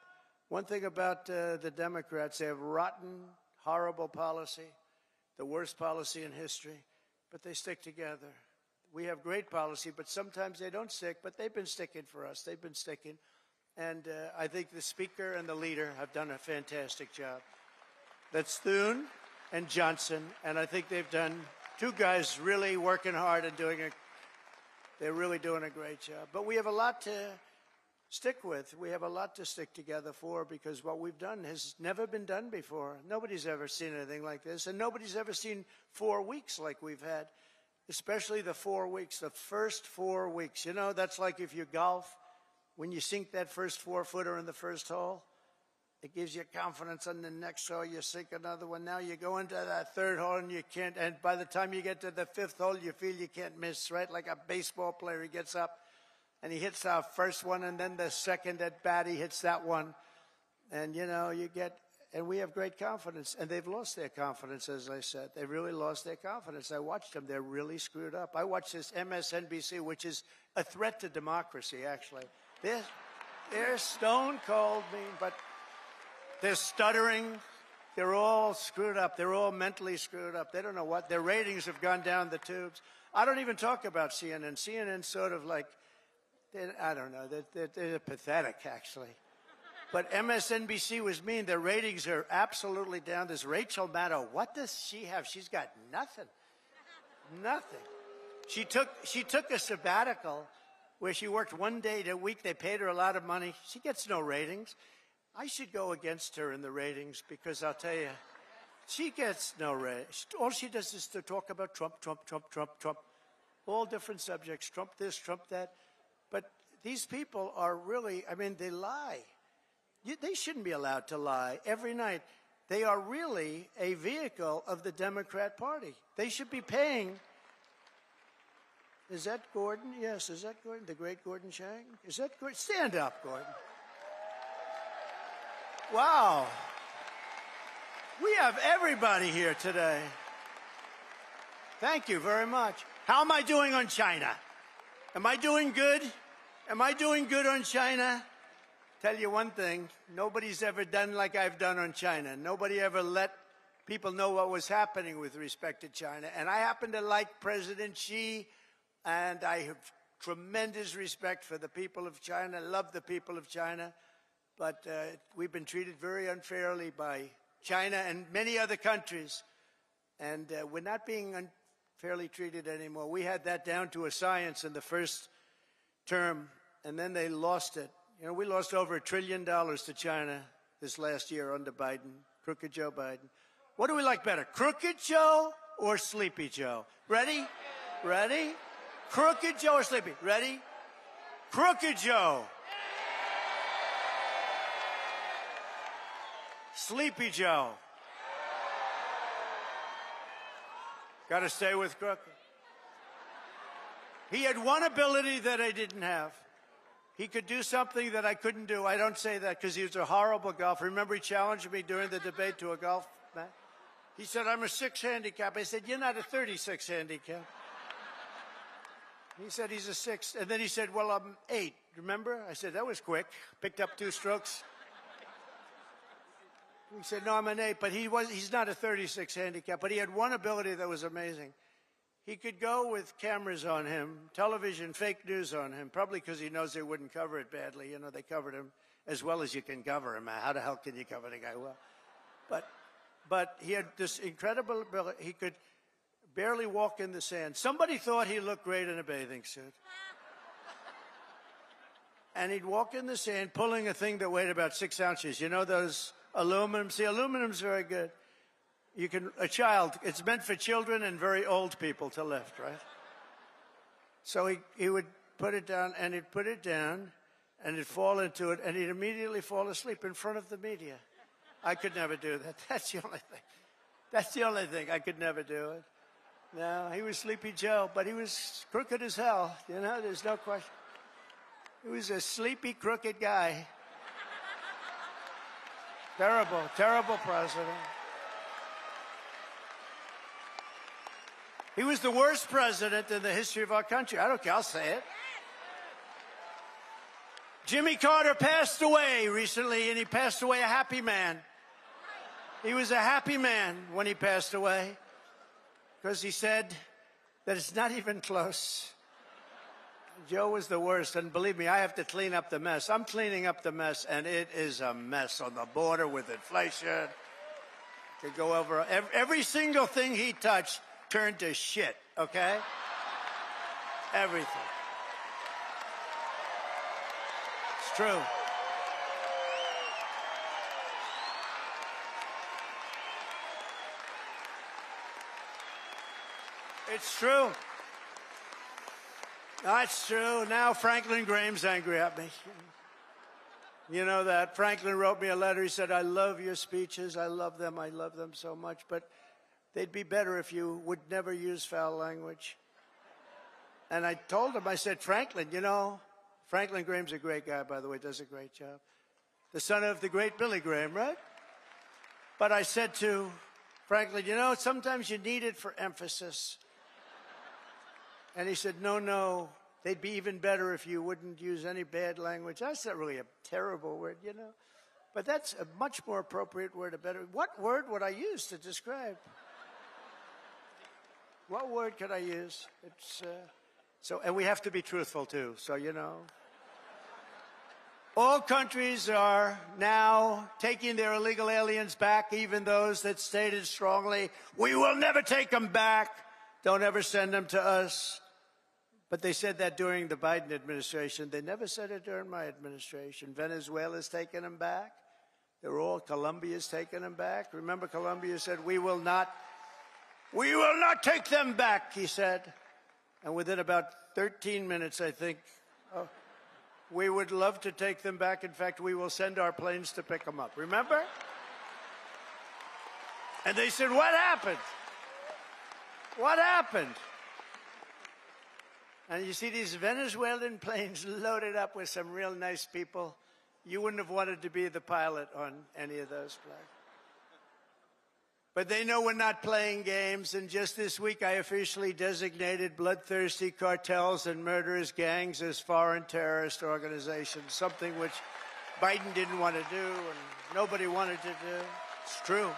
One thing about the Democrats, they have rotten, horrible policy, the worst policy in history, but they stick together. We have great policy, but sometimes they don't stick, but they've been sticking for us. They've been sticking. And I think the Speaker and the leader have done a fantastic job. That's Thune and Johnson, and I think they've done, two guys really working hard and they're really doing a great job. But we have a lot to stick with. We have a lot to stick together for, because what we've done has never been done before. Nobody's ever seen anything like this, and nobody's ever seen 4 weeks like we've had, especially the 4 weeks, the first 4 weeks. You know, that's like if you golf, when you sink that first 4-footer in the first hole, it gives you confidence on the next hole. You sink another one. Now you go into that third hole and you can't, and by the time you get to the fifth hole, you feel you can't miss, right? Like a baseball player, he gets up and he hits our first one, and then the second at bat, he hits that one. And, you know, and we have great confidence. And they've lost their confidence, as I said. They really lost their confidence. I watched them. They're really screwed up. I watched this MSNBC, which is a threat to democracy, actually. They're stone cold mean, but they're stuttering. They're all screwed up. They're all mentally screwed up. They don't know what. Their ratings have gone down the tubes. I don't even talk about CNN. CNN's sort of like, I don't know. They're pathetic, actually. But MSNBC was mean. Their ratings are absolutely down. This Rachel Maddow, what does she have? She's got nothing. Nothing. She took a sabbatical where she worked 1 day a week. They paid her a lot of money. She gets no ratings. I should go against her in the ratings, because I'll tell you, she gets no ratings. All she does is to talk about Trump, Trump, Trump, Trump, Trump. All different subjects, Trump this, Trump that. But these people are really, I mean, they lie. They shouldn't be allowed to lie every night. They are really a vehicle of the Democrat Party. They should be paying. Is that Gordon? Yes, is that Gordon? The great Gordon Chang? Is that Gordon? Stand up, Gordon. Wow. We have everybody here today. Thank you very much. How am I doing on China? Am I doing good? Am I doing good on China? Tell you one thing, nobody's ever done like I've done on China. Nobody ever let people know what was happening with respect to China. And I happen to like President Xi, and I have tremendous respect for the people of China, love the people of China. But we've been treated very unfairly by China and many other countries. And we're not being unfairly treated anymore. We had that down to a science in the first term, and then they lost it. You know, we lost over $1 trillion to China this last year under Biden, Crooked Joe Biden. What do we like better, Crooked Joe or Sleepy Joe? Ready? Ready? Crooked Joe or Sleepy? Ready? Crooked Joe. Sleepy Joe. Got to stay with Crooked. He had one ability that I didn't have. He could do something that I couldn't do. I don't say that because he was a horrible golfer. Remember, he challenged me during the debate to a golf match? He said, I'm a 6 handicap. I said, you're not a 36 handicap. He said, he's a 6. And then he said, well, I'm 8. Remember? I said, that was quick. Picked up 2 strokes. He said, no, I'm an 8. But he's not a 36 handicap. But he had one ability that was amazing. He could go with cameras on him, television, fake news on him, probably because he knows they wouldn't cover it badly. You know, they covered him as well as you can cover him. How the hell can you cover the guy well? But he had this incredible ability. He could barely walk in the sand. Somebody thought he looked great in a bathing suit. And he'd walk in the sand pulling a thing that weighed about 6 ounces. You know those aluminum? See, aluminum's very good. You can, a child, it's meant for children and very old people to lift, right? So he would put it down, and he'd put it down, and he'd fall into it, and he'd immediately fall asleep in front of the media. I could never do that. That's the only thing. That's the only thing. I could never do it. No, he was Sleepy Joe, but he was crooked as hell. You know, there's no question. He was a sleepy, crooked guy. Terrible, terrible president. He was the worst president in the history of our country. I don't care, I'll say it. Jimmy Carter passed away recently, and he passed away a happy man. He was a happy man when he passed away because he said that it's not even close. Joe was the worst, and believe me, I have to clean up the mess. I'm cleaning up the mess, and it is a mess on the border with inflation. Could go over every single thing he touched turned to shit, okay? Everything. It's true. It's true. That's true. Now Franklin Graham's angry at me. You know that. Franklin wrote me a letter. He said, I love your speeches. I love them so much. But they'd be better if you would never use foul language. And I told him, I said, Franklin, you know, Franklin Graham's a great guy, by the way, does a great job. The son of the great Billy Graham, right? But I said to Franklin, you know, sometimes you need it for emphasis. And he said, no, they'd be even better if you wouldn't use any bad language. That's not really a terrible word, you know. But that's a much more appropriate word, a better. What word would I use to describe? What word could I use? It's and we have to be truthful too. So you know, all countries are now taking their illegal aliens back, even those that stated strongly, "We will never take them back. Don't ever send them to us." But they said that during the Biden administration. They never said it during my administration. Venezuela's taking them back. Colombia's taking them back. Remember, Colombia said, we will not take them back, he said. And within about 13 minutes, I think, we would love to take them back. In fact, we will send our planes to pick them up. Remember? And they said, what happened? What happened? And you see these Venezuelan planes loaded up with some real nice people. You wouldn't have wanted to be the pilot on any of those planes. But they know we're not playing games, and just this week I officially designated bloodthirsty cartels and murderous gangs as foreign terrorist organizations, something which Biden didn't want to do and nobody wanted to do. It's true.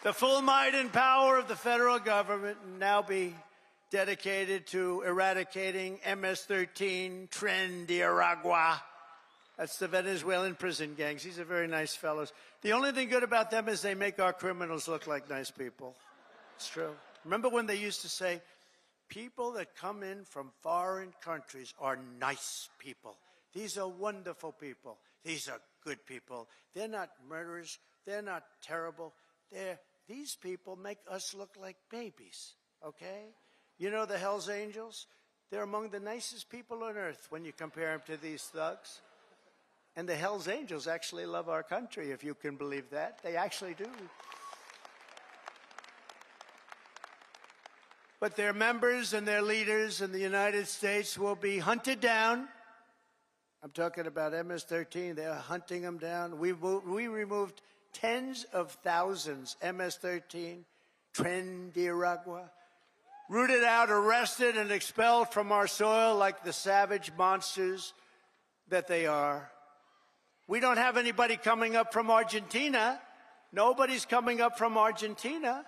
The full might and power of the federal government will now be dedicated to eradicating MS-13, Tren de Aragua. That's the Venezuelan prison gangs. These are very nice fellows. The only thing good about them is they make our criminals look like nice people. It's true. Remember when they used to say, people that come in from foreign countries are nice people. These are wonderful people. These are good people. They're not murderers. They're not terrible. These people make us look like babies, okay? You know the Hells Angels? They're among the nicest people on earth when you compare them to these thugs. And the Hells Angels actually love our country, if you can believe that. They actually do. But their members and their leaders in the United States will be hunted down. I'm talking about MS-13. They're hunting them down. We removed tens of thousands, MS-13, Trendiragua, rooted out, arrested, and expelled from our soil like the savage monsters that they are. We don't have anybody coming up from Argentina. Nobody's coming up from Argentina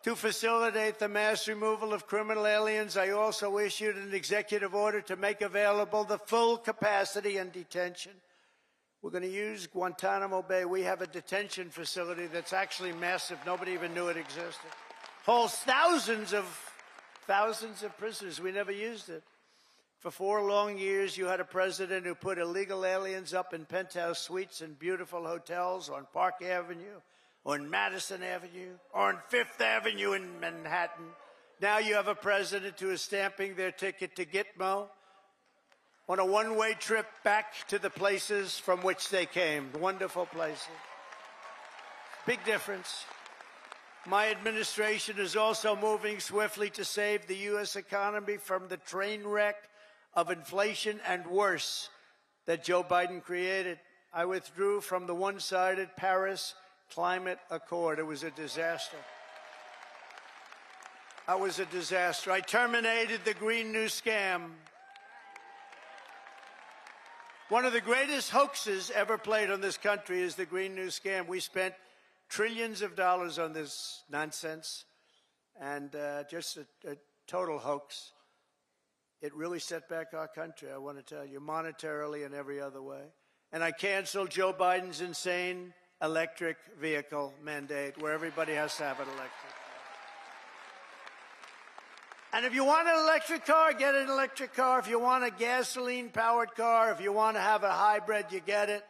to facilitate the mass removal of criminal aliens. I also issued an executive order to make available the full capacity and detention. We're going to use Guantanamo Bay. We have a detention facility that's actually massive. Nobody even knew it existed. Holds thousands of prisoners. We never used it. For 4 long years, you had a president who put illegal aliens up in penthouse suites in beautiful hotels on Park Avenue, on Madison Avenue, or on Fifth Avenue in Manhattan. Now you have a president who is stamping their ticket to Gitmo on a one-way trip back to the places from which they came, wonderful places. Big difference. My administration is also moving swiftly to save the U.S. economy from the train wreck of inflation and worse that Joe Biden created. I withdrew from the one-sided Paris Climate Accord. It was a disaster. That was a disaster. I terminated the Green New Scam. One of the greatest hoaxes ever played on this country is the Green New Scam. We spent trillions of dollars on this nonsense, and just a total hoax. It really set back our country, I want to tell you, monetarily and every other way. And I canceled Joe Biden's insane electric vehicle mandate where everybody has to have an electric car. And if you want an electric car, get an electric car. If you want a gasoline-powered car, if you want to have a hybrid, you get it.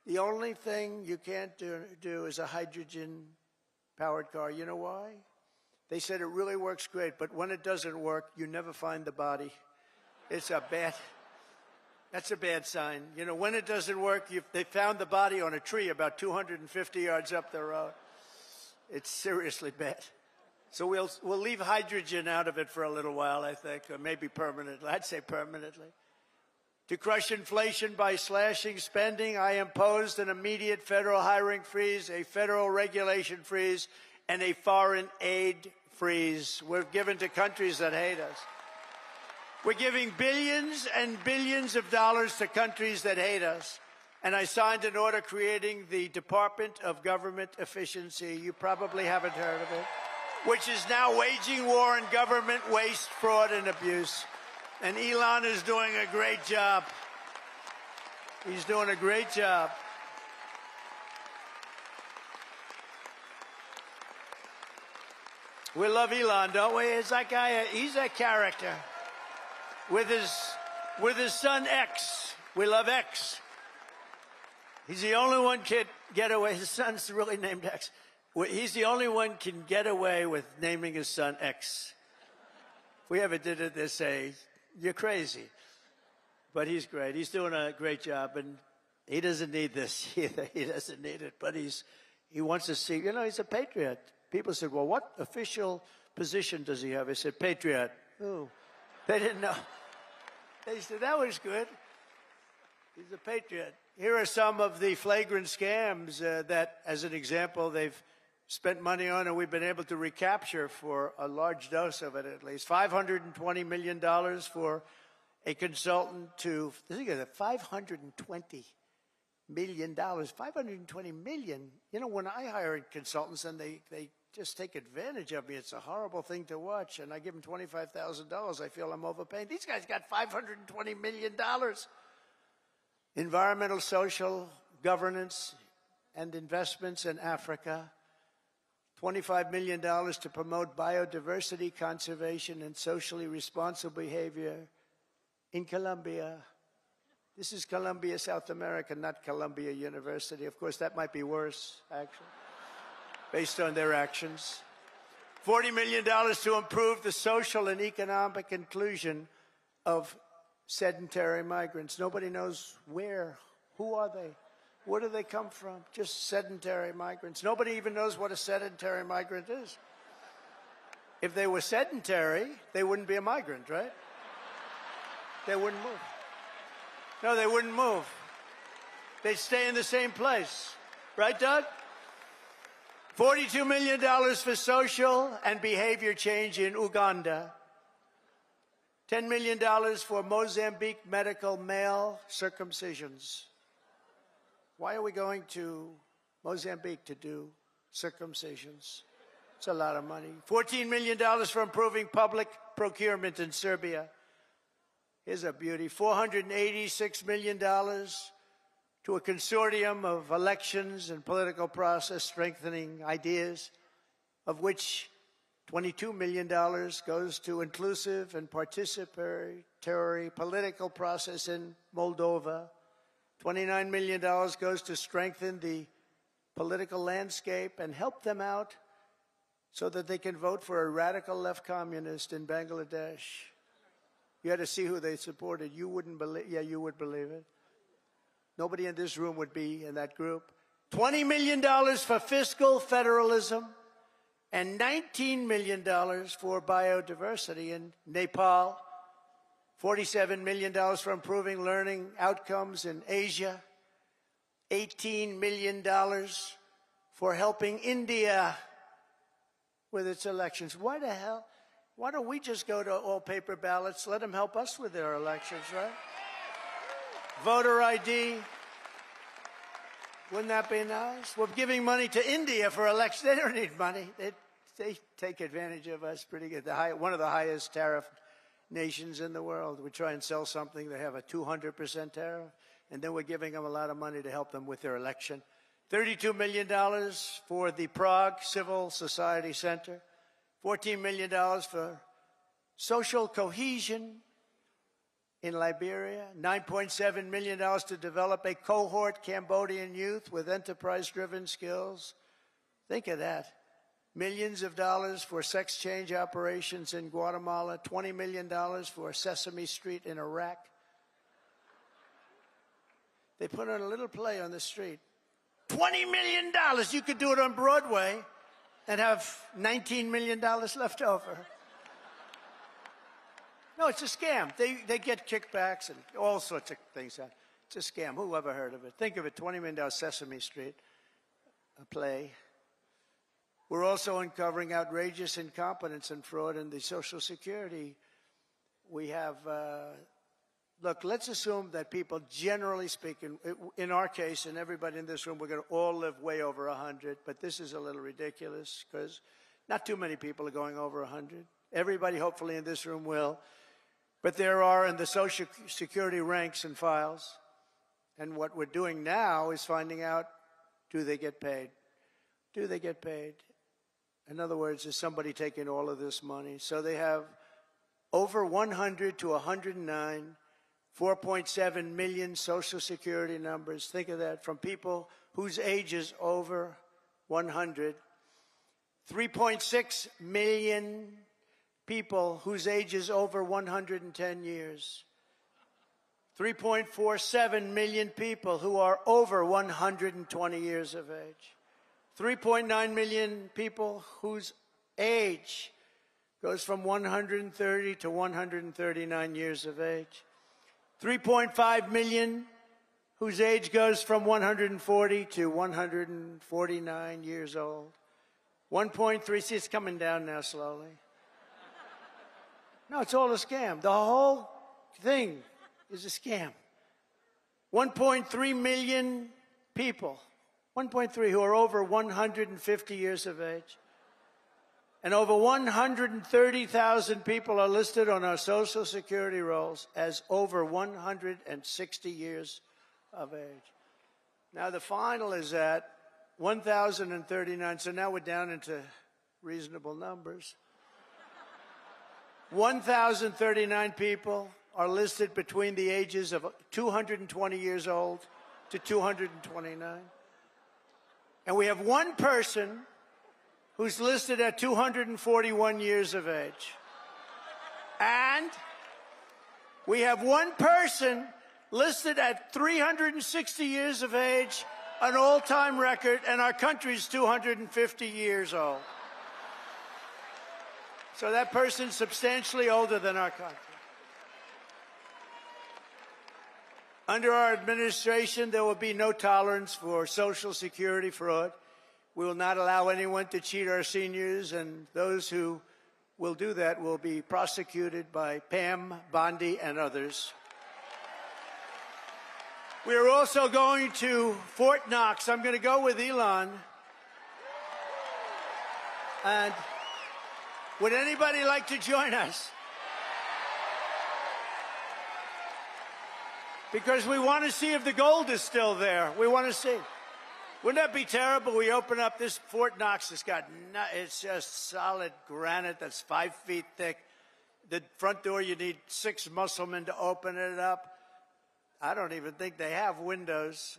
The only thing you can't do is a hydrogen-powered car. You know why? They said it really works great, but when it doesn't work, you never find the body. That's a bad sign. You know, when it doesn't work, they found the body on a tree about 250 yards up the road. It's seriously bad. So we'll leave hydrogen out of it for a little while, I think, or maybe permanently. I'd say permanently. To crush inflation by slashing spending, I imposed an immediate federal hiring freeze, a federal regulation freeze, and a foreign aid freeze. We're given to countries that hate us. We're giving billions and billions of dollars to countries that hate us. And I signed an order creating the Department of Government Efficiency. You probably haven't heard of it, which is now waging war on government waste, fraud, and abuse. And Elon is doing a great job. He's doing a great job. We love Elon, don't we? It's that guy, he's a character. With his son X. We love X. He's the only one can get away. His son's really named X. He's the only one can get away with naming his son X. If we ever did it, they'd say, you're crazy. But he's great. He's doing a great job, and he doesn't need this either. He doesn't need it, but he wants to see, you know, he's a patriot. People said, well, what official position does he have? I said, patriot. Oh, they didn't know. They said, that was good. He's a patriot. Here are some of the flagrant scams that, as an example, they've spent money on and we've been able to recapture for a large dose of it at least. $520 million for a consultant to, think of it, $520 million. $520 million. You know, when I hire consultants and they just take advantage of me, it's a horrible thing to watch. And I give them $25,000. I feel I'm overpaying. These guys got $520 million. Environmental, social, governance, and investments in Africa. $25 million to promote biodiversity conservation and socially responsible behavior in Colombia. This is Colombia, South America, not Columbia University. Of course, that might be worse, actually, based on their actions. $40 million to improve the social and economic inclusion of sedentary migrants. Nobody knows where. Who are they? Where do they come from? Just sedentary migrants. Nobody even knows what a sedentary migrant is. If they were sedentary, they wouldn't be a migrant, right? They wouldn't move. No, they wouldn't move. They'd stay in the same place. Right, Doug? $42 million for social and behavior change in Uganda. $10 million for Mozambique medical male circumcisions. Why are we going to Mozambique to do circumcisions? It's a lot of money. $14 million for improving public procurement in Serbia. Here's a beauty. $486 million to a consortium of elections and political process strengthening ideas, of which $22 million goes to inclusive and participatory political process in Moldova. $29 million goes to strengthen the political landscape and help them out so that they can vote for a radical left communist in Bangladesh. You had to see who they supported. You wouldn't believe, yeah, you would believe it. Nobody in this room would be in that group. $20 million for fiscal federalism and $19 million for biodiversity in Nepal. $47 million for improving learning outcomes in Asia. $18 million for helping India with its elections. Why the hell? Why don't we just go to all paper ballots? Let them help us with their elections, right? Voter ID. Wouldn't that be nice? We're giving money to India for elections. They don't need money. They take advantage of us pretty good. One of the highest tariff nations in the world. We try and sell something, they have a 200% tariff, and then we're giving them a lot of money to help them with their election. $32 million for the Prague Civil Society Center. $14 million for social cohesion in Liberia. $9.7 million to develop a cohort Cambodian youth with enterprise-driven skills. Think of that. Millions of dollars for sex change operations in Guatemala. $20 million for Sesame Street in Iraq. They put on a little play on the street. $20 million. You could do it on Broadway and have $19 million left over. No, it's a scam. They get kickbacks and all sorts of things. It's a scam. Who ever heard of it? Think of it, $20 million Sesame Street, a play. We're also uncovering outrageous incompetence and fraud in the Social Security. We have, look, let's assume that people, generally speaking, in our case, and everybody in this room, we're going to all live way over 100, but this is a little ridiculous because not too many people are going over 100. Everybody, hopefully, in this room will. But there are in the Social Security ranks and files. And what we're doing now is finding out, do they get paid? Do they get paid? In other words, is somebody taking all of this money? So they have over 100 to 109, 4.7 million Social Security numbers. Think of that, from people whose age is over 100. 3.6 million people whose age is over 110 years. 3.47 million people who are over 120 years of age. 3.9 million people whose age goes from 130 to 139 years of age. 3.5 million whose age goes from 140 to 149 years old. 1.3, see, it's coming down now slowly. No, it's all a scam. The whole thing is a scam. 1.3 million people, 1.3 who are over 150 years of age. And over 130,000 people are listed on our Social Security rolls as over 160 years of age. Now, the final is at 1,039, so now we're down into reasonable numbers. 1,039 people are listed between the ages of 220 years old to 229. And we have one person who's listed at 241 years of age. And We have one person listed at 360 years of age, an all-time record, and our country's 250 years old. So that person's substantially older than our country. Under our administration, there will be no tolerance for Social Security fraud. We will not allow anyone to cheat our seniors, and those who will do that will be prosecuted by Pam, Bondi, and others. We are also going to Fort Knox. I'm going to go with Elon. And would anybody like to join us? Because we want to see if the gold is still there. We want to see. Wouldn't that be terrible? We open up this Fort Knox. It's just solid granite that's 5 feet thick. The front door, you need 6 musclemen to open it up. I don't even think they have windows.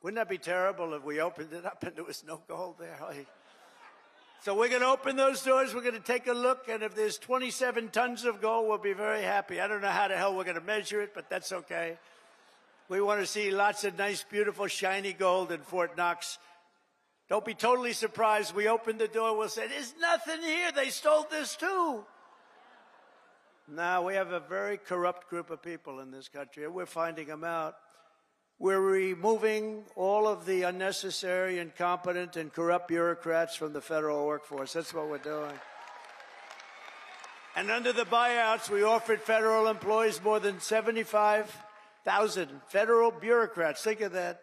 Wouldn't that be terrible if we opened it up and there was no gold there? So we're going to open those doors. We're going to take a look. And if there's 27 tons of gold, we'll be very happy. I don't know how the hell we're going to measure it, but that's okay. We want to see lots of nice, beautiful, shiny gold in Fort Knox. Don't be totally surprised. We open the door, we'll say, there's nothing here. They stole this too. Now, we have a very corrupt group of people in this country, and we're finding them out. We're removing all of the unnecessary, incompetent, and corrupt bureaucrats from the federal workforce. That's what we're doing. And under the buyouts, we offered federal employees more than 75,000 federal bureaucrats. Think of that.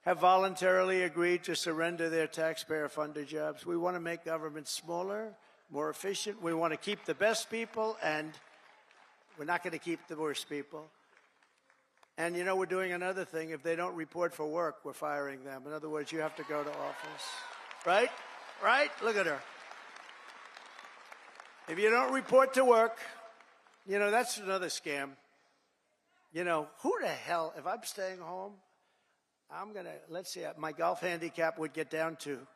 Have voluntarily agreed to surrender their taxpayer-funded jobs. We want to make government smaller, more efficient. We want to keep the best people, and we're not going to keep the worst people. And, you know, we're doing another thing. If they don't report for work, we're firing them. In other words, you have to go to office. Right? Right? Look at her. If you don't report to work, you know, that's another scam. You know, who the hell, if I'm staying home, I'm going to, let's see, my golf handicap would get down to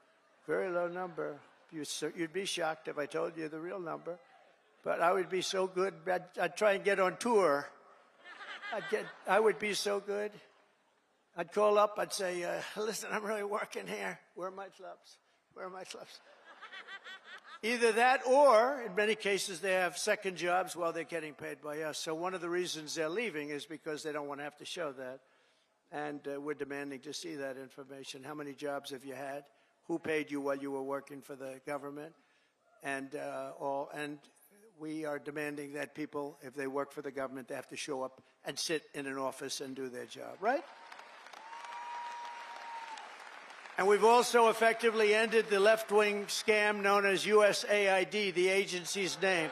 very low number. You'd be shocked if I told you the real number. But I would be so good, I'd try and get on tour. I would be so good. I'd call up, I'd say, listen, I'm really working here. Where are my clubs? Where are my clubs? Either that or, in many cases, they have second jobs while they're getting paid by us. So one of the reasons they're leaving is because they don't want to have to show that. And we're demanding to see that information. How many jobs have you had? Who paid you while you were working for the government? And we are demanding that people, if they work for the government, they have to show up and sit in an office and do their job, right? And we've also effectively ended the left-wing scam known as USAID, the agency's name.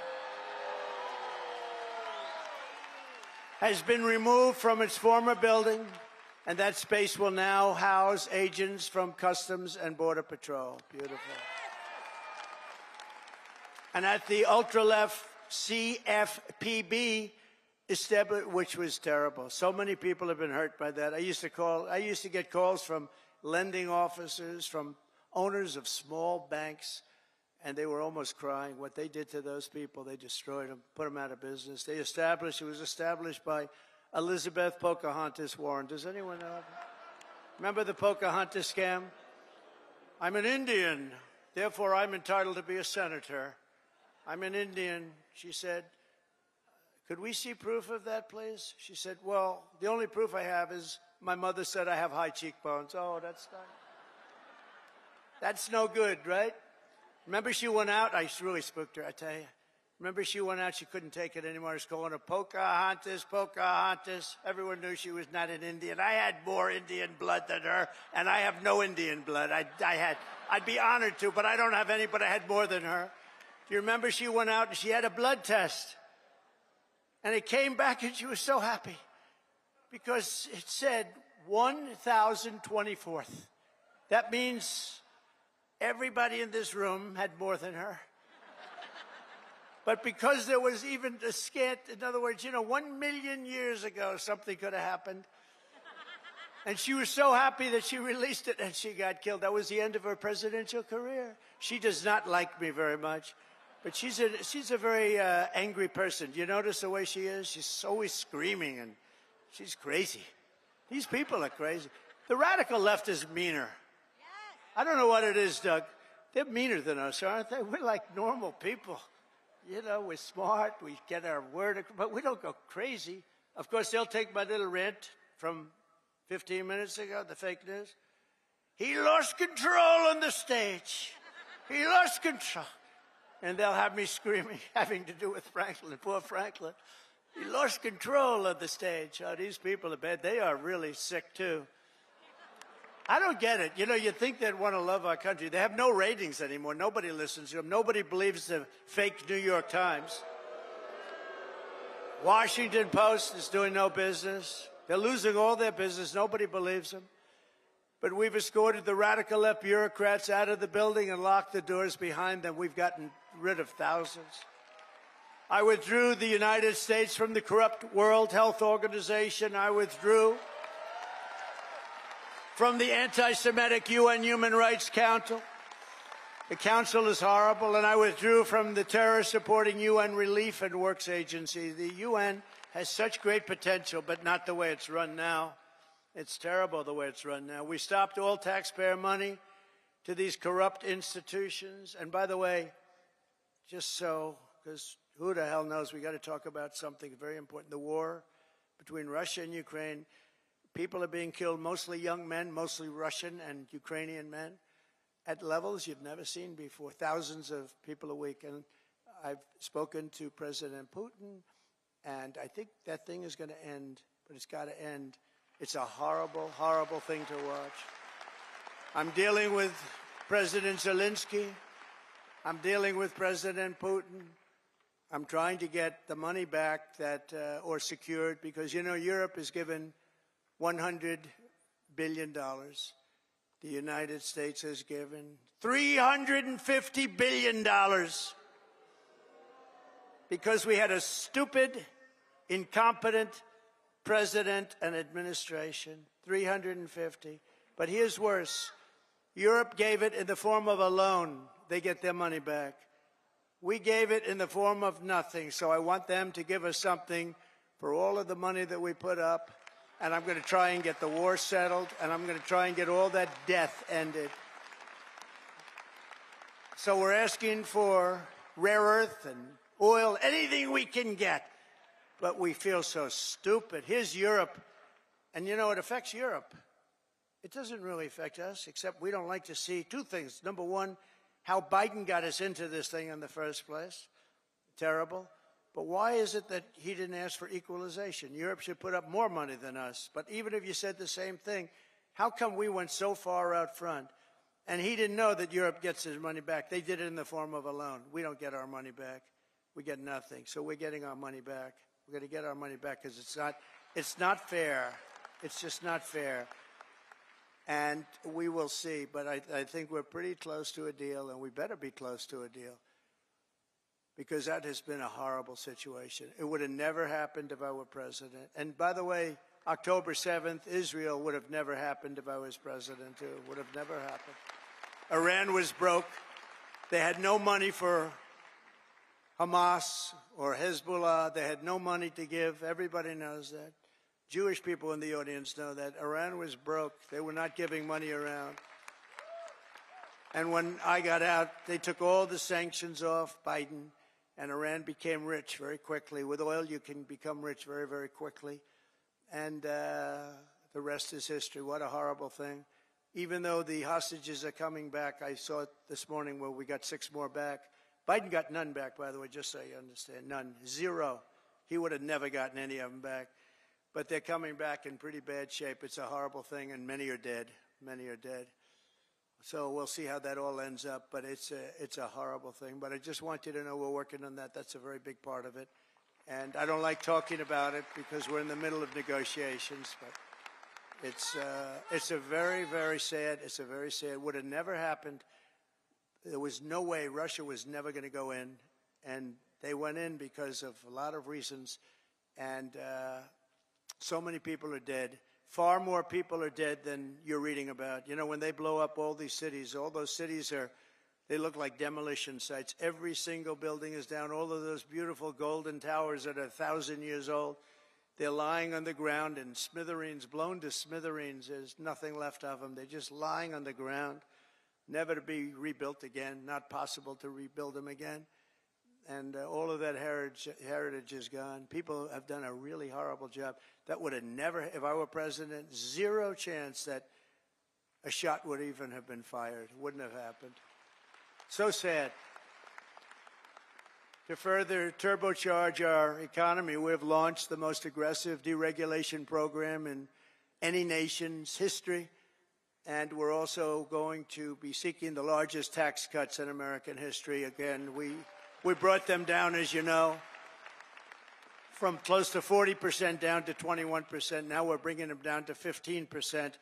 Has been removed from its former building, and that space will now house agents from Customs and Border Patrol. Beautiful. And at the ultra-left CFPB, which was terrible. So many people have been hurt by that. I used to get calls from lending officers, from owners of small banks, and they were almost crying. What they did to those people, they destroyed them, put them out of business. It was established by Elizabeth Pocahontas Warren. Does anyone know? Remember the Pocahontas scam? I'm an Indian, therefore I'm entitled to be a senator. I'm an Indian. She said, could we see proof of that, please? She said, well, the only proof I have is my mother said I have high cheekbones. Oh, that's no good, right? Remember she went out? I really spooked her, I tell you. Remember she went out, she couldn't take it anymore. I was calling her Pocahontas, Pocahontas. Everyone knew she was not an Indian. I had more Indian blood than her, and I have no Indian blood. I'd be honored to, but I don't have any, but I had more than her. Do you remember she went out and she had a blood test? And it came back and she was so happy because it said 1,024th. That means everybody in this room had more than her. But because there was even a scant, in other words, 1 million years ago, something could have happened. And she was so happy that she released it and she got killed. That was the end of her presidential career. She does not like me very much. But she's a very angry person. Do you notice the way she is? She's always screaming, and she's crazy. These people are crazy. The radical left is meaner. I don't know what it is, Doug. They're meaner than us, aren't they? We're like normal people. You know, we're smart. We get our word, but we don't go crazy. Of course, they'll take my little rant from 15 minutes ago, the fake news. He lost control on the stage. He lost control. And they'll have me screaming, having to do with Franklin, poor Franklin. He lost control of the stage. Oh, these people are bad. They are really sick, too. I don't get it. You know, you'd think they'd want to love our country. They have no ratings anymore. Nobody listens to them. Nobody believes the fake New York Times. Washington Post is doing no business. They're losing all their business. Nobody believes them. But we've escorted the radical left bureaucrats out of the building and locked the doors behind them. We've gotten rid of thousands. I withdrew the United States from the corrupt World Health Organization. I withdrew from the anti-Semitic UN Human Rights Council. The council is horrible, and I withdrew from the terror-supporting UN Relief and Works Agency. The UN has such great potential, but not the way it's run now. It's terrible the way it's run now. We stopped all taxpayer money to these corrupt institutions. And by the way, just so, because who the hell knows, we got to talk about something very important. The war between Russia and Ukraine. People are being killed, mostly young men, mostly Russian and Ukrainian men, at levels you've never seen before. Thousands of people a week. And I've spoken to President Putin, and I think that thing is going to end, but it's got to end. It's a horrible, horrible thing to watch. I'm dealing with President Zelensky. I'm dealing with President Putin. I'm trying to get the money back that, or secured, because, you know, Europe is given $100 billion. The United States has given $350 billion because we had a stupid, incompetent president and administration. 350. But here's worse. Europe gave it in the form of a loan. They get their money back. We gave it in the form of nothing. So I want them to give us something for all of the money that we put up. And I'm going to try and get the war settled, and I'm going to try and get all that death ended. So we're asking for rare earth and oil, anything we can get. But we feel so stupid. Here's Europe. And, you know, it affects Europe. It doesn't really affect us, except we don't like to see two things. Number one, how Biden got us into this thing in the first place. Terrible. But why is it that he didn't ask for equalization? Europe should put up more money than us. But even if you said the same thing, how come we went so far out front? And he didn't know that Europe gets his money back. They did it in the form of a loan. We don't get our money back. We get nothing. So we're getting our money back. We're going to get our money back because it's not fair. It's just not fair. And we will see. But I think we're pretty close to a deal, and we better be close to a deal, because that has been a horrible situation. It would have never happened if I were president. And by the way, October 7th, Israel would have never happened if I was president, too. Would have never happened. Iran was broke. They had no money for Hamas or Hezbollah. They had no money to give. Everybody knows that. Jewish people in the audience know that. Iran was broke. They were not giving money around. And when I got out, they took all the sanctions off Biden, and Iran became rich very quickly. With oil, you can become rich very, very quickly. And the rest is history. What a horrible thing. Even though the hostages are coming back, I saw it this morning where we got 6 more back. Biden got none back, by the way, just so you understand. None. 0. He would have never gotten any of them back. But they're coming back in pretty bad shape. It's a horrible thing, and many are dead. Many are dead. So we'll see how that all ends up, but it's a horrible thing. But I just want you to know we're working on that. That's a very big part of it. And I don't like talking about it because we're in the middle of negotiations, but it's a very, very sad, it would have never happened. There was no way. Russia was never going to go in, and they went in because of a lot of reasons, and so many people are dead. Far more people are dead than you're reading about. You know, when they blow up all these cities, all those cities are They look like demolition sites. Every single building is down. All of those beautiful golden towers that are 1,000 years old, they're lying on the ground in smithereens, blown to smithereens. There's nothing left of them. They're just lying on the ground, never to be rebuilt again, not possible to rebuild them again. And all of that heritage is gone. People have done a really horrible job. That would have never, if I were president, zero chance that a shot would even have been fired. It wouldn't have happened. So sad. To further turbocharge our economy, we have launched the most aggressive deregulation program in any nation's history. And we're also going to be seeking the largest tax cuts in American history. Again, we brought them down, as you know, from close to 40% down to 21%. Now we're bringing them down to 15%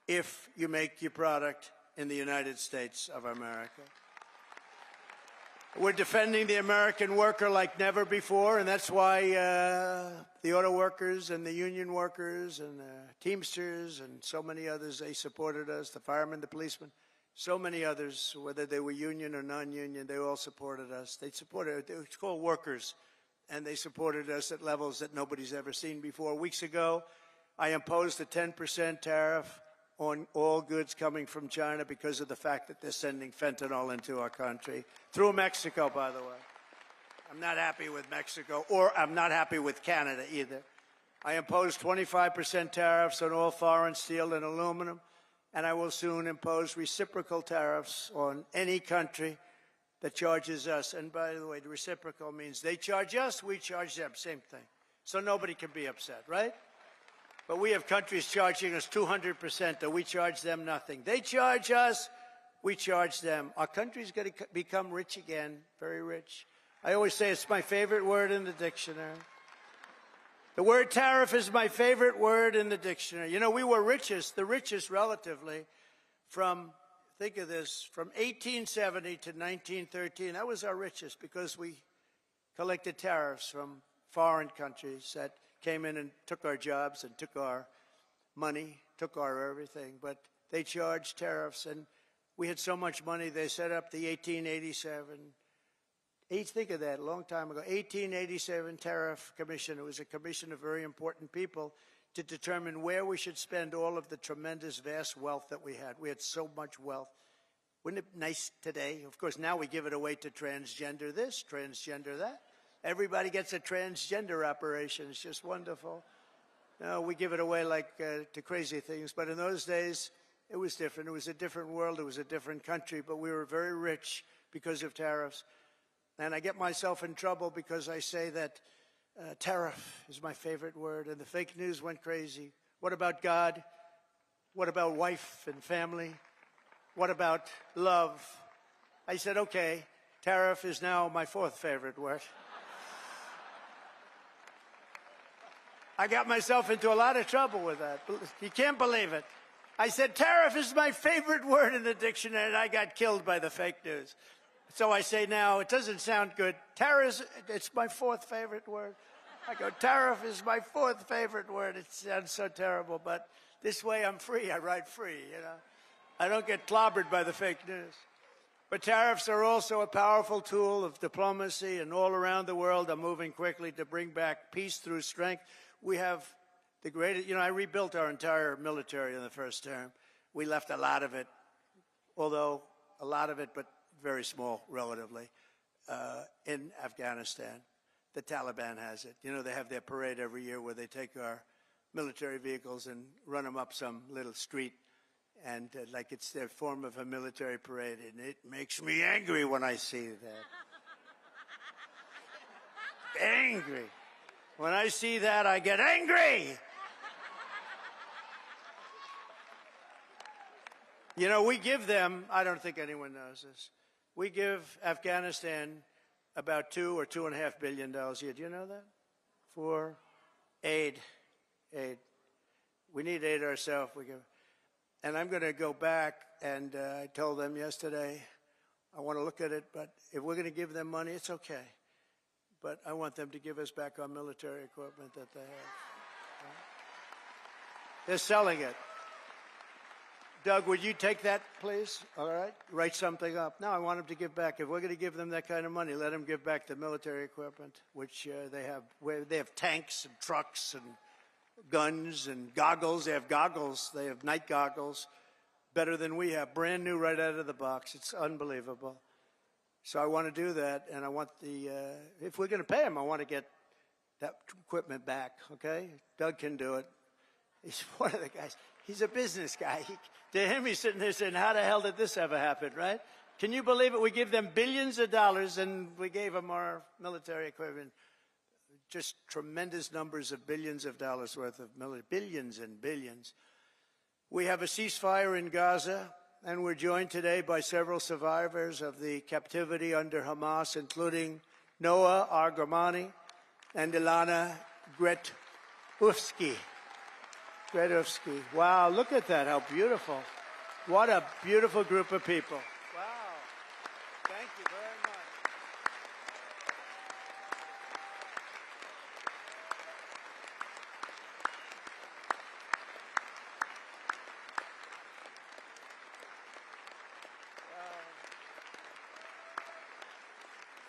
if you make your product in the United States of America. We're defending the American worker like never before, and that's why the auto workers and the union workers and the Teamsters and so many others, they supported us, the firemen, the policemen, so many others, whether they were union or non-union, they all supported us. They supported, it was called workers, and they supported us at levels that nobody's ever seen before. Weeks ago, I imposed a 10% tariff on all goods coming from China because of the fact that they're sending fentanyl into our country, through Mexico, by the way. I'm not happy with Mexico, or I'm not happy with Canada either. I imposed 25% tariffs on all foreign steel and aluminum, and I will soon impose reciprocal tariffs on any country that charges us. And by the way, the reciprocal means they charge us, we charge them, same thing. So nobody can be upset, right? But we have countries charging us 200%, and we charge them nothing. They charge us, we charge them. Our country's going to become rich again, very rich. I always say it's my favorite word in the dictionary. The word tariff is my favorite word in the dictionary. You know, we were the richest relatively from, think of this, from 1870 to 1913. That was our richest because we collected tariffs from foreign countries that came in and took our jobs and took our money, took our everything. But they charged tariffs, and we had so much money, they set up the 1887. Think of that, a long time ago. 1887 Tariff Commission. It was a commission of very important people to determine where we should spend all of the tremendous, vast wealth that we had. We had so much wealth. Wouldn't it be nice today? Of course, now we give it away to transgender this, transgender that. Everybody gets a transgender operation. It's just wonderful. No, we give it away like to crazy things. But in those days, it was different. It was a different world. It was a different country. But we were very rich because of tariffs. And I get myself in trouble because I say that tariff is my favorite word. And the fake news went crazy. What about God? What about wife and family? What about love? I said, okay, tariff is now my fourth favorite word. I got myself into a lot of trouble with that. You can't believe it. I said, tariff is my favorite word in the dictionary, and I got killed by the fake news. So I say now, it doesn't sound good. Tariff, it's my fourth favorite word. I go, tariff is my fourth favorite word. It sounds so terrible, but this way I'm free. I write free, you know. I don't get clobbered by the fake news. But tariffs are also a powerful tool of diplomacy, and all around the world are moving quickly to bring back peace through strength. We have the greatest, you know, I rebuilt our entire military in the first term. We left a lot of it, although a lot of it, but very small relatively, in Afghanistan. The Taliban has it. You know, they have their parade every year where they take our military vehicles and run them up some little street, and like it's their form of a military parade, and it makes me angry when I see that. Angry. When I see that, I get angry. You know, we give them, I don't think anyone knows this, we give Afghanistan about $2 or $2.5 billion a year. Do you know that? For aid. We need aid ourselves. And I'm going to go back, and I told them yesterday, I want to look at it, but if we're going to give them money, it's okay. But I want them to give us back our military equipment that they have. They're selling it. Doug, would you take that, please? All right. Write something up. No, I want them to give back. If we're going to give them that kind of money, let them give back the military equipment, which they have. They have tanks and trucks and guns and goggles. They have goggles. They have night goggles, better than we have, brand new right out of the box. It's unbelievable. So I want to do that, and I want the, if we're going to pay them, I want to get that equipment back, okay? Doug can do it. He's one of the guys. He's a business guy. To him, he's sitting there saying, how the hell did this ever happen, right? Can you believe it? We give them billions of dollars, and we gave them our military equipment. Just tremendous numbers of billions of dollars worth of military, billions and billions. We have a ceasefire in Gaza, and we're joined today by several survivors of the captivity under Hamas, including Noah Argamani and Ilana Gretovsky. Wow, look at that, how beautiful. What a beautiful group of people. Wow, thank you very much.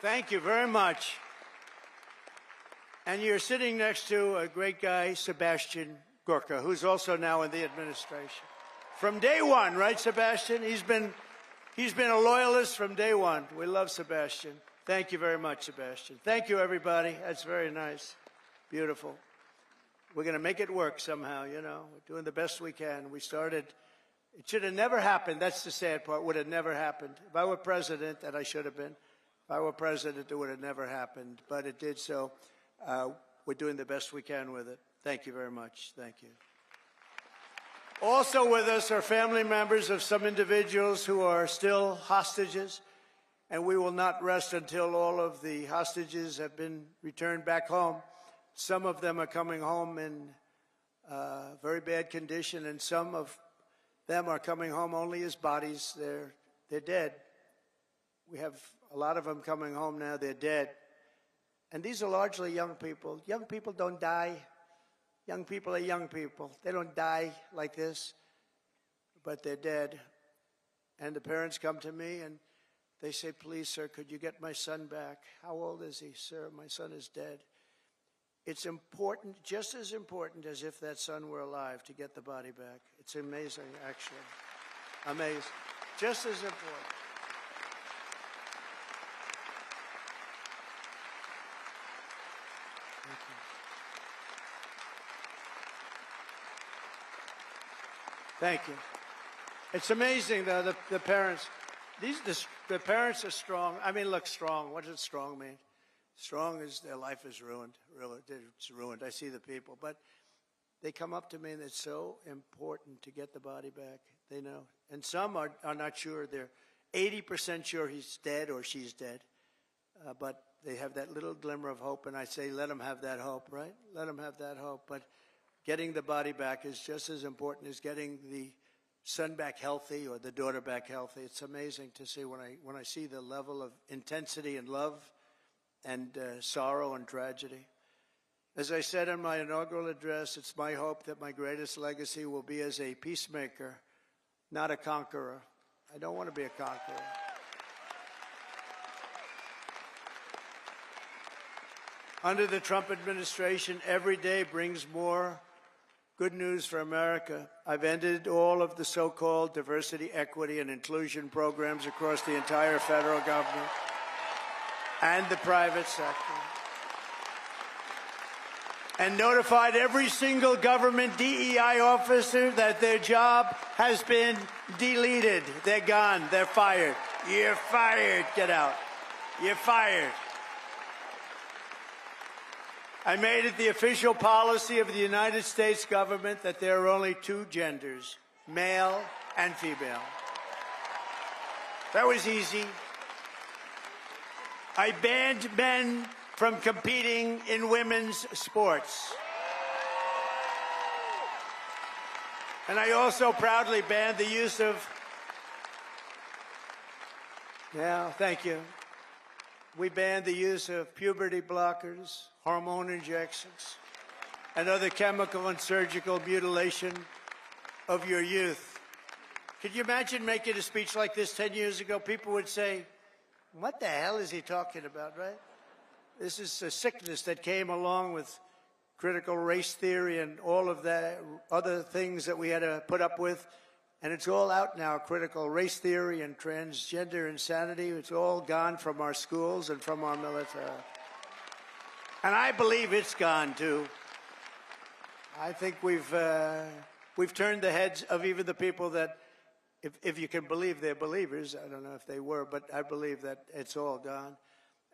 Thank you very much. And you're sitting next to a great guy, Sebastian Gorka, who's also now in the administration. From day one, right, Sebastian? He's been a loyalist from day one. We love Sebastian. Thank you very much, Sebastian. Thank you, everybody. That's very nice. Beautiful. We're going to make it work somehow, you know. We're doing the best we can. We started. It should have never happened. That's the sad part. Would have never happened. If I were president, and I should have been, if I were president, it would have never happened. But it did, so we're doing the best we can with it. Thank you very much. Thank you. Also with us are family members of some individuals who are still hostages, and we will not rest until all of the hostages have been returned back home. Some of them are coming home in very bad condition, and some of them are coming home only as bodies. They're dead. We have a lot of them coming home now. They're dead. And these are largely young people. Young people don't die. Young people are young people. They don't die like this, but they're dead. And the parents come to me and they say, please, sir, could you get my son back? How old is he, sir? My son is dead. It's important, just as important as if that son were alive, to get the body back. It's amazing, actually. Amazing. Just as important. Thank you. Thank you. It's amazing, though, the parents. The parents are strong. I mean, look, strong. What does strong mean? Strong is their life is ruined. Really, it's ruined. I see the people. But they come up to me, and it's so important to get the body back. They know. And some are not sure. They're 80% sure he's dead or she's dead. But they have that little glimmer of hope, and I say, let them have that hope, right? Let them have that hope. But getting the body back is just as important as getting the son back healthy or the daughter back healthy. It's amazing to see when I see the level of intensity and love and sorrow and tragedy. As I said in my inaugural address, it's my hope that my greatest legacy will be as a peacemaker, not a conqueror. I don't want to be a conqueror. Under the Trump administration, every day brings more good news for America. I've ended all of the so-called diversity, equity, and inclusion programs across the entire federal government and the private sector, and notified every single government DEI officer that their job has been deleted. They're gone. They're fired. You're fired. Get out. You're fired. I made it the official policy of the United States government that there are only two genders, male and female. That was easy. I banned men from competing in women's sports. And I also proudly banned the use of, thank you. We banned the use of puberty blockers, hormone injections, and other chemical and surgical mutilation of your youth. Could you imagine making a speech like this 10 years ago? People would say, what the hell is he talking about, right? This is a sickness that came along with critical race theory and all of the other things that we had to put up with. And it's all out now, critical race theory and transgender insanity. It's all gone from our schools and from our military. And I believe it's gone, too. I think we've turned the heads of even the people that, if you can believe they're believers, I don't know if they were, but I believe that it's all gone.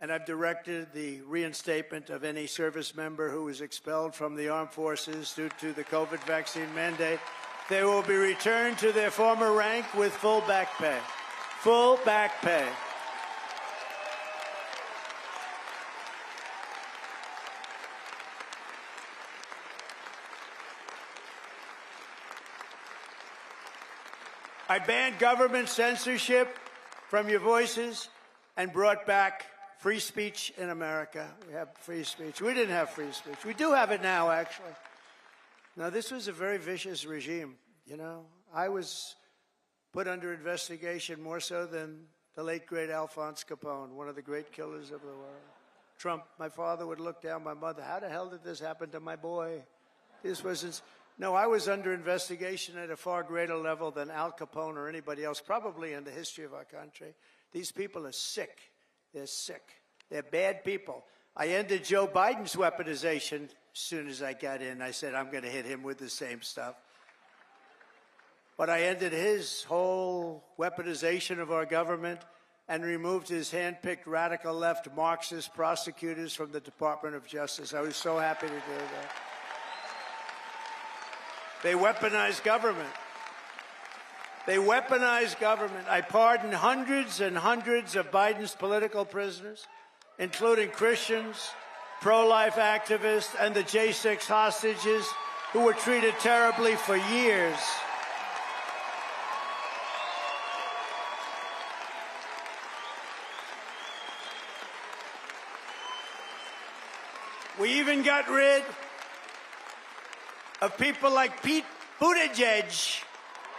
And I've directed the reinstatement of any service member who was expelled from the armed forces due to the COVID vaccine mandate. They will be returned to their former rank with full back pay. Full back pay. I banned government censorship from your voices and brought back free speech in America. We have free speech. We didn't have free speech. We do have it now, actually. Now, this was a very vicious regime, you know. I was put under investigation more so than the late, great Alphonse Capone, one of the great killers of the world. Trump, my father would look down my mother. How the hell did this happen to my boy? This wasn't... No, I was under investigation at a far greater level than Al Capone or anybody else, probably in the history of our country. These people are sick. They're sick. They're bad people. I ended Joe Biden's weaponization as soon as I got in. I said, I'm going to hit him with the same stuff. But I ended his whole weaponization of our government and removed his hand-picked radical left Marxist prosecutors from the Department of Justice. I was so happy to do that. They weaponized government. They weaponized government. I pardoned hundreds and hundreds of Biden's political prisoners, including Christians, pro-life activists, and the J6 hostages who were treated terribly for years. We even got rid of people like Pete Buttigieg,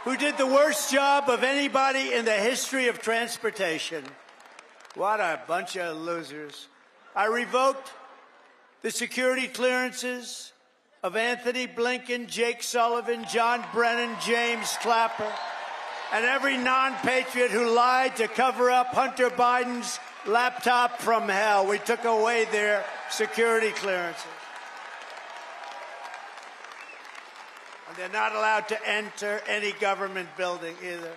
who did the worst job of anybody in the history of transportation. What a bunch of losers. I revoked the security clearances of Anthony Blinken, Jake Sullivan, John Brennan, James Clapper, and every non-patriot who lied to cover up Hunter Biden's laptop from hell. We took away their security clearances. And they're not allowed to enter any government building either.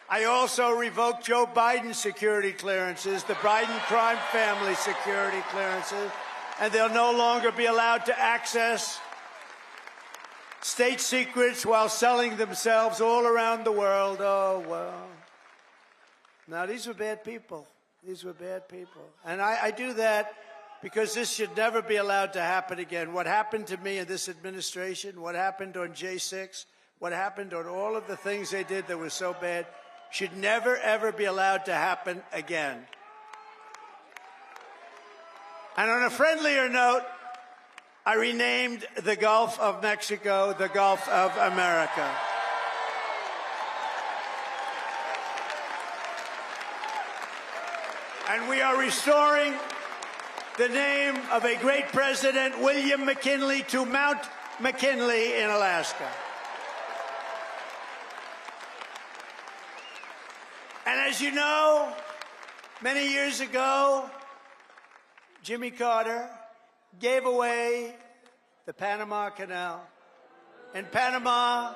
I also revoked Joe Biden's security clearances, the Biden crime family security clearances, and they'll no longer be allowed to access state secrets while selling themselves all around the world. Oh, well. Now, these were bad people. These were bad people. And I do that because this should never be allowed to happen again. What happened to me in this administration, what happened on J6, what happened on all of the things they did that was so bad, should never, ever be allowed to happen again. And on a friendlier note, I renamed the Gulf of Mexico the Gulf of America. And we are restoring the name of a great president, William McKinley, to Mount McKinley in Alaska. And as you know, many years ago, Jimmy Carter gave away the Panama Canal. And Panama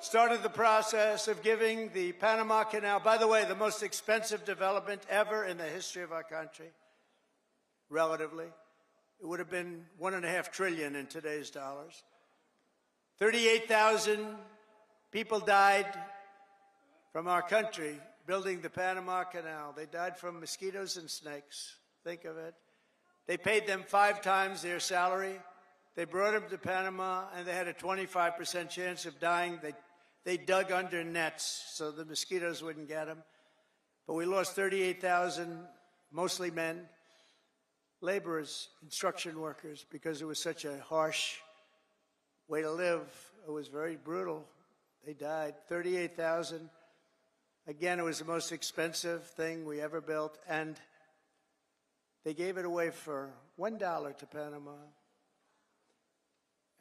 started the process of giving the Panama Canal, by the way, the most expensive development ever in the history of our country, relatively. It would have been $1.5 trillion in today's dollars. 38,000 people died from our country building the Panama Canal. They died from mosquitoes and snakes. Think of it. They paid them 5 times their salary. They brought them to Panama, and they had a 25% chance of dying. They dug under nets so the mosquitoes wouldn't get them. But we lost 38,000, mostly men, laborers, construction workers, because it was such a harsh way to live. It was very brutal. They died. 38,000. Again, it was the most expensive thing we ever built, and they gave it away for $1 to Panama.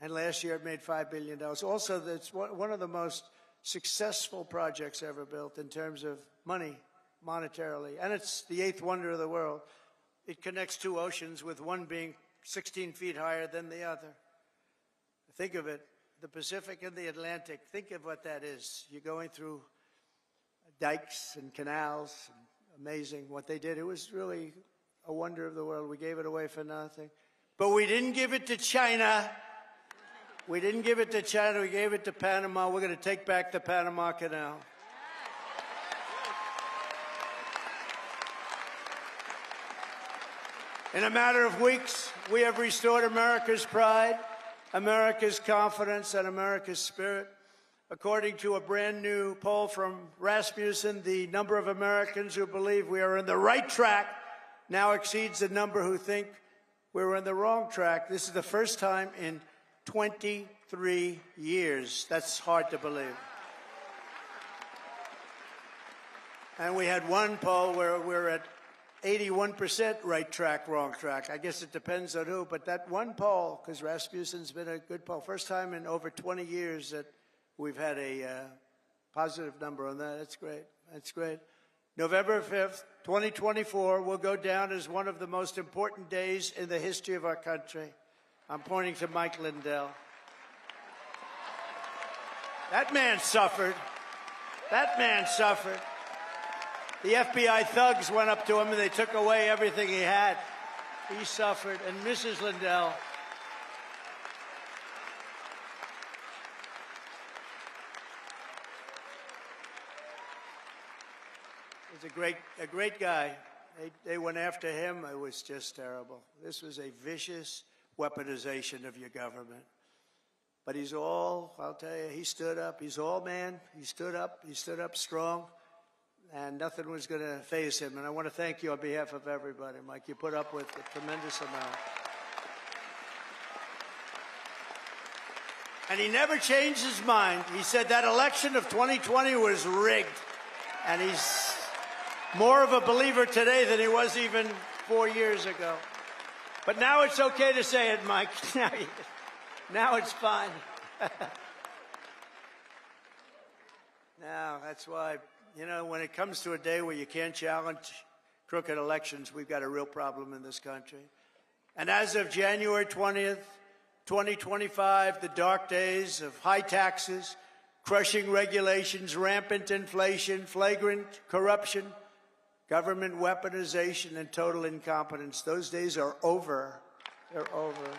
And last year it made $5 billion. Also, that's one of the most successful projects ever built in terms of money, monetarily. And it's the 8th wonder of the world. It connects 2 oceans, with one being 16 feet higher than the other. Think of it, the Pacific and the Atlantic. Think of what that is. You're going through dikes and canals. Amazing what they did. It was really a wonder of the world. We gave it away for nothing. But we didn't give it to China. We didn't give it to China. We gave it to Panama. We're going to take back the Panama Canal. In a matter of weeks, we have restored America's pride, America's confidence, and America's spirit. According to a brand new poll from Rasmussen, the number of Americans who believe we are on the right track now exceeds the number who think we're on the wrong track. This is the first time in 23 years. That's hard to believe. And we had one poll where we're at 81% right track, wrong track. I guess it depends on who, but that one poll, because Rasmussen's been a good poll, first time in over 20 years that we've had a positive number on that. That's great. That's great. November 5th, 2024 will go down as one of the most important days in the history of our country. I'm pointing to Mike Lindell. That man suffered. That man suffered. The FBI thugs went up to him and they took away everything he had. He suffered. And Mrs. Lindell, was a great guy. They went after him. It was just terrible. This was a vicious weaponization of your government. But he's all, I'll tell you, he stood up. He's all man. He stood up strong, and nothing was going to faze him. And I want to thank you on behalf of everybody, Mike. You put up with a tremendous amount. And he never changed his mind. He said that election of 2020 was rigged. And he's more of a believer today than he was even 4 years ago. But now it's okay to say it, Mike. Now it's fine. Now, that's why, you know, when it comes to a day where you can't challenge crooked elections, we've got a real problem in this country. And as of January 20th, 2025, the dark days of high taxes, crushing regulations, rampant inflation, flagrant corruption, government weaponization, and total incompetence, those days are over. They're over.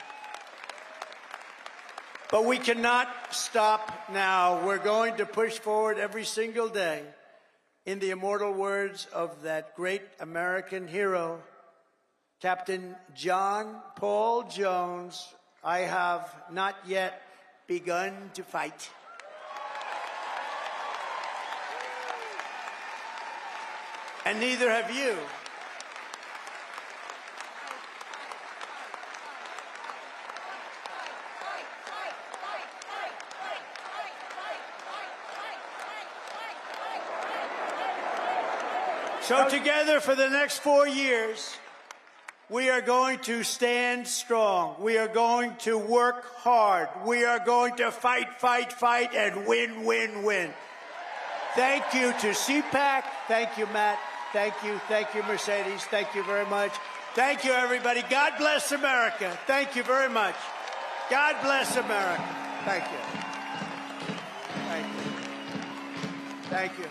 But we cannot stop now. We're going to push forward every single day. In the immortal words of that great American hero, Captain John Paul Jones, I have not yet begun to fight. And neither have you. So together for the next 4 years, we are going to stand strong. We are going to work hard. We are going to fight, fight, fight, and win, win, win. Thank you to CPAC. Thank you, Matt. Thank you, Mercedes. Thank you very much. Thank you, everybody. God bless America. Thank you very much. God bless America. Thank you. Thank you. Thank you.